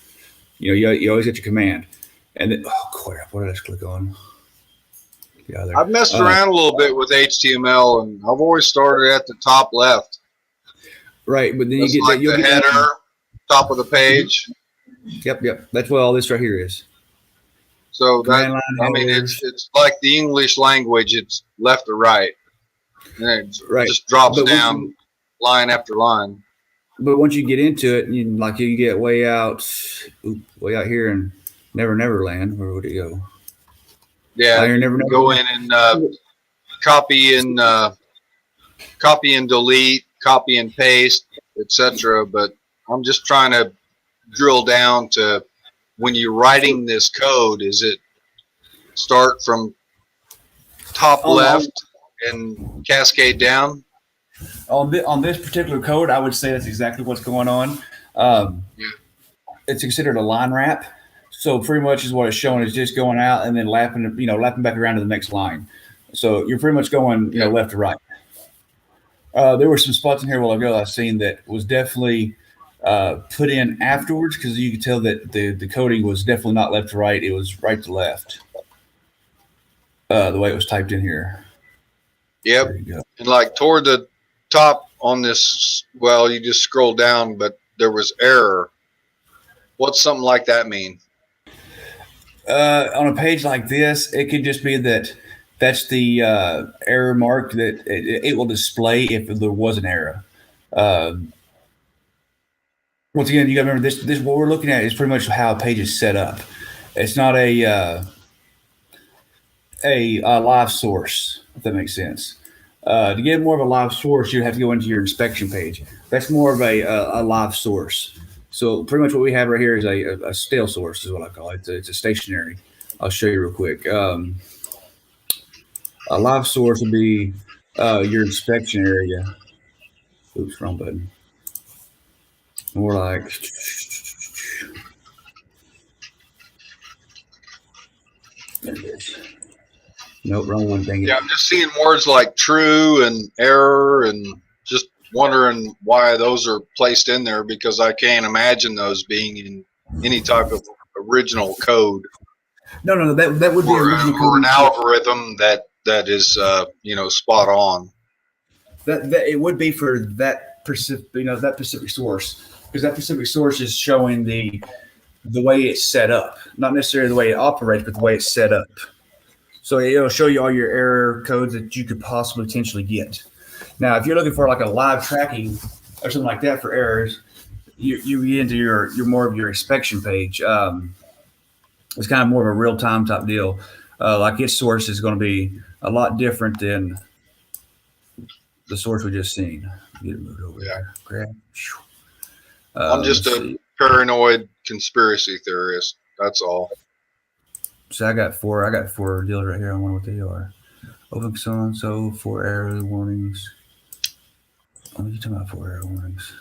You always get your command, and then oh crap, what did I just click on? Yeah, there. I've messed around a little bit with HTML, and I've always started at the top left. Right, but then That's you get like that. You'll the get header, top of the page. Yep. That's what all this right here is. So Command that line I mean, headers. it's like the English language. It's left to right, and it Right. just drops But down line after line. once you get into it, you get way out here in Never Land. Where would it go? Yeah, You're you Never can Never go Land. in and copy and copy and delete, copy and paste, etc. But I'm just trying to drill down to when you're writing this code, is it start from top On, on, left and cascade down? on this particular code, I would say that's exactly what's going on. Um, Yeah. it's considered a line wrap. So pretty much is what it's showing is just going out and then lapping back around to the next line. So you're pretty much going, Yeah. left to right. There were some spots in here a while ago I've seen that was definitely put in afterwards because you could tell that the coding was definitely not left to right. It was right to left. The way it was typed in here. Yep. There you go. And like toward the top on this, well, you just scroll down, but there was error. What's something like that mean? On a page like this, it could just be that's the error mark that it will display if there was an error. Once again, you got to remember this. What we're looking at is pretty much how a page is set up. It's not a live source, if that makes sense. To get more of a live source, you have to go into your inspection page. That's more of a live source. So pretty much what we have right here is a stale source, is what I call it. It's a stationary. I'll show you real quick. A live source would be your inspection area. Oops, wrong button. More like there it is. Nope, wrong one. Dang it. Yeah, I'm just seeing words like true and error and just wondering why those are placed in there because I can't imagine those being in any type of original code No. That would be or, original or an code. algorithm that is spot on. That it would be for that specific source because that specific source is showing the way it's set up, not necessarily the way it operates, but the way it's set up. So it'll show you all your error codes that you could possibly potentially get. Now, if you're looking for like a live tracking or something like that for errors, you get into your more of your inspection page. It's kind of more of a real time type deal. Like its source is going to be a lot different than the source we just seen. Get it moved over there. Grab. I'm just a paranoid conspiracy theorist. That's all. So I got four deals right here. I wonder what they are. Open so and so, 4 error warnings. What are you talking about? 4 error warnings.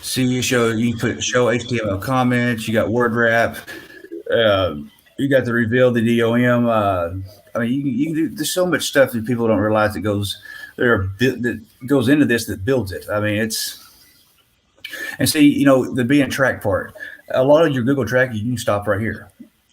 See, you put show HTML comments. You got word wrap. Uh, you got to reveal the DOM. I mean, you can do. There's so much stuff that people don't realize that goes into this that builds it. I mean, it's and see, the being track part. A lot of your Google track, you can stop right here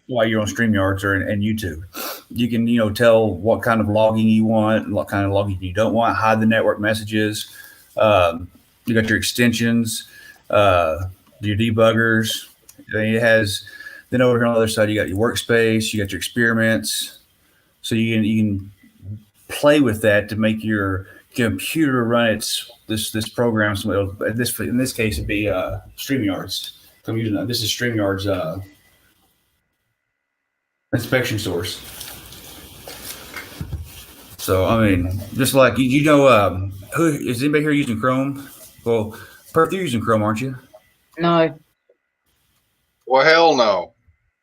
while you're on StreamYards or and YouTube. You can tell what kind of logging you want, what kind of logging you don't want, hide the network messages. You got your extensions, your debuggers. I mean, it has. Then over here on the other side, you got your workspace, you got your experiments. So you can play with that to make your computer run this program. So in this case, it'd be StreamYards. So I'm using this is StreamYards inspection source. So I mean, just like who is anybody here using Chrome? Well, Perth, you're using Chrome, aren't you? No, Well, hell no.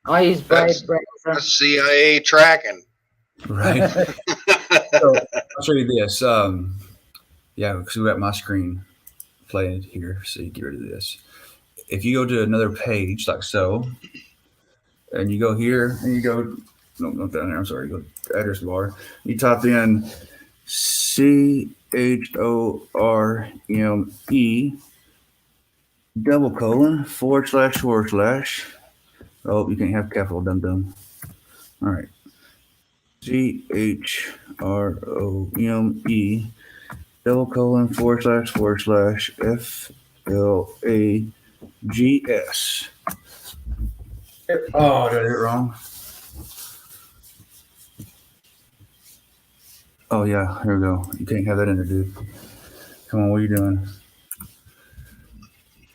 I use Brave That's browser. CIA tracking. Right. So I'll show you this. Yeah, because we got my screen playing here. So you get rid of this. If you go to another page like so, and you go here, and you go, no, not down there. I'm sorry. You go to address bar. You type in CHORME // Oh, you can't have capital dum dum. All right. CHROME // Oh, did I do it wrong? Oh yeah, here we go. You can't have that in there, dude. Come on, what are you doing?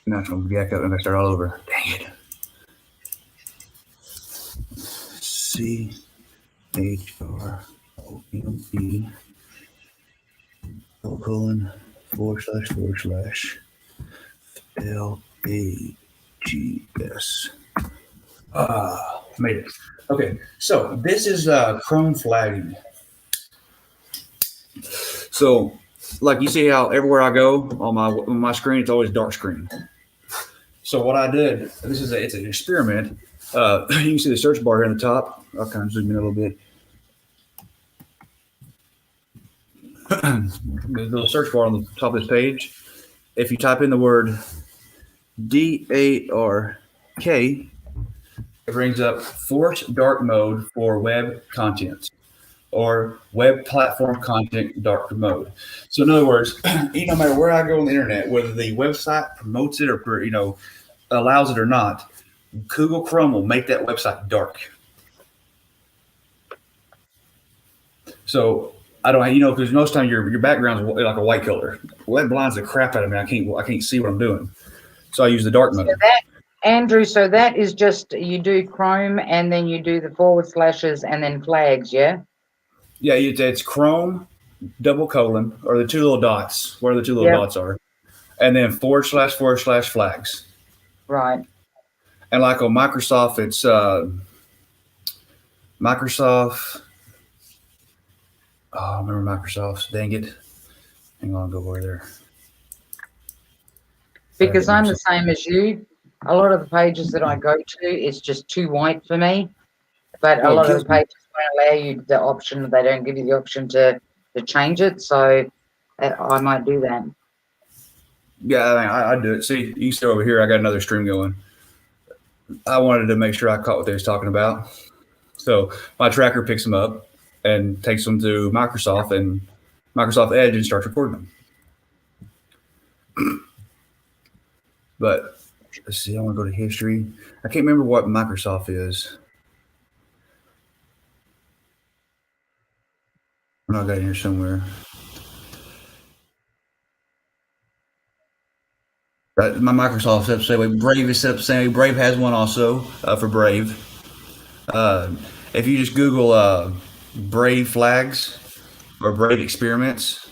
Now it's gonna back up and I start all over. Dang it. CHROME // made it. Okay, so this is Chrome flagging. So, like you see how everywhere I go on my screen, it's always dark screen. So what I did, it's an experiment. You can see the search bar here in the top. I'll kind of zoom in a little bit. The little search bar on the top of this page. If you type in the word DARK, it brings up force dark mode for web content or web platform content dark mode. So in other words, no matter where I go on the internet, whether the website promotes it or allows it or not, Google Chrome will make that website dark. So I don't, because most times your background's like a white color. Well, that blinds the crap out of me. I can't see what I'm doing. So I use the dark mode. Andrew, so that is just you do Chrome and then you do the / and then flags, yeah? Yeah, it's Chrome /, or the two little dots, where the two little dots are, and then / flags. Right. And like on Microsoft, it's Microsoft. Oh, I remember Microsoft. Dang it. Hang on, go over there. Because I'm the same as you. A lot of the pages that I go to, it's just too white for me. But a lot of the pages won't allow you the option. They don't give you the option to change it. So I might do that. Yeah, I do it. See, you see over here, I got another stream going. I wanted to make sure I caught what they was talking about. So my tracker picks them up and takes them to Microsoft and Microsoft Edge and starts recording them. But let's see, I want to go to history. I can't remember what Microsoft is. I got it here somewhere. Right, my Microsoft set up saying Brave is set up saying Brave has one also for Brave. If you just Google Brave flags or Brave experiments,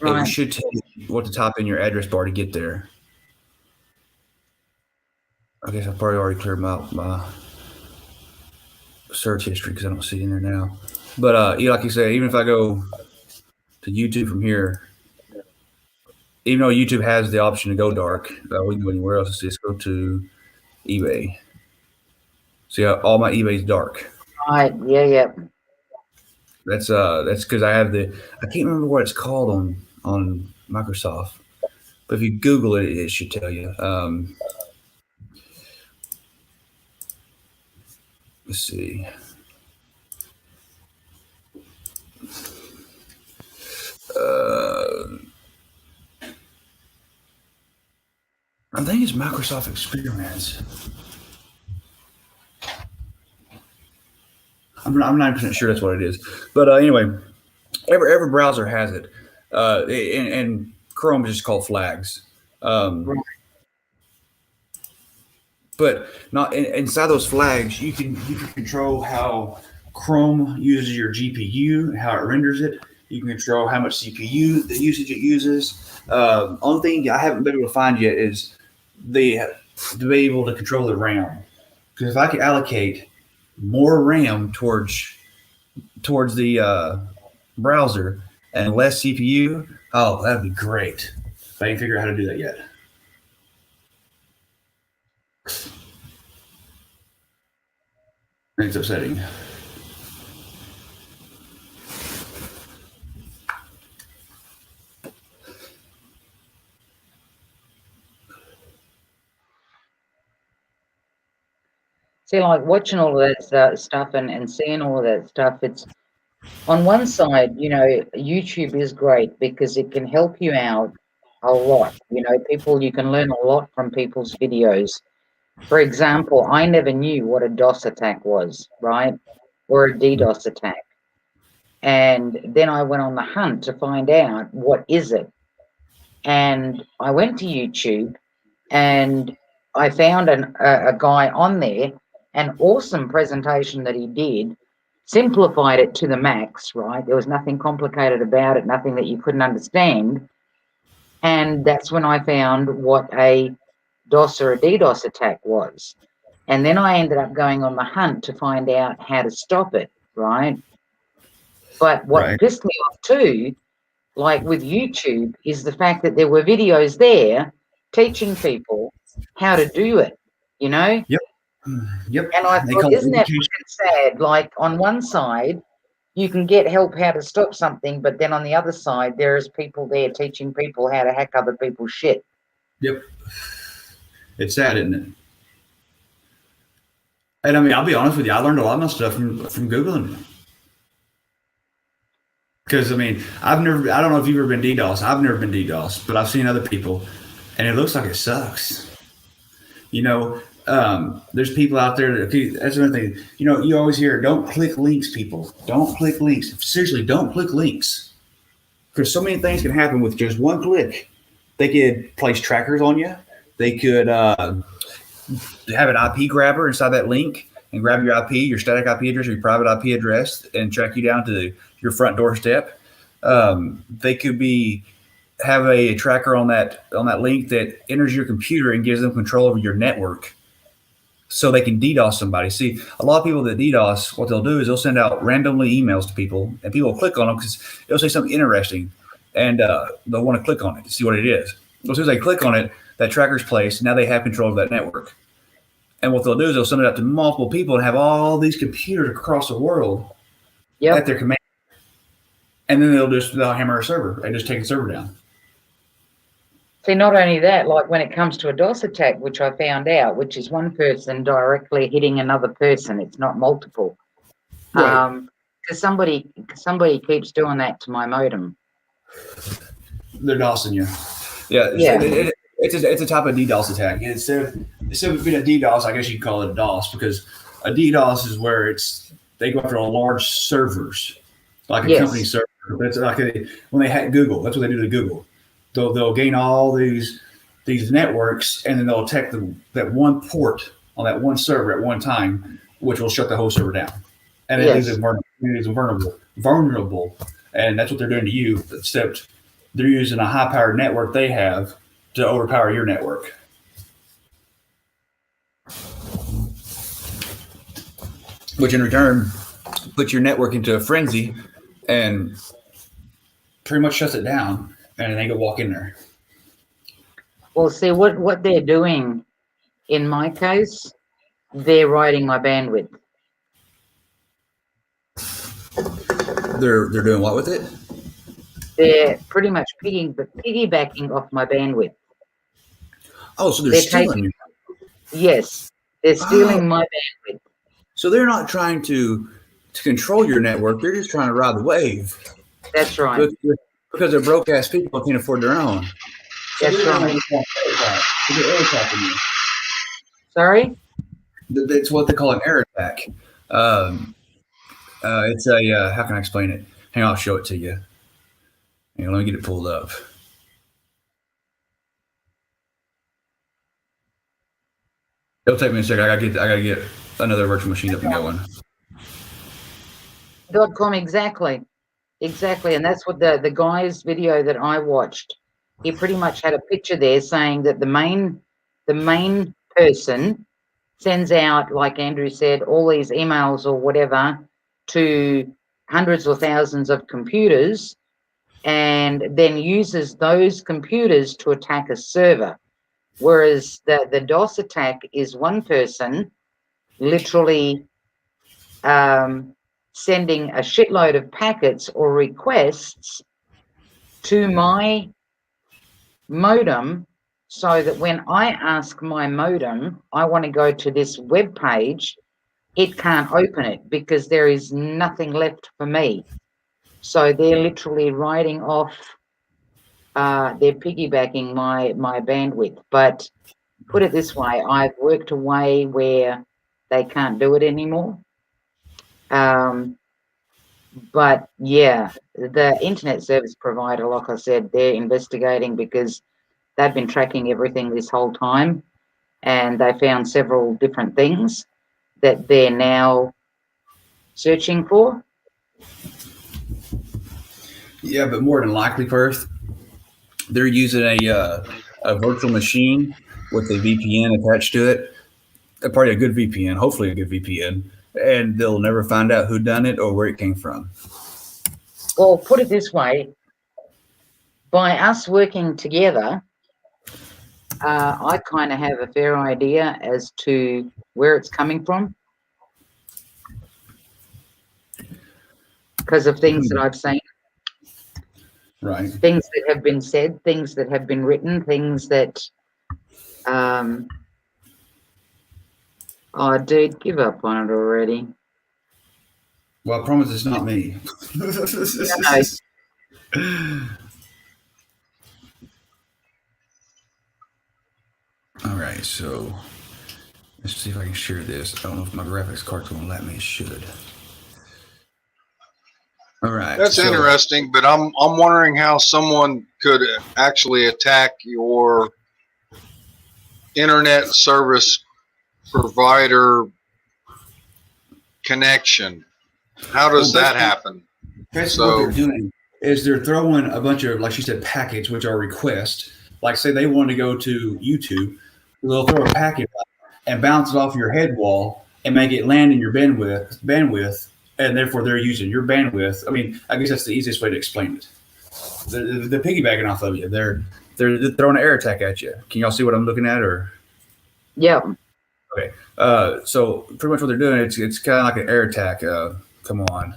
it should tell you what to type in your address bar to get there. I guess I've probably already cleared my search history because I don't see it in there now. But like you say, even if I go to YouTube from here. Even though YouTube has the option to go dark, we can go anywhere else. Let's just go to eBay. See, all my eBay's dark. Right. Yeah. That's because I have I can't remember what it's called on Microsoft, but if you Google it, it should tell you. Let's see. I think it's Microsoft Experiments. I'm 90% sure that's what it is. But anyway, every browser has it, and Chrome is just called flags. But not inside those flags, you can control how Chrome uses your GPU, how it renders it. You can control how much CPU the usage it uses. Only thing I haven't been able to find yet is to be able to control the RAM. Because if I could allocate more RAM towards the browser and less CPU, oh, that'd be great. But I ain't figured out how to do that yet. It's upsetting. See, like watching all of that stuff and seeing all of that stuff, it's on one side, YouTube is great because it can help you out a lot. You can learn a lot from people's videos. For example, I never knew what a DOS attack was, right? Or a DDoS attack. And then I went on the hunt to find out what is it. And I went to YouTube and I found a guy on there, an awesome presentation that he did, simplified it to the max, right? There was nothing complicated about it, nothing that you couldn't understand. And that's when I found what a DOS or a DDoS attack was. And then I ended up going on the hunt to find out how to stop it, right? But what pissed me off too, like with YouTube, is the fact that there were videos there teaching people how to do it, Yep. And I thought, isn't that sad? Like on one side, you can get help how to stop something, but then on the other side, there's people there teaching people how to hack other people's shit. Yep. It's sad, isn't it? And I mean, I'll be honest with you, I learned a lot of my stuff from Googling. Because I mean, I don't know if you've ever been DDoS. I've never been DDoS, but I've seen other people, and it looks like it sucks. There's people out there that's another thing. You always hear, don't click links, people. Don't click links. Seriously, don't click links. Because so many things can happen with just one click. They could place trackers on you. They could have an IP grabber inside that link and grab your IP, your static IP address, or your private IP address, and track you down to your front doorstep. They could have a tracker on that link that enters your computer and gives them control over your network, so they can DDoS somebody. See, a lot of people that DDoS, what they'll do is they'll send out randomly emails to people, and people will click on them because it'll say something interesting, and they'll want to click on it to see what it is. So as soon as they click on it, that tracker's placed. Now they have control of that network. And what they'll do is they'll send it out to multiple people and have all these computers across the world at their command. And then they'll hammer a server and just take the server down. See, not only that, like when it comes to a DOS attack, which I found out, which is one person directly hitting another person, it's not multiple. Right. Because somebody keeps doing that to my modem. They're DOSing you. Yeah. It's a type of DDoS attack. Instead of being a DDoS, I guess you could call it a DOS, because a DDoS is where they go after large servers, like a company server. It's like when they hack Google, that's what they do to Google. They'll gain all these networks, and then they'll attack that one port on that one server at one time, which will shut the whole server down, and it leaves it vulnerable. And that's what they're doing to you, except they're using a high-powered network they have to overpower your network. Which in return puts your network into a frenzy and pretty much shuts it down, and they can walk in there. Well, see what they're doing. In my case, they're riding my bandwidth. They're doing what with it? They're pretty much piggybacking off my bandwidth. Oh, so they're stealing. Yes, they're stealing my bandwidth. So they're not trying to control your network. They're just trying to ride the wave. That's right. Because they're broke ass people who can't afford their own. So That's right. They're air attacking you. Sorry? That's what they call an air attack. It's a how can I explain it? Hang on, I'll show it to you. Hang on, let me get it pulled up. It'll take me a second. I gotta get another virtual machine up and going. .com, exactly, and that's what the guy's video that I watched. He pretty much had a picture there saying that the main person sends out, like Andrew said, all these emails or whatever to hundreds or thousands of computers, and then uses those computers to attack a server. Whereas the DOS attack is one person literally sending a shitload of packets or requests to my modem, so that when I ask my modem, I want to go to this web page, it can't open it because there is nothing left for me. So they're literally riding off, they're piggybacking my bandwidth. But put it this way, I've worked a way where they can't do it anymore. But yeah, the internet service provider, like I said, they're investigating because they've been tracking everything this whole time, and they found several different things that they're now searching for. Yeah, but more than likely, Perth, they're using a virtual machine with a VPN attached to it. Probably a good VPN, hopefully a good VPN, and they'll never find out who done it or where it came from. Well, put it this way, by us working together, I kind of have a fair idea as to where it's coming from because of things that I've seen. Right. Things that have been said, things that have been written, things that, oh, dude, give up on it already. Well, I promise it's not me. All right, so let's see if I can share this. I don't know if my graphics card's going to let me. It should. All right. That's interesting, but I'm wondering how someone could actually attack your internet service provider connection. How does that happen? Basically, what they're doing is they're throwing a bunch of, like she said, packets, which are requests. Like, say they want to go to YouTube, they'll throw a packet and bounce it off your head wall and make it land in your bandwidth, and therefore they're using your bandwidth. I mean, I guess that's the easiest way to explain it. They're piggybacking off of you. They're throwing an air attack at you. Can y'all see what I'm looking at, or? Yeah. Okay. So pretty much what they're doing, it's kind of like an air attack. Come on.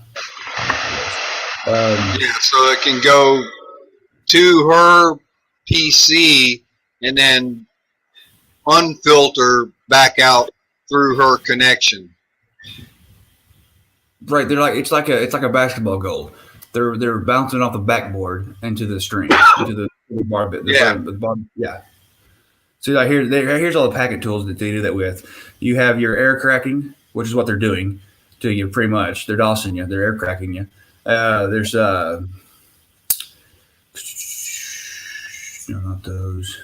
Yeah, so it can go to her PC and then unfilter back out through her connection. Right, it's like a basketball goal. They're bouncing off the backboard into the string, into the bar bit. Yeah. So like here's all the packet tools that they do that with. You have your air cracking, which is what they're doing to you pretty much. They're DOSing you. They're air cracking you. There's no, not those.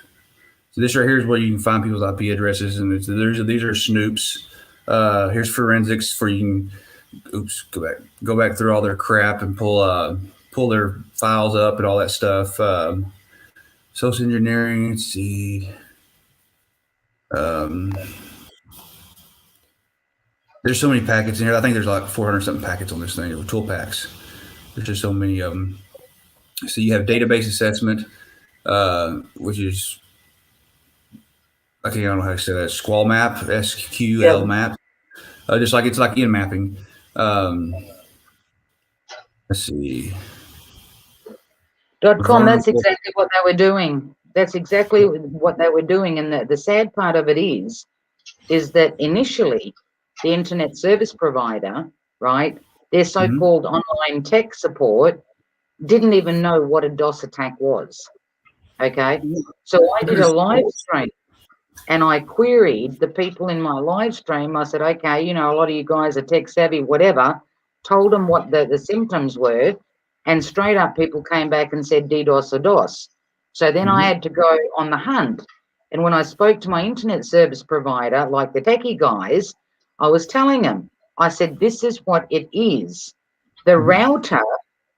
So this right here is where you can find people's IP addresses, and these are snoops. Here's forensics for you can go back through all their crap and pull their files up and all that stuff. Social engineering. Let's see. There's so many packets in here. I think there's like 400 something packets on this thing, tool packs. There's just so many of them. So you have database assessment, which is I don't know how to say that. Squall map, SQL Yeah. map, just like it's like in mapping. Um, let's see. .com, that's Vulnerable. exactly what they were doing. That's exactly what they were doing. And the sad part of it is that initially the internet service provider, right, their Mhm. so-called online tech support didn't even know what a DOS attack was. Okay. So I did a live stream and I queried the people in my live stream. I said, okay, you know, a lot of you guys are tech savvy, whatever, told them what the symptoms were. And straight up, people came back and said DDoS or DOS. So then I Mhm. had to go on the hunt. And when I spoke to my internet service provider, like the techie guys, I was telling them, I said, this is what it is. The Mhm. router,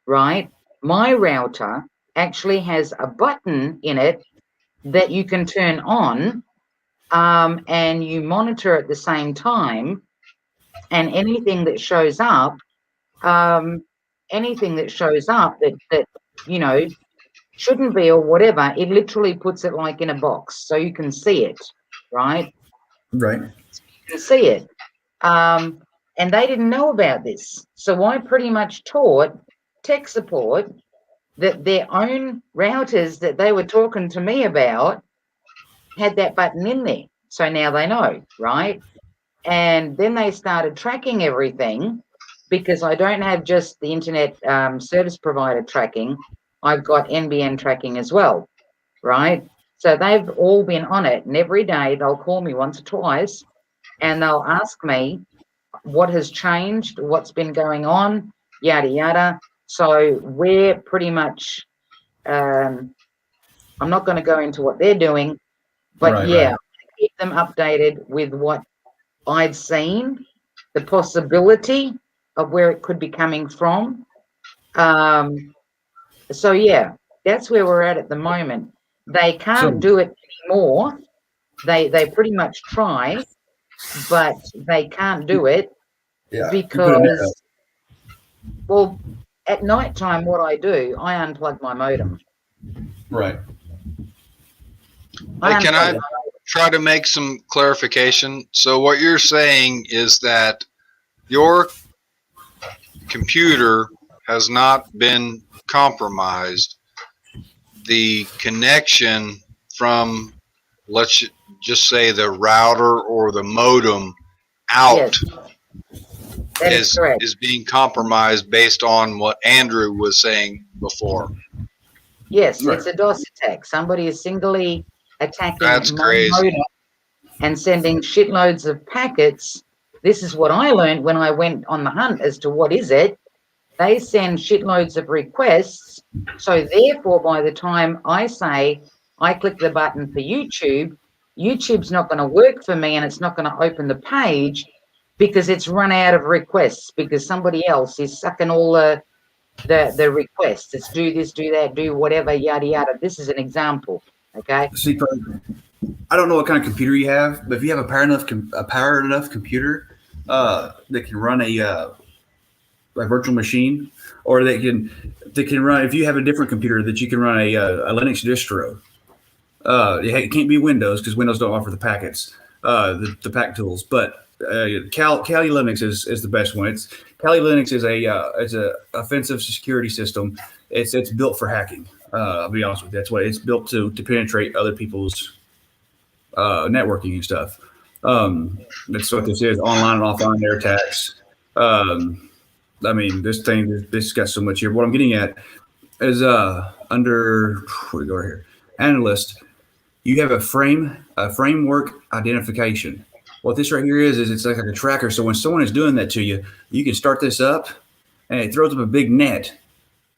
right? My router actually has a button in it that you can turn on, and you monitor at the same time, and um, anything that shows up that you know shouldn't be or whatever, it literally puts it like in a box so you can see it, right? Right. You can see it. And they didn't know about this, so I pretty much taught tech support that their own routers that they were talking to me about had that button in there, so now they know, right? And then they started tracking everything, because I don't have just the internet service provider tracking. I've got NBN tracking as well, right? So they've all been on it, and every day they'll call me once or twice and they'll ask me what has changed, what's been going on, yada, yada. So we're pretty much, um, I'm not going to go into what they're doing, but Right. yeah, Right. keep them updated with what I've seen, the possibility of where it could be coming from. Um, so yeah, that's where we're at the moment. They So can't do it anymore. They pretty much try, but they can't do it yeah, you put a net up. because, well, at night time, what I do, I unplug my modem. Right. Hey, I can unplug I it. try to make some clarification? So what you're saying is that your computer has not been compromised. The connection from, let's just say, the router or the modem out Yes, that is correct. is being compromised based on what Andrew was saying before. Yes, Right. it's a DOS attack. Somebody is singly attacking That's my crazy. modem and sending shitloads of packets. This is what I learned when I went on the hunt as to what is it. They send shitloads of requests. So therefore, by the time I say I click the button for YouTube, YouTube's not going to work for me and it's not going to open the page because it's run out of requests, because somebody else is sucking all the requests. It's do this, do that, do whatever, yada yada. This is an example. Okay. See, I don't know what kind of computer you have, but if you have a power enough computer that can run a virtual machine, or that can run, if you have a different computer that you can run a Linux distro. It can't be Windows because Windows don't offer the packets, the pack tools. But Kali Linux is the best one. Kali Linux is a offensive security system. It's built for hacking. I'll be honest with you. That's what it's built to penetrate other people's networking and stuff. That's what this is: online and offline air attacks. I mean, this got so much here. What I'm getting at is under where we go right here, analyst. You have a framework identification. What this right here is it's like a tracker. So when someone is doing that to you, you can start this up, and it throws up a big net.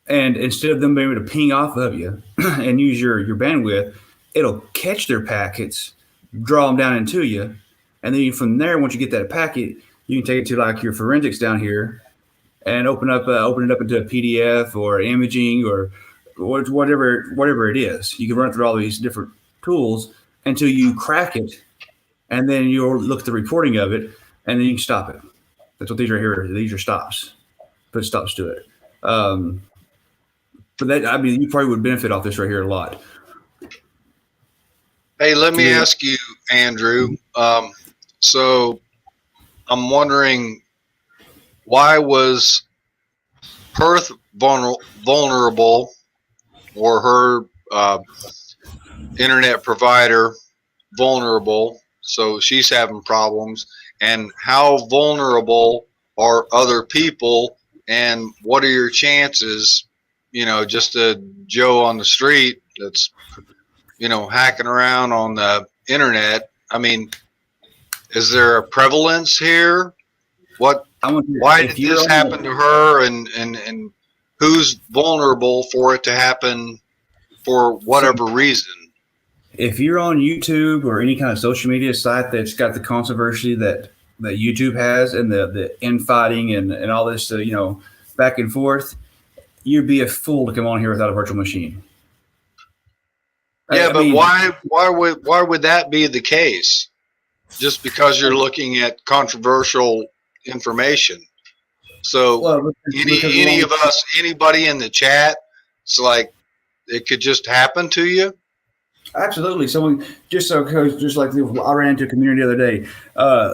And instead of them being able to ping off of you and use your bandwidth, it'll catch their packets, draw them down into you, and then from there, once you get that packet, you can take it to like your forensics down here and open it up into a PDF or imaging or whatever it is. You can run it through all these different tools until you crack it, and then you'll look at the reporting of it, and then you can stop it. That's what these are here. These are stops. Put stops to it. But that, I mean, you probably would benefit off this right here a lot. Hey, let me ask you, Andrew. So I'm wondering, why was Perth vulnerable, or her internet provider vulnerable? So she's having problems. And how vulnerable are other people? And what are your chances, just a Joe on the street that's, hacking around on the internet? I mean, is there a prevalence here? Why did this happen to her, and who's vulnerable for it to happen for whatever reason? If you're on YouTube or any kind of social media site that's got the controversy that YouTube has, and the infighting and all this, back and forth, you'd be a fool to come on here without a virtual machine. Yeah, but why would that be the case? Just because you're looking at controversial information. So anybody in the chat, it's like it could just happen to you. Absolutely. Someone just like I ran into a community the other day.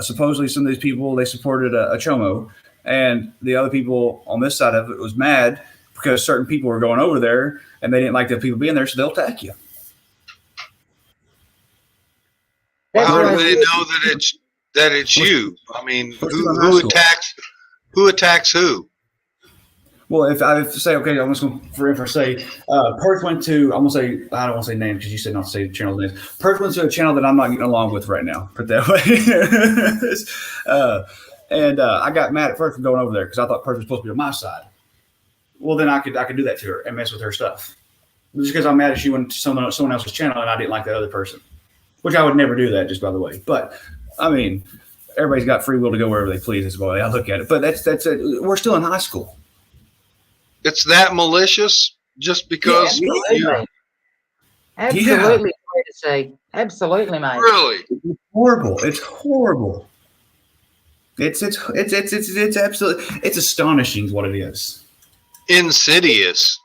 Supposedly some of these people, they supported a chomo, and the other people on this side of it was mad because certain people were going over there and they didn't like the people being there, so they'll attack you. How do they know that it's you? I mean, who attacks who? Well, if I say, okay, I'm just going to say, Perth went to, I'm going to say, I don't want to say names because you said not to say the channel names. Perth went to a channel that I'm not getting along with right now, put that way. I got mad at Perth for going over there because I thought Perth was supposed to be on my side. Well, then I could do that to her and mess with her stuff. Just because I'm mad at she went to someone else's channel and I didn't like that other person, which I would never do that, just by the way. But, I mean, everybody's got free will to go wherever they please is the way I look at it. But we're still in high school. It's that malicious just because Absolutely, absolutely, mate. Really? It's horrible. It's horrible. It's absolutely, it's astonishing is what it is. Insidious.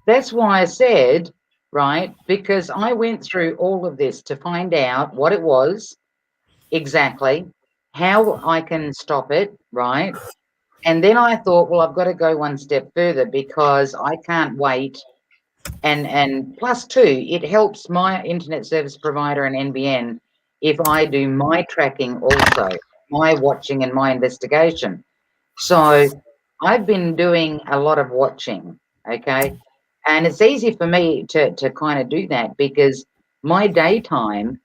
That's why I said, right, because I went through all of this to find out what it was exactly, how I can stop it, right? And then I thought, well, I've got to go one step further because I can't wait. And plus two, it helps my internet service provider and NBN if I do my tracking also, my watching and my investigation. So I've been doing a lot of watching, okay? And it's easy for me to kind of do that because my daytime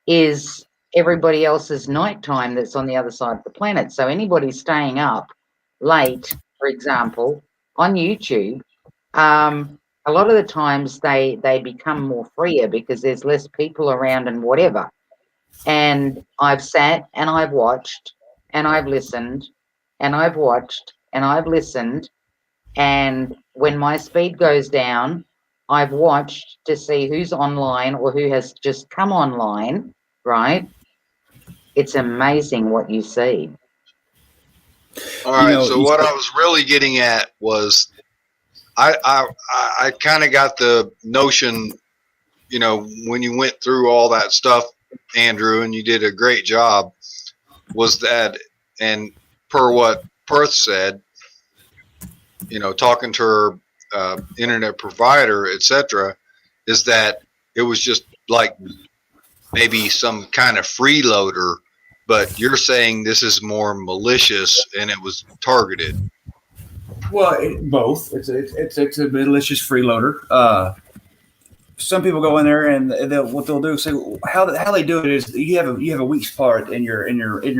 is everybody else's nighttime that's on the other side of the planet. So anybody staying up late, for example, on YouTube, a lot of the times they become more freer because there's less people around and whatever. And I've sat and I've watched and I've listened and I've watched and I've listened. And when my speed goes down, I've watched to see who's online or who has just come online, right? It's amazing what you see. All right. So what I was really getting at was I kind of got the notion, when you went through all that stuff, Andrew, and you did a great job, was that, and per what Perth said, talking to her internet provider, etc., is that it was just like maybe some kind of freeloader, but you're saying this is more malicious and it was targeted. Well, both. It's a malicious freeloader. Some people go in there and what they'll do is say how they do it is you have a weak spot in your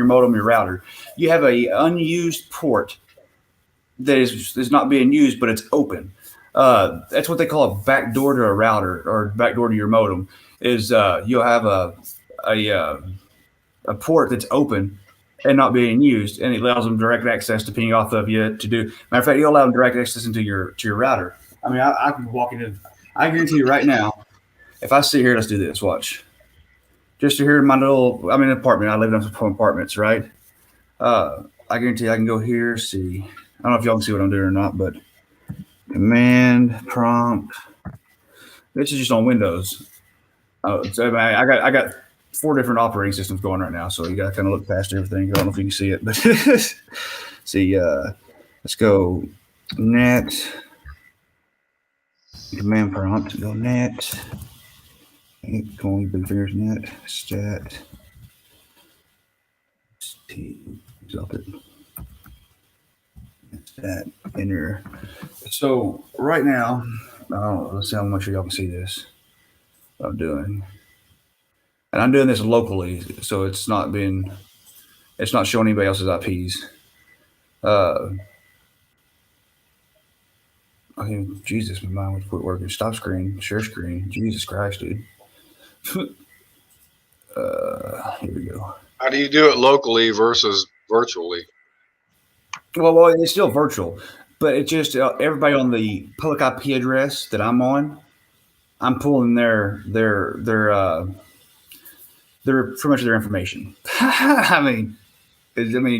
modem, your router. You have a unused port that is not being used, but it's open. That's what they call a backdoor to a router or backdoor to your modem. Is you'll have a port that's open and not being used, and it allows them direct access to ping off of you to do. Matter of fact, you'll allow them direct access into your router. I mean, I can walk into. I guarantee you right now, if I sit here, let's do this. Watch. Just to hear my little. I'm in an apartment. I live in some apartments, right? I guarantee I can go here. See. I don't know if y'all can see what I'm doing or not, but Command prompt. This is just on Windows. So I got 4 different operating systems going right now, so you got to kind of look past everything. I don't know if you can see it, but see. Let's go net command prompt. Go net. Going big fingers net stat. Drop it. Stat enter. So right now, let's see how much y'all can see this. What I'm doing. And I'm doing this locally, so it's not showing anybody else's IPs. I mean, Jesus, my mind would quit working. Stop screen, share screen. Jesus Christ, dude. Here we go. How do you do it locally versus virtually? Well, it's still virtual, but it's just everybody on the public IP address that I'm on. I'm pulling their pretty much their information. I mean,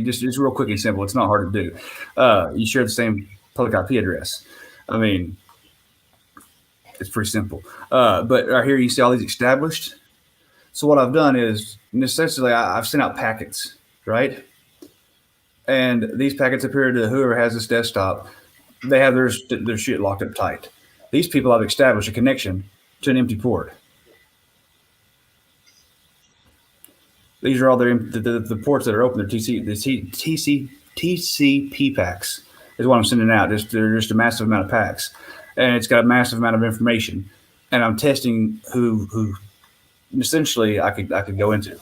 just real quick and simple. It's not hard to do. You share the same public IP address. I mean, it's pretty simple. But right here, you see all these established. So what I've done is, necessarily, I've sent out packets, right? And these packets appear to whoever has this desktop. They have their shit locked up tight. These people have established a connection to an empty port. These are all the ports that are open. They're TCP packs is what I'm sending out. They're just a massive amount of packs, and it's got a massive amount of information. And I'm testing who essentially I could go into.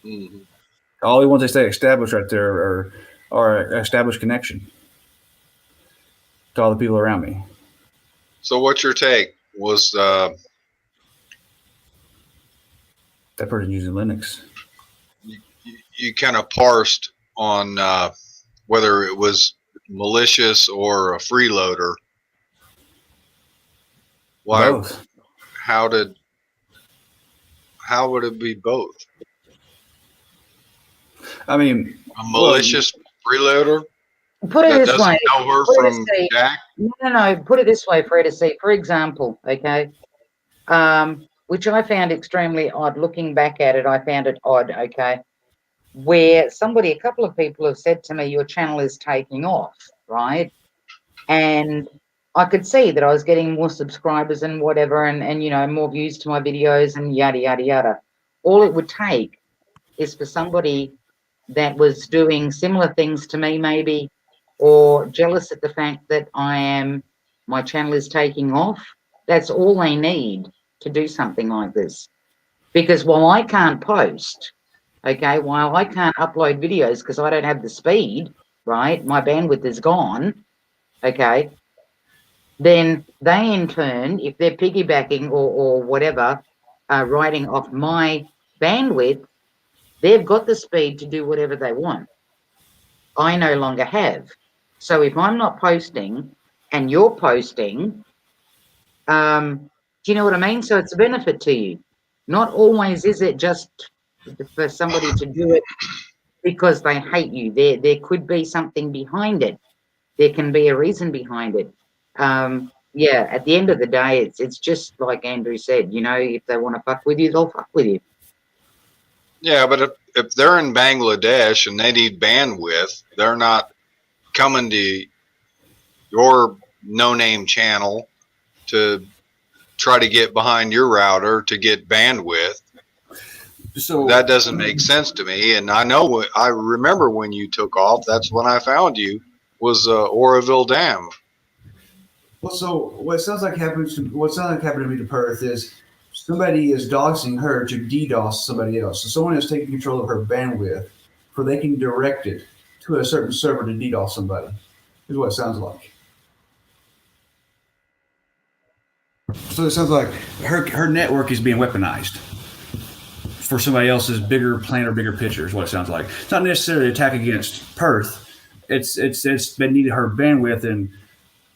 Mm-hmm. All the ones they say established right there are established connection to all the people around me. So what's your take? Was that person using Linux? You kind of parsed on whether it was malicious or a freeloader. Why? Both. How would it be both? I mean, A malicious freeloader Put it that this doesn't way. know her Put it from this way. Jack? No. Put it this way for her to see. For example, okay, which I found extremely odd. Looking back at it, I found it odd. Okay, where a couple of people have said to me, "Your channel is taking off," right? And I could see that I was getting more subscribers and whatever, and more views to my videos and yada yada yada. All it would take is for somebody that was doing similar things to me, maybe, or jealous at the fact that my channel is taking off. That's all they need to do something like this. Because while I can't post, okay, while I can't upload videos because I don't have the speed, right? My bandwidth is gone, okay. Then they in turn, if they're piggybacking or whatever, riding off my bandwidth, they've got the speed to do whatever they want. I no longer have. So if I'm not posting and you're posting, do you know what I mean? So it's a benefit to you. Not always is it just for somebody to do it because they hate you. There could be something behind it. There can be a reason behind it. Yeah, at the end of the day, it's just like Andrew said, if they want to fuck with you, they'll fuck with you. Yeah, but if they're in Bangladesh and they need bandwidth, they're not coming to your no-name channel to try to get behind your router to get bandwidth. So that doesn't make sense to me. And I remember when you took off. That's when I found you. Was Oroville Dam. Well, so what sounds like happened to me to Perth is somebody is doxing her to DDoS somebody else. So someone is taking control of her bandwidth, so they can direct it to a certain server to DDoS somebody. Is what it sounds like. So it sounds like her network is being weaponized for somebody else's bigger plan or bigger picture. Is what it sounds like. It's not necessarily an attack against Perth. It's been needed her bandwidth and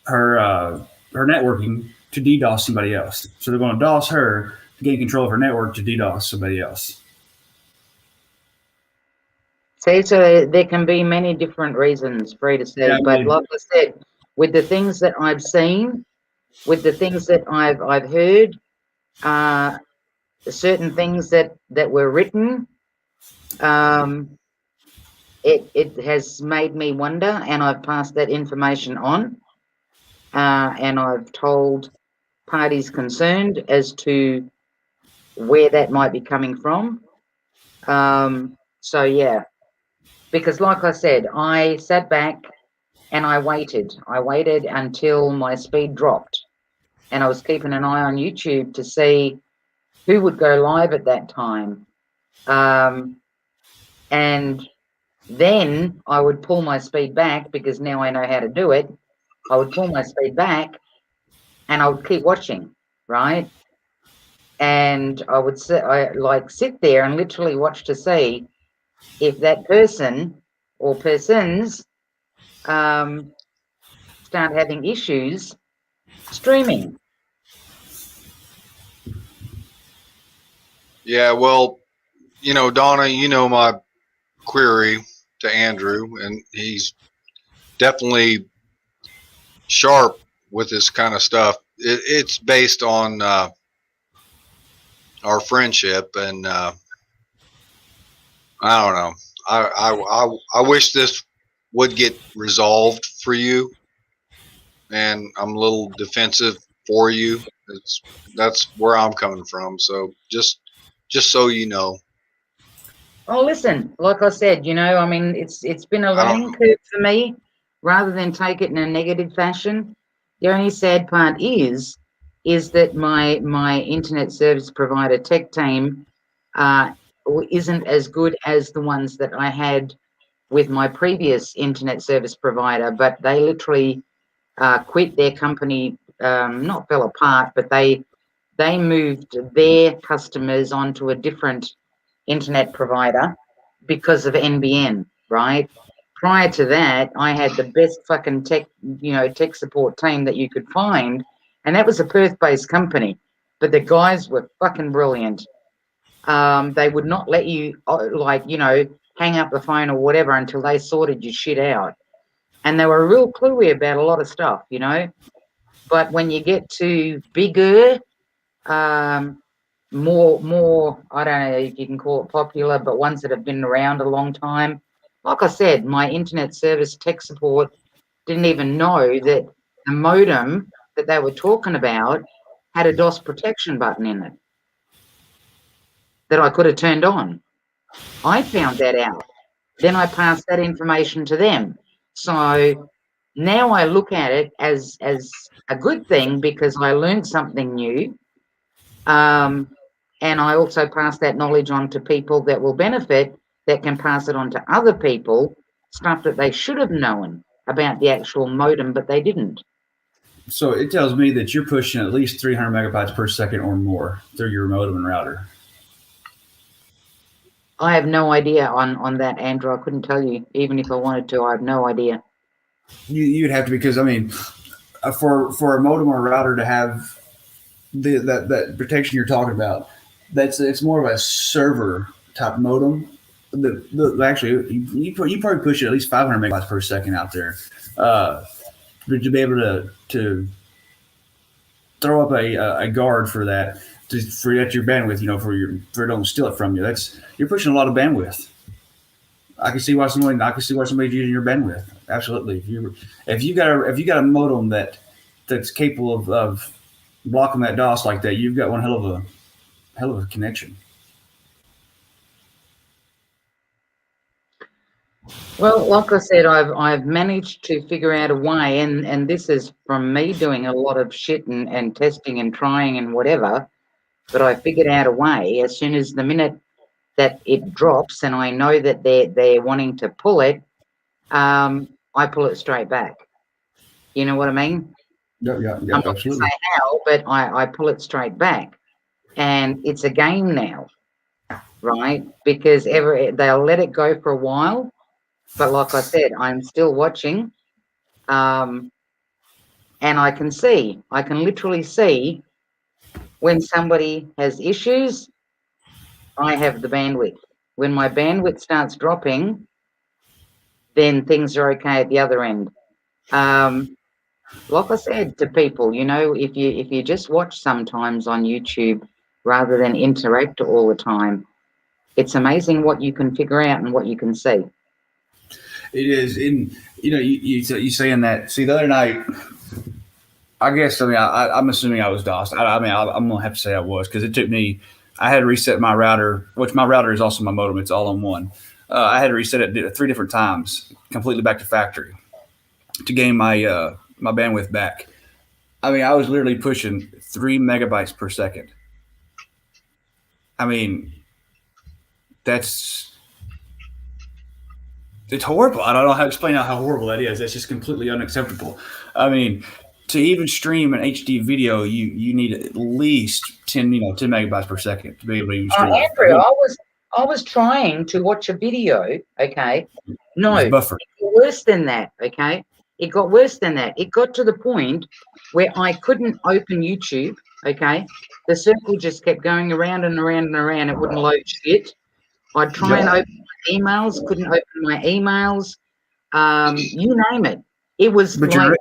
her networking to DDoS somebody else. So they're going to DOS her to gain control of her network to DDoS somebody else. See, so there can be many different reasons for you to see, Yeah, I but mean, like I said, with the things that I've seen, with the things that I've heard, uh, certain things that were written, um, it has made me wonder, and I've passed that information on, and I've told parties concerned as to where that might be coming from. So yeah, because like I said, I sat back and I waited. I waited until my speed dropped, and I was keeping an eye on YouTube to see who would go live at that time. And then I would pull my speed back because now I know how to do it. I would pull my speed back and I would keep watching, right? And I would sit there and literally watch to see if that person or persons um, start having issues streaming. Yeah, well, Donna, my query to Andrew, and he's definitely sharp with this kind of stuff. It's based on our friendship, and I don't know. I wish this would get resolved for you, and I'm a little defensive for you. That's where I'm coming from. So just so you know, Oh, listen, like I said, I mean, it's been a I don't learning curve for me, rather than take it in a negative fashion. The only sad part is that my internet service provider tech team uh, isn't as good as the ones that I had with my previous internet service provider, but they literally quit their company, not fell apart, but they moved their customers onto a different internet provider because of NBN, right? Prior to that, I had the best fucking tech support team that you could find, and that was a Perth-based company. But the guys were fucking brilliant. They would not let you hang up the phone or whatever until they sorted your shit out, and they were real cluey about a lot of stuff. But when you get to bigger, um, more, I don't know if you can call it popular, but ones that have been around a long time. Like I said, my internet service tech support didn't even know that the modem that they were talking about had a DOS protection button in it that I could have turned on. I found that out. Then I passed that information to them. So now I look at it as a good thing because I learned something new. And I also pass that knowledge on to people that will benefit, that can pass it on to other people, stuff that they should have known about the actual modem, but they didn't. so it tells me that you're pushing at least 300 megabytes per second or more through your modem and router. I have no idea on that, Andrew. I couldn't tell you, even if I wanted to. I have no idea. You'd have to, because I mean, for a modem or a router to have that protection you're talking about, it's more of a server type modem. Actually, you probably push it at least 500 megabytes per second out there, to be able to throw up a guard for that, for that your bandwidth, for it don't steal it from you. You're pushing a lot of bandwidth. I can see why somebody's using your bandwidth. Absolutely. If you got a modem that's capable of blocking that DOS like that, you've got one hell of a connection. Well, like I said, I've managed to figure out a way, and this is from me doing a lot of shit and testing and trying and whatever. But I figured out a way. As soon as the minute that it drops, and I know that they're wanting to pull it, I pull it straight back. You know what I mean? Yeah, I'm not going to absolutely. say how, but I pull it straight back, and it's a game now, right? Because they'll let it go for a while, but like I said, I'm still watching, and I can literally see when somebody has issues. I have the bandwidth. When my bandwidth starts dropping, then things are okay at the other end. Like I said to people, if you just watch sometimes on YouTube rather than interact all the time, it's amazing what you can figure out and what you can see. It is. In you saying that. See, the other night, I guess. I mean, I'm assuming I was DOSed. I'm gonna have to say I was because it took me. I had to reset my router, which my router is also my modem. It's all on one. I had to reset it 3 different times, completely back to factory, to gain my bandwidth back. I mean, I was literally pushing 3 megabytes per second. I mean, it's horrible. I don't know how to explain how horrible that is. That's just completely unacceptable. I mean, to even stream an HD video, you need at least 10 megabytes per second to be able to even stream. Andrew, I was trying to watch a video. Okay, no, it got worse than that. Okay, it got worse than that. It got to the point where I couldn't open YouTube. Okay, the circle just kept going around and around and around. It wouldn't load shit. I'd try and open my emails, couldn't open my emails. You name it. It was like,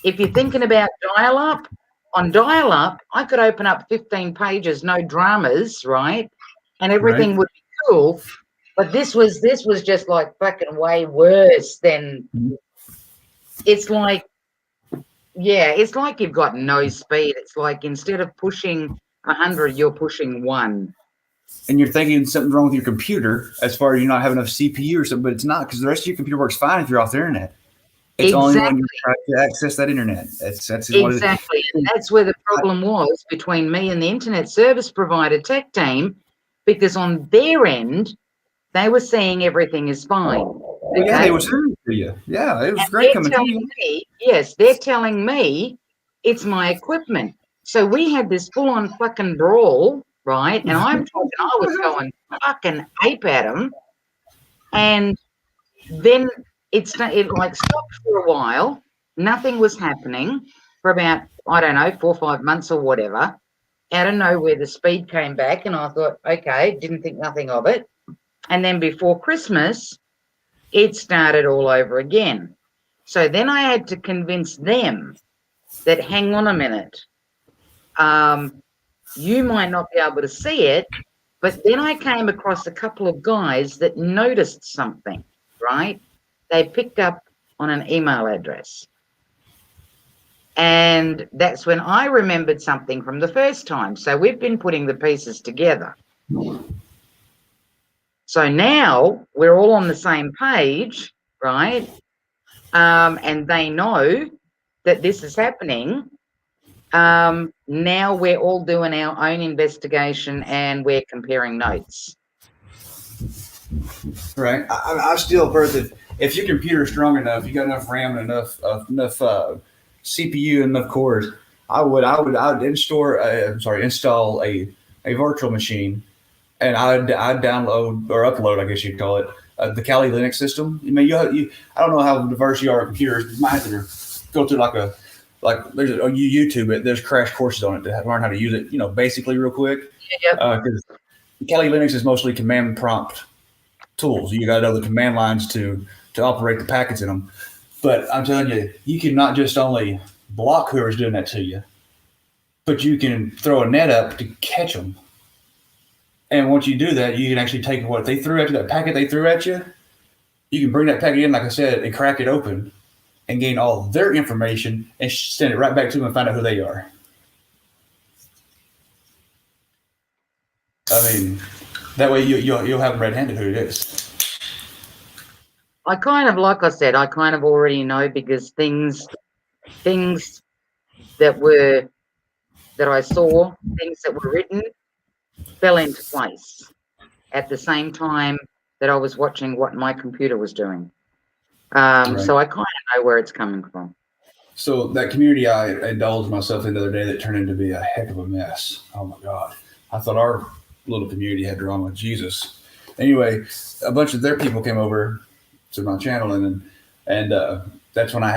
if you're thinking about dial-up, on dial-up, I could open up 15 pages, no dramas, right? And everything would be cool. But this was just like fucking way worse than. It's like, it's like you've got no speed. It's like instead of pushing 100, you're pushing 1. And you're thinking something's wrong with your computer as far as you not have enough CPU or something, but it's not, because the rest of your computer works fine if you're off the internet. It's only when you try to access that internet. That's exactly. And that's where the problem was between me and the internet service provider tech team, because on their end, they were saying everything is fine. Okay? Yeah, they were saying it to you. Yeah, it was great coming to you. Yes, they're telling me it's my equipment. So we had this full-on fucking brawl, right? And I was going fucking ape at them. And then it like stopped for a while. Nothing was happening for about, I don't know, 4 or 5 months or whatever. Out of nowhere, the speed came back, and I thought, okay, didn't think nothing of it. And then before Christmas, it started all over again. So then I had to convince them that, hang on a minute, you might not be able to see it, but then I came across a couple of guys that noticed something, right? They picked up on an email address. And that's when I remembered something from the first time. So we've been putting the pieces together. So now we're all on the same page, right? And they know that this is happening. Now we're all doing our own investigation and we're comparing notes. Right. I still heard that if your computer's strong enough, you got enough RAM and enough CPU and enough cores, I would install a virtual machine, and I'd download or upload, I guess you'd call it, the Kali Linux system. I mean, I don't know how diverse you are with computers. You might have to go through there's YouTube it. There's crash courses on it to learn how to use it, basically real quick. Because Kali Linux is mostly command prompt tools. You got to know the command lines to operate the packets in them. But I'm telling you, you can not just only block whoever's doing that to you, but you can throw a net up to catch them. And once you do that, you can actually take what they threw at you, that packet they threw at you. You can bring that packet in, like I said, and crack it open and gain all their information and send it right back to them and find out who they are. I mean, that way you'll have them red-handed who it is. I kind of, like I said, I kind of already know, because things that I saw, things that were written, fell into place at the same time that I was watching what my computer was doing. Right. So I kind of know where it's coming from. So that community I indulged myself in the other day that turned into be a heck of a mess. Oh my God. I thought our little community had drama. Jesus. Anyway, a bunch of their people came over to my channel, and that's when I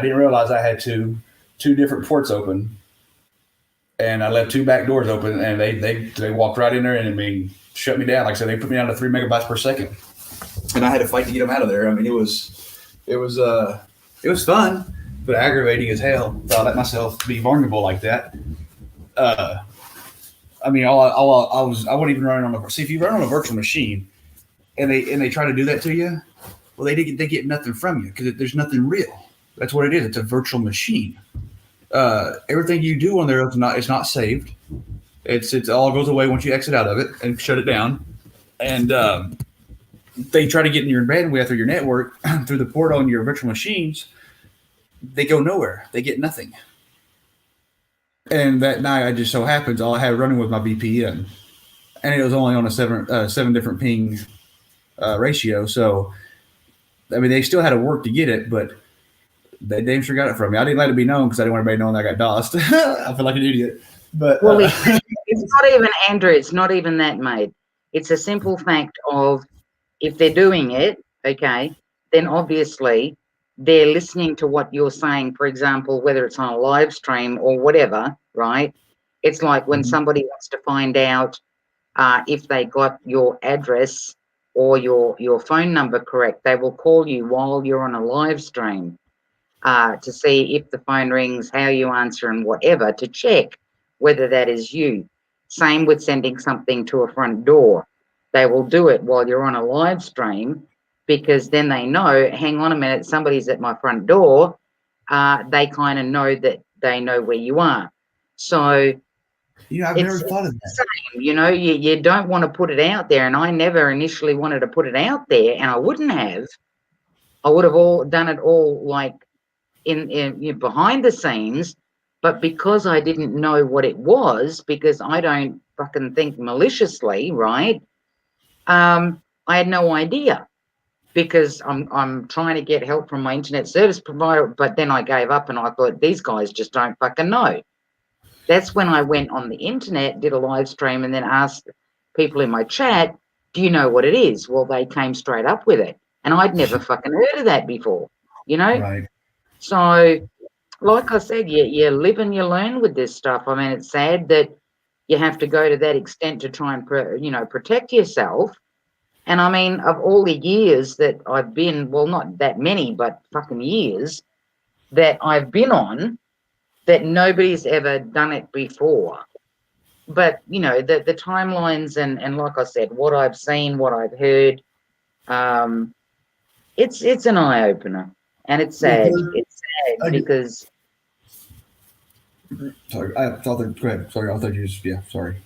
didn't realize I had two different ports open, and I left 2 back doors open, and they walked right in there and shut me down. Like I said, they put me down to 3 megabytes per second. and I had to fight to get them out of there. I mean, it was fun, but aggravating as hell. So I let myself be vulnerable like that. I mean, I wasn't even running on a. See, if you run on a virtual machine, and they try to do that to you, well, they get nothing from you because there's nothing real. That's what it is. It's a virtual machine. Everything you do on there it's not saved. It all goes away once you exit out of it and shut it down. And they try to get in your bandwidth or your network through the port on your virtual machines. They go nowhere. They get nothing. And that night, I just so happens all I had running was my VPN, and it was only on a seven different ping ratio. So, I mean, they still had to work to get it, but they damn sure got it from me. I didn't let it be known because I didn't want anybody knowing that I got DOSed. I feel like an idiot. But well, it's not even, Andrew. It's not even that, mate. It's a simple fact of if they're doing it, okay, then obviously they're listening to what you're saying. For example, whether it's on a live stream or whatever, right? It's like when somebody wants to find out if they got your address or your phone number correct, they will call you while you're on a live stream to see if the phone rings, how you answer, and whatever, to check whether that is you. Same with sending something to a front door. They will do it while you're on a live stream because then they know, hang on a minute, somebody's at my front door. They kind of know that they know where you are. So I've never thought of that. Same, you don't want to put it out there. And I never initially wanted to put it out there, and I wouldn't have. I would have all done it all like in behind the scenes, but because I didn't know what it was, because I don't fucking think maliciously, right? I had no idea because I'm trying to get help from my internet service provider, but then I gave up and I thought these guys just don't fucking know. That's when I went on the internet, did a live stream, and then asked people in my chat, do you know what it is? Well, they came straight up with it. And I'd never fucking heard of that before, Right. So, like I said, you live and you learn with this stuff. I mean, it's sad that you have to go to that extent to try and, protect yourself. And I mean, of all the years that I've been, well, not that many, but fucking years that I've been on, that nobody's ever done it before. But, the timelines and like I said, what I've seen, what I've heard, it's an eye-opener. And it's sad. It's sad because... Sorry, I thought that. Go ahead. Sorry, I thought you just. Yeah, sorry.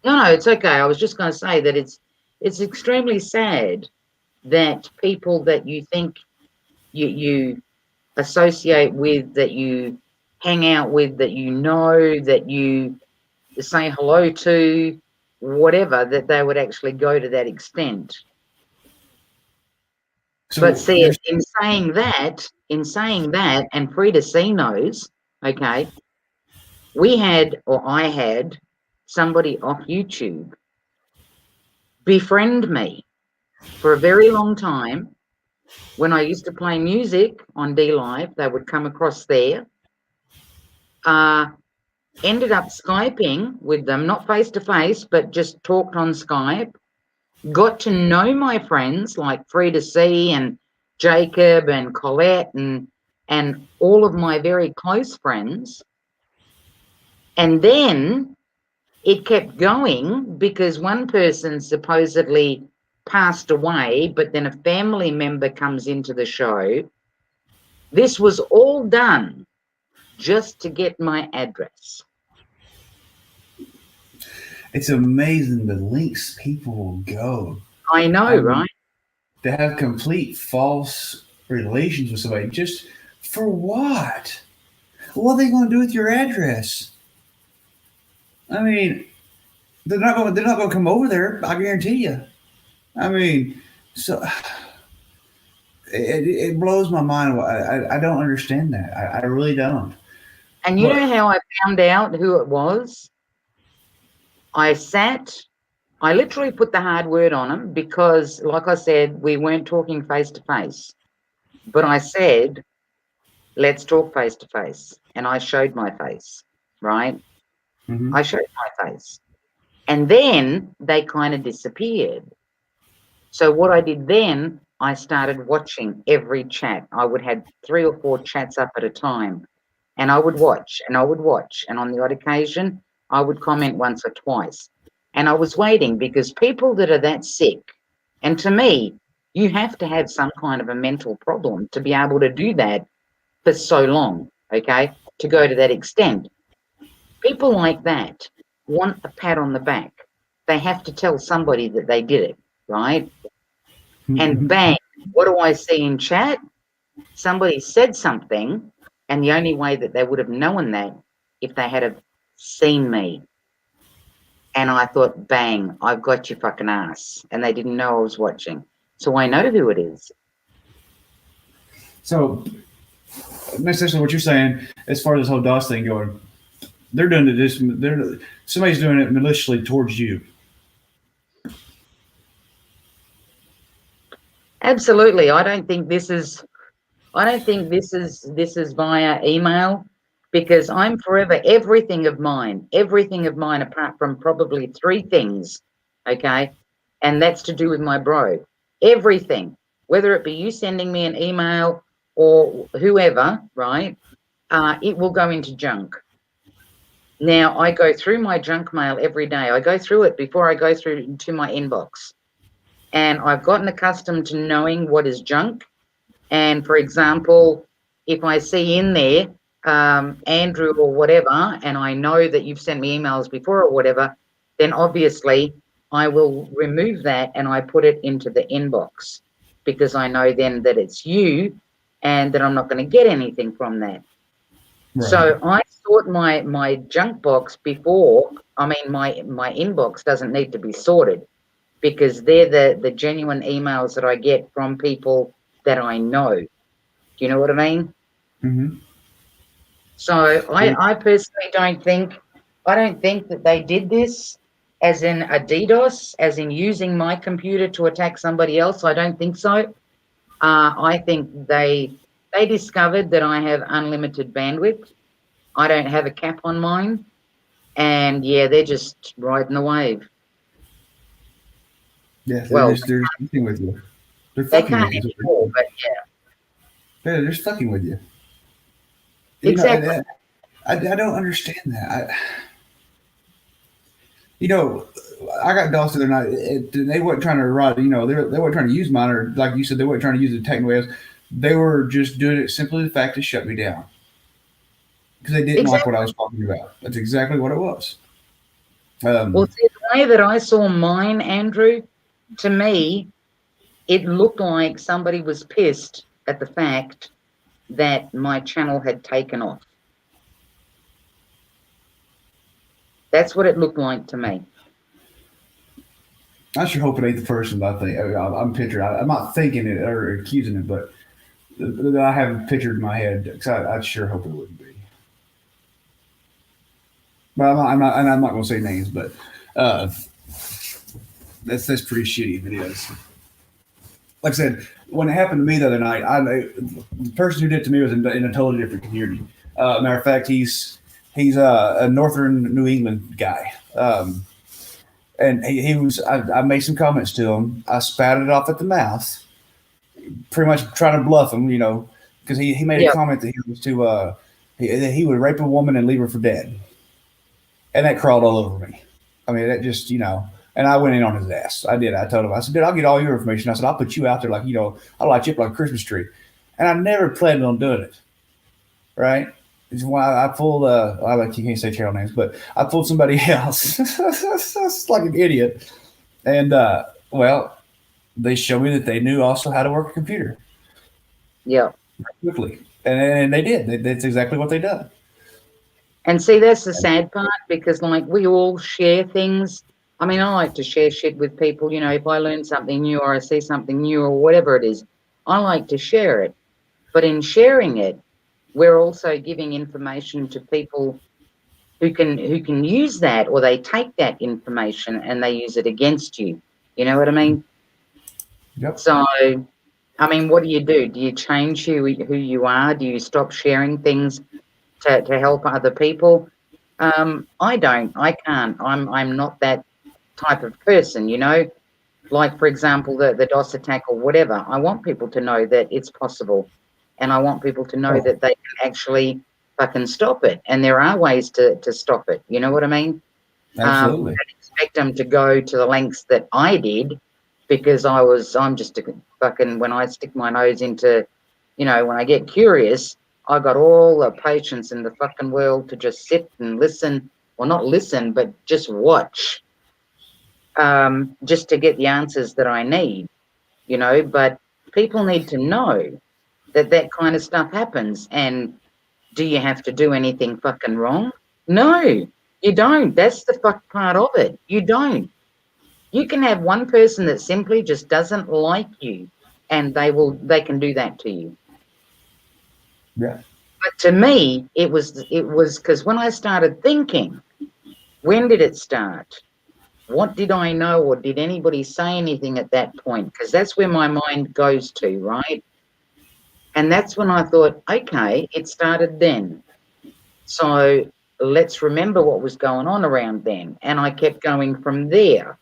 No, it's okay. I was just going to say that it's extremely sad that people that you think you associate with, that you hang out with, that that you say hello to, whatever, that they would actually go to that extent. So but see, in saying that, and Frida C knows, okay, I had somebody off YouTube befriend me for a very long time. When I used to play music on D Live, they would come across there. Ended up Skyping with them, not face to face, but just talked on Skype. Got to know my friends like Frida C and Jacob and Colette and all of my very close friends. And then it kept going because one person supposedly passed away, but then a family member comes into the show. This was all done just to get my address. It's amazing the lengths people will go. I know, right? To have complete false relations with somebody, just for what? What are they going to do with your address? I mean, they're not going to come over there. I guarantee you. I mean, so it blows my mind. I don't understand that. I really don't. And you know how I found out who it was? I literally put the hard word on him because, like I said, we weren't talking face to face. But I said, let's talk face to face. And I showed my face, right? I showed my face. And then they kind of disappeared. So what I did then, I started watching every chat. I would have 3 or 4 chats up at a time, and I would watch, and I would watch, and on the odd occasion, I would comment once or twice. And I was waiting because people that are that sick, and to me, you have to have some kind of a mental problem to be able to do that for so long, okay? To go to that extent. People like that want a pat on the back. They have to tell somebody that they did it, right? And bang, what do I see in chat? Somebody said something, and the only way that they would have known that if they had have seen me. And I thought, bang, I've got your fucking ass. And they didn't know I was watching. So I know who it is. So, essentially, what you're saying, as far as this whole DOS thing going, they're doing it. Somebody's doing it maliciously towards you. Absolutely. I don't think this is via email, because I'm forever everything of mine apart from probably 3 things, okay? And that's to do with my bro. Everything, whether it be you sending me an email or whoever, right? It will go into junk. Now, I go through my junk mail every day. I go through it before I go through to my inbox. And I've gotten accustomed to knowing what is junk. And for example, if I see in there Andrew or whatever, and I know that you've sent me emails before or whatever, then obviously I will remove that and I put it into the inbox, because I know then that it's you and that I'm not going to get anything from that. Right. So I sort my junk box before. I mean, my inbox doesn't need to be sorted, because they're the genuine emails that I get from people that I know. Do you know what I mean? Mm-hmm. So I personally don't think that they did this as in a DDoS, as in using my computer to attack somebody else. I don't think so. I think they discovered that I have unlimited bandwidth. I don't have a cap on mine, and yeah, they're just riding the wave. Yeah, Well, they're fucking with you. They're they fucking can't with you. anymore, but yeah, Yeah, they're fucking with you. exactly. I don't understand that. I got DOS the other night. They weren't trying to write. They weren't trying to use mine, or like you said, they weren't trying to use the technical ways. They were just doing it simply the fact to shut me down because they didn't like Exactly. what I was talking about. That's exactly what it was. Well, see, the way that I saw mine, Andrew, to me, it looked like somebody was pissed at the fact that my channel had taken off. That's what it looked like to me. I sure hope it ain't the person that I think. I'm picturing. I'm not thinking it or accusing it, but I have a picture in my head. Because I sure hope it wouldn't be. But I'm not going to say names, but that's pretty shitty if it is. Like I said, when it happened to me the other night, the person who did it to me was in a totally different community. Matter of fact, he's a northern New England guy. And he was. I made some comments to him. I spat it off at the mouth, pretty much trying to bluff him, because he made a comment that he was he would rape a woman and leave her for dead, and that crawled all over me. I mean, that just and I went in on his ass. I did. I told him. I said, dude, I'll get all your information. I said, I'll put you out there like I'll light you up like a Christmas tree, and I never planned on doing it. Right. Is why I pulled. I like you can't say channel names, but I pulled somebody else. Like an idiot, and well, they showed me that they knew also how to work a computer. Yeah. Quickly, and they did. That's exactly what they done. And see, that's the sad part, because like we all share things. I mean, I like to share shit with people. If I learn something new or I see something new or whatever it is, I like to share it. But in sharing it, we're also giving information to people who can use that, or they take that information and they use it against you. You know what I mean? Yep. So, I mean, what do? Do you change who you are? Do you stop sharing things to help other people? I don't. I can't. I'm not that type of person. Like, for example, the DOS attack or whatever. I want people to know that it's possible. And I want people to know that they can actually fucking stop it. And there are ways to stop it. You know what I mean? Absolutely. I don't expect them to go to the lengths that I did, because I'm just a fucking, when I stick my nose into, when I get curious, I got all the patience in the fucking world to just sit and listen. Well, not listen, but just watch. Just to get the answers that I need, but people need to know that kind of stuff happens. And do you have to do anything fucking wrong? No, you don't. That's the fuck part of it. You don't. You can have one person that simply just doesn't like you, and they can do that to you. Yeah. But to me, it was because when I started thinking, when did it start? What did I know, or did anybody say anything at that point? Because that's where my mind goes to, right? And that's when I thought, okay, it started then. So let's remember what was going on around then. And I kept going from there.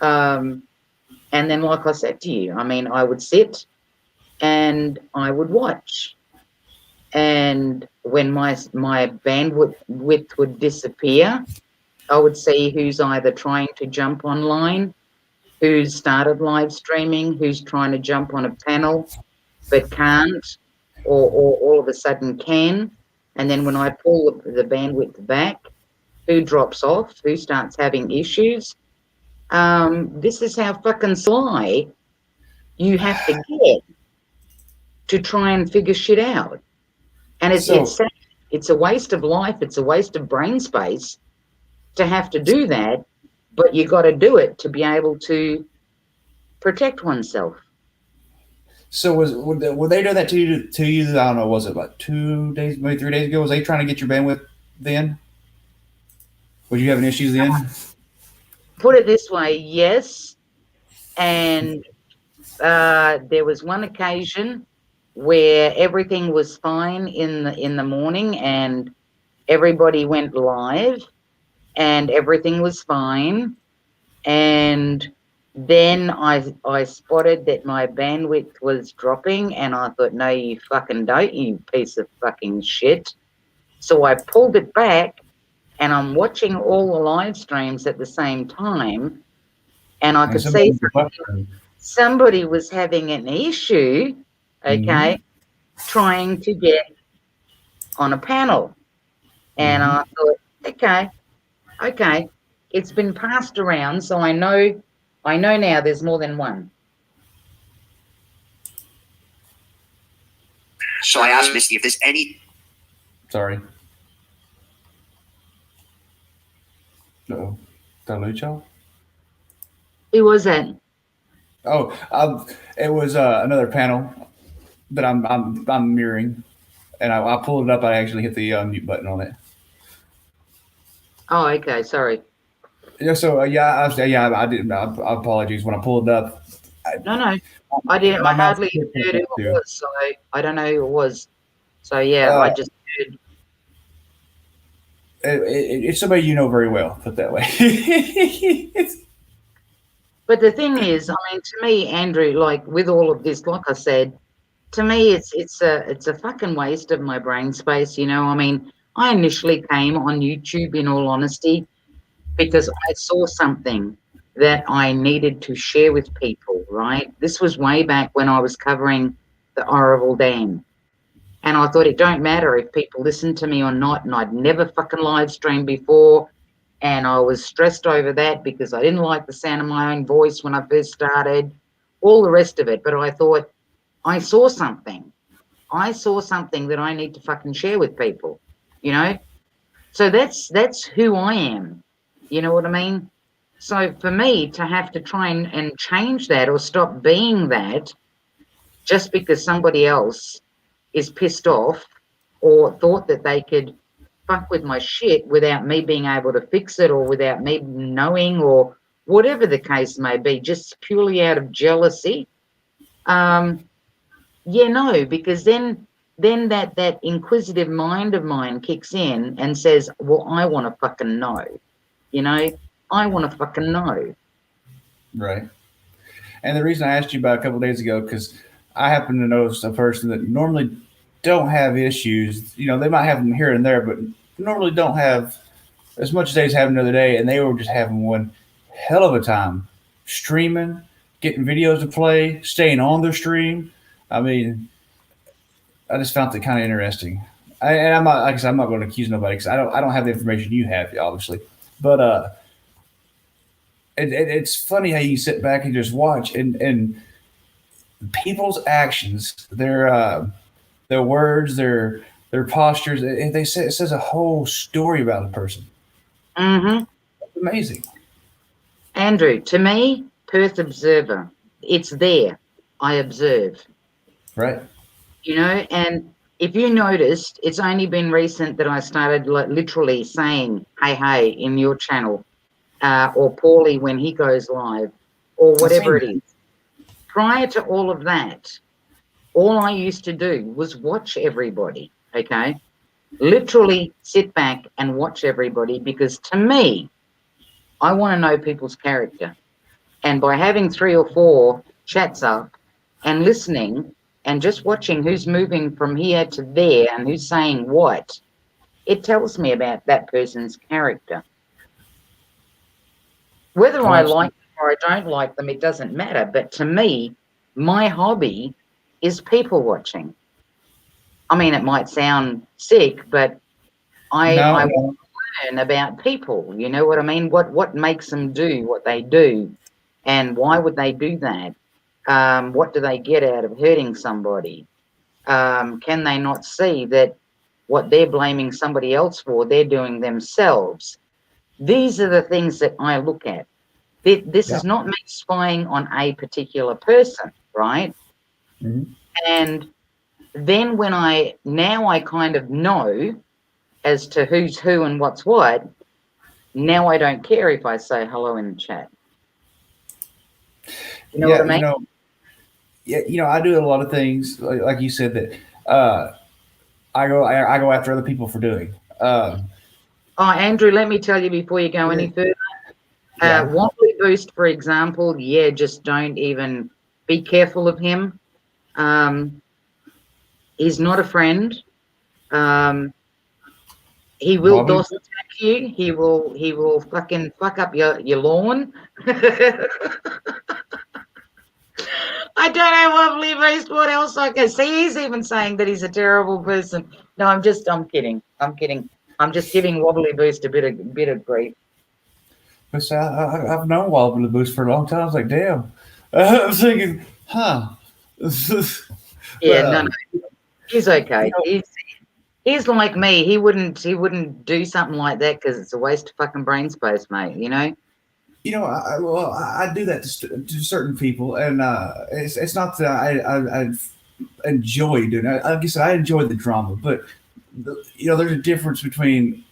And then, like I said to you, I would sit and I would watch. And when my bandwidth would disappear, I would see who's either trying to jump online, who's started live streaming, who's trying to jump on a panel but can't, or all of a sudden can. And then when I pull the bandwidth back, who drops off, who starts having issues. This is how fucking sly you have to get to try and figure shit out. And it's sad. It's a waste of life. It's a waste of brain space to have to do that, but you got to do it to be able to protect oneself. So were they do that to you? I don't know. Was it like 2 days, maybe 3 days ago? Was they trying to get your bandwidth then? Was you having issues then? Put it this way, yes. And there was one occasion where everything was fine in the morning, and everybody went live, and everything was fine. And then I spotted that my bandwidth was dropping, and I thought, no, you fucking don't, you piece of fucking shit. So I pulled it back, and I'm watching all the live streams at the same time, and I could see somebody was having an issue, okay, trying to get on a panel. And I thought, okay, it's been passed around, so I know now there's more than one. So I asked Misty if there's any... Sorry. Uh-oh. Did I lose y'all? Who was that? Oh, it was another panel that I'm mirroring, and I pulled it up. I actually hit the mute button on it. Oh, okay. Sorry. Yeah. So I didn't. I apologies when I pulled it up. No, I didn't. I hardly heard who it was, so I don't know who it was. So yeah, I just heard. It's somebody you know very well. Put that way. But the thing is, to me, Andrew, like with all of this, like I said, to me, it's a fucking waste of my brain space. I initially came on YouTube, in all honesty, because I saw something that I needed to share with people, right? This was way back when I was covering the Oroville Dam. And I thought, it don't matter if people listen to me or not, and I'd never fucking live streamed before. And I was stressed over that because I didn't like the sound of my own voice when I first started, all the rest of it. But I thought, I saw something. I saw something that I need to fucking share with people, So that's who I am. You know what I mean? So for me to have to try and change that or stop being that just because somebody else is pissed off or thought that they could fuck with my shit without me being able to fix it, or without me knowing, or whatever the case may be, just purely out of jealousy. Because then that inquisitive mind of mine kicks in and says, well, I want to fucking know. I want to fucking know. Right. And the reason I asked you about a couple of days ago, because I happen to notice a person that normally don't have issues. You know, they might have them here and there, but normally don't have as much as they was having the other day, and they were just having one hell of a time streaming, getting videos to play, staying on their stream. I mean, I just found it kind of interesting. And I'm not, like I said, I'm not going to accuse nobody because I don't have the information you have, obviously. But it's funny how you sit back and just watch and people's actions, their words, their postures. They say it says a whole story about a person. Mm-hmm. It's amazing. Andrew, to me, Perth Observer, it's there. I observe. Right. You know, and if you noticed, it's only been recent that I started literally saying, hey, in your channel, or Paulie when he goes live, or whatever it is. Prior to all of that, all I used to do was watch everybody, okay? Literally sit back and watch everybody, because to me, I want to know people's character. And by having 3 or 4 chats up and listening and just watching who's moving from here to there and who's saying what, it tells me about that person's character. Whether I like them or I don't like them, it doesn't matter. But to me, my hobby is people watching. I mean, it might sound sick, but I want to learn about people. You know what I mean? What makes them do what they do, and why would they do that? What do they get out of hurting somebody? Can they not see that what they're blaming somebody else for, they're doing themselves? These are the things that I look at. This is not me spying on a particular person, right? Mm-hmm. And then when I kind of know as to who's who and what's what, now I don't care if I say hello in the chat. You know what I mean? I do a lot of things like you said that I go after other people for doing. Andrew, let me tell you before you go any further. Wobbly Boost, for example, just don't even be careful of him. He's not a friend. He will DOS attack you. He will fucking fuck up your lawn. I don't know, Wobbly Boost, what else I can see. He's even saying that he's a terrible person. No, I'm kidding. I'm just giving Wobbly Boost a bit of grief. But I've known Wobbly Boost for a long time. I was like, damn. I was thinking, huh. No. He's okay. He's like me. He wouldn't do something like that because it's a waste of fucking brain space, mate. You know. I do that to certain people, and it's not that I enjoy doing it. Like I said, I enjoy the drama, but there's a difference between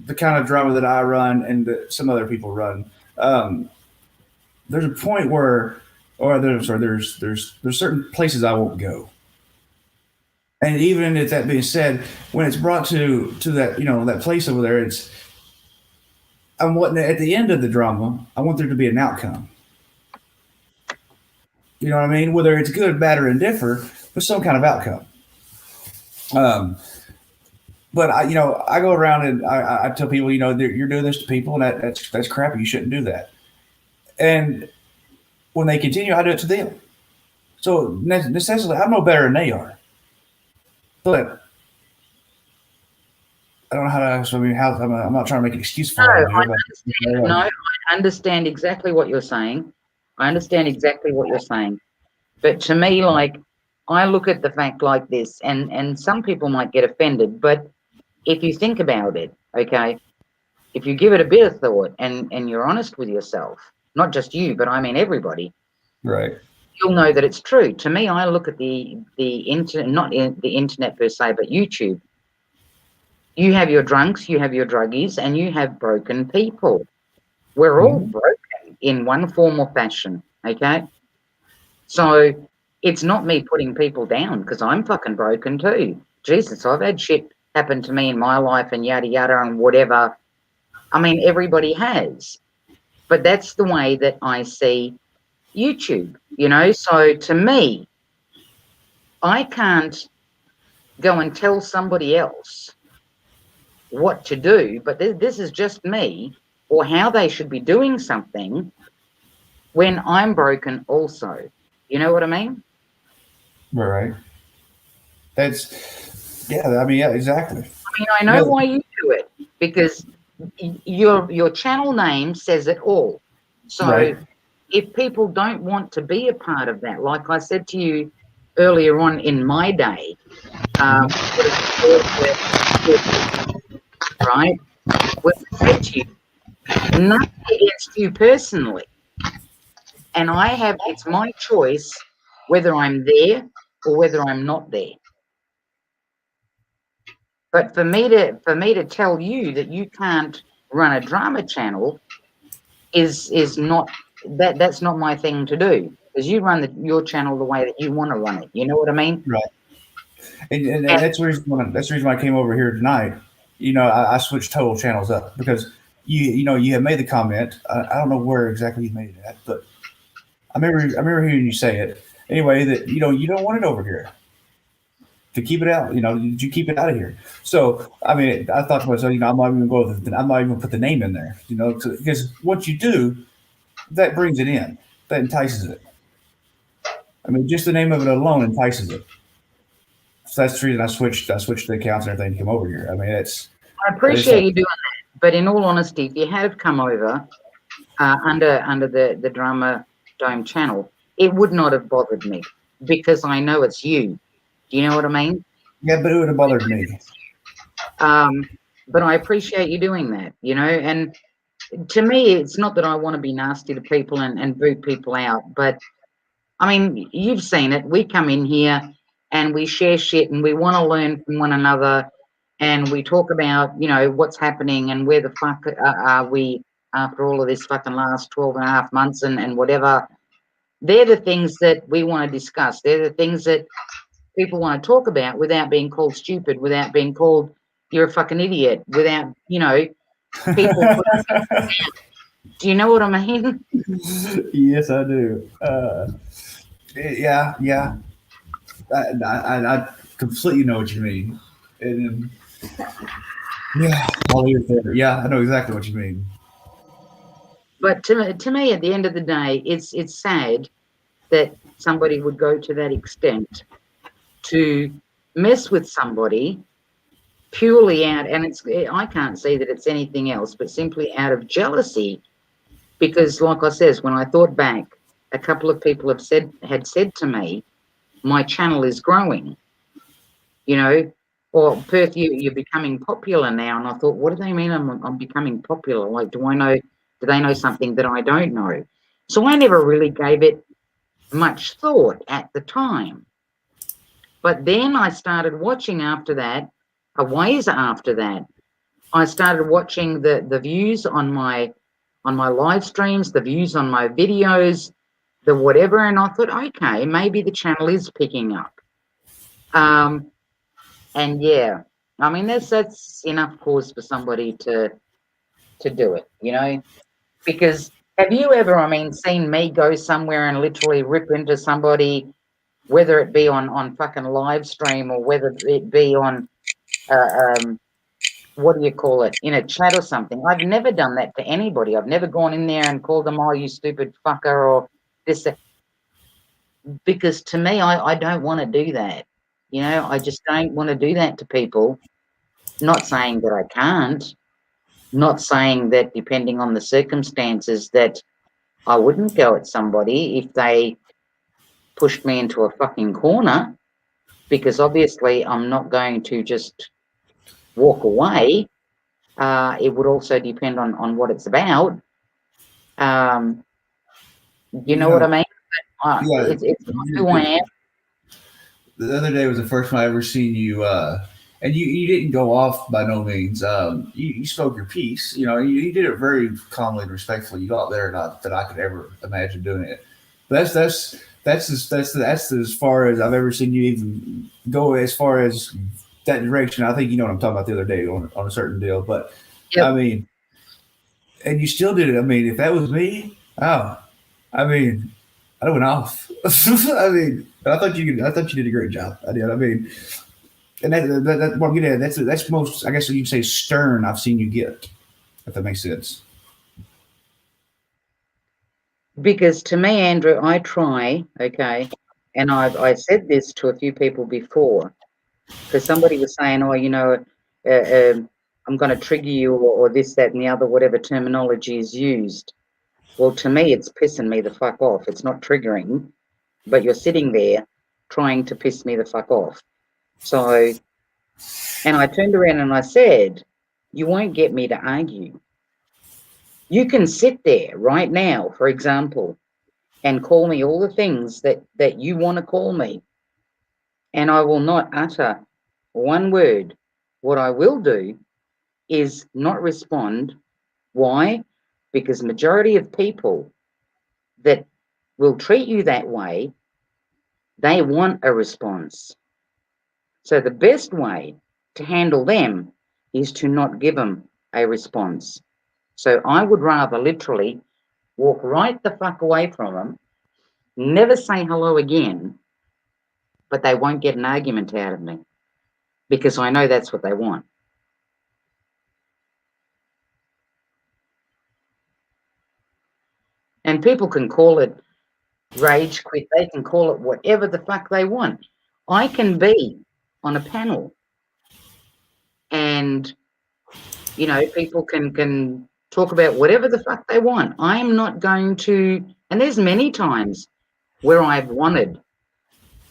the kind of drama that I run and that some other people run. There's a point where, there's certain places I won't go. And even if that being said, when it's brought to that, that place over there, I'm wanting at the end of the drama, I want there to be an outcome. You know what I mean? Whether it's good, bad, or indifferent, but some kind of outcome. But I go around and I tell people, you're doing this to people, and that's crappy. You shouldn't do that. And when they continue, I do it to them. So necessarily, I'm no better than they are. But I don't know how to. I'm not trying to make an excuse for it. I understand exactly what you're saying. But to me, like, I look at the fact like this, and some people might get offended, but if you think about it, okay, if you give it a bit of thought and you're honest with yourself, not just you, but I mean everybody, right? You'll know that it's true. To me, I look at the internet, not the internet per se, but YouTube. You have your drunks, you have your druggies, and you have broken people. We're all broken in one form or fashion, okay? So it's not me putting people down because I'm fucking broken too. Jesus, I've had shit happen to me in my life and yada yada and whatever. I mean, everybody has. But that's the way that I see YouTube, you know. So to me, I can't go and tell somebody else what to do, but this is just me or how they should be doing something when I'm broken also. You know what I mean? Right. I mean, yeah, exactly. I mean, I You know know, why you do it because your channel name says it all. So right. if people don't want to be a part of that, like I said to you earlier on in my day, what is it called? Right? When I said to you, nothing against you personally, and it's my choice whether I'm there or whether I'm not there. But for me to tell you that you can't run a drama channel is not that's not my thing to do, because you run your channel the way that you want to run it. You know what I mean? Right. And And that's the reason why I came over here tonight. I switched total channels up because you have made the comment. I don't know where exactly you made it at, but I remember hearing you say it anyway that you don't want it over here to keep it out. You keep it out of here. So I mean, I thought to myself, I'm not even I'm not even gonna put the name in there. Because once you do, that brings it in, that entices it. I mean, just the name of it alone entices it. So that's the reason I switched the accounts and everything to come over here. I mean, I it's appreciate you doing that, but in all honesty, if you have come over under the Drama Dome channel, it would not have bothered me because I know it's you. Do you know what I mean? yeah, but it would have bothered me. Um, but I appreciate you doing that, and to me, it's not that I want to be nasty to people and boot people out, but I mean, you've seen it. We come in here and we share shit and we want to learn from one another and we talk about, what's happening and where the fuck are we after all of this fucking last 12 and a half months and whatever. They're the things that we want to discuss. They're the things that people want to talk about without being called stupid, without being called you're a fucking idiot, without, people putting, do you know what I mean? Yes, I do. Yeah. I completely know what you mean. And yeah, all your favorite. Yeah, I know exactly what you mean. But to me, at the end of the day, it's sad that somebody would go to that extent to mess with somebody purely out, and I can't see that it's anything else, but simply out of jealousy. Because, like I says, when I thought back, a couple of people had said to me, "My channel is growing," or Perth, you're becoming popular now, and I thought, what do they mean? I'm becoming popular? Like, do they know something that I don't know? So I never really gave it much thought at the time. But then I started watching after that, a ways after that. I started watching the views on my live streams, the views on my videos, the whatever, and I thought, okay, maybe the channel is picking up. And yeah, I mean that's enough cause for somebody to do it, because have you ever, I mean, seen me go somewhere and literally rip into somebody, whether it be on fucking live stream or whether it be on what do you call it, in a chat or something? I've never done that to anybody. I've never gone in there and called them, oh, you stupid fucker, or this, because to me, I don't want to do that. I just don't want to do that to people. Not saying that I can't, not saying that depending on the circumstances that I wouldn't go at somebody if they pushed me into a fucking corner, because obviously I'm not going to just walk away. It would also depend on what it's about. Um, you You know what I know, mean? yeah. It's not who I am. The other day was the first time I ever seen you, and you didn't go off by no means. You spoke your piece. You did it very calmly and respectfully. You got there, not that I could ever imagine doing it. But that's as far as I've ever seen you even go as far as that direction. I think you know what I'm talking about the other day on a certain deal. But I Yep. mean, and you still did it. I mean, if that was me, oh, I mean. I went off. I mean, I thought you did a great job. I did. I mean, and that what I'm getting at, that's most, I guess you can say, stern I've seen you get, if that makes sense. Because to me, Andrew, I try, okay, and I said this to a few people before, because somebody was saying, oh, I'm going to trigger you, or this, that, and the other, whatever terminology is used. Well, to me, it's pissing me the fuck off. It's not triggering, but you're sitting there trying to piss me the fuck off. So, and I turned around and I said, you won't get me to argue. You can sit there right now, for example, and call me all the things that you want to call me, and I will not utter one word. What I will do is not respond. Why? Because majority of people that will treat you that way, they want a response. So the best way to handle them is to not give them a response. So I would rather literally walk right the fuck away from them, never say hello again, but they won't get an argument out of me because I know that's what they want. And people can call it rage quit, they can call it whatever the fuck they want. I can be on a panel and, people can talk about whatever the fuck they want. I am not going to, and there's many times where I've wanted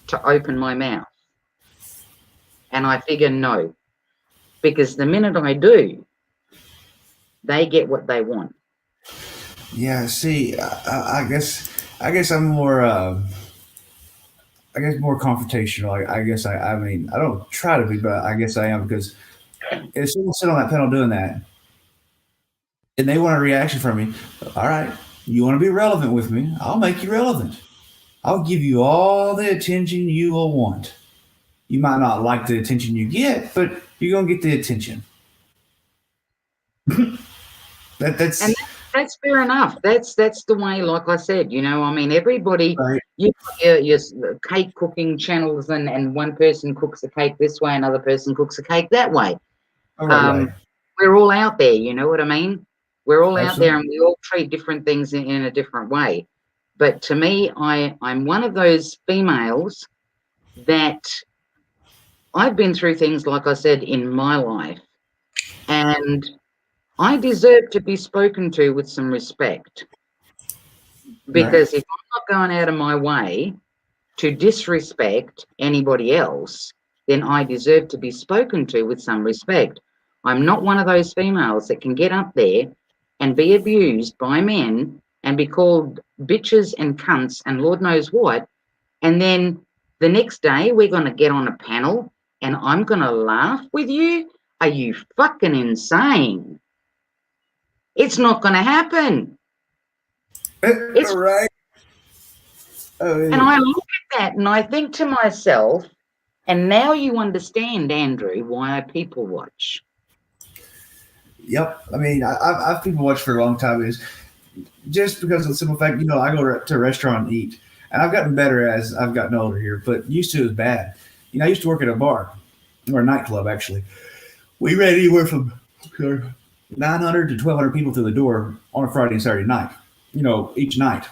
to open my mouth and I figure no, because the minute I do, they get what they want. Yeah. See, I guess I'm more. I guess more confrontational. I guess I mean, I don't try to be, but I guess I am because if someone sit on that panel doing that and they want a reaction from me, all right, you want to be relevant with me? I'll make you relevant. I'll give you all the attention you will want. You might not like the attention you get, but you're gonna get the attention. That's And that's fair enough. That's the way, like I said, everybody, right. you've got your cake cooking channels, and one person cooks the cake this way, another person cooks the cake that way. All right. We're all out there, you know what I mean? We're all out there Absolutely. and we all treat different things in a different way. But to me, I'm one of those females that I've been through things, like I said, in my life, and I deserve to be spoken to with some respect. Right. Because if I'm not going out of my way to disrespect anybody else, then I deserve to be spoken to with some respect. I'm not one of those females that can get up there and be abused by men and be called bitches and cunts and Lord knows what. And then the next day we're going to get on a panel and I'm going to laugh with you. Are you fucking insane? It's not going to happen. It's Right. Oh, And I look at that and I think to myself, and now you understand, Andrew, why I people watch. yep. I mean, I've people watched for a long time. Is just because of the simple fact, I go to a restaurant and eat, and I've gotten better as I've gotten older here, but used to it was bad. I used to work at a bar or a nightclub actually. We ran anywhere from 900 to 1,200 people through the door on a Friday and Saturday night. Each night.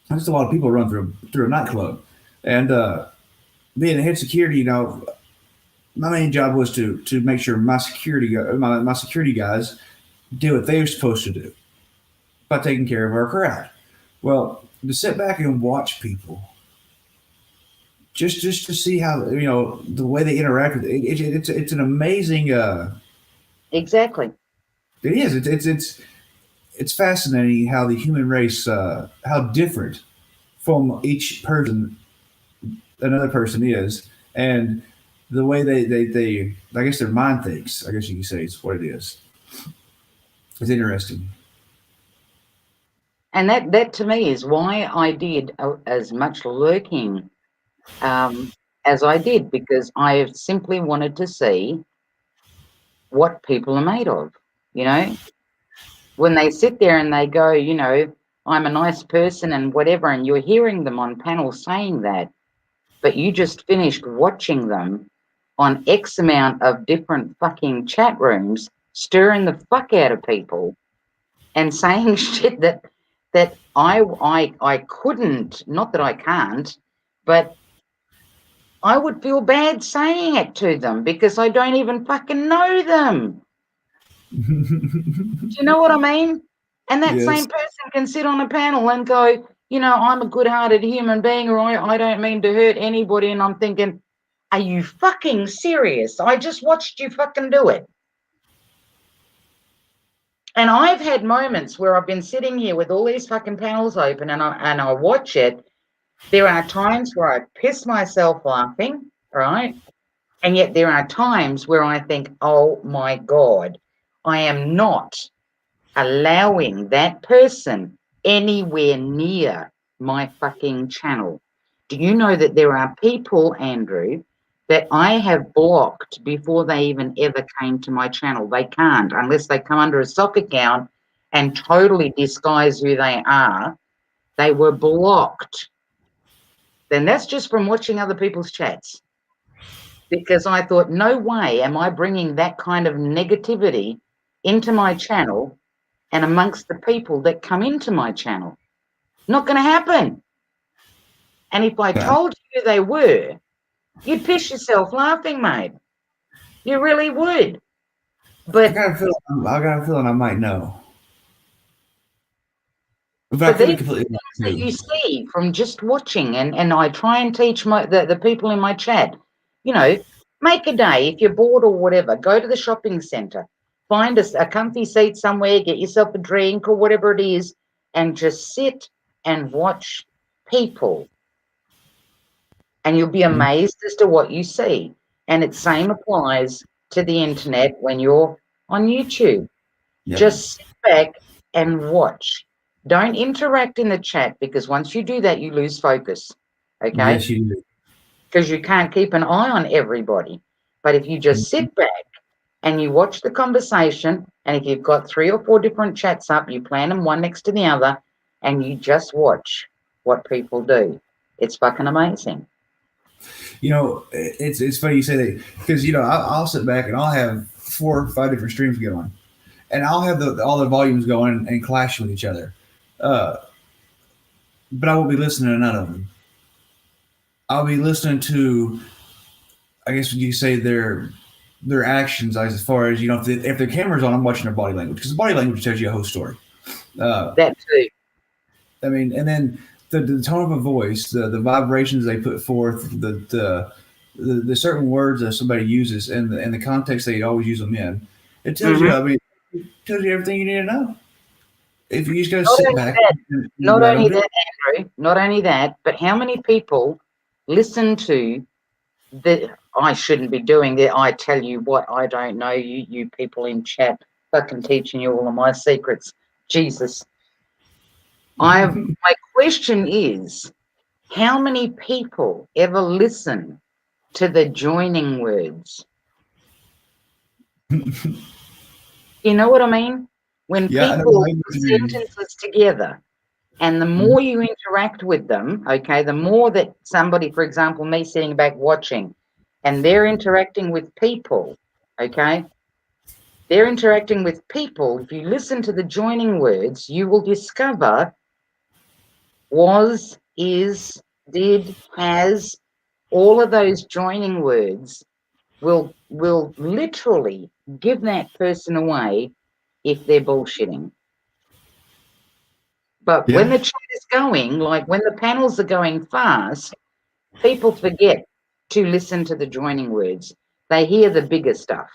That's a lot of people run through a nightclub, and being a head security, my main job was to make sure my security guys do what they were supposed to do by taking care of our crowd. Well, to sit back and watch people, just to see how the way they interact with it's an amazing. Exactly. It is. It's fascinating how the human race, how different from each person another person is, and the way they I guess their mind thinks. I guess you can say it's what it is. It's interesting. And that to me is why I did as much lurking as I did, because I simply wanted to see what people are made of. When they sit there and they go, I'm a nice person and whatever, and you're hearing them on panel saying that, but you just finished watching them on X amount of different fucking chat rooms, stirring the fuck out of people and saying shit that I couldn't, not that I can't, but I would feel bad saying it to them because I don't even fucking know them. Do you know what I mean? And that Yes. same person can sit on a panel and go, I'm a good-hearted human being, or I don't mean to hurt anybody. And I'm thinking, are you fucking serious? I just watched you fucking do it. And I've had moments where I've been sitting here with all these fucking panels open and I watch it. There are times where I piss myself laughing, right? And yet there are times where I think, oh my God, I am not allowing that person anywhere near my fucking channel. Do you know that there are people, Andrew, that I have blocked before they even ever came to my channel? They can't unless they come under a sock account and totally disguise who they are. They were blocked. Then that's just from watching other people's chats. Because I thought, no way am I bringing that kind of negativity into my channel and amongst the people that come into my channel. Not going to happen. And if I told you who they were, you'd piss yourself laughing, mate. You really would. I But got a feeling I might know. But I but could be these completely things wrong, that you too. see from just watching, and I try and teach the people in my chat, make a day. If you're bored or whatever, go to the shopping centre, find a comfy seat somewhere, get yourself a drink or whatever it is, and just sit and watch people. And you'll be amazed as to what you see. And it same applies to the internet when you're on YouTube. Yep. Just sit back and watch. Don't interact in the chat because once you do that, you lose focus. Okay? Yes, you do. Because you can't keep an eye on everybody. But if you just sit back and you watch the conversation, and if you've got 3 or 4 different chats up, you plan them one next to the other, and you just watch what people do. It's fucking amazing. It's funny you say that because I'll sit back and I'll have 4 or 5 different streams going, and I'll have all the volumes going and clashing with each other, but I won't be listening to none of them. I'll be listening to, I guess you say their actions as far as if their camera's on, I'm watching their body language because the body language tells you a whole story. That too. I mean, and then the tone of a voice, the vibrations they put forth, the certain words that somebody uses, and the context they always use them in. It tells you. I mean, it tells you everything you need to know. If you just got to sit back, Not only that, Andrew. Not only that, but how many people listen to the? I shouldn't be doing that. I tell you what, I don't know. You people in chat, fucking teaching you all of my secrets. Jesus. My question is, how many people ever listen to the joining words? You know what I mean? When people put sentences together, and the more you interact with them, okay, the more that somebody, for example, me sitting back watching, and they're interacting with people, okay, they're interacting with people. If you listen to the joining words, you will discover was, is, did, has, all of those joining words will literally give that person away if they're bullshitting. But when the chat is going, like when the panels are going fast, people forget to listen to the joining words. They hear the bigger stuff.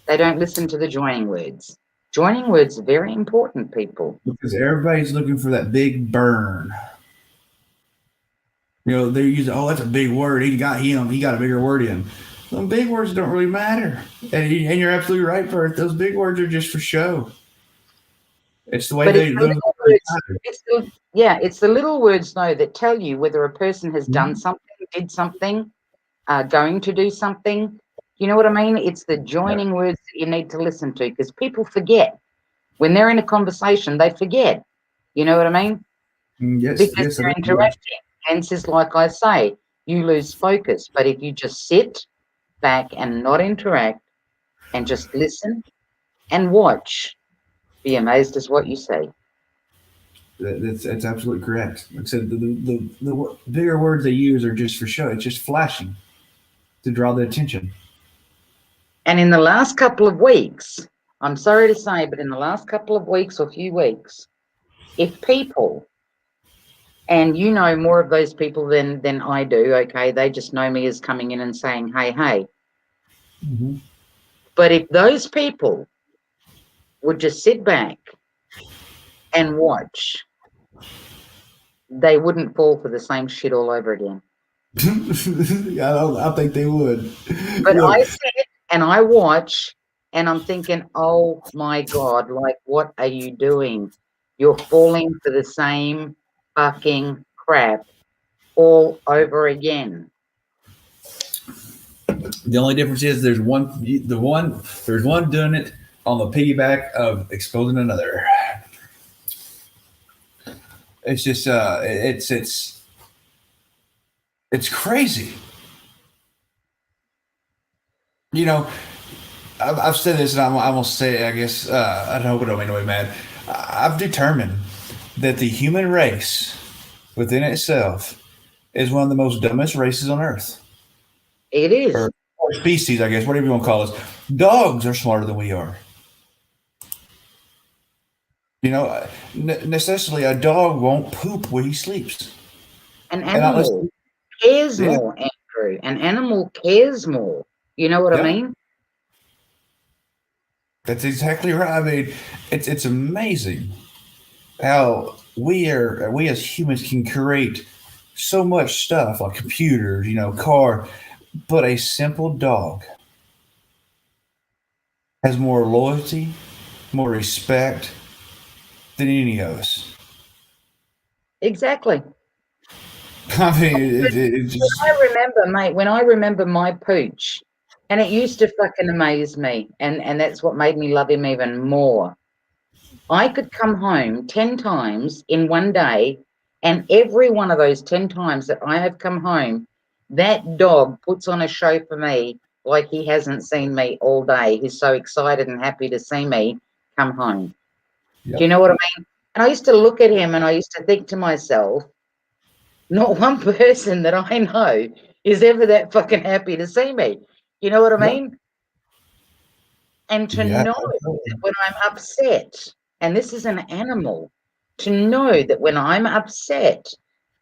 They don't listen to the joining words. Joining words are very important, people. Because everybody's looking for that big burn. They're using, oh, that's a big word. He got a bigger word in. Some big words don't really matter. And you're absolutely right, Perth. Those big words are just for show. It's the way it's the little words, though, that tell you whether a person has done something, did something, going to do something. You know what I mean? It's the joining words that you need to listen to because people forget. When they're in a conversation, they forget. You know what I mean? Yes, Because yes, they're I do. interacting. Hence is like I say, you lose focus. But if you just sit back and not interact and just listen and watch, be amazed as what you see. That's absolutely correct. Like I said, the bigger words they use are just for show. It's just flashing to draw the attention. And in the last couple of weeks, I'm sorry to say, but in the last couple of weeks or few weeks, if people, and you know more of those people than I do, okay, they just know me as coming in and saying, hey, hey. Mm-hmm. But if those people would just sit back and watch, they wouldn't fall for the same shit all over again. I think they would. But Look, I sit and I watch and I'm thinking, oh my God, like, what are you doing? You're falling for the same fucking crap all over again. The only difference is there's one doing it on the piggyback of exposing another. It's just it's crazy. You know, I've said this, and I'm gonna say it, I guess I hope it don't make nobody mad. I've determined that the human race within itself is one of the most dumbest races on earth, It is. or species, I guess, whatever you want to call us. Dogs are smarter than we are. You know, necessarily a dog won't poop where he sleeps. An And unless, animal cares yeah, more, Andrew. An animal cares more. You know what I yeah, mean? that's exactly right. I mean, it's amazing how we as humans can create so much stuff like computers, car, but a simple dog has more loyalty, more respect than any of us. Exactly. I mean, it just I remember, mate, when I remember my pooch, and it used to fucking amaze me, and that's what made me love him even more. I could come home 10 times in one day, and every one of those 10 times that I have come home, that dog puts on a show for me like he hasn't seen me all day. He's so excited and happy to see me come home. Do you yep, know what I mean? And I used to look at him and I used to think to myself, not one person that I know is ever that fucking happy to see me. You know what I yep, mean? And to yeah, know that when I'm upset, and this is an animal, to know that when I'm upset,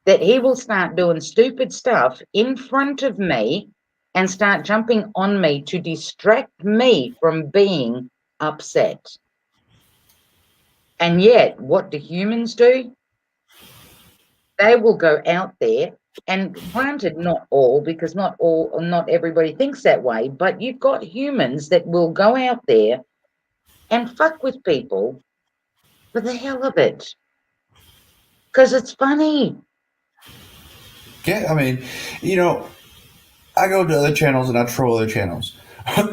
that he will start doing stupid stuff in front of me and start jumping on me to distract me from being upset. And yet, what do humans do? They will go out there, and granted, not all, because not everybody thinks that way, but you've got humans that will go out there and fuck with people for the hell of it, because it's funny. yeah. I mean, you know, I go to other channels and I troll other channels,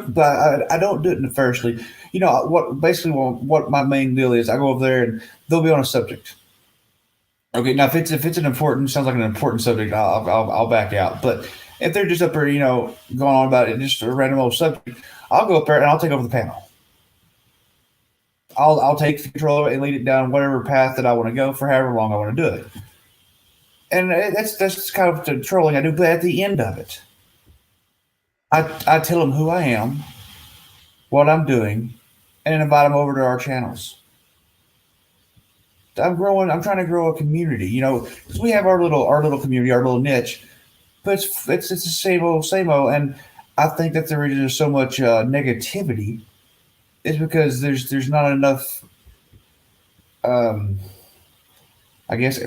but I don't do it firstly. You know what? Basically, what my main deal is, I go over there and they'll be on a subject. Okay, now if it's an important, sounds like an important subject, I'll back out. But if they're just up there, going on about it, just a random old subject, I'll go up there and I'll take over the panel. I'll take control of it and lead it down whatever path that I want to go for however long I want to do it. And that's kind of the trolling I do. But at the end of it, I tell them who I am, what I'm doing, and invite them over to our channels. I'm growing. I'm trying to grow a community. Because we have our little community, our little niche, but it's the same old. And I think that the reason there's so much negativity is because there's not enough. Um, I guess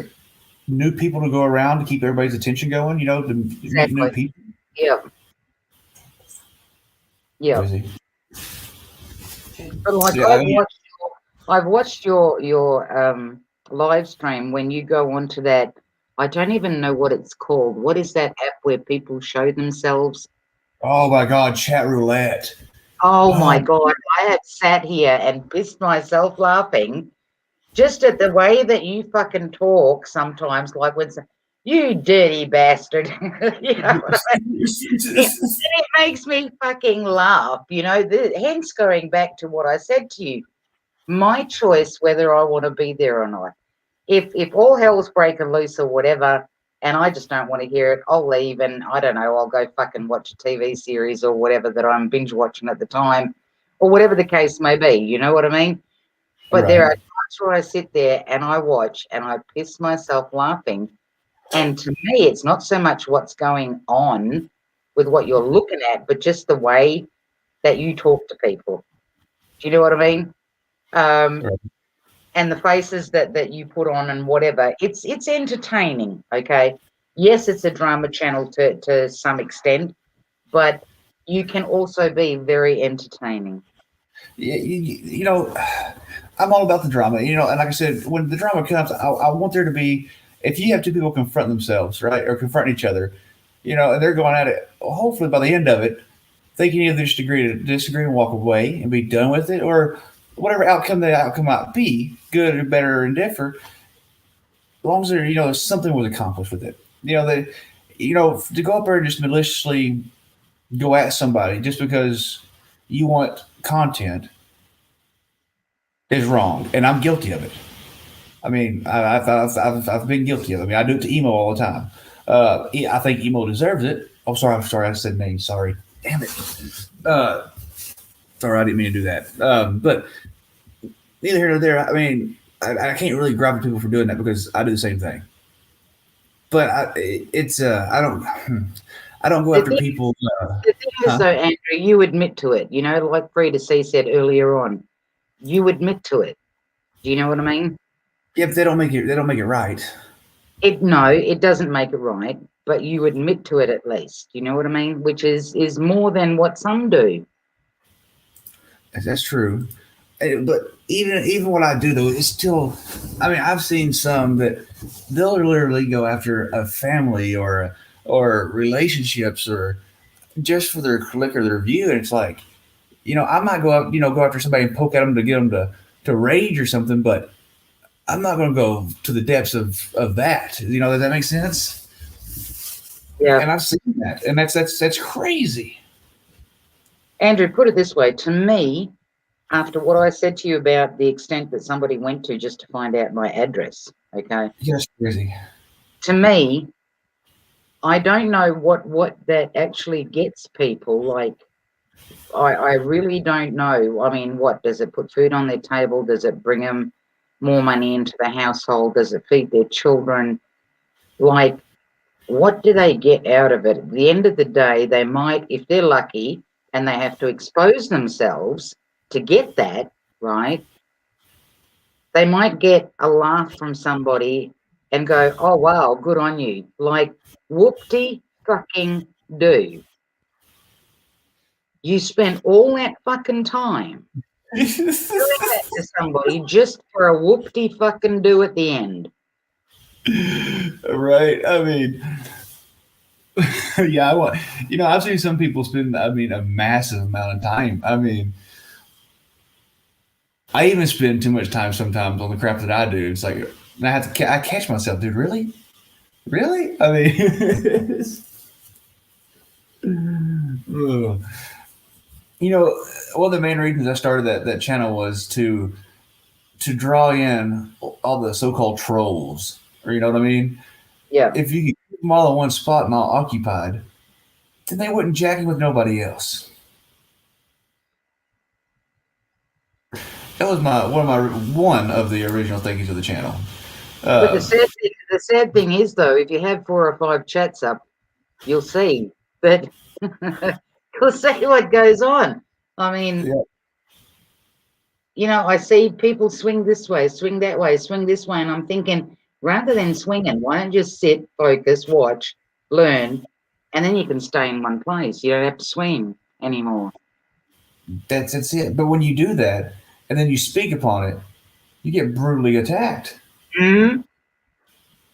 new people to go around to keep everybody's attention going. To meet new Exactly. people. Yeah. Yeah. Crazy. But like Yeah, I mean, I've watched your live stream when you go onto that. I don't even know what it's called. What is that app where people show themselves? oh my God, chat roulette. Oh my Oh, God, I have sat here and pissed myself laughing Just at the way that you fucking talk sometimes, like when you dirty bastard, you know what I mean? It makes me fucking laugh, you know. Hence, going back to what I said to you, my choice whether I want to be there or not. If all hell's breaking loose or whatever, and I just don't want to hear it, I'll leave, and I don't know, I'll go fucking watch a TV series or whatever that I'm binge watching at the time, or whatever the case may be. You know what I mean? But there are Right. times where I sit there and I watch and I piss myself laughing. And to me, it's not so much what's going on with what you're looking at, but just the way that you talk to people. Do you know what I mean? Um, Right. and the faces that you put on and whatever. It's entertaining, okay? Yes, it's a drama channel to some extent, but you can also be very entertaining. You know, I'm all about the drama. You know, and like I said, when the drama comes, I want there to be. If you have two people confront themselves, right, or confront each other, you know, and they're going at it. Hopefully, by the end of it, they can either just agree to disagree and walk away and be done with it, or whatever outcome the outcome might be, good or better or indifferent. As long as there, you know, something was accomplished with it. You know, that, you know, to go up there and just maliciously go at somebody just because you want content is wrong, and I'm guilty of it. I mean, I've been guilty of it. I mean, I do it to emo all the time. I think emo deserves it. Oh, sorry, I'm sorry, I said name. Sorry, damn it. Uh, Sorry, I didn't mean to do that. But neither here nor there. I mean, I can't really grab at people for doing that because I do the same thing. But I don't go The after thing, people. the thing is, Huh? though, Andrew, you admit to it. You know, like Frida C said earlier on, you admit to it. Do you know what I mean? Yeah, but they don't make it right. No, it doesn't make it right, but you admit to it at least. You know what I mean? Which is more than what some do. That's true. But even what I do though, it's still. I mean, I've seen some that they'll literally go after a family or relationships or just for their click or their view, and it's like, you know, I might go up, you know, go after somebody and poke at them to get them to rage or something, but I'm not going to go to the depths of that. You know, does that make sense? Yeah. And I've seen that, and that's crazy. Andrew, put it this way, to me, after what I said to you about the extent that somebody went to just to find out my address, okay? Yeah, that's crazy. To me, I don't know what that actually gets people. Like, I really don't know. I mean, what does it put food on their table? Does it bring them more money into the household? Does it feed their children? Like, what do they get out of it? At the end of the day, they might, if they're lucky and they have to expose themselves to get that, right? They might get a laugh from somebody and go, oh, wow, good on you. Like, whoop-de fucking do. You spent all that fucking time doing that to somebody just for a whoop-de fucking do at the end. Right. I mean, yeah, I want. You know, I've seen some people spend. I mean, a massive amount of time. I mean, I even spend too much time sometimes on the crap that I do. It's like, and I have to. I catch myself, dude. Really, really. I mean, ugh. You know, one of the main reasons I started that channel was to draw in all the so-called trolls, or you know what I mean. Yeah. If you could keep them all in one spot and all occupied, then they wouldn't jack in with nobody else. That was my one of the original thinkings of the channel. But Uh, the sad thing is, though, if you have 4 or 5 chats up, you'll see that you'll see what goes on. I mean, yeah, you know, I see people swing this way, swing that way, swing this way, and I'm thinking, rather than swinging, why don't you just sit, focus, watch, learn, and then you can stay in one place. You don't have to swing anymore. that's it. But when you do that and then you speak upon it, you get brutally attacked. Mm-hmm.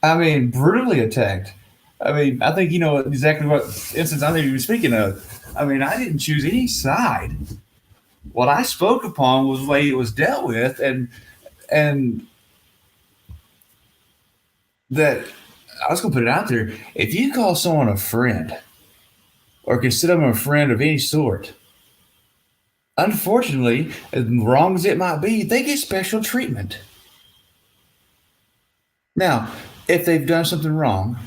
I mean, brutally attacked. I mean, I think you know exactly what instance I think you were speaking of. I mean, I didn't choose any side. What I spoke upon was the way it was dealt with, and that I was gonna put it out there. If you call someone a friend or consider them a friend of any sort, unfortunately, as wrong as it might be, they get special treatment. Now, if they've done something wrong,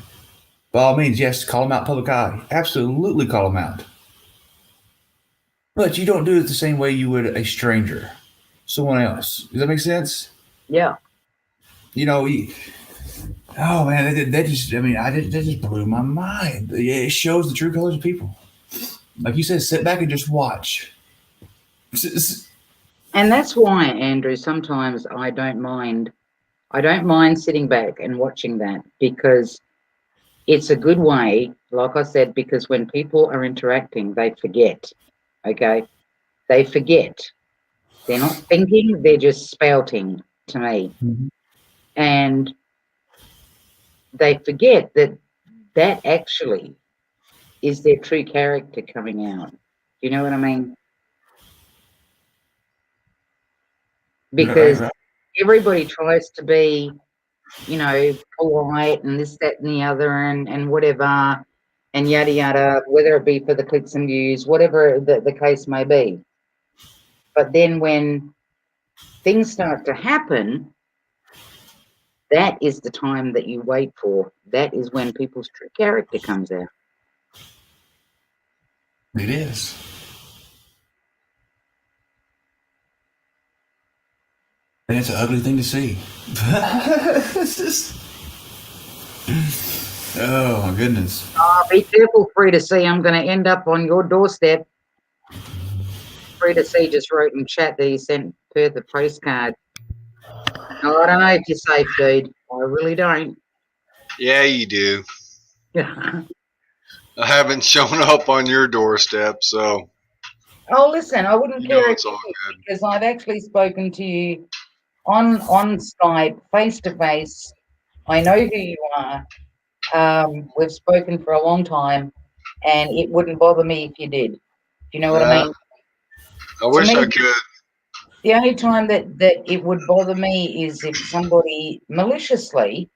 by all means, yes, call them out in public eye. Absolutely call them out. But you don't do it the same way you would a stranger, someone else. Does that make sense? Yeah. You know, oh man, that just, I mean, that just blew my mind. It shows the true colors of people. Like you said, sit back and just watch. And that's why, Andrew, sometimes I don't mind sitting back and watching that, because it's a good way, like I said, because when people are interacting, they forget. Okay? They forget. They're not thinking, they're just spouting to me. Mhm. And they forget that actually is their true character coming out. You know what I mean? Because Right. everybody tries to be, you know, polite and this, that, and the other, and whatever, and yada yada, whether it be for the clicks and views, whatever the case may be. But then when things start to happen, that is the time that you wait for. That is when people's true character comes out. It is. And it's an ugly thing to see. It's just, oh my goodness. Be careful, Free to See. I'm going to end up on your doorstep. Free to See just wrote in chat that he sent Perth a postcard. No, I don't know if you're safe, dude. I really don't. Yeah, you do. I haven't shown up on your doorstep, so Oh, listen, I wouldn't you know care if it's you all did, good. because I've actually spoken to you on Skype, face to face. I know who you are. We've spoken for a long time, and it wouldn't bother me if you did. Do you know what I mean? I To wish I me, could. the only time that it would bother me is if somebody maliciously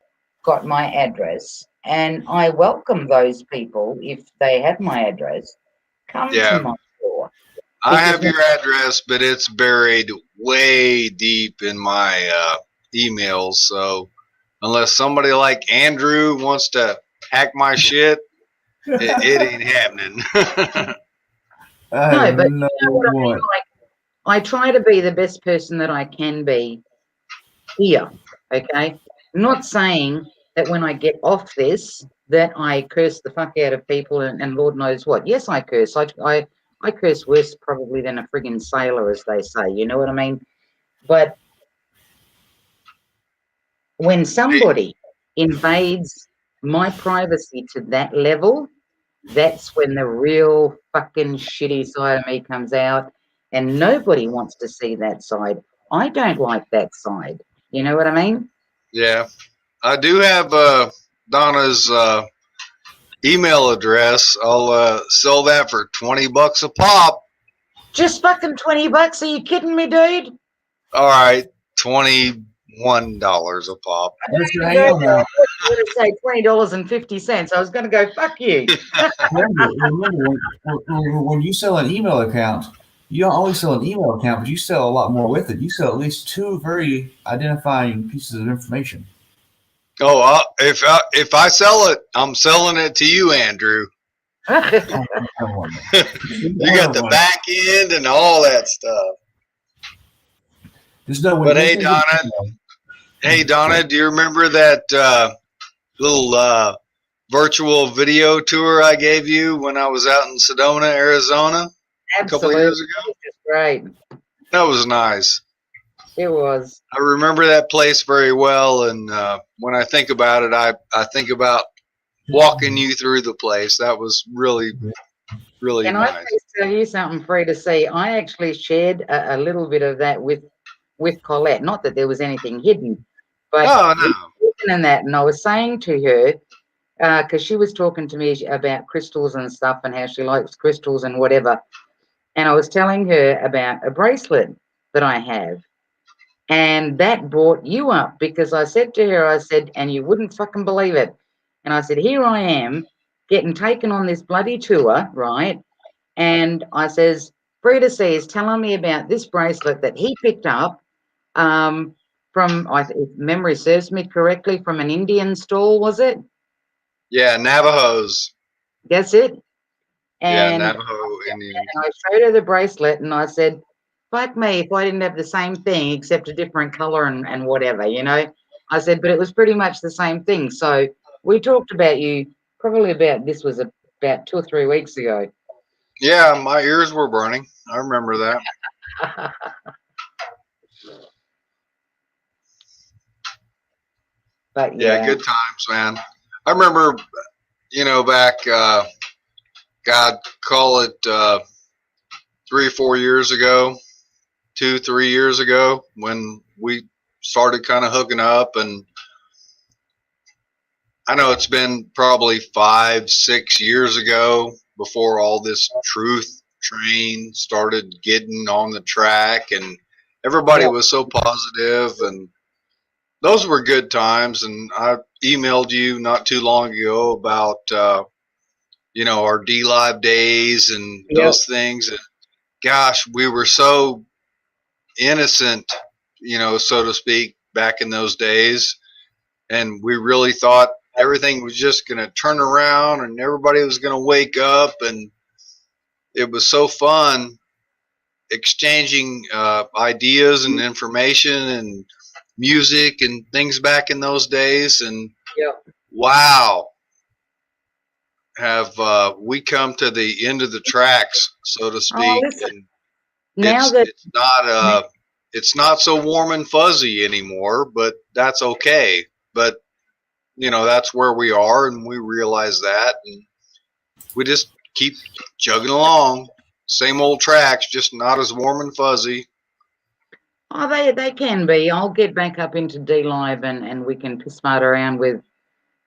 got my address, and I welcome those people, if they have my address, come to Yeah, my door. I Because have your address, but it's buried way deep in my emails. So unless somebody like Andrew wants to hack my shit, it ain't happening. I no, have but no you know what I mean? what. Like, I try to be the best person that I can be here, okay? I'm not saying that when I get off this that I curse the fuck out of people and Lord knows what. Yes, I curse. I curse worse probably than a friggin' sailor, as they say. You know what I mean? But when somebody invades my privacy to that level, that's when the real fucking shitty side of me comes out, and nobody wants to see that side. I don't like that side. You know what I mean? Yeah, I do have Donna's email address. I'll sell that for $20 a pop. Just fucking $20? Are you kidding me, dude? All right, $21 a pop. I don't Mister, even hang go on there. I now. thought you were going to say $20.50. I was going to go, fuck you. Remember when you sell an email account, you don't only sell an email account, but you sell a lot more with it. You sell at least two very identifying pieces of information. Oh, if I sell it, I'm selling it to you, Andrew. I You got the back end and all that stuff. Just know when But hey Donna, do you remember that little virtual video tour I gave you when I was out in Sedona, Arizona, a couple of Absolutely. years ago? It's great. That was nice. It was. I remember that place very well, and when I think about it, I think about walking you through the place. That was really, really Can I nice. please tell you something, Free to See? I actually shared a little bit of that with Colette. Not that there was anything hidden, but Oh we no. were talking in that, and I was saying to her, because she was talking to me about crystals and stuff and how she likes crystals and whatever. And I was telling her about a bracelet that I have. And that brought you up because I said to her, I said, and you wouldn't fucking believe it. And I said, here I am getting taken on this bloody tour, right? And I says, Frida C is telling me about this bracelet that he picked up from, if memory serves me correctly, from an Indian stall, was it? Yeah, Navajos. That's it. Yeah, And Navajo Indians. I showed her the bracelet and I said, fuck me if I didn't have the same thing except a different color and whatever, you know. I said, but it was pretty much the same thing. So we talked about you probably about this was about 2 or 3 weeks ago. Yeah, my ears were burning. I remember that. But Yeah, yeah, good times, man. I remember, back, God, call it 3 or 4 years ago, 2, 3 years ago, when we started kind of hooking up. And I know it's been probably 5, 6 years ago before all this truth train started getting on the track, and everybody yeah, was so positive, and those were good times. And I emailed you not too long ago about our D Live days and yeah. those things. And gosh, we were so innocent, so to speak, back in those days, and we really thought everything was just going to turn around and everybody was going to wake up, and it was so fun exchanging ideas and information and music and things back in those days. And Yeah. wow, have we come to the end of the tracks, so to Oh, speak. listen, And now that it's not so warm and fuzzy anymore, but that's okay. But that's where we are, and we realize that, and we just keep chugging along. Same old tracks, just not as warm and fuzzy. oh, they can be. I'll get back up into D Live and we can smart around with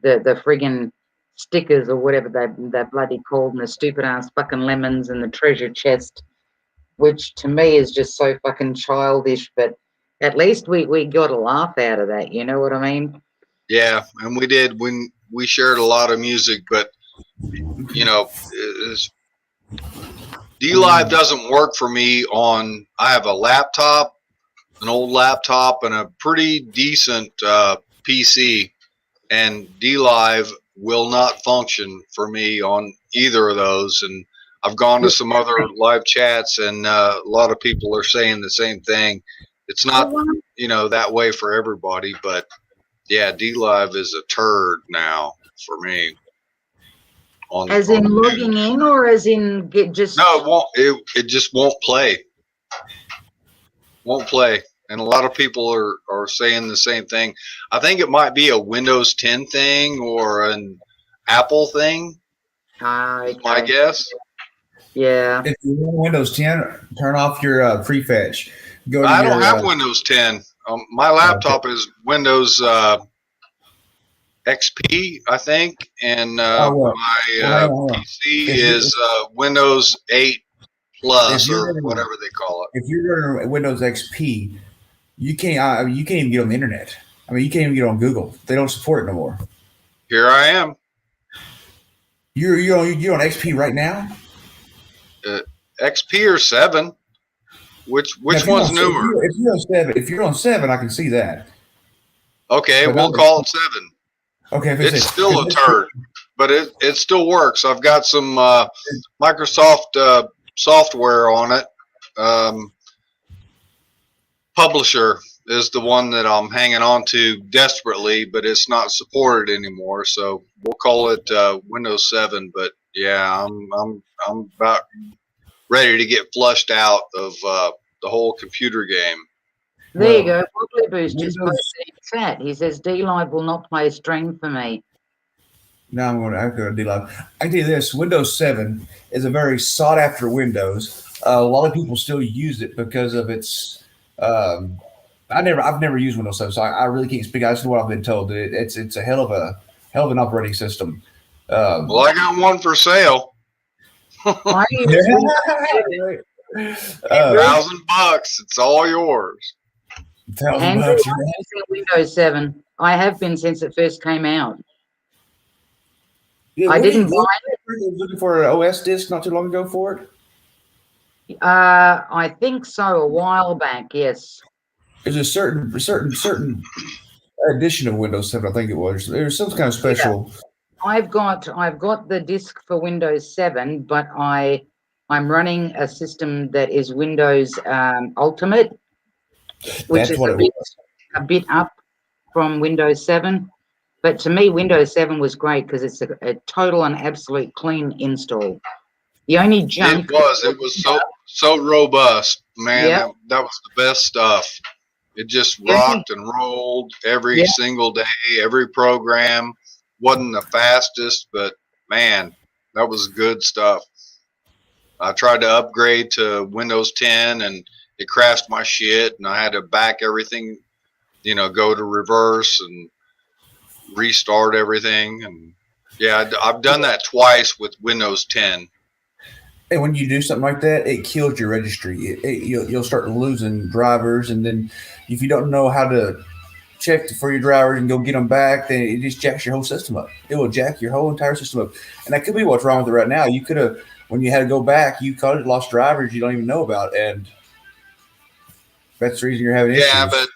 the friggin' stickers or whatever they bloody called, and the stupid ass fucking lemons and the treasure chest, which to me is just so fucking childish. But at least we got a laugh out of that. You know what I mean? Yeah, and we did when we shared a lot of music, but D Live doesn't work for me on. I have a laptop, an old laptop, and a pretty decent PC, and D Live will not function for me on either of those. And I've gone to some other live chats, and a lot of people are saying the same thing. It's not, that way for everybody, but yeah, D Live is a turd now for me. As in logging in, or as in get just No, it won't. It just won't play. Won't play. And a lot of people are saying the same thing. I think it might be a Windows 10 thing or an Apple thing. okay. My guess. Yeah. If you're on Windows 10, turn off your prefetch. Go to I your, don't have Windows 10. My laptop is Windows XP, I think, and well, my PC is Windows 8 Plus or whatever they call it. If you're running Windows XP, you can't even get on the internet. I mean, you can't even get on Google. They don't support it no more. Here I am. You're on XP right now. XP or 7? Which one's newer? If you're on 7, I can see that. Okay, but we'll call it 7. Okay, it's still a turd, but it still works. I've got some Microsoft software on it. Publisher is the one that I'm hanging on to desperately, but it's not supported anymore. So we'll call it Windows 7. But yeah, I'm about ready to get flushed out of the whole computer game. There you go. Wobbly Boost just posted in chat. He says D Live will not play stream for me. No, I'm going to go to D Live. I can tell you this: Windows 7 is a very sought after Windows. A lot of people still use it because of its. I've never used Windows 7, so I really can't speak. I just know what I've been told. It's a hell of an operating system. Well, I got one for sale. $1,000. $1,000. It's all yours. $1,000 Andrew, bucks. I'm using Windows 7. I have been since it first came out. Yeah, I didn't buy it. Looking for an OS disc not too long ago for it. it. I think so, a while back, yes. There's a certain edition of Windows 7. I think it was. There was some kind of special. I've got the disk for Windows 7, but I'm running a system that is Windows Ultimate, which That's is what it was. a bit up from Windows 7. But to me, Windows 7 was great because it's a total and absolute clean install. The only junk. It was so robust, man. Yeah. That was the best stuff. It just Yeah. rocked and rolled every single day, every program. Wasn't the fastest, but man, that was good stuff. I tried to upgrade to Windows 10 and it crashed my shit, and I had to back everything, go to reverse and restart everything. And yeah, I've done that twice with Windows 10. And when you do something like that, it kills your registry. You'll start losing drivers, and then if you don't know how to check for your drivers and go get them back, then it just jacks your whole system up. It will jack your whole entire system up, and that could be what's wrong with it right now. You could have, when you had to go back, you lost drivers you don't even know about, and that's the reason you're having issues. Yeah, but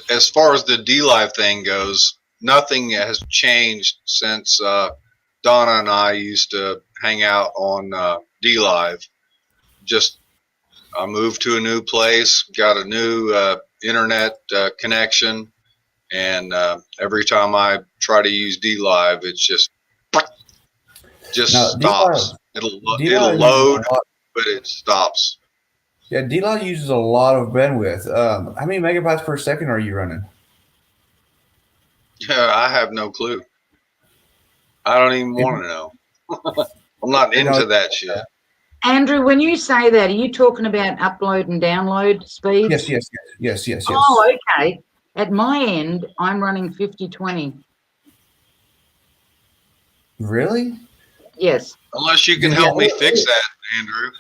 as far as the DLive thing goes, nothing has changed since Donna and I used to hang out on DLive. Just I moved to a new place, got a new internet connection, and every time I try to use DLive, it's just stops. It'll load, but it stops. Yeah, DLive uses a lot of bandwidth. How many megabytes per second are you running? Yeah, I have no clue. I don't even want to know. I'm not into that shit. Andrew, when you say that, are you talking about upload and download speeds? Yes. Oh, okay. At my end, I'm running 50/20. Really? Yes. Unless you can help me fix that, Andrew.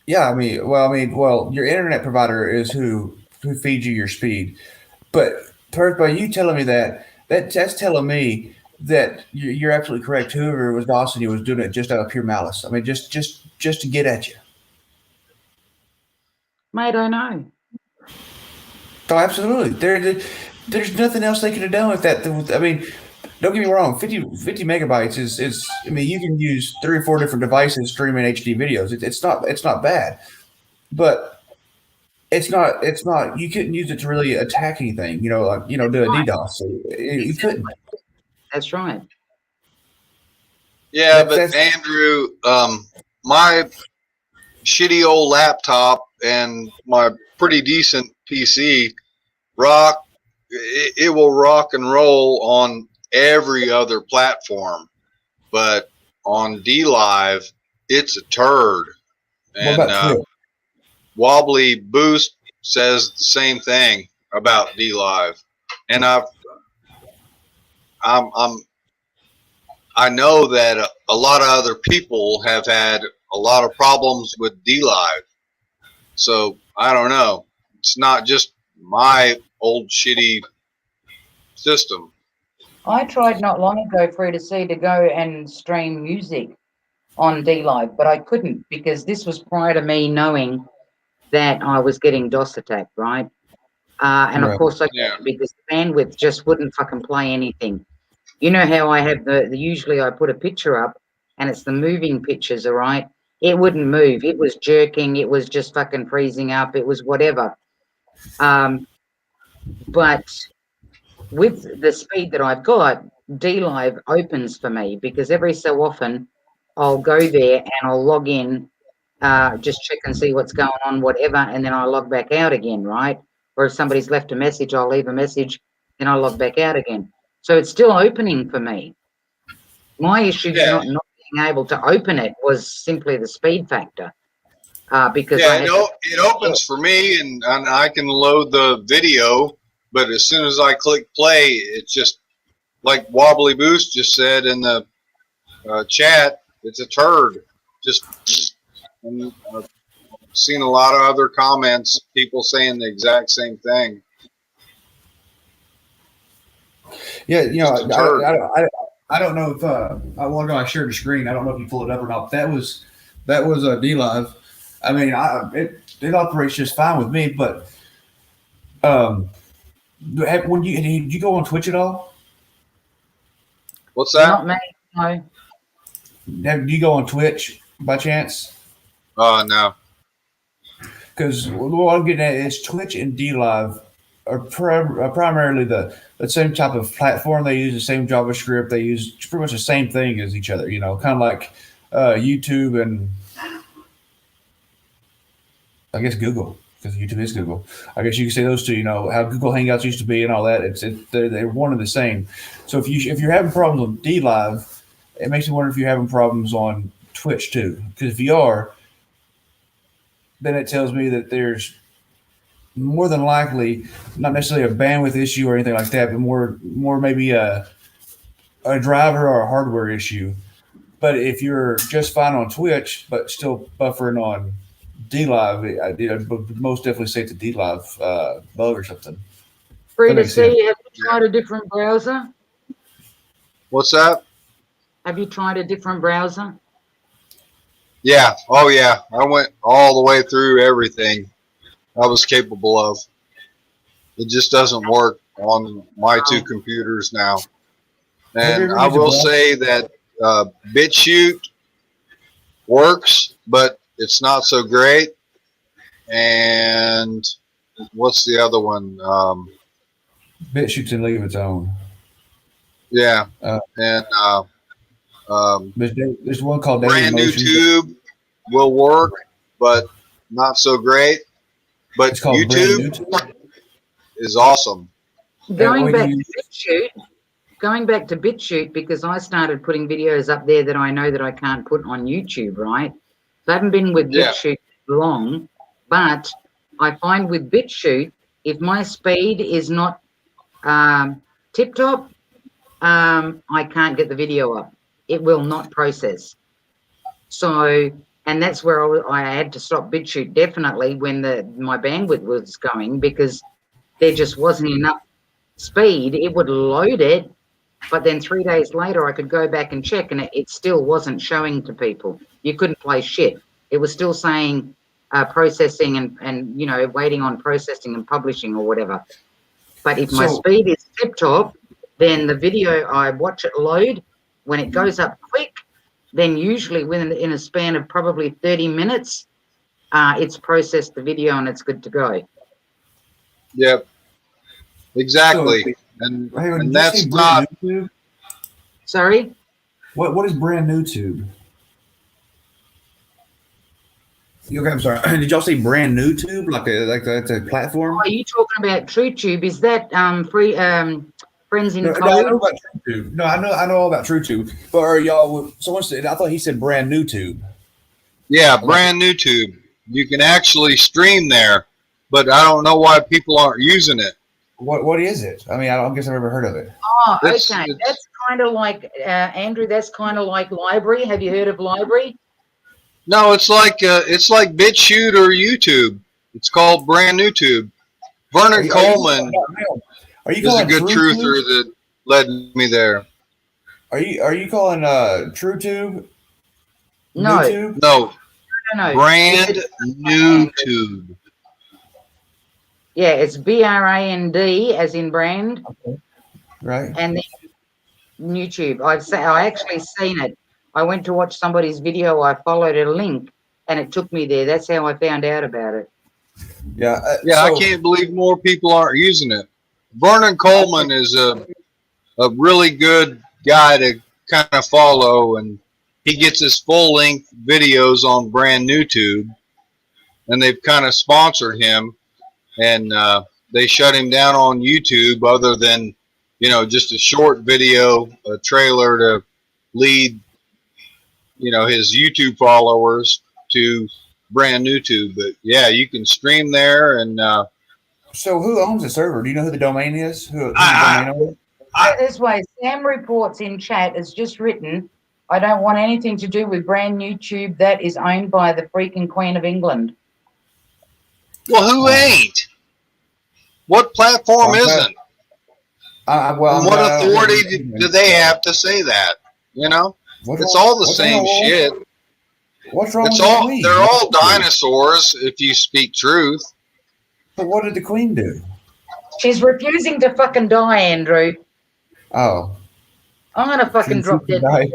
Yeah, well, your internet provider is who feeds you your speed. But Perth, by you telling me that's telling me that you're absolutely correct. Whoever was bossing you was doing it just out of pure malice. I mean, just to get at you. Mate, I know. Oh, absolutely. There's nothing else they could have done with that. I mean, don't get me wrong. 50 megabytes is. I mean, you can use 3 or 4 different devices streaming HD videos. It's not bad, but it's not. You couldn't use it to really attack anything. Do a DDoS. So you couldn't. That's right. Yeah, but Andrew, my shitty old laptop and my pretty decent PC it will rock and roll on every other platform, but on DLive it's a turd. And what about Twitch? Wobbly Boost says the same thing about DLive, and I know that a lot of other people have had a lot of problems with DLive. So I don't know. It's not just my old shitty system. I tried not long ago for E2C to go and stream music on DLive, but I couldn't because this was prior to me knowing that I was getting DOS attacked, right? And of course I couldn't because the bandwidth just wouldn't fucking play anything. You know how I have usually I put a picture up and it's the moving pictures, all right? It wouldn't move. It was jerking. It was just fucking freezing up. It was whatever. But with the speed that I've got, DLive opens for me because every so often I'll go there and I'll log in, just check and see what's going on, whatever, and then I log back out again, right? Or if somebody's left a message, I'll leave a message, then I log back out again. So it's still opening for me. My issue not being able to open it was simply the speed factor. Because it opens for me and I can load the video, but as soon as I click play, it's just like Wobbly Boost just said in the chat, it's a turd. And I've seen a lot of other comments, people saying the exact same thing. Yeah, you know, Just a turd. I don't know if a while ago I shared the screen. I don't know if you pulled it up or not. That was a D Live. I mean, it operates just fine with me. But um, when you go on Twitch at all? What's that? Not me. No. Do you go on Twitch by chance? Oh no. Because what I'm getting at is Twitch and D Live are primarily the same type of platform. They use the same JavaScript. They use pretty much the same thing as each other. You know, kind of like YouTube and I guess Google, because YouTube is Google. I guess you can say those two. You know how Google Hangouts used to be and all that. They're one and the same. So if you're having problems on D Live, it makes me wonder if you're having problems on Twitch too. Because if you are, then it tells me that there's more than likely not necessarily a bandwidth issue or anything like that, but more maybe a driver or a hardware issue. But if you're just fine on Twitch but still buffering on D Live, I would most definitely say it's a D Live bug or something. Free That to makes sense. see. Have you tried a different browser? What's that? Have you tried a different browser? Yeah. Oh yeah. I went all the way through everything I was capable of. It just doesn't work on my two computers now. Have you And ever I used a will browser? say that BitChute works, but it's not so great. And what's the other one? BitChute's in league of its own. Yeah. Uh, And there's one called Daily Brand New Motion. Tube will work, but not so great. But It's called Brand New YouTube Tube. is awesome. Going what back do to BitChute, going back to BitChute, because I started putting videos up there that I know that I can't put on YouTube, right? So I haven't been with Yeah. BitChute long, but I find with BitChute, if my speed is not tip-top, I can't get the video up. It will not process. So, and that's where I had to stop BitChute definitely when my bandwidth was going, because there just wasn't enough speed. It would load it, but then 3 days later I could go back and check and it still wasn't showing to people. You couldn't play shit. It was still saying processing and you know, waiting on processing and publishing or whatever. But if my speed is tip top, then the video, I watch it load. When it goes up quick, then usually in a span of probably 30 minutes, it's processed the video and it's good to go. Yep. Exactly. So, and hey, did you that's say not. Brand New Tube? Sorry? What is Brand New Tube? Okay, I'm sorry. Did y'all say Brand New Tube? Like that's a platform? Are you talking about TrueTube? Is that free Friends in No, Code? I know about TrueTube. No, I know all about TrueTube. But are y'all? Someone said I thought he said Brand New Tube. Yeah, Brand New Tube. You can actually stream there, but I don't know why people aren't using it. What is it? I mean, I don't guess I've ever heard of it. Oh, okay. It's That's kind of like Andrew. That's kind of like Library. Have you heard of Library? no, it's like BitChute or YouTube. It's called Brand New Tube. Vernon Coleman Are you is a calling good TrueTube? truther that led me there. Are you calling TrueTube? No. NewTube? No, No. Brand New Tube. Yeah, it's BRAND as in brand, Okay. Right. and then YouTube. I actually seen it. I went to watch somebody's video. I followed a link, and it took me there. That's how I found out about it. Yeah. Yeah, I can't believe more people aren't using it. Vernon Coleman is a really good guy to kind of follow, and he gets his full-length videos on Brand New Tube, and they've kind of sponsored him, and they shut him down on YouTube other than, you know, just a short video, a trailer to lead, you know, his YouTube followers to Brand New Tube. But yeah, you can stream there, and So who owns the server? Do you know who the domain is? Who the domain owner? This way, Sam Reports in chat has just written, I don't want anything to do with Brand New Tube that is owned by the freaking Queen of England. well, who ain't? What platform isn't? Well, And what authority do they have to say that? You know, it's all the same shit. What's wrong It's with the all Queen? they're all dinosaurs if you speak truth. But what did the Queen do? She's refusing to fucking die, Andrew. Oh, I'm gonna fucking drop dead die.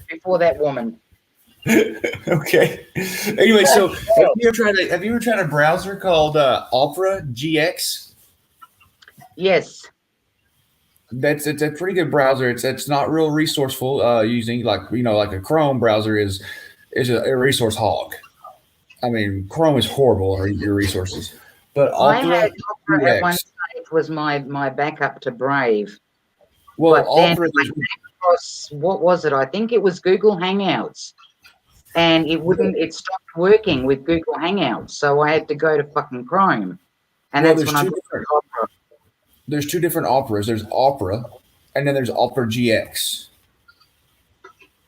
before that woman. Okay. Anyway, so have you ever tried a browser called Opera GX? Yes. It's a pretty good browser. It's not real resourceful. Using like a Chrome browser is a resource hog. I mean, Chrome is horrible on your resources, but I Opera had Opera at one GX. stage was my backup to Brave. Well, But then Opera. I came across, what was it? I think it was Google Hangouts. And it stopped working with Google Hangouts. So I had to go to fucking Chrome. And Well, that's when I got Opera. there's two different operas. There's Opera, and then there's Opera GX.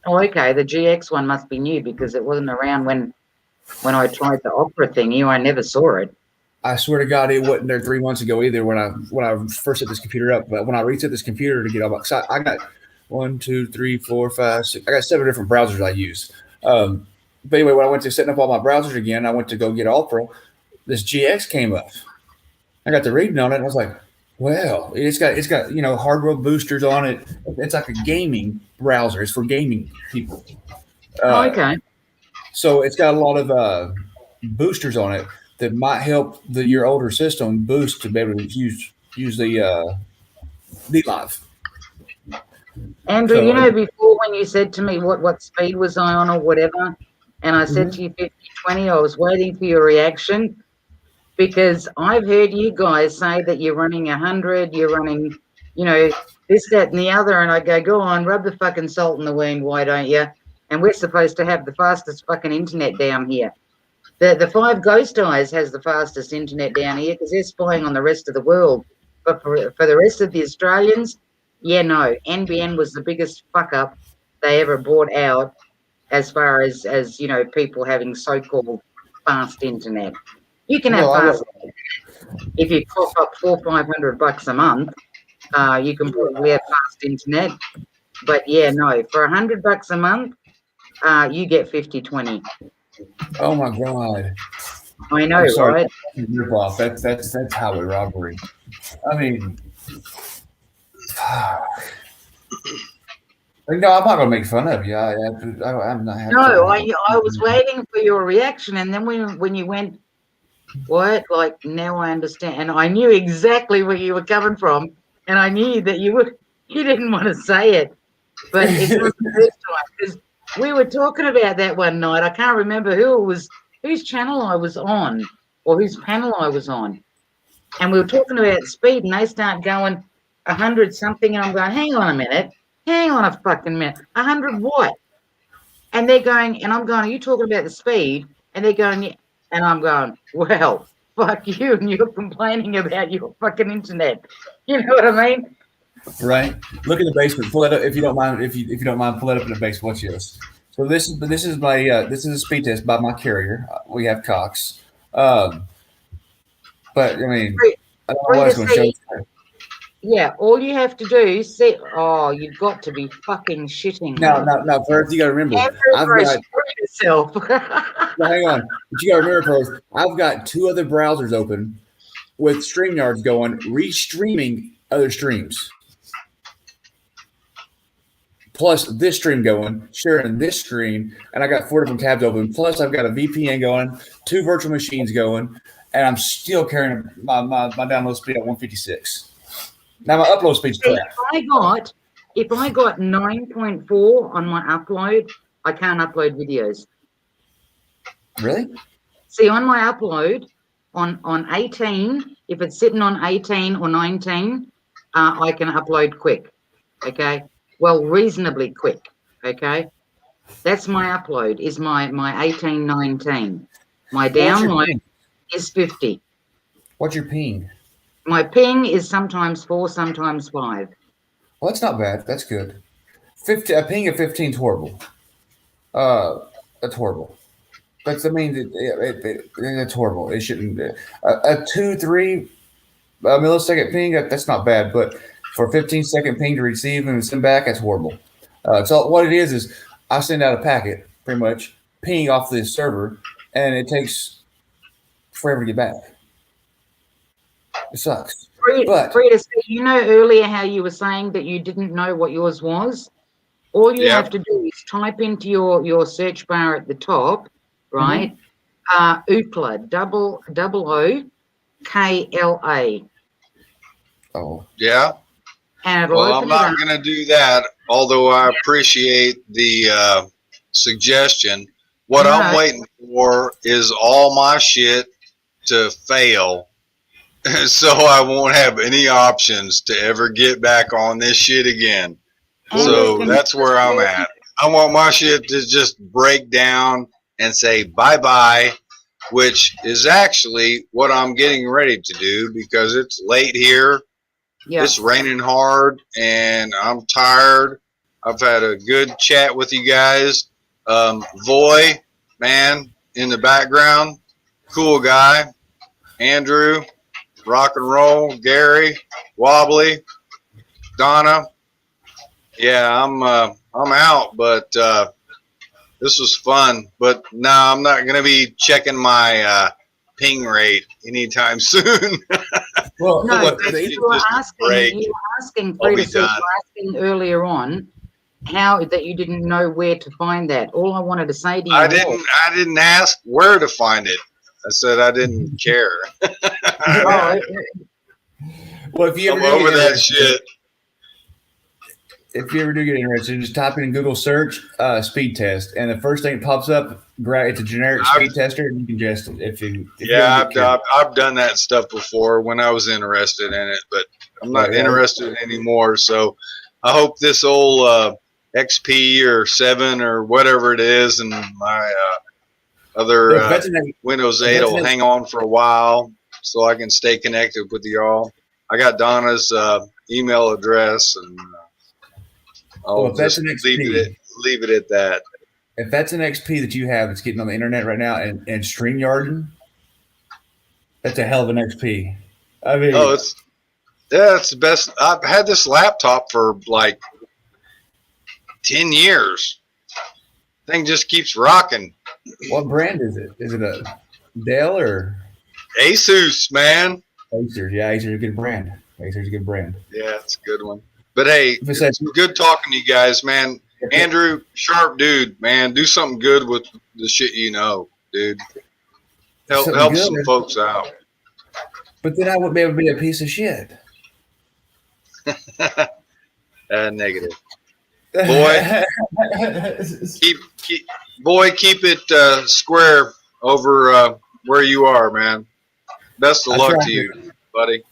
Oh, okay. The GX one must be new because it wasn't around when I tried the Opera thingy. I never saw it. I swear to God, it wasn't there 3 months ago either when I first set this computer up. But when I reset this computer to get all I got 1, 2, 3, 4, 5, 6. I got 7 different browsers I use. But anyway, when I went to setting up all my browsers again, I went to go get Opera. This GX came up. I got to reading on it, and I was like, well, it's got hardware boosters on it. It's like a gaming browser. It's for gaming people. Okay. So it's got a lot of boosters on it that might help your older system boost to be able to use the DLive. Andrew, before when you said to me what speed was I on or whatever, and I said to you 50/20, I was waiting for your reaction because I've heard you guys say that you're running 100, you're running, this, that, and the other, and I go on, rub the fucking salt in the wound, why don't you? And we're supposed to have the fastest fucking internet down here. The Five Ghost Eyes has the fastest internet down here because they're spying on the rest of the world. But for the rest of the Australians, yeah, no. NBN was the biggest fuck up they ever brought out as far as people having so-called fast internet. You can have fast if you cough up $400-500 a month. You can probably have fast internet. But yeah, no. For $100 a month, you get 50/20. Oh my God! I know, right? Rip off. That's highway robbery. I mean, no, I'm not gonna make fun of you. I'm not. No, I was waiting for your reaction, and then when you went, what? Like now I understand, and I knew exactly where you were coming from, and I knew that you didn't want to say it, but it's not the first time because we were talking about that one night. I can't remember whose channel I was on, or whose panel I was on, and we were talking about speed, and they start going 100 something, and I'm going, hang on a minute. Hang on a fucking minute. 100 what? And they're going, and I'm going, are you talking about the speed? And they're going, yeah. And I'm going, well, fuck you. And you're complaining about your fucking internet. You know what I mean? Right. Look in the basement. Pull it up if you don't mind. If you don't mind, pull it up in the basement. Watch this. So this is a speed test by my carrier. We have Cox. But I mean, I don't know what it's going to show. Yeah, all you have to do is see. Oh, you've got to be fucking shitting. No, Perth, you got to remember. Yourself. Now, hang on. But you got to remember, Perth, I've got 2 other browsers open with StreamYards going, restreaming other streams. Plus this stream going, sharing this stream, and I got 4 different tabs open. Plus I've got a VPN going, 2 virtual machines going, and I'm still carrying my download speed at 156. Now my upload speed's crap. If I got 9.4 on my upload, I can't upload videos. Really? See, on my upload, on 18, if it's sitting on 18 or 19, I can upload quick. Okay. Well, reasonably quick. Okay. That's my upload, is my 18, 19. My download is 50. What's your ping? My ping is sometimes 4, sometimes 5. Well, that's not bad. That's good. A ping of 15 is horrible. That's horrible. It's horrible. It shouldn't be. A 2-3 millisecond ping, that's not bad. But For a 15-second ping to receive and send back, that's horrible. So what it is I send out a packet, pretty much, ping off the server, and it takes forever to get back. It sucks. But Frida, you know earlier how you were saying that you didn't know what yours was? All you have to do is type into your search bar at the top, right? Ookla, OOKLA. Oh. Yeah. And it'll Well, open I'm not going to do that, although I appreciate the suggestion. What I'm waiting for is all my shit to fail so I won't have any options to ever get back on this shit again. So that's where I'm at. I want my shit to just break down and say bye-bye, which is actually what I'm getting ready to do because it's late here. It's raining hard and I'm tired. I've had a good chat with you guys. Voy, man, in the background, cool guy. Andrew, rock and roll. Gary, Wobbly, Donna. Yeah, I'm out, but this was fun. But no, I'm not gonna be checking my ping rate anytime soon. Well, no, you were asking, Frida said you were asking earlier on how that you didn't know where to find that. All I wanted to say to you I didn't ask where to find it. I said I didn't care. Well, if you ever I'm over that shit. If you ever do get interested, just type in Google search speed test, and the first thing that pops up, it's a generic speed tester, and you can just I've done that stuff before when I was interested in it, but I'm not interested anymore. So I hope this old XP or 7 or whatever it is, and my other Windows 8 will hang on for a while, so I can stay connected with y'all. I got Donna's email address, and I'll just leave it at that. If that's an XP that you have that's getting on the internet right now and StreamYarding, that's a hell of an XP. I mean, it's the best. I've had this laptop for like 10 years. Thing just keeps rocking. What brand is it? Is it a Dell or Asus, man? Acer, yeah, Acer's a good brand. Acer's a good brand. Yeah, it's a good one. But hey, it's good talking to you guys, man. Andrew, sharp dude, man. Do something good with the shit you know, dude. Help some folks out. But then I wouldn't be able to be a piece of shit. Negative. Boy, keep it square over where you are, man. Best of luck to you, buddy.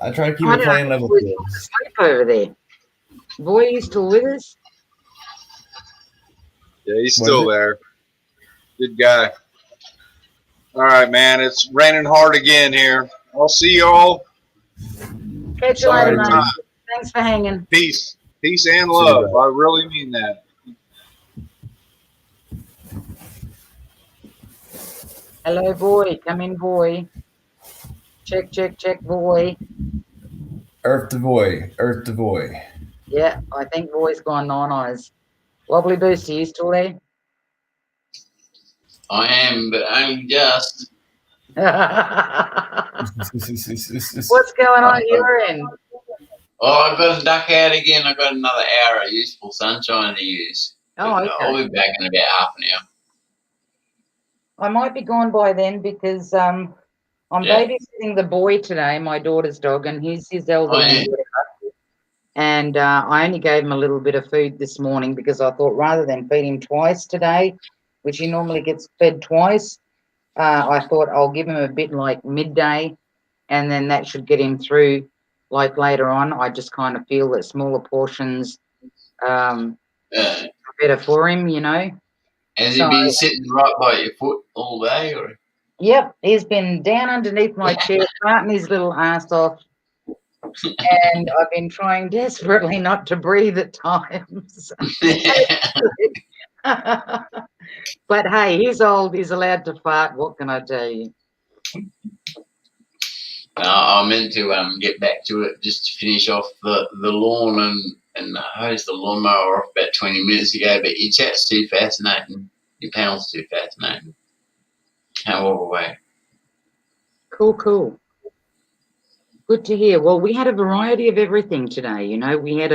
I try to keep it playing level. Sleep over there. Boy, you still with us? Yeah, he's still there. Good guy. All right, man. It's raining hard again here. I'll see y'all. Catch you later, man. Thanks for hanging. Peace. Peace and love. I really mean that. Hello, boy. Come in, boy. Check, boy. Earth the boy. Earth the boy. Yeah, I think boy's gone 9 eyes. Wobbly Booster, you still there? I am, but only just. What's going on at your end? Oh, I've got to duck out again. I've got another hour of useful sunshine to use. Oh, okay. I'll be back in about half an hour. I might be gone by then because I'm babysitting the boy today, my daughter's dog, and he's his elderly. And I only gave him a little bit of food this morning because I thought rather than feed him twice today, which he normally gets fed twice, I thought I'll give him a bit like midday, and then that should get him through. Like later on, I just kind of feel that smaller portions are better for him, you know. Has he been sitting right by your foot all day? Or? Yep, he's been down underneath my chair, farting his little ass off, and I've been trying desperately not to breathe at times. But hey, he's old, he's allowed to fart, what can I tell you? I meant to get back to it just to finish off the lawn and hose the lawnmower off about 20 minutes ago. But your chat's too fascinating. Your panel's too fascinating. However way. Cool. Good to hear. Well, we had a variety of everything today. You know, we had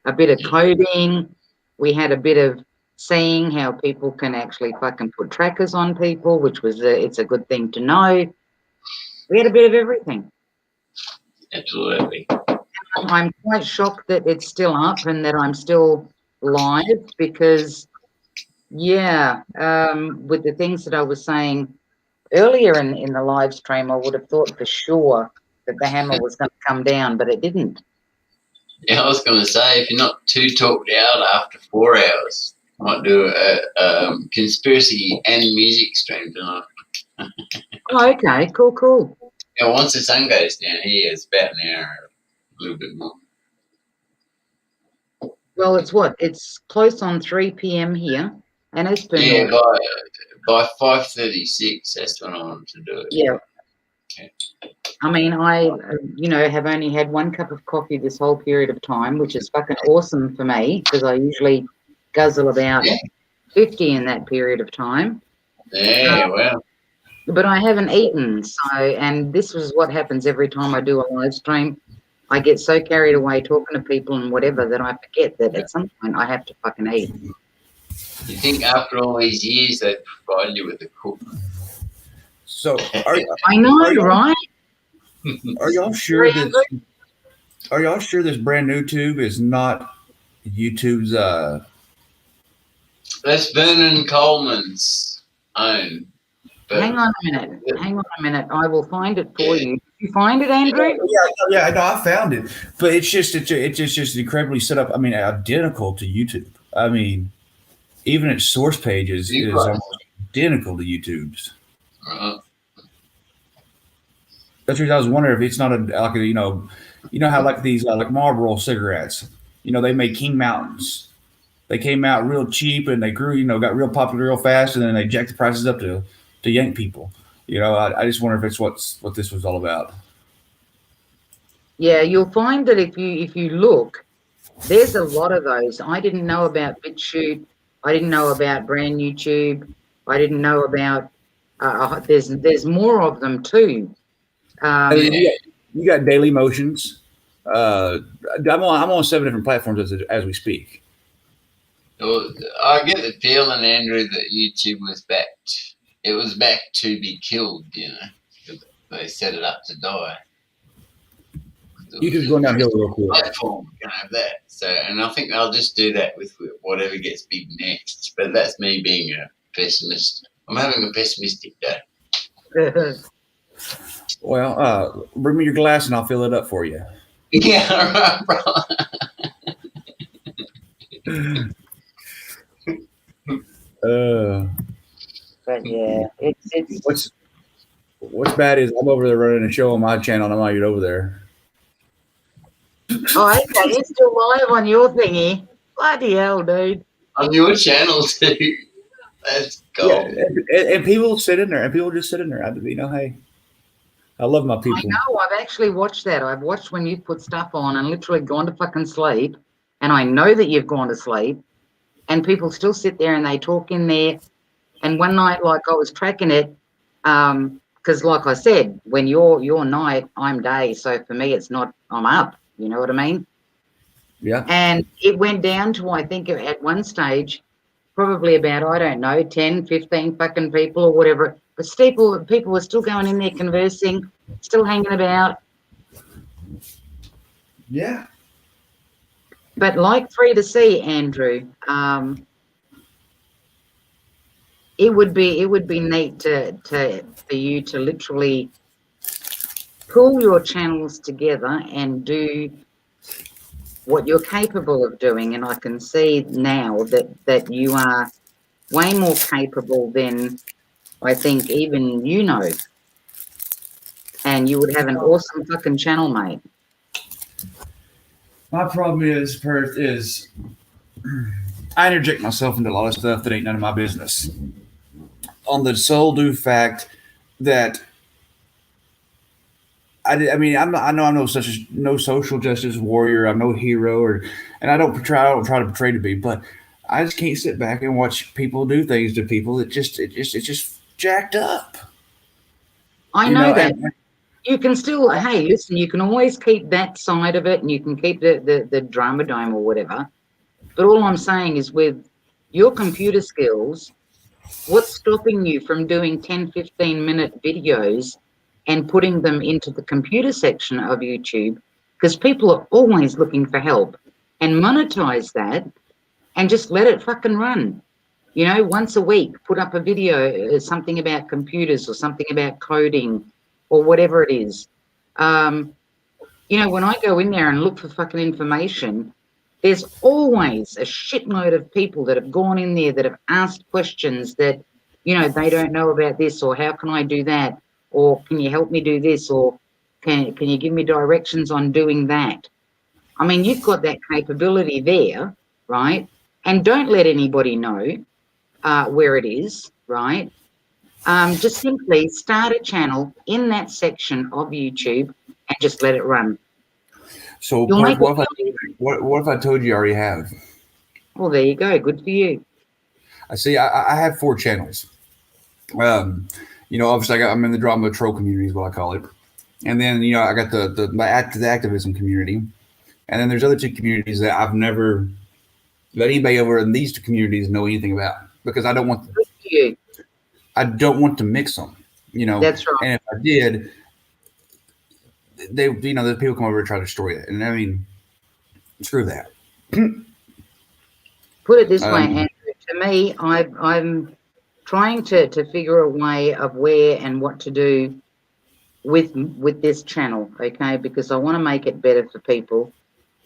a bit of coding. We had a bit of seeing how people can actually fucking put trackers on people, which was it's a good thing to know. We had a bit of everything. Absolutely. I'm quite shocked that it's still up and that I'm still live because, yeah, with the things that I was saying earlier in the live stream, I would have thought for sure that the hammer was going to come down, but it didn't. Yeah, I was going to say, if you're not too talked out after 4 hours, I might do a conspiracy and music stream tonight. Oh, okay, cool. Yeah, once the sun goes down here, it's about an hour, a little bit more. Well, it's close on 3 p.m. here, and it's been... Yeah, by 5:36, that's when I want to do it. Yeah. Okay. I mean, I, have only had 1 cup of coffee this whole period of time, which is fucking awesome for me because I usually guzzle about 50 in that period of time. Yeah, well. But I haven't eaten, and this is what happens every time I do a live stream. I get so carried away talking to people and whatever that I forget that at some point I have to fucking eat. You think after all these years they'd provide you with a cook? So I know, right? Are y'all sure that? Are y'all sure this brand new tube is not YouTube's? That's Vernon Coleman's own. But Hang on a minute. I will find it for you. Did you find it, Andrew? Yeah, no, I found it, but it's just incredibly set up. I mean, identical to YouTube. I mean, even its source page is almost identical to YouTube's. That's the reason I was wondering if it's not you know how like these like Marlboro cigarettes, they made King Mountains. They came out real cheap and they grew, got real popular real fast, and then they jacked the prices up to yank people. I just wonder if it's what this was all about. Yeah, you'll find that if you look, there's a lot of those. I didn't know about BitChute. I didn't know about Brand New Tube. I didn't know about. There's more of them too. You got Daily Motions. I'm on 7 different platforms as we speak. Well, I get the feeling, Andrew, that YouTube was back. It was back to be killed. They set it up to die. YouTube's going downhill real quick. Platform can have that. So, and I think they'll just do that with whatever gets big next. But that's me being a pessimist. I'm having a pessimistic day. Well, bring me your glass and I'll fill it up for you. Yeah, right, bro. But yeah, it's what's bad is I'm over there running a show on my channel and I'm not even over there. Oh, okay, you're still live on your thingy. Bloody hell, dude. On your channel too. Let's go. Yeah, and people sit in there, and people just sit in there. Hey, I love my people. I know. I've actually watched that. I've watched when you've put stuff on and literally gone to fucking sleep, and I know that you've gone to sleep, and people still sit there and they talk in there. And one night, like I was tracking it, because like I said, when you're night, I'm day. So for me, it's not. I'm up. You know what I mean? Yeah. And it went down to, I think at one stage, probably about, I don't know, 10, 15 fucking people or whatever. But people were still going in there conversing, still hanging about. Yeah. But like Free to See, Andrew, it would be neat for you to literally pull your channels together and do what you're capable of doing. And I can see now that you are way more capable than I think even you know. And you would have an awesome fucking channel, mate. My problem is, Perth, is I interject myself into a lot of stuff that ain't none of my business. On the sole due fact that I mean, I know I'm no social justice warrior. I'm no hero, and I don't try to portray to be, but I just can't sit back and watch people do things to people. It's just jacked up. I You know know, that. and You can still, hey, listen, you can always keep that side of it and you can keep the drama dome or whatever. But all I'm saying is with your computer skills, what's stopping you from doing 10, 15-minute videos and putting them into the computer section of YouTube? Because people are always looking for help, and monetize that and just let it fucking run. You know, once a week, put up a video, something about computers or something about coding or whatever it is. Um, you know, when I go in there and look for fucking information, there's always a shitload of people that have gone in there that have asked questions that, you know, they don't know about this, or how can I do that, or can you help me do this, or can you give me directions on doing that? I mean, you've got that capability there, right? And don't let anybody know where it is, right? Just simply start a channel in that section of YouTube and just let it run. so, You'll Perth, make it. what if I told you I already have? Well, there you go. Good for you. I see. I have 4 channels. Obviously, I'm in the drama troll community, is what I call it, and then I got the activism community, and then there's other 2 communities that I've never let anybody over in these 2 communities know anything about because Good for you. I don't want to mix them. That's right. And if I did, the people come over and try to destroy it, and I mean, screw that. Put it this way, Um, Andrew. To me, I'm trying to figure a way of where and what to do with this channel, okay? Because I want to make it better for people.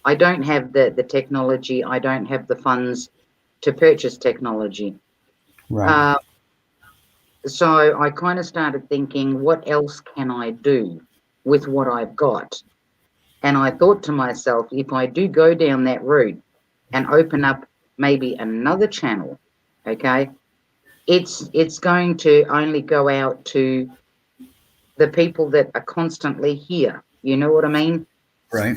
I don't have the technology. I don't have the funds to purchase technology. right. Uh, so I kind of started thinking, what else can I do with what I've got? And I thought to myself, if I do go down that route and open up maybe another channel, okay, it's going to only go out to the people that are constantly here. You know what I mean? Right.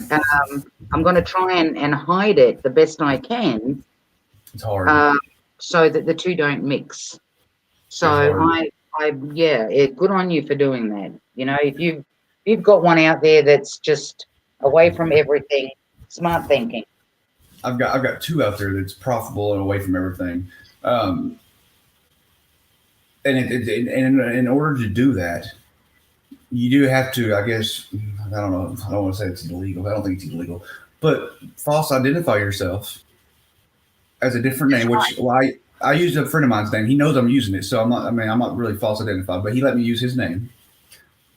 I'm going to try and hide it the best I can, It's hard. so that the two don't mix. So hard. good on you for doing that. You know, if you've got one out there that's just away from everything, smart thinking. I've got 2 out there that's profitable and away from everything. Um, and in order to do that, you do have to, I guess, I don't know, I don't want to say it's illegal. I don't think it's illegal, but false identify yourself as a different name. Which I used a friend of mine's name. He knows I'm using it, so I'm not. I mean, I'm not really false identified, but he let me use his name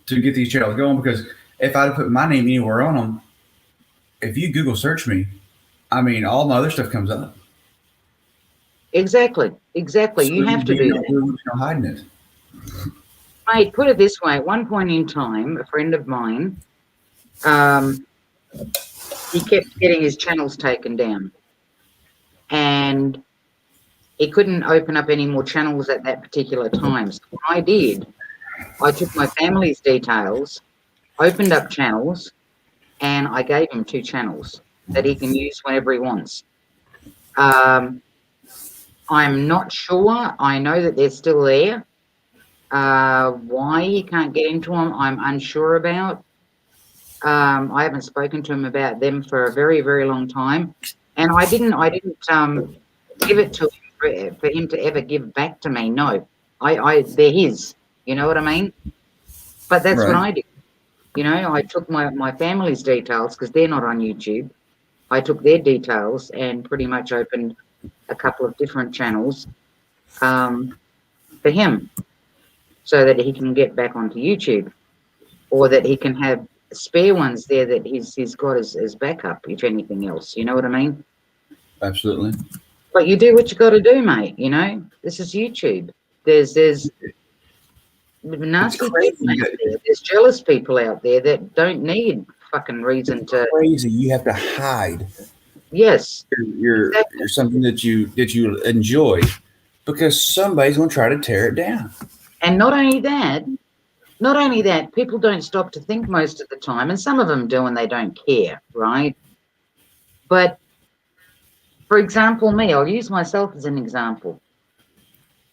to get these channels going because if I'd put my name anywhere on them, if you Google search me, I mean, all my other stuff comes up. Exactly. So You have to do that. You're hiding it. Mate, put it this way. At one point in time, a friend of mine, he kept getting his channels taken down. And he couldn't open up any more channels at that particular time. So what I did, I took my family's details, opened up channels, and I gave him 2 channels that he can use whenever he wants. I'm not sure. I know that they're still there. Why he can't get into them, I'm unsure about. I haven't spoken to him about them for a very, very long time, and I didn't give it to him for him to ever give back to me. No, they're his. You know what I mean? But that's what I did. You know, I took my family's details because they're not on YouTube. I took their details and pretty much opened a couple of different channels for him so that he can get back onto YouTube, or that he can have spare ones there that he's got as backup, if anything else. You know what I mean? Absolutely. But you do what you got to do, mate. You know, this is YouTube. There's nasty people out there. There's jealous people out there that don't need fucking reason to. Crazy. You have to hide. Yes. You're something that you enjoy because somebody's going to try to tear it down. And not only that, not only that, people don't stop to think most of the time, and some of them do and they don't care, right? But for example, me, I'll use myself as an example.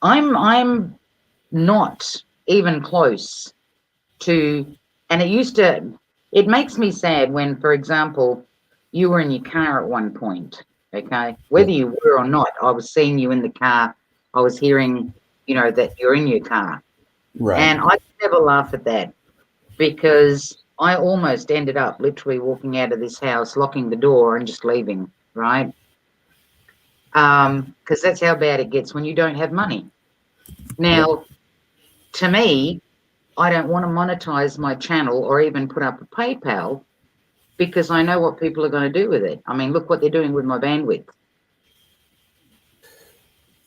I'm not even close to, and it makes me sad when, for example, you were in your car at one point, okay? Whether you were or not, I was seeing you in the car. I was hearing, that you're in your car. Right. And I never laugh at that because I almost ended up literally walking out of this house, locking the door and just leaving, right? Because that's how bad it gets when you don't have money. Now, to me, I don't want to monetize my channel or even put up a PayPal because I know what people are going to do with it. I mean, look what they're doing with my bandwidth.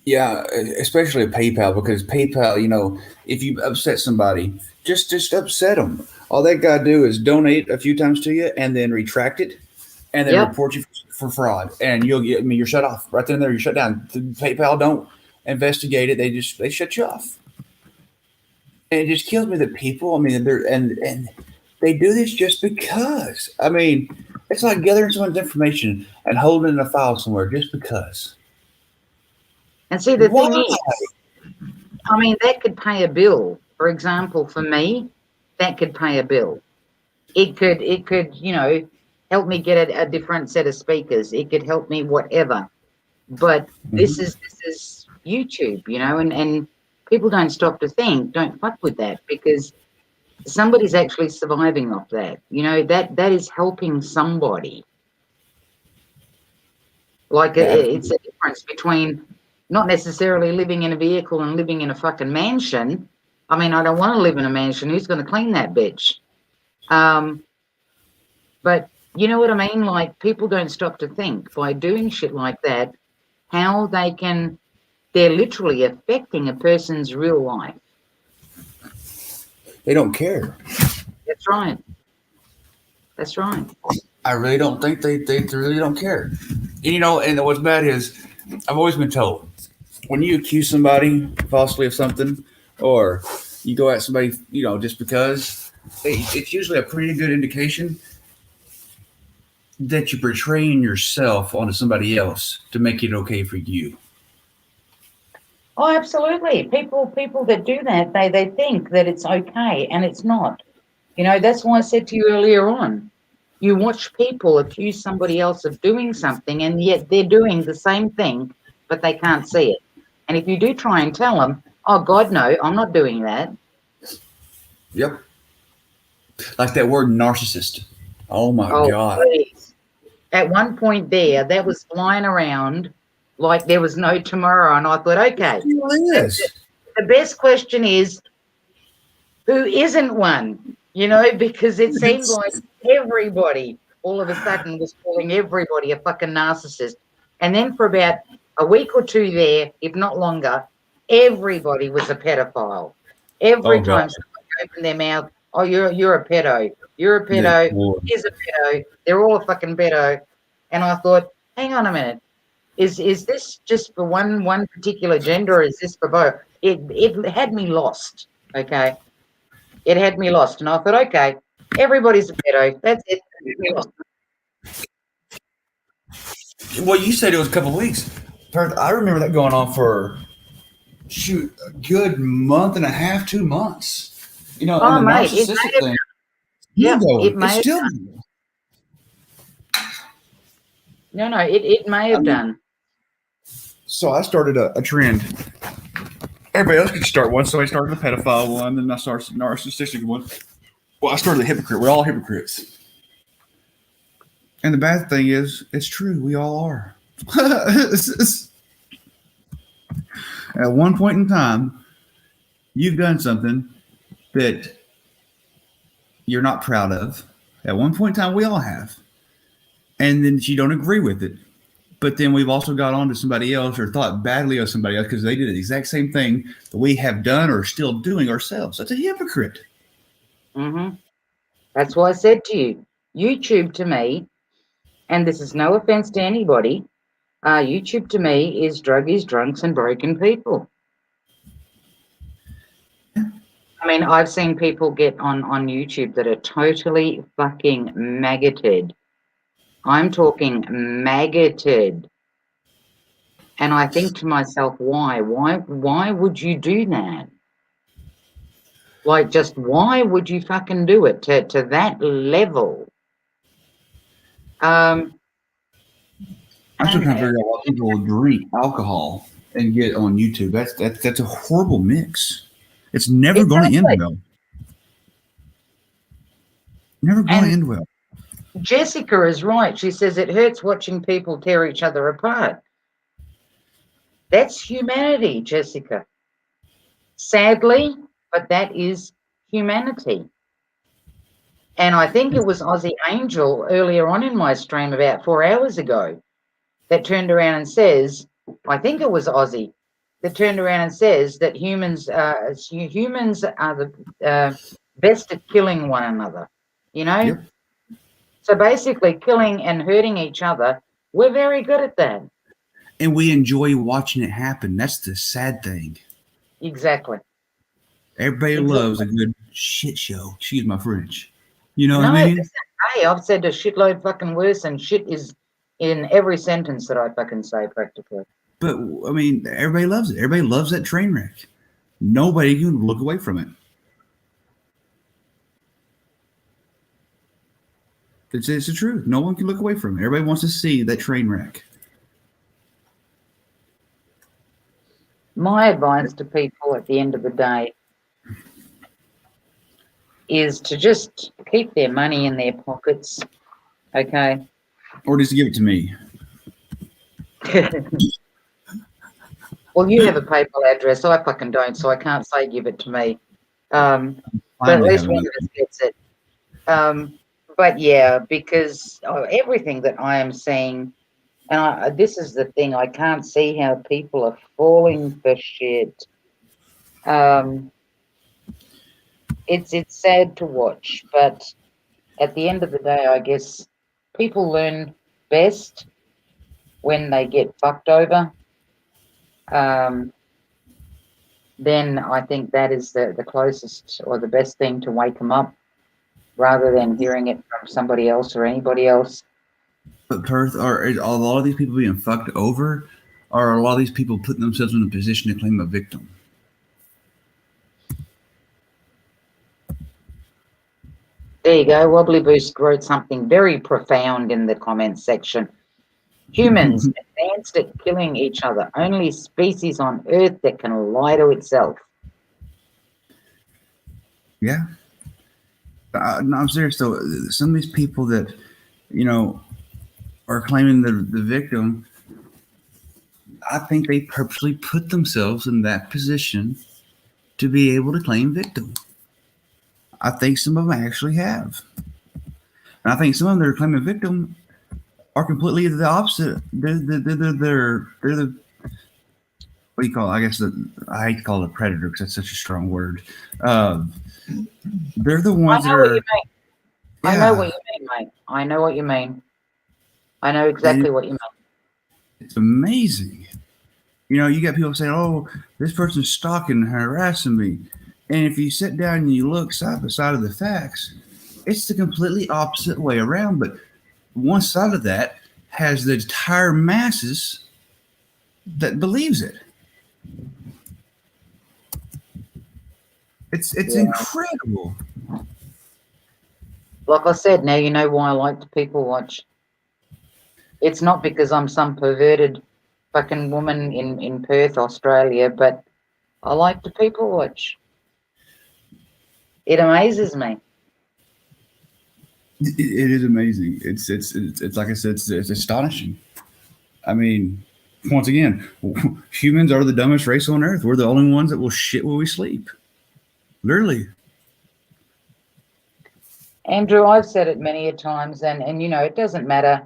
Yeah, especially PayPal, because PayPal, if you upset somebody, just upset them. All they gotta do is donate a few times to you, and then retract it, and then Yep. report you for fraud, and you're shut off right then and there. You're shut down. PayPal don't investigate it; they shut you off. And it just kills me that people. I mean, and they do this just because. I mean, it's like gathering someone's information and holding it in a file somewhere just because. And see, the Why? thing is, I mean, that could pay a bill. For example, for me, that could pay a bill. It could, help me get a different set of speakers. It could help me whatever. But this is YouTube, and people don't stop to think, don't fuck with that because somebody's actually surviving off that. That is helping somebody. Like it's a difference between not necessarily living in a vehicle and living in a fucking mansion. I mean, I don't want to live in a mansion. Who's going to clean that bitch? But you know what I mean? Like, people don't stop to think by doing shit like that, how they're literally affecting a person's real life. They don't care. That's right. That's right. I really don't think they really don't care. And what's bad is I've always been told when you accuse somebody falsely of something or you go at somebody, just because, it's usually a pretty good indication that you're portraying yourself onto somebody else to make it okay for you. Oh, absolutely. People that do that, they think that it's okay, and it's not. That's why I said to you earlier on, you watch people accuse somebody else of doing something, and yet they're doing the same thing, but they can't see it. And if you do try and tell them, oh, God, no, I'm not doing that. Yep. Like that word narcissist. Oh, my God. Please. At one point there, that was flying around like there was no tomorrow. And I thought, okay, the best question is, who isn't one? Because it seemed like everybody all of a sudden was calling everybody a fucking narcissist. And then for about a week or two there, if not longer, everybody was a pedophile. Every time somebody opened their mouth, oh, you're a pedo. You're a pedo. He's a pedo. They're all a fucking pedo. And I thought, hang on a minute. Is this just for one particular gender, or is this for both? It had me lost. Okay. It had me lost. And I thought, okay, everybody's a pedo. That's it. Well, you said it was a couple of weeks. I remember that going on for a good month and a half, 2 months. And the narcissistic thing. Yeah, it may have still. done. No, it may have done. So I started a trend. Everybody else could start one. Somebody started a pedophile one, then I started a narcissistic one. Well, I started a hypocrite. We're all hypocrites. And the bad thing is, it's true. We all are. At one point in time, you've done something that you're not proud of. At one point in time, we all have. And then you don't agree with it. But then we've also got on to somebody else or thought badly of somebody else because they did the exact same thing that we have done or still doing ourselves. That's a hypocrite. Mm-hmm. That's why I said to you, YouTube to me, and this is no offense to anybody, YouTube to me is druggies, drunks, and broken people. I mean, I've seen people get on YouTube that are totally fucking maggoted. I'm talking maggoted. And I think to myself, why? Why would you do that? Like, just why would you fucking do it to that level? I'm I still don't trying to know. figure out why people drink alcohol and get on YouTube. That's a horrible mix. It's never going to end Exactly. well. Never going to And end well. Jessica is right. She says it hurts watching people tear each other apart. That's humanity, Jessica. Sadly, but that is humanity. And I think it was Aussie Angel earlier on in my stream about 4 hours ago that turned around and says, I think it was Aussie, that turned around and says that humans are the best at killing one another, you know? Yep. So basically killing and hurting each other, we're very good at that. And we enjoy watching it happen. That's the sad thing. Exactly. Everybody loves a good shit show. Excuse my French. You know what No, I mean? listen, hey, I've said a shitload fucking worse, and shit is in every sentence that I fucking say practically. But I mean, everybody loves it. Everybody loves that train wreck. Nobody can look away from it. It's the truth. No one can look away from it. Everybody wants to see that train wreck. My advice to people at the end of the day is to just keep their money in their pockets, okay? Or just give it to me. Well, you have a PayPal address. I fucking don't, so I can't say give it to me. But at Finally least have one of us gets it. But yeah, because everything that I am seeing, and this is the thing, I can't see how people are falling for shit. It's sad to watch, but at the end of the day, I guess people learn best when they get fucked over. Then I think that is the closest or the best thing to wake them up, rather than hearing it from somebody else or anybody else. But Perth, are a lot of these people being fucked over? Or are a lot of these people putting themselves in a position to claim a victim? There you go. Wobbly Boost wrote something very profound in the comments section. Humans advanced at killing each other, only species on Earth that can lie to itself. Yeah. No, I'm serious though. Some of these people that, are claiming the victim, I think they purposely put themselves in that position to be able to claim victim. I think some of them actually have. And I think some of them that are claiming victim are completely the opposite. They're the what do you call it? I guess I hate to call it a predator because that's such a strong word. They're the ones that are. What you mean. Yeah. I know what you mean, mate. I know what you mean. I know exactly what you mean. It's amazing. You got people saying, "Oh, this person's stalking and harassing me," and if you sit down and you look side by side of the facts, it's the completely opposite way around. But one side of that has the entire masses that believes it. It's incredible. Like I said, now you know why I like to people watch. It's not because I'm some perverted fucking woman in Perth, Australia, but I like to people watch. It amazes me. It is amazing. It's like I said, it's astonishing. I mean, once again, humans are the dumbest race on earth. We're the only ones that will shit when we sleep. Literally. Andrew, I've said it many a times, and it doesn't matter,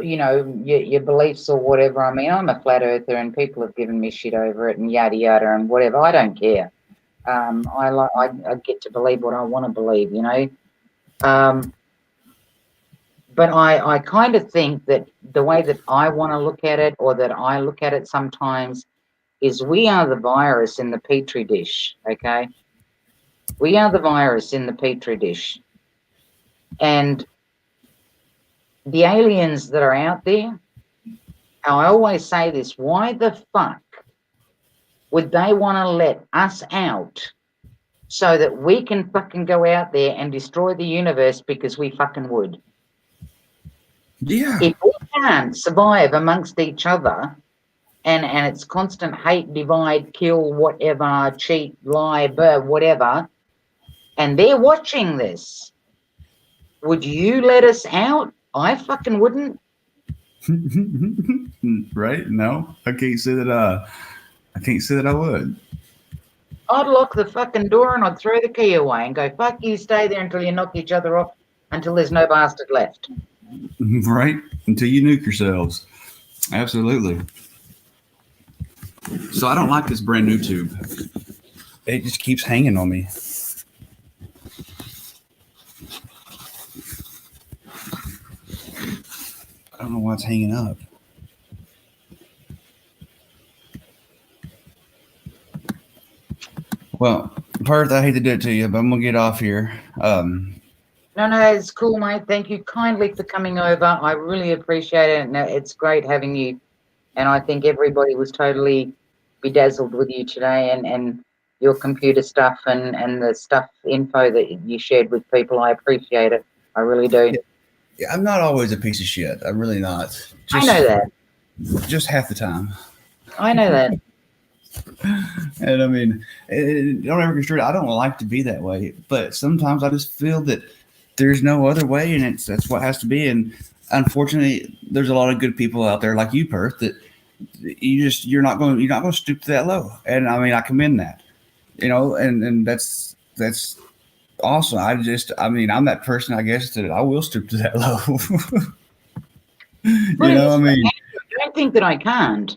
your beliefs or whatever. I mean, I'm a flat earther, and people have given me shit over it, and yada yada, and whatever. I don't care. I get to believe what I want to believe, But I kind of think that the way that I want to look at it, or that I look at it sometimes, is we are the virus in the petri dish, okay? We are the virus in the petri dish. And the aliens that are out there, I always say this, why the fuck would they want to let us out so that we can fucking go out there and destroy the universe because we fucking would? Yeah. If we can't survive amongst each other and it's constant hate, divide, kill, whatever, cheat, lie, whatever, and they're watching this, would you let us out? I fucking wouldn't. Right? No, I can't say that. I can't say that I would. I'd lock the fucking door and I'd throw the key away and go, fuck you, stay there until you knock each other off until there's no bastard left. Right? Until you nuke yourselves. Absolutely. So I don't like this brand new tube. It just keeps hanging on me. I don't know why it's hanging up. Well, Perth, I hate to do it to you, but I'm gonna get off here. No, it's cool, mate. Thank you kindly for coming over. I really appreciate it. No, it's great having you. And I think everybody was totally bedazzled with you today and your computer stuff and the stuff info that you shared with people. I appreciate it. I really do. Yeah, I'm not always a piece of shit. I'm really not. I know that. Just half the time. I know that. And I mean, don't ever construe it. I don't like to be that way, but sometimes I just feel that there's no other way, and that's what has to be. And unfortunately, there's a lot of good people out there like you, Perth, that you're not going to stoop to that low. And I mean, I commend that, and that's awesome. I'm that person, I guess, that I will stoop to that low. I mean, don't think that I can't.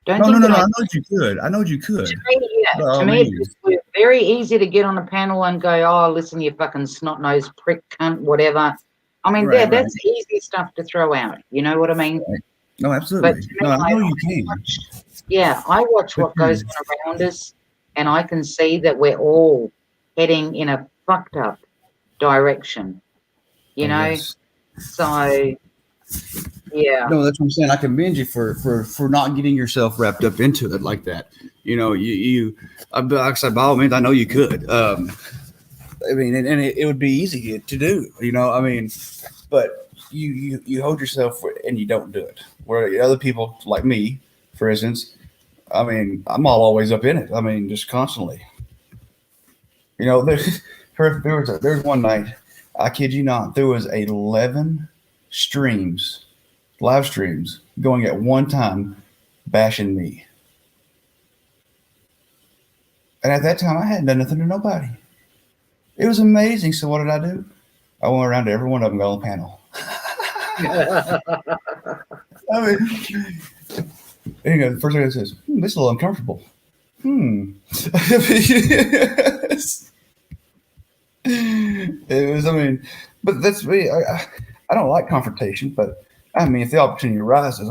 No. I know you could. To me, it's very easy to get on a panel and go, "Oh, listen, you fucking snot-nosed prick, cunt, whatever." I mean, that's easy stuff to throw out. You know what I mean? Right. No, absolutely. But I know you can. I watch what goes on around us, and I can see that we're all heading in a fucked up direction. You know, yes. So. Yeah. No, that's what I'm saying. I commend you for not getting yourself wrapped up into it like that. Like I said, by all means, I know you could. I mean, and it would be easy to do. I mean, but you hold yourself and you don't do it. Where other people like me, for instance, I mean, I'm always up in it. I mean, just constantly. There's one night, I kid you not, there was 11 live streams going at one time bashing me. And at that time, I hadn't done nothing to nobody. It was amazing. So what did I do? I went around to every one of them, got on the panel. I mean, the first thing it says, this is a little uncomfortable. It was, but that's me. I don't like confrontation, but I mean, if the opportunity arises,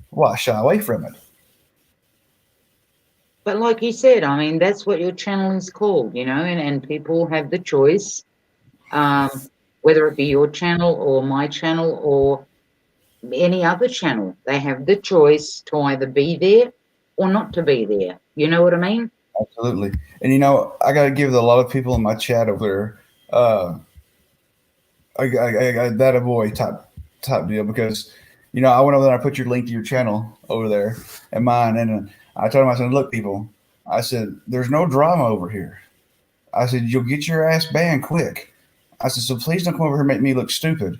why shy away from it? But like you said, that's what your channel is called, and people have the choice, whether it be your channel or my channel or any other channel. They have the choice to either be there or not to be there. You know what I mean? Absolutely. And, I got to give a lot of people in my chat over there, I that a boy type deal, because I went over there, I put your link to your channel over there and mine, and I told him, I said, look, people, I said, there's no drama over here. I said, you'll get your ass banned quick. I said, so please don't come over here and make me look stupid,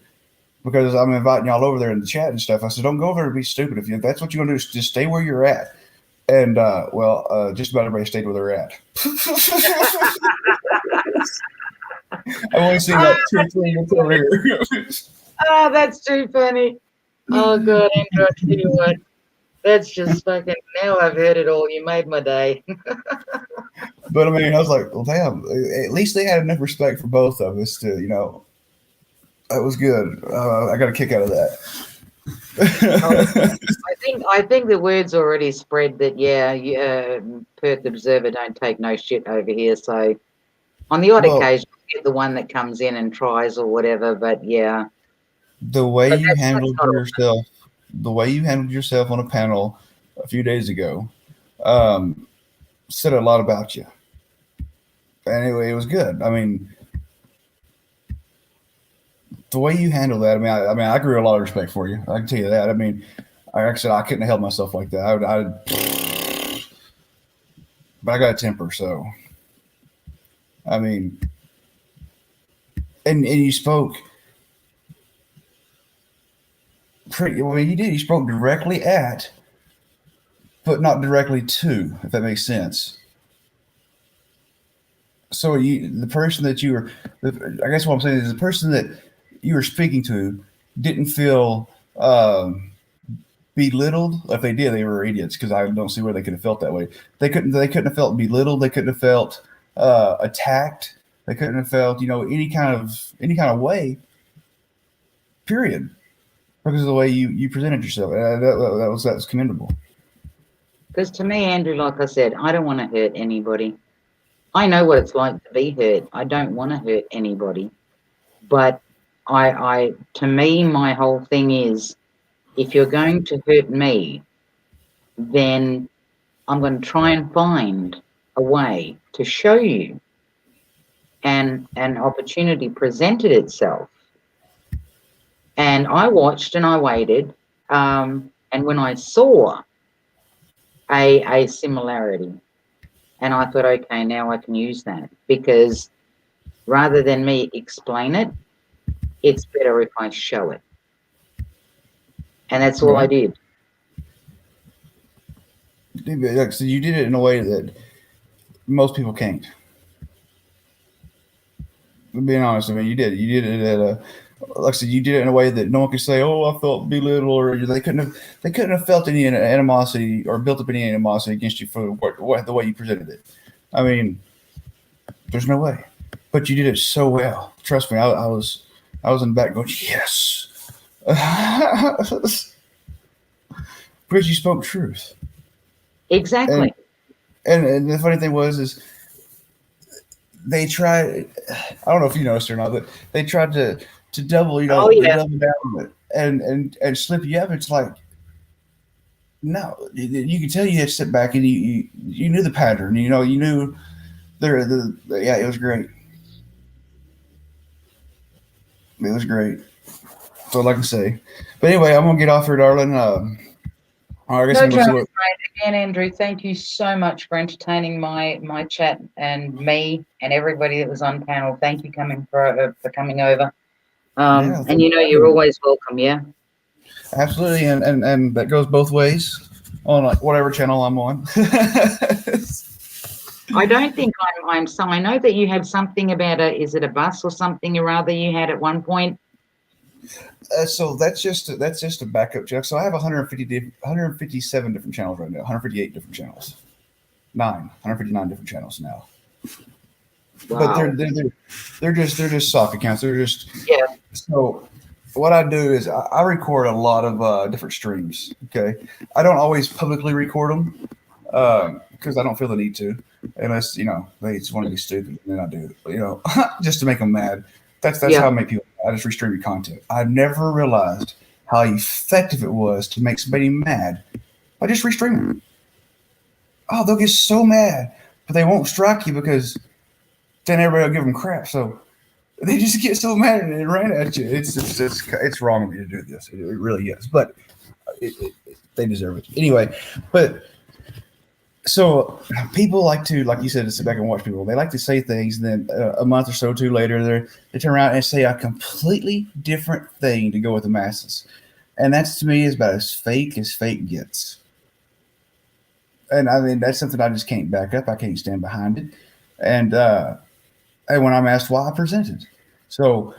because I'm inviting y'all over there in the chat and stuff. I said, don't go over there and be stupid. If that's what you're gonna do, just stay where you're at. And just about everybody stayed where they're at. I've only seen like 2 or 3 minutes over here. Oh, that's too funny. Oh, God, Andrew, I tell you what. That's just fucking, now I've heard it all. You made my day. But, I was like, well, damn, at least they had enough respect for both of us to, that was good. I got a kick out of that. I think the word's already spread that, Perth Observer don't take no shit over here, so On the odd Well, occasion, you get the one that comes in and tries or whatever, but yeah. the way But you that's handled not all. yourself, the way you handled yourself on a panel a few days ago, um, said a lot about you. Anyway, it was good. I mean, the way you handle that, I mean, I grew a lot of respect for you. I can tell you that. I mean, like I said, I couldn't have held myself like that. But I got a temper, so I mean, and you spoke pretty. Well, you did. You spoke directly at, but not directly to, if that makes sense. So the person that you were, I guess what I'm saying is the person that you were speaking to didn't feel belittled. If they did, they were idiots because I don't see where they could have felt that way. They couldn't have felt belittled. They couldn't have felt attacked. They couldn't have felt any kind of way. Period. Because of the way you presented yourself. That was commendable. Because to me, Andrew, like I said, I don't want to hurt anybody. I know what it's like to be hurt. I don't want to hurt anybody. But to me, my whole thing is, if you're going to hurt me, then I'm going to try and find a way to show you. And an opportunity presented itself. And I watched and I waited. And when I saw a similarity, and I thought, okay, now I can use that, because rather than me explain it, it's better if I show it. And that's all I did. So you did it in a way that most people can't. Being honest, I mean, you did. You did it at a, like I said, you did it in a way that no one could say, "Oh, I felt belittled," or they couldn't have felt any animosity or built up any animosity against you for the way you presented it. I mean, there's no way. But you did it so well. Trust me, I was in the back going, "Yes," because you spoke truth. Exactly. And the funny thing is they tried. I don't know if you noticed or not, but they tried to double, they double down on it and slip you up. It's like, no, you can tell you had to sit back and you knew the pattern. You knew yeah, it was great. It was great. So like I say, but anyway, I'm gonna get off here, darling. I guess No I'm gonna see dramas, what. mate. Again, Andrew, thank you so much for entertaining my chat and me and everybody that was on panel. Thank you for coming over. Yeah, And you're always welcome. Yeah. Absolutely, and that goes both ways on like whatever channel I'm on. I don't think I'm so. I know that you had something about is it a bus or something or other you had at one point? So that's just a backup check. So I have 157 different channels right now, 158 different channels, 159 different channels now. Wow. But they're just sock accounts. They're just So what I do is I record a lot of different streams. Okay, I don't always publicly record them because I don't feel the need to, unless they just want to be stupid, and then I do it. But, just to make them mad. That's how I make people. I just restream your content. I never realized how effective it was to make somebody mad by just restreaming them. Oh, they'll get so mad, but they won't strike you because then everybody will give them crap. So they just get so mad and they ran at you. It's wrong of me to do this. It really is. But they deserve it anyway. But so people like to, like you said, to sit back and watch people. They like to say things, and then a month or so two later, they turn around and say a completely different thing to go with the masses. And that's, to me, is about as fake gets. And I mean, that's something I just can't back up. I can't stand behind it. And when I'm asked why, I presented. So,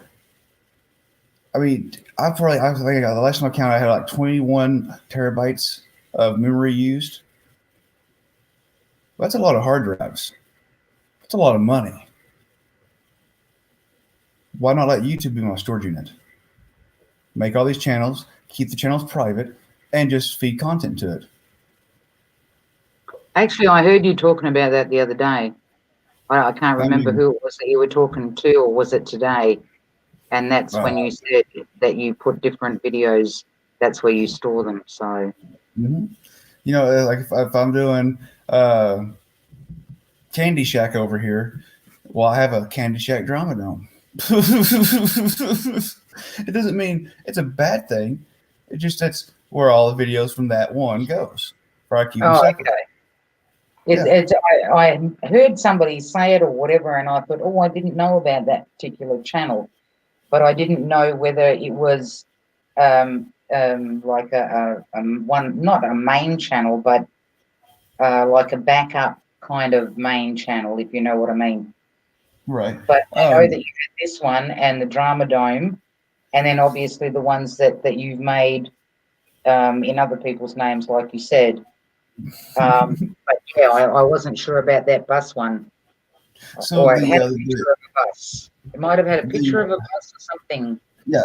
I mean, I think the last time I counted, I had like 21 terabytes of memory used. That's a lot of hard drives. That's a lot of money. Why not let YouTube be my storage unit? Make all these channels, keep the channels private, and just feed content to it. Actually, I heard you talking about that the other day. I can't I remember mean, who it was that you were talking to, or was it today? And that's uh, when you said that you put different videos. That's where you store them. So mhm. Like if I'm doing uh, Candy Shack over here, well, I have a Candy Shack drama dome. It doesn't mean it's a bad thing. It just that's where all the videos from that one goes. For I keep them oh, separate. okay. Yeah. I heard somebody say it or whatever, and I thought, oh, I didn't know about that particular channel, but I didn't know whether it was like a one, not a main channel, but like a backup kind of main channel, if you know what I mean. Right. But I know that you had this one and the Drama Dome, and then obviously the ones that you've made in other people's names, like you said. But yeah, I wasn't sure about that bus one, So or it had a picture of a bus. It might have had a picture of a bus or something. yeah,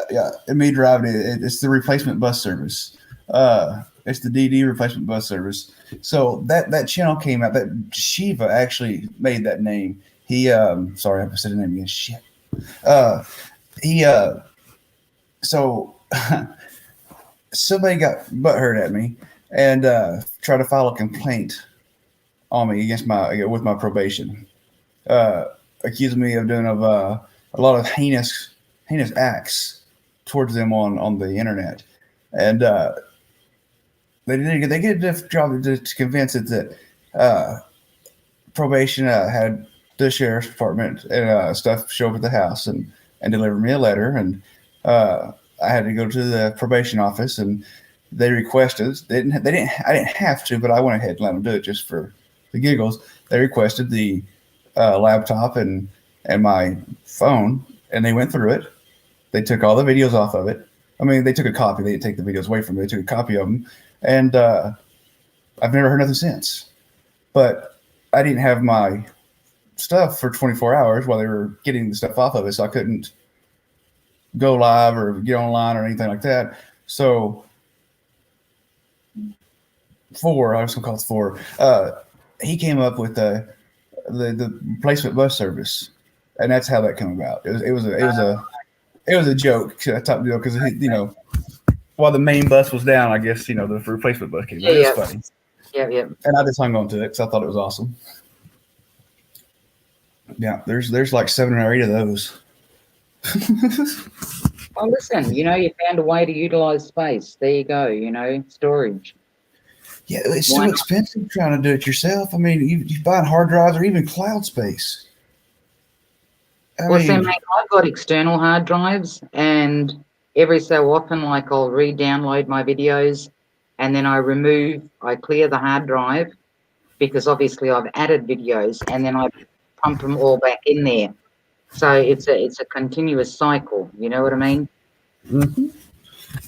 it may drive it. It's the replacement bus service. It's the DD replacement bus service. So that channel came out. That Shiva actually made that name. He sorry, I said his name again. Shit. Uh, he so somebody got butthurt at me and tried to file a complaint on me against my probation. Uh, accusing me of doing a lot of heinous acts towards them on the internet, and they did a job to convince it that probation had the sheriff's department and stuff show up at the house and deliver me a letter, and I had to go to the probation office, and they requested I didn't have to, but I went ahead and let them do it just for the giggles. They requested the laptop and my phone, and they went through it. They took all the videos off of it. I mean, they took a copy. They didn't take the videos away from me. They took a copy of them, and I've never heard nothing since. But I didn't have my stuff for 24 hours while they were getting the stuff off of it, so I couldn't go live or get online or anything like that. So I was gonna call it four. He came up with the replacement bus service, and that's how that came about. It was a joke, top deal, because while the main bus was down, I guess the replacement bus came. But it was Yeah, funny, yeah. and I just hung on to it because I thought it was awesome. Yeah, there's like 7 or 8 of those. Well, listen, you found a way to utilize space. There you go. Storage. Yeah, it's Why too not? expensive trying to do it yourself. I mean, you buying hard drives or even cloud space. Well, see, mate, I've got external hard drives, and every so often, like I'll re-download my videos, and then I clear the hard drive because obviously I've added videos, and then I pump them all back in there. So it's a continuous cycle. You know what I mean? Mm-hmm.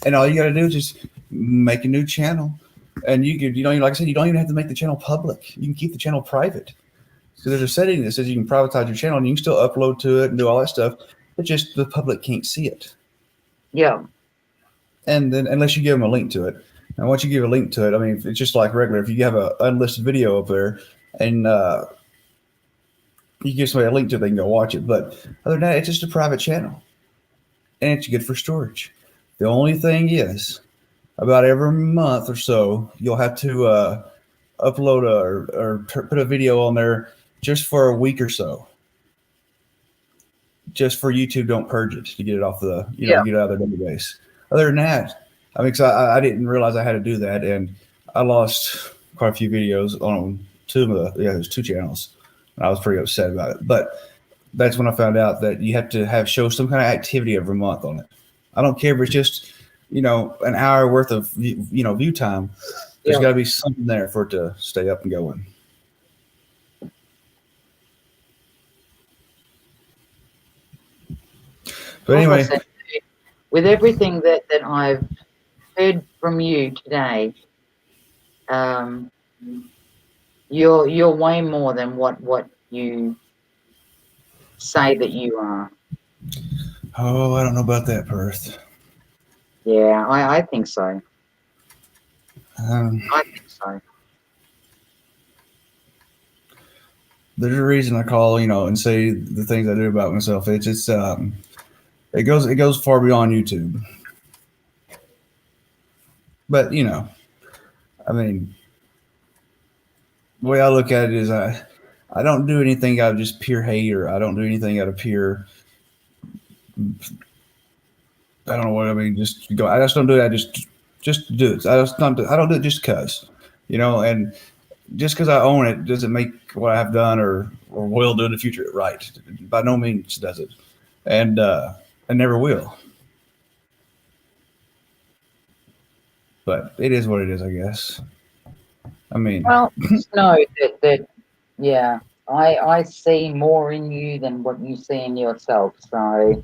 And all you got to do is just make a new channel, and like I said, you don't even have to make the channel public. You can keep the channel private. So there's a setting that says you can privatize your channel, and you can still upload to it and do all that stuff, but just the public can't see it. Yeah. And then unless you give them a link to it, and once you give a link to it, I mean, it's just like regular. If you have an unlisted video up there, and you give somebody a link to it, they can go watch it. But other than that, it's just a private channel, and it's good for storage. The only thing is, about every month or so, you'll have to upload or put a video on there just for a week or so, just for YouTube don't purge it to get it off the Yeah. get it out of their database. Other than that, I mean, 'cause I didn't realize I had to do that, and I lost quite a few videos on there's 2 channels. And I was pretty upset about it, but that's when I found out that you have to show some kind of activity every month on it. I don't care if it's just an hour worth of view time. There's Yeah. got to be something there for it to stay up and going. But Like I anyway, said, with everything that I've heard from you today, you're way more than what you say that you are. oh, I don't know about that, Perth. Yeah, I think so. Um, I think so. there's a reason I call, and say the things I do about myself. It's just it goes far beyond YouTube. But I mean, the way I look at it is I don't do anything out of just pure hate, or I don't do anything out of pure, I don't know what I mean. Just go. I just don't do that. Just do it. I don't do it just cause, and just because I own it doesn't make what I've done or will do in the future right. By no means does it, and I never will. But it is what it is, I guess. I mean, Well, just know that yeah, I see more in you than what you see in yourself. So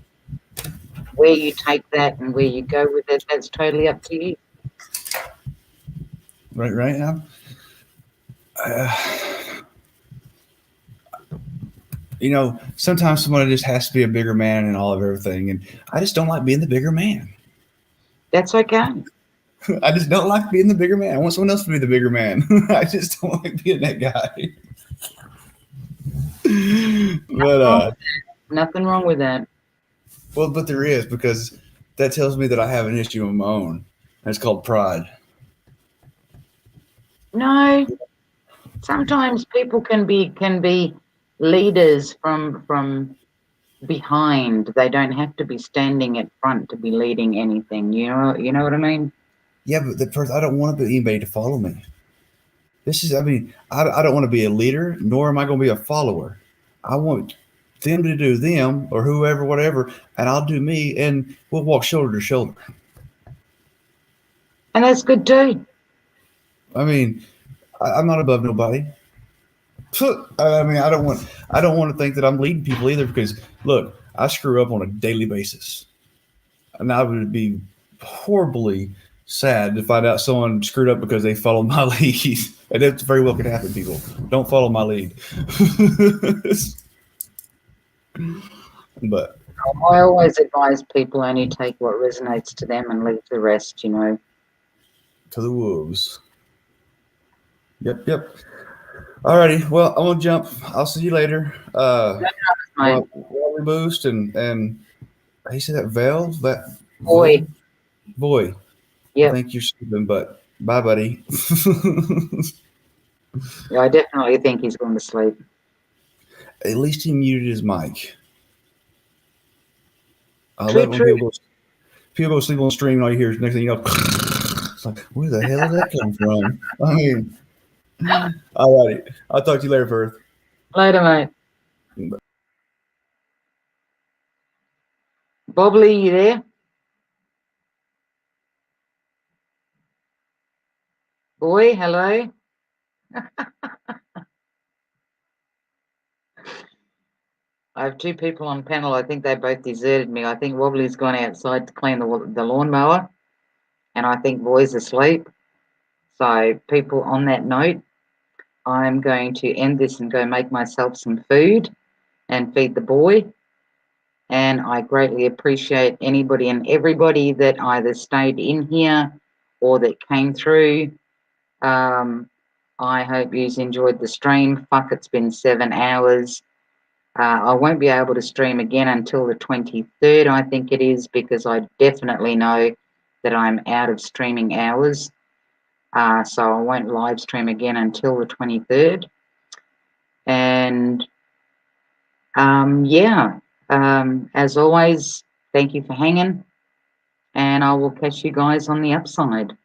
where you take that and where you go with it, that's totally up to you. right now, sometimes somebody just has to be a bigger man in all of everything, and I just don't like being the bigger man. That's okay. I just don't like being the bigger man. I want someone else to be the bigger man. I just don't like being that guy. But Nothing wrong with that. well, but there is, because that tells me that I have an issue of my own, and it's called pride. No, sometimes people can be leaders from behind. They don't have to be standing at front to be leading anything. You know what I mean? Yeah, but the first, I don't want anybody to follow me. I don't want to be a leader, nor am I going to be a follower. I want them to do them, or whoever, whatever, and I'll do me, and we'll walk shoulder to shoulder. And that's good too. I mean, I'm not above nobody. I mean, I don't want to think that I'm leading people either, because look, I screw up on a daily basis, and I would be horribly sad to find out someone screwed up because they followed my lead. And that very well could happen, people. Don't follow my lead. But I always advise people only take what resonates to them and leave the rest, to the wolves. Yep. Alrighty. Well, I'm gonna jump. I'll see you later. Water boost and he said that valve, that boy. Yeah. I think you're sleeping, but bye, buddy. Yeah, I definitely think he's going to sleep. At least he muted his mic. I True, love when people go sleep on stream and all you hear is next thing you know, it's like, where the hell did that come from? I mean, all righty. I'll talk to you later, Perth. Later, mate. Bobbly, you there? Boy, hello. I have two people on panel. I think they both deserted me. I think Wobbly's gone outside to clean the lawnmower, and I think Boy's asleep. So, people, on that note, I'm going to end this and go make myself some food and feed the boy. And I greatly appreciate anybody and everybody that either stayed in here or that came through. I hope you enjoyed the stream. Fuck, it's been 7 hours. I won't be able to stream again until the 23rd, I think it is, because I definitely know that I'm out of streaming hours. So I won't live stream again until the 23rd. And as always, thank you for hanging. And I will catch you guys on the upside.